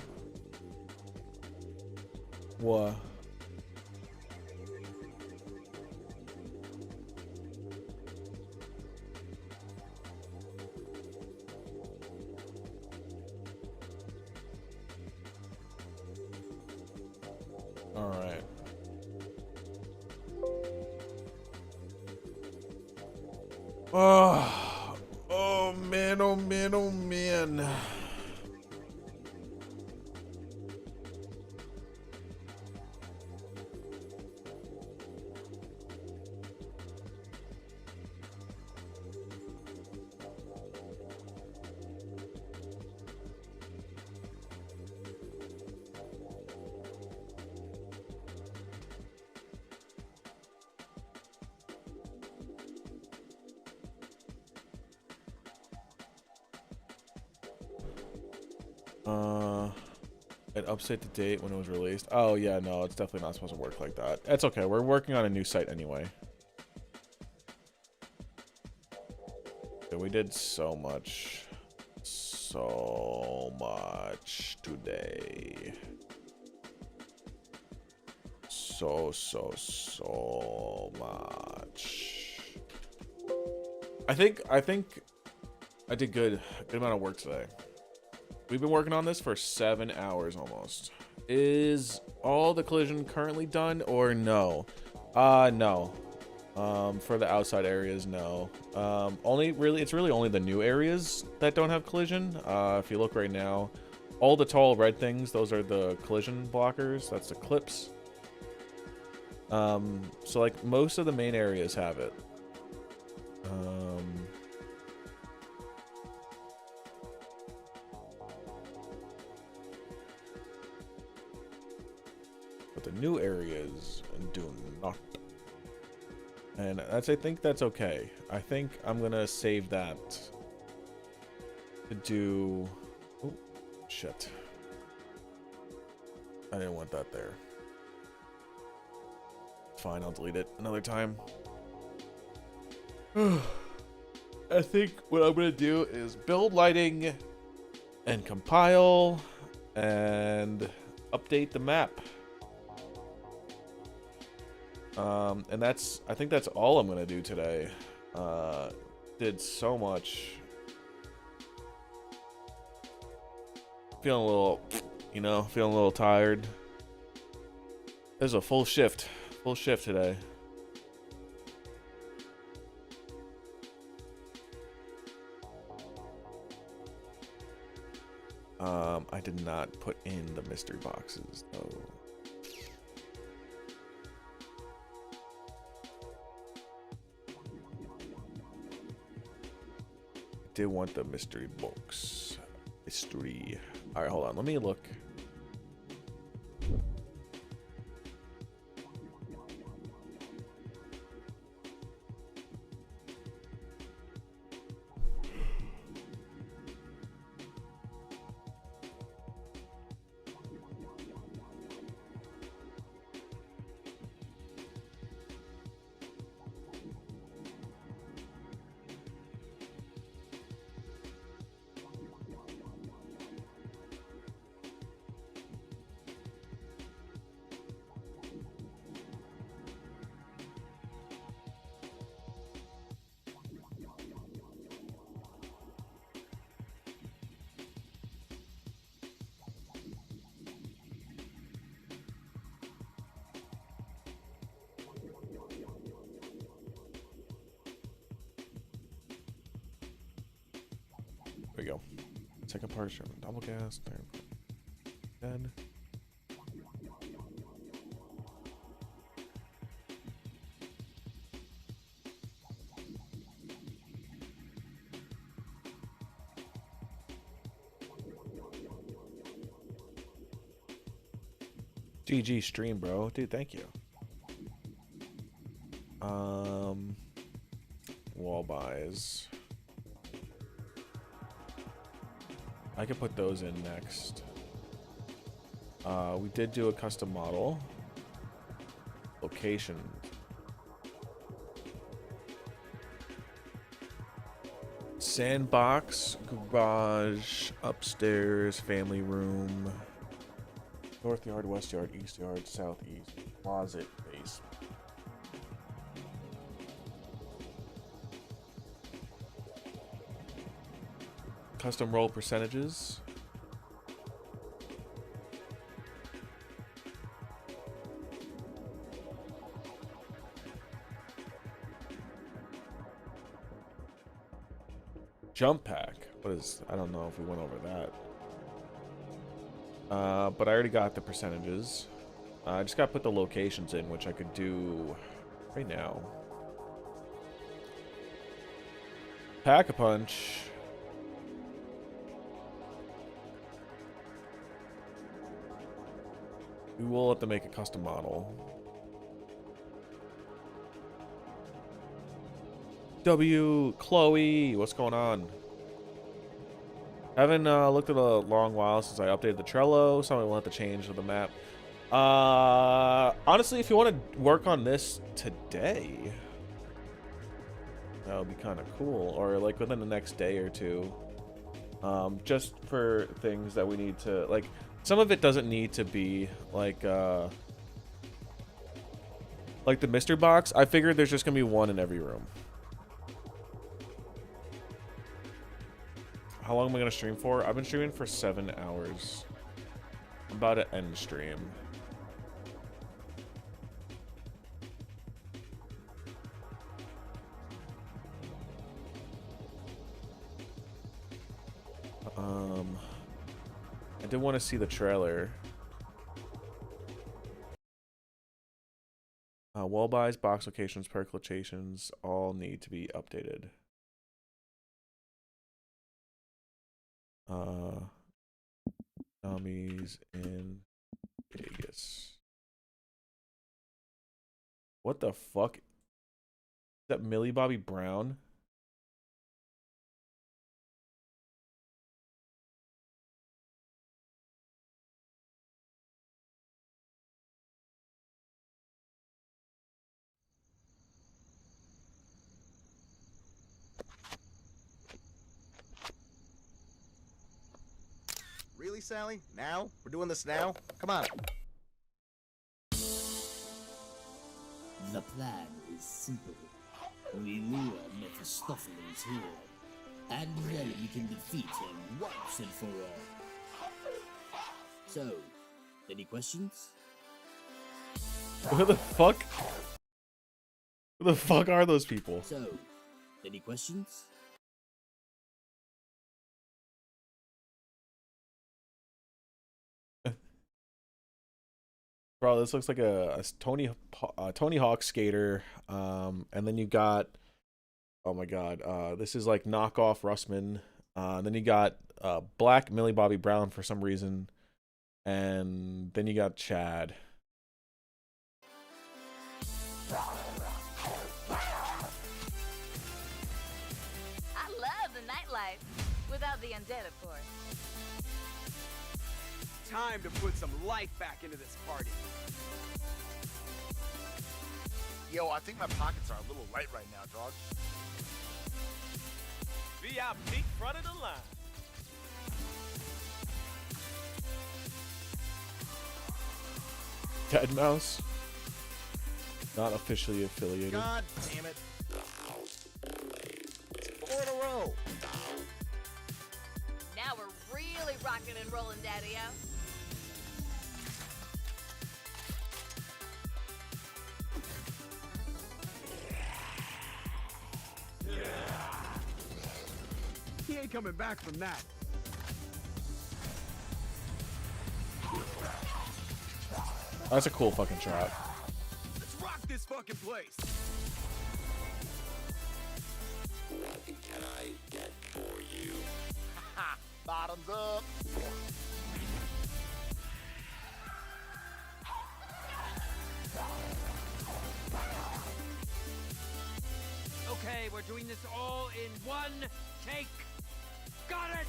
Speaker 1: What? All right. Oh man, oh man, oh man. It update the date when it was released. Oh yeah, no, it's definitely not supposed to work like that. That's okay. We're working on a new site anyway. Yeah, we did so much today. So much. I think I did good amount of work today. We've been working on this for 7 hours almost. Is all the collision currently done or no? No. For the outside areas, no. It's really only the new areas that don't have collision. If you look right now, all the tall red things, those are the collision blockers. That's the clips. So like most of the main areas have it. But the new areas do not. And I think that's okay. I think I'm gonna save that to do. Oh, shit. I didn't want that there. Fine, I'll delete it another time. I think what I'm gonna do is build lighting and compile and update the map. And I think that's all I'm gonna do today. Did so much. Feeling a little, feeling a little tired. There's a full shift today. I did not put in the mystery boxes though. Did want the mystery box. Mystery. All right, hold on. Let me look. There we go. Second part is double gas. Then. GG stream, bro. Dude, thank you. Wall buys. I could put those in next. We did do a custom model. Location. Sandbox, garage, upstairs, family room, north yard, west yard, east yard, southeast, closet, base. Custom roll percentages. Jump pack. What is? I don't know if we went over that. But I already got the percentages. I just got to put the locations in, which I could do right now. Pack-a-punch. We will have to make a custom model. Chloe, what's going on? Haven't looked at a long while since I updated the Trello. Something will have to change with the map. Honestly, if you want to work on this today, that would be kind of cool. Or like within the next day or two. Just for things that we need to, like, some of it doesn't need to be like the mystery box. I figured there's just gonna be one in every room. How long am I gonna stream for? I've been streaming for 7 hours. I'm about to end stream. I did want to see the trailer. Wall buys, box locations, perk locations all need to be updated. Dummies in Vegas. What the fuck? that Millie Bobby Brown?
Speaker 3: Really, Sally? Now? We're doing this now? Come on.
Speaker 4: The plan is simple. We lure Mephistopheles here, and then we can defeat him once and for all. So, any questions?
Speaker 1: Who the fuck? Who the fuck are those people?
Speaker 4: So, any questions?
Speaker 1: Bro, this looks like a Tony Hawk skater. And then you got, oh my god, this is like knockoff Russman. And then you got black Millie Bobby Brown for some reason. And then you got Chad.
Speaker 5: I love the nightlife. Without the undead, of course.
Speaker 6: Time to put some life back into this party.
Speaker 3: Yo, I think my pockets are a little light right now, dog.
Speaker 6: VIP front of the line.
Speaker 1: Dead Mouse. Not officially affiliated.
Speaker 3: God damn it. 4 in a row.
Speaker 5: Now we're really rocking and rolling, Daddy-o.
Speaker 6: He ain't coming back from that.
Speaker 1: That's a cool fucking shot.
Speaker 6: Let's rock this fucking place.
Speaker 3: What can I get for you? Bottoms up.
Speaker 6: Okay, we're doing this all in one take. Got it!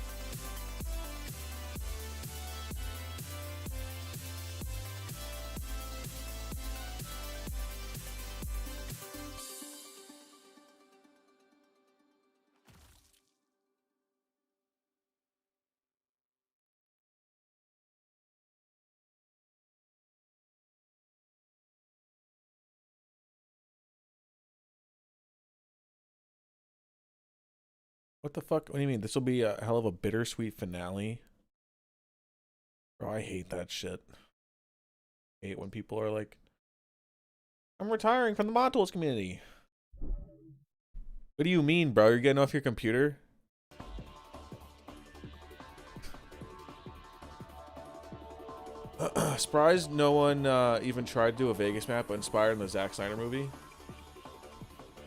Speaker 1: What the fuck? What do you mean? This will be a hell of a bittersweet finale? Bro, I hate that shit. I hate when people are like, I'm retiring from the Mod Tools community. What do you mean, bro? You're getting off your computer? Surprised no one even tried to do a Vegas map inspired in the Zack Snyder movie.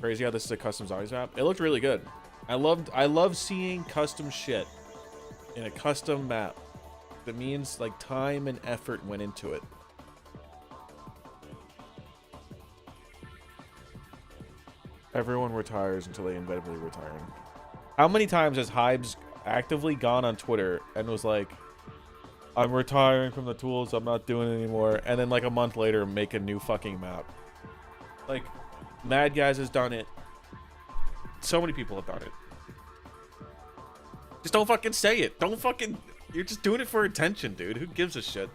Speaker 1: Crazy how this is a custom zombies map. It looked really good. I love seeing custom shit in a custom map. That means like time and effort went into it. Everyone retires until they inevitably retire. How many times has Hybes actively gone on Twitter and was like, I'm retiring from the tools, I'm not doing it anymore, and then like a month later make a new fucking map? Like, Mad Guys has done it. So many people have done it. Just don't fucking say it. Don't fucking... You're just doing it for attention, dude. Who gives a shit?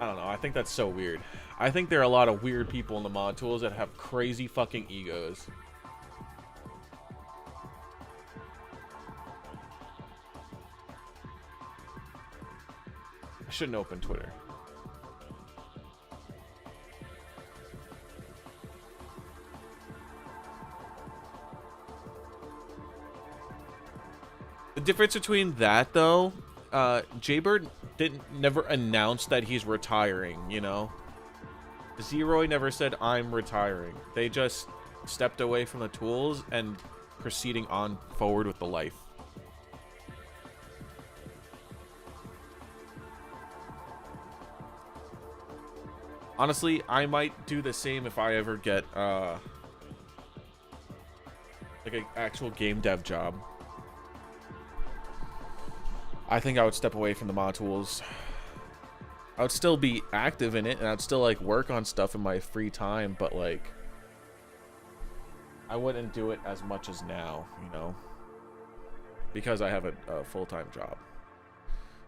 Speaker 1: I don't know. I think that's so weird. I think there are a lot of weird people in the mod tools that have crazy fucking egos. I shouldn't open Twitter. The difference between that, though, Jaybird never announced that he's retiring, you know? Zeroy never said, I'm retiring. They just stepped away from the tools and proceeding on forward with the life. Honestly, I might do the same if I ever get like an actual game dev job. I think I would step away from the mod tools. I would still be active in it, and I'd still like work on stuff in my free time, but like I wouldn't do it as much as now, you know, because I have a full-time job.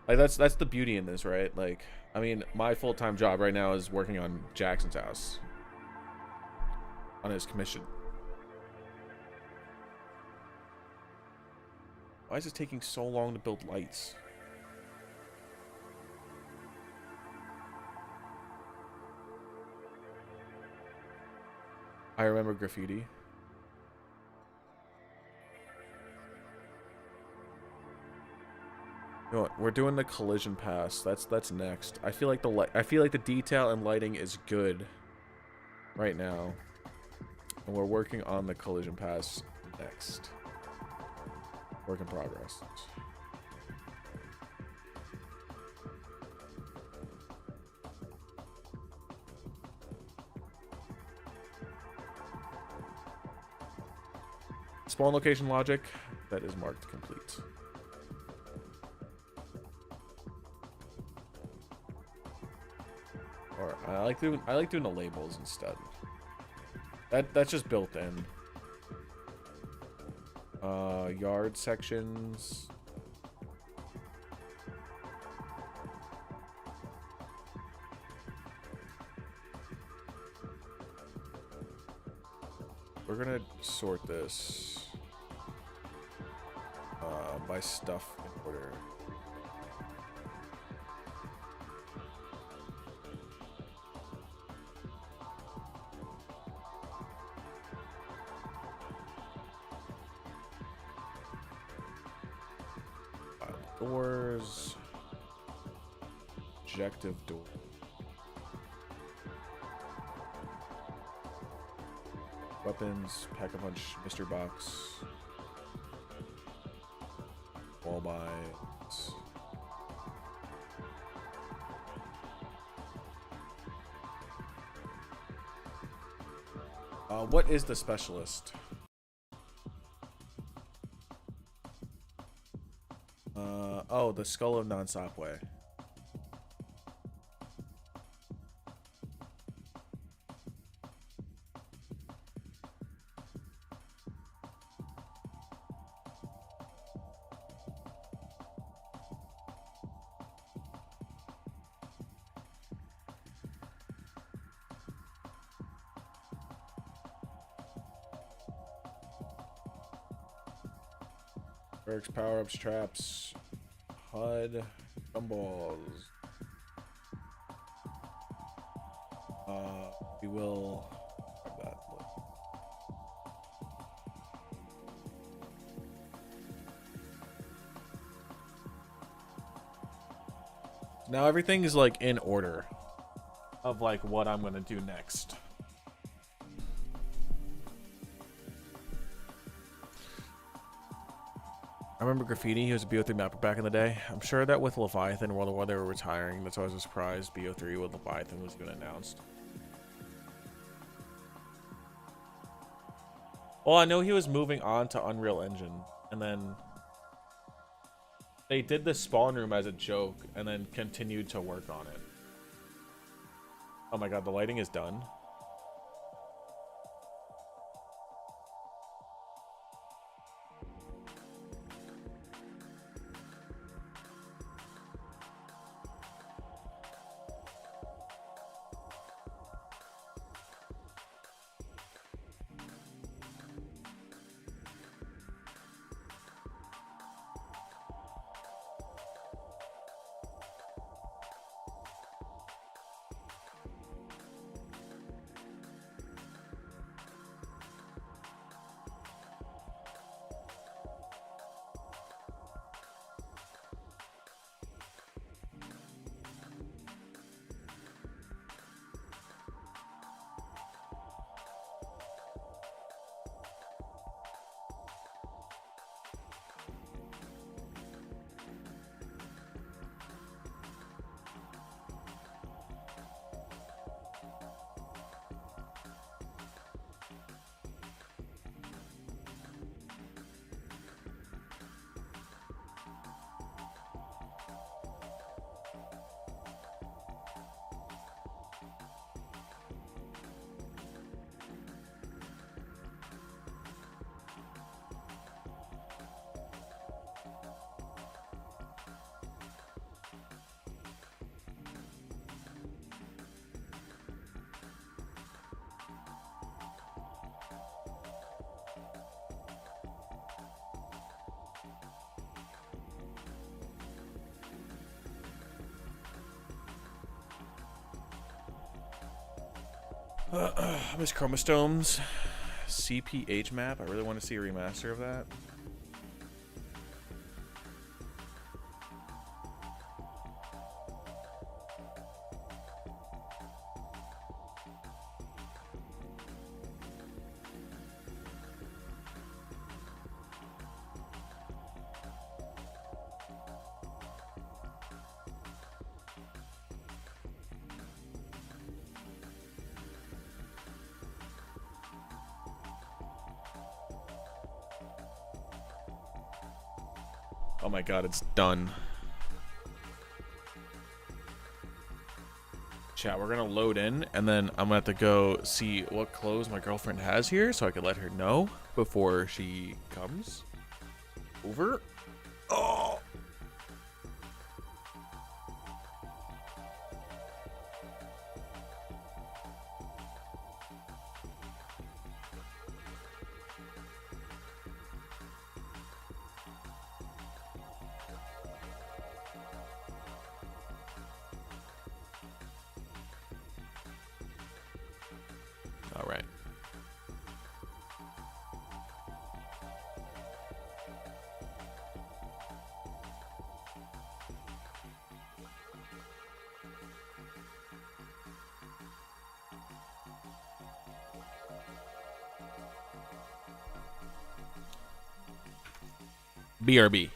Speaker 1: Like that's the beauty in this, right? Like, I mean, my full-time job right now is working on Jackson's house on his commission. Why is it taking so long to build lights? I remember graffiti. You know what? We're doing the collision pass. That's next. I feel like the detail and lighting is good right now, and we're working on the collision pass next. Work in progress. Spawn location logic, that is marked complete. Or I like doing the labels instead. That's just built in. Yard sections. We're gonna sort this by stuff in order. Doors. Objective door. Weapons, pack-a-punch, mystery box, wall buys. What is the specialist? Oh, the Skull of Non-Stop Way. Perks, power-ups, traps, HUD, gumballs. We will grab that. Now everything is like in order of like what I'm gonna do next. I remember Graffiti, he was a BO3 mapper back in the day. I'm sure that with Leviathan World of War they were retiring. That's why I was surprised BO3 with Leviathan was even announced. Well, I know he was moving on to Unreal Engine, and then they did the spawn room as a joke and then continued to work on it. Oh my god, the lighting is done. Miss Chromostomes. CPH map. I really want to see a remaster of that. Oh my god, it's done. Chat, we're gonna load in, and then I'm gonna have to go see what clothes my girlfriend has here so I can let her know before she comes over. Oh! All right. BRB.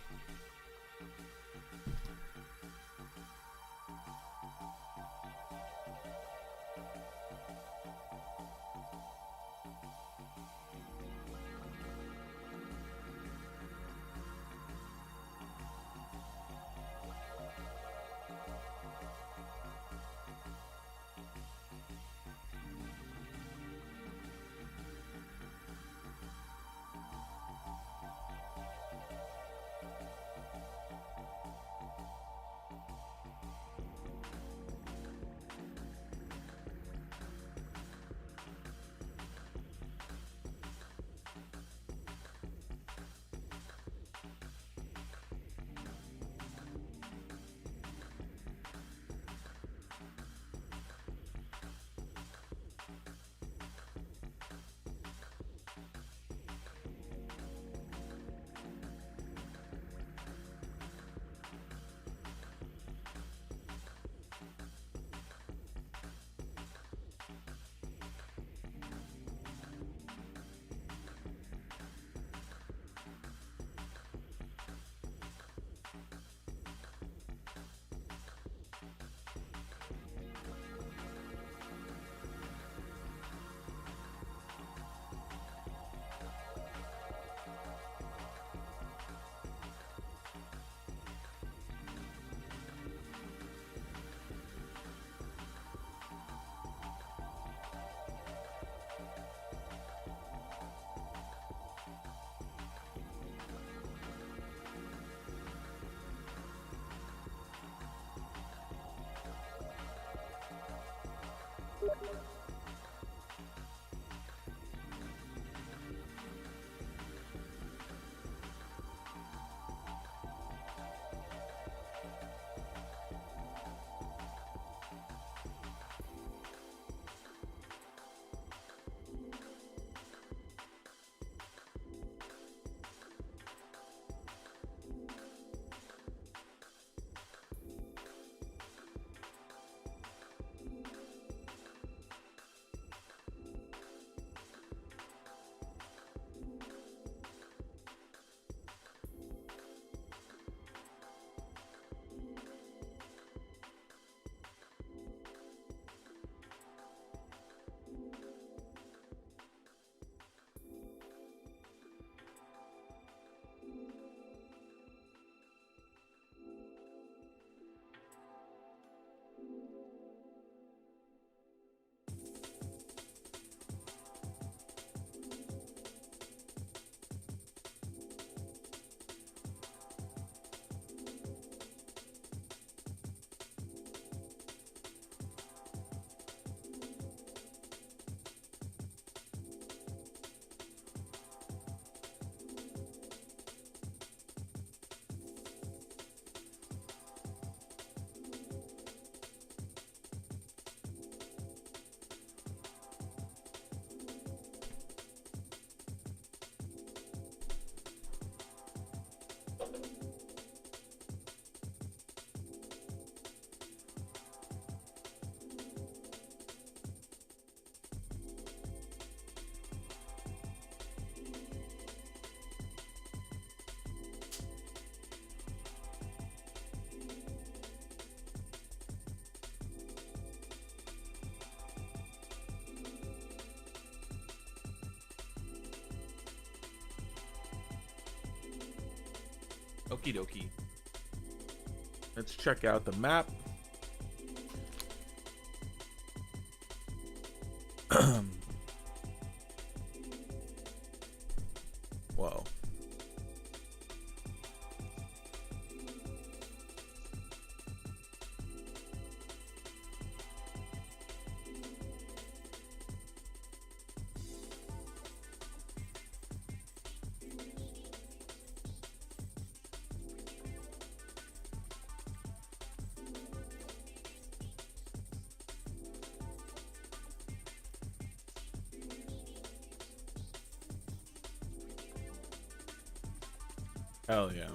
Speaker 1: Okie dokie. Let's check out the map. Whoa. Hell yeah.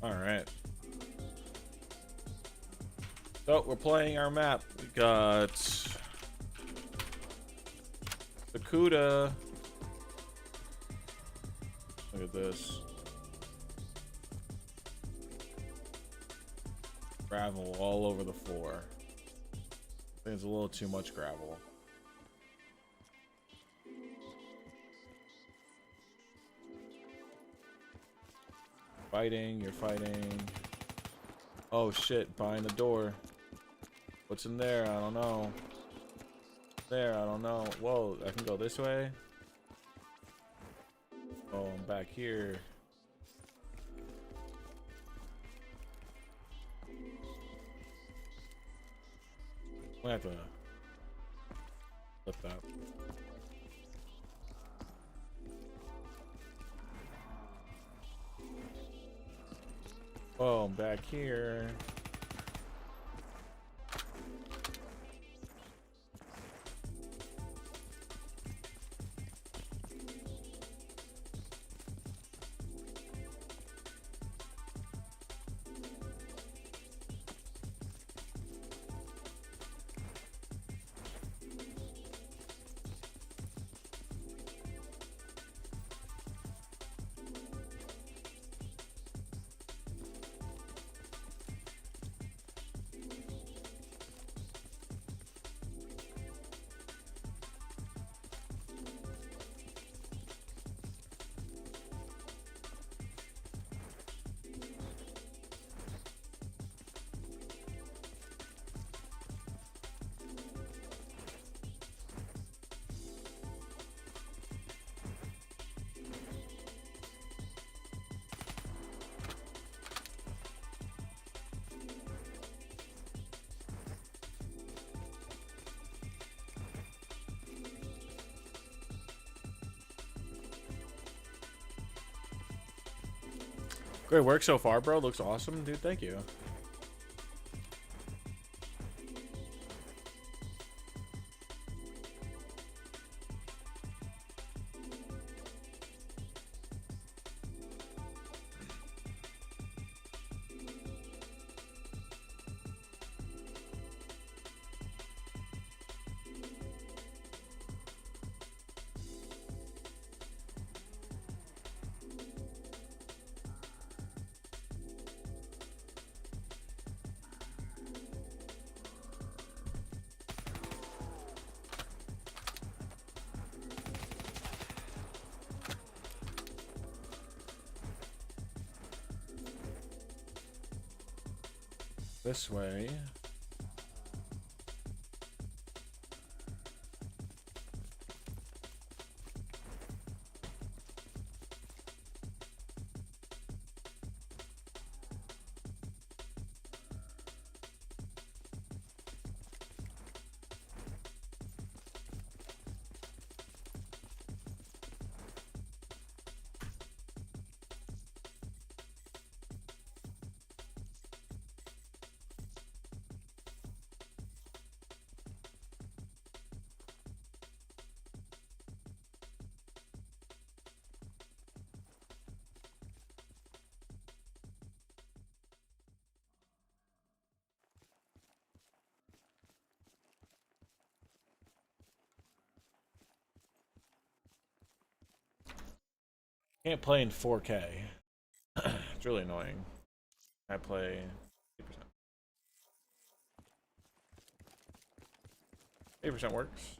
Speaker 1: All right. So we're playing our map. We got Sakuda. Look at this. Gravel all over the floor. I think it's a little too much gravel. Fighting, you're fighting. Oh shit, behind the door. What's in there? I don't know. There, I don't know. Whoa, I can go this way. Oh, I'm back here. I have to flip that. Oh, I'm back here. Great work so far, bro. Looks awesome, dude. Thank you. This way. Can't play in 4K. It's really annoying. I play 8%. 8% works.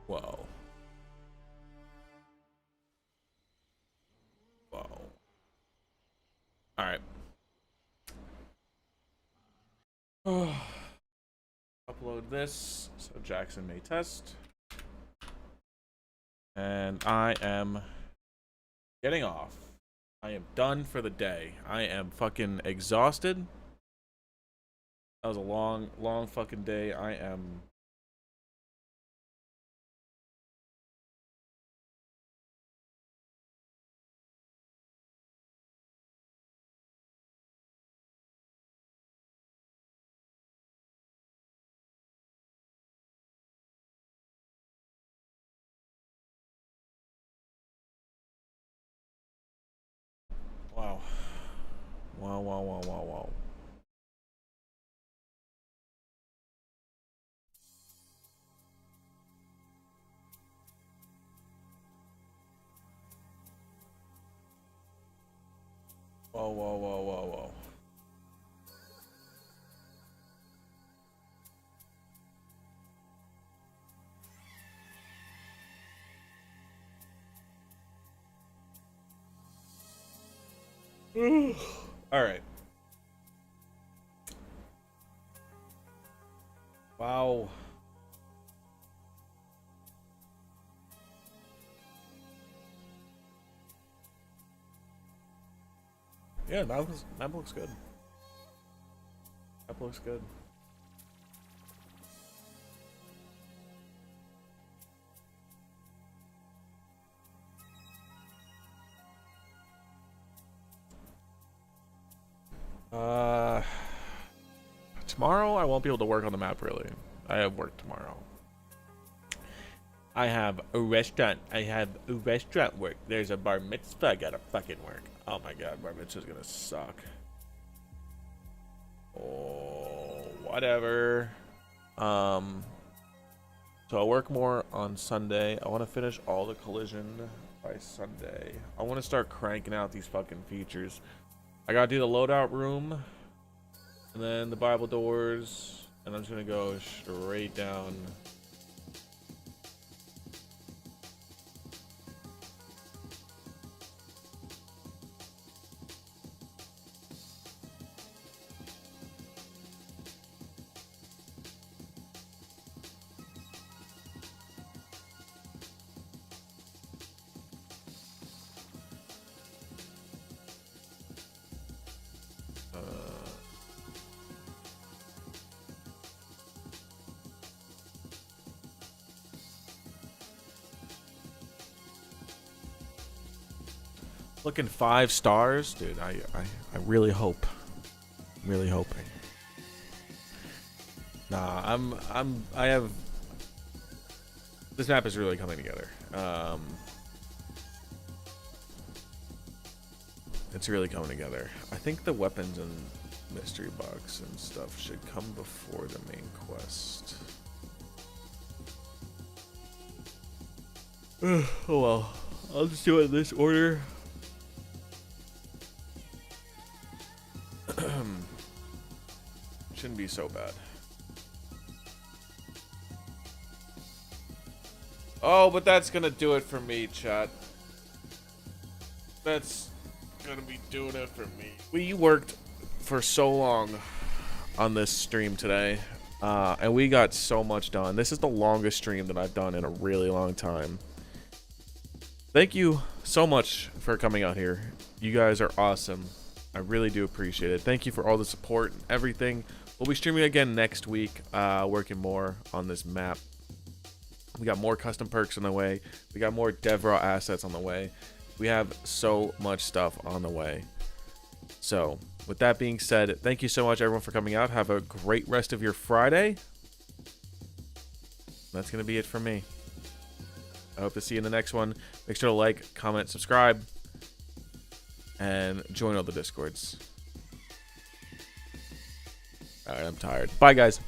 Speaker 1: Whoa. Whoa. Alright. Upload this so Jackson may test. And I am getting off. I am done for the day. I am fucking exhausted. That was a long, long fucking day. I am... Wow. Wow, wow, wow, wow, wow. Whoa, whoa, whoa, whoa, whoa. All right. Wow. Yeah, that looks good. That looks good. Tomorrow I won't be able to work on the map really. I have work tomorrow. I have a restaurant. I have a restaurant work. There's a bar mitzvah. I gotta fucking work. Oh my god, bar mitzvah's gonna suck. Oh, whatever. So I'll work more on Sunday. I want to finish all the collision by Sunday. I want to start cranking out these fucking features. I gotta do the loadout room, and then the Bible doors, and I'm just gonna go straight down. Looking 5 stars, dude. I really hope. I'm really hoping. Nah, I have. This map is really coming together. It's really coming together. I think the weapons and mystery box and stuff should come before the main quest. Oh well, I'll just do it in this order. Shouldn't be so bad. Oh, but that's gonna do it for me, chat. That's gonna be doing it for me. We worked for so long on this stream today, and we got so much done. This is the longest stream that I've done in a really long time. Thank you so much for coming out here. You guys are awesome. I really do appreciate it. Thank you for all the support and everything. We'll be streaming again next week, working more on this map. We got more custom perks on the way. We got more DevRaw assets on the way. We have so much stuff on the way. So, with that being said, thank you so much, everyone, for coming out. Have a great rest of your Friday. That's going to be it from me. I hope to see you in the next one. Make sure to like, comment, subscribe, and join all the Discords. All right, I'm tired. Bye, guys.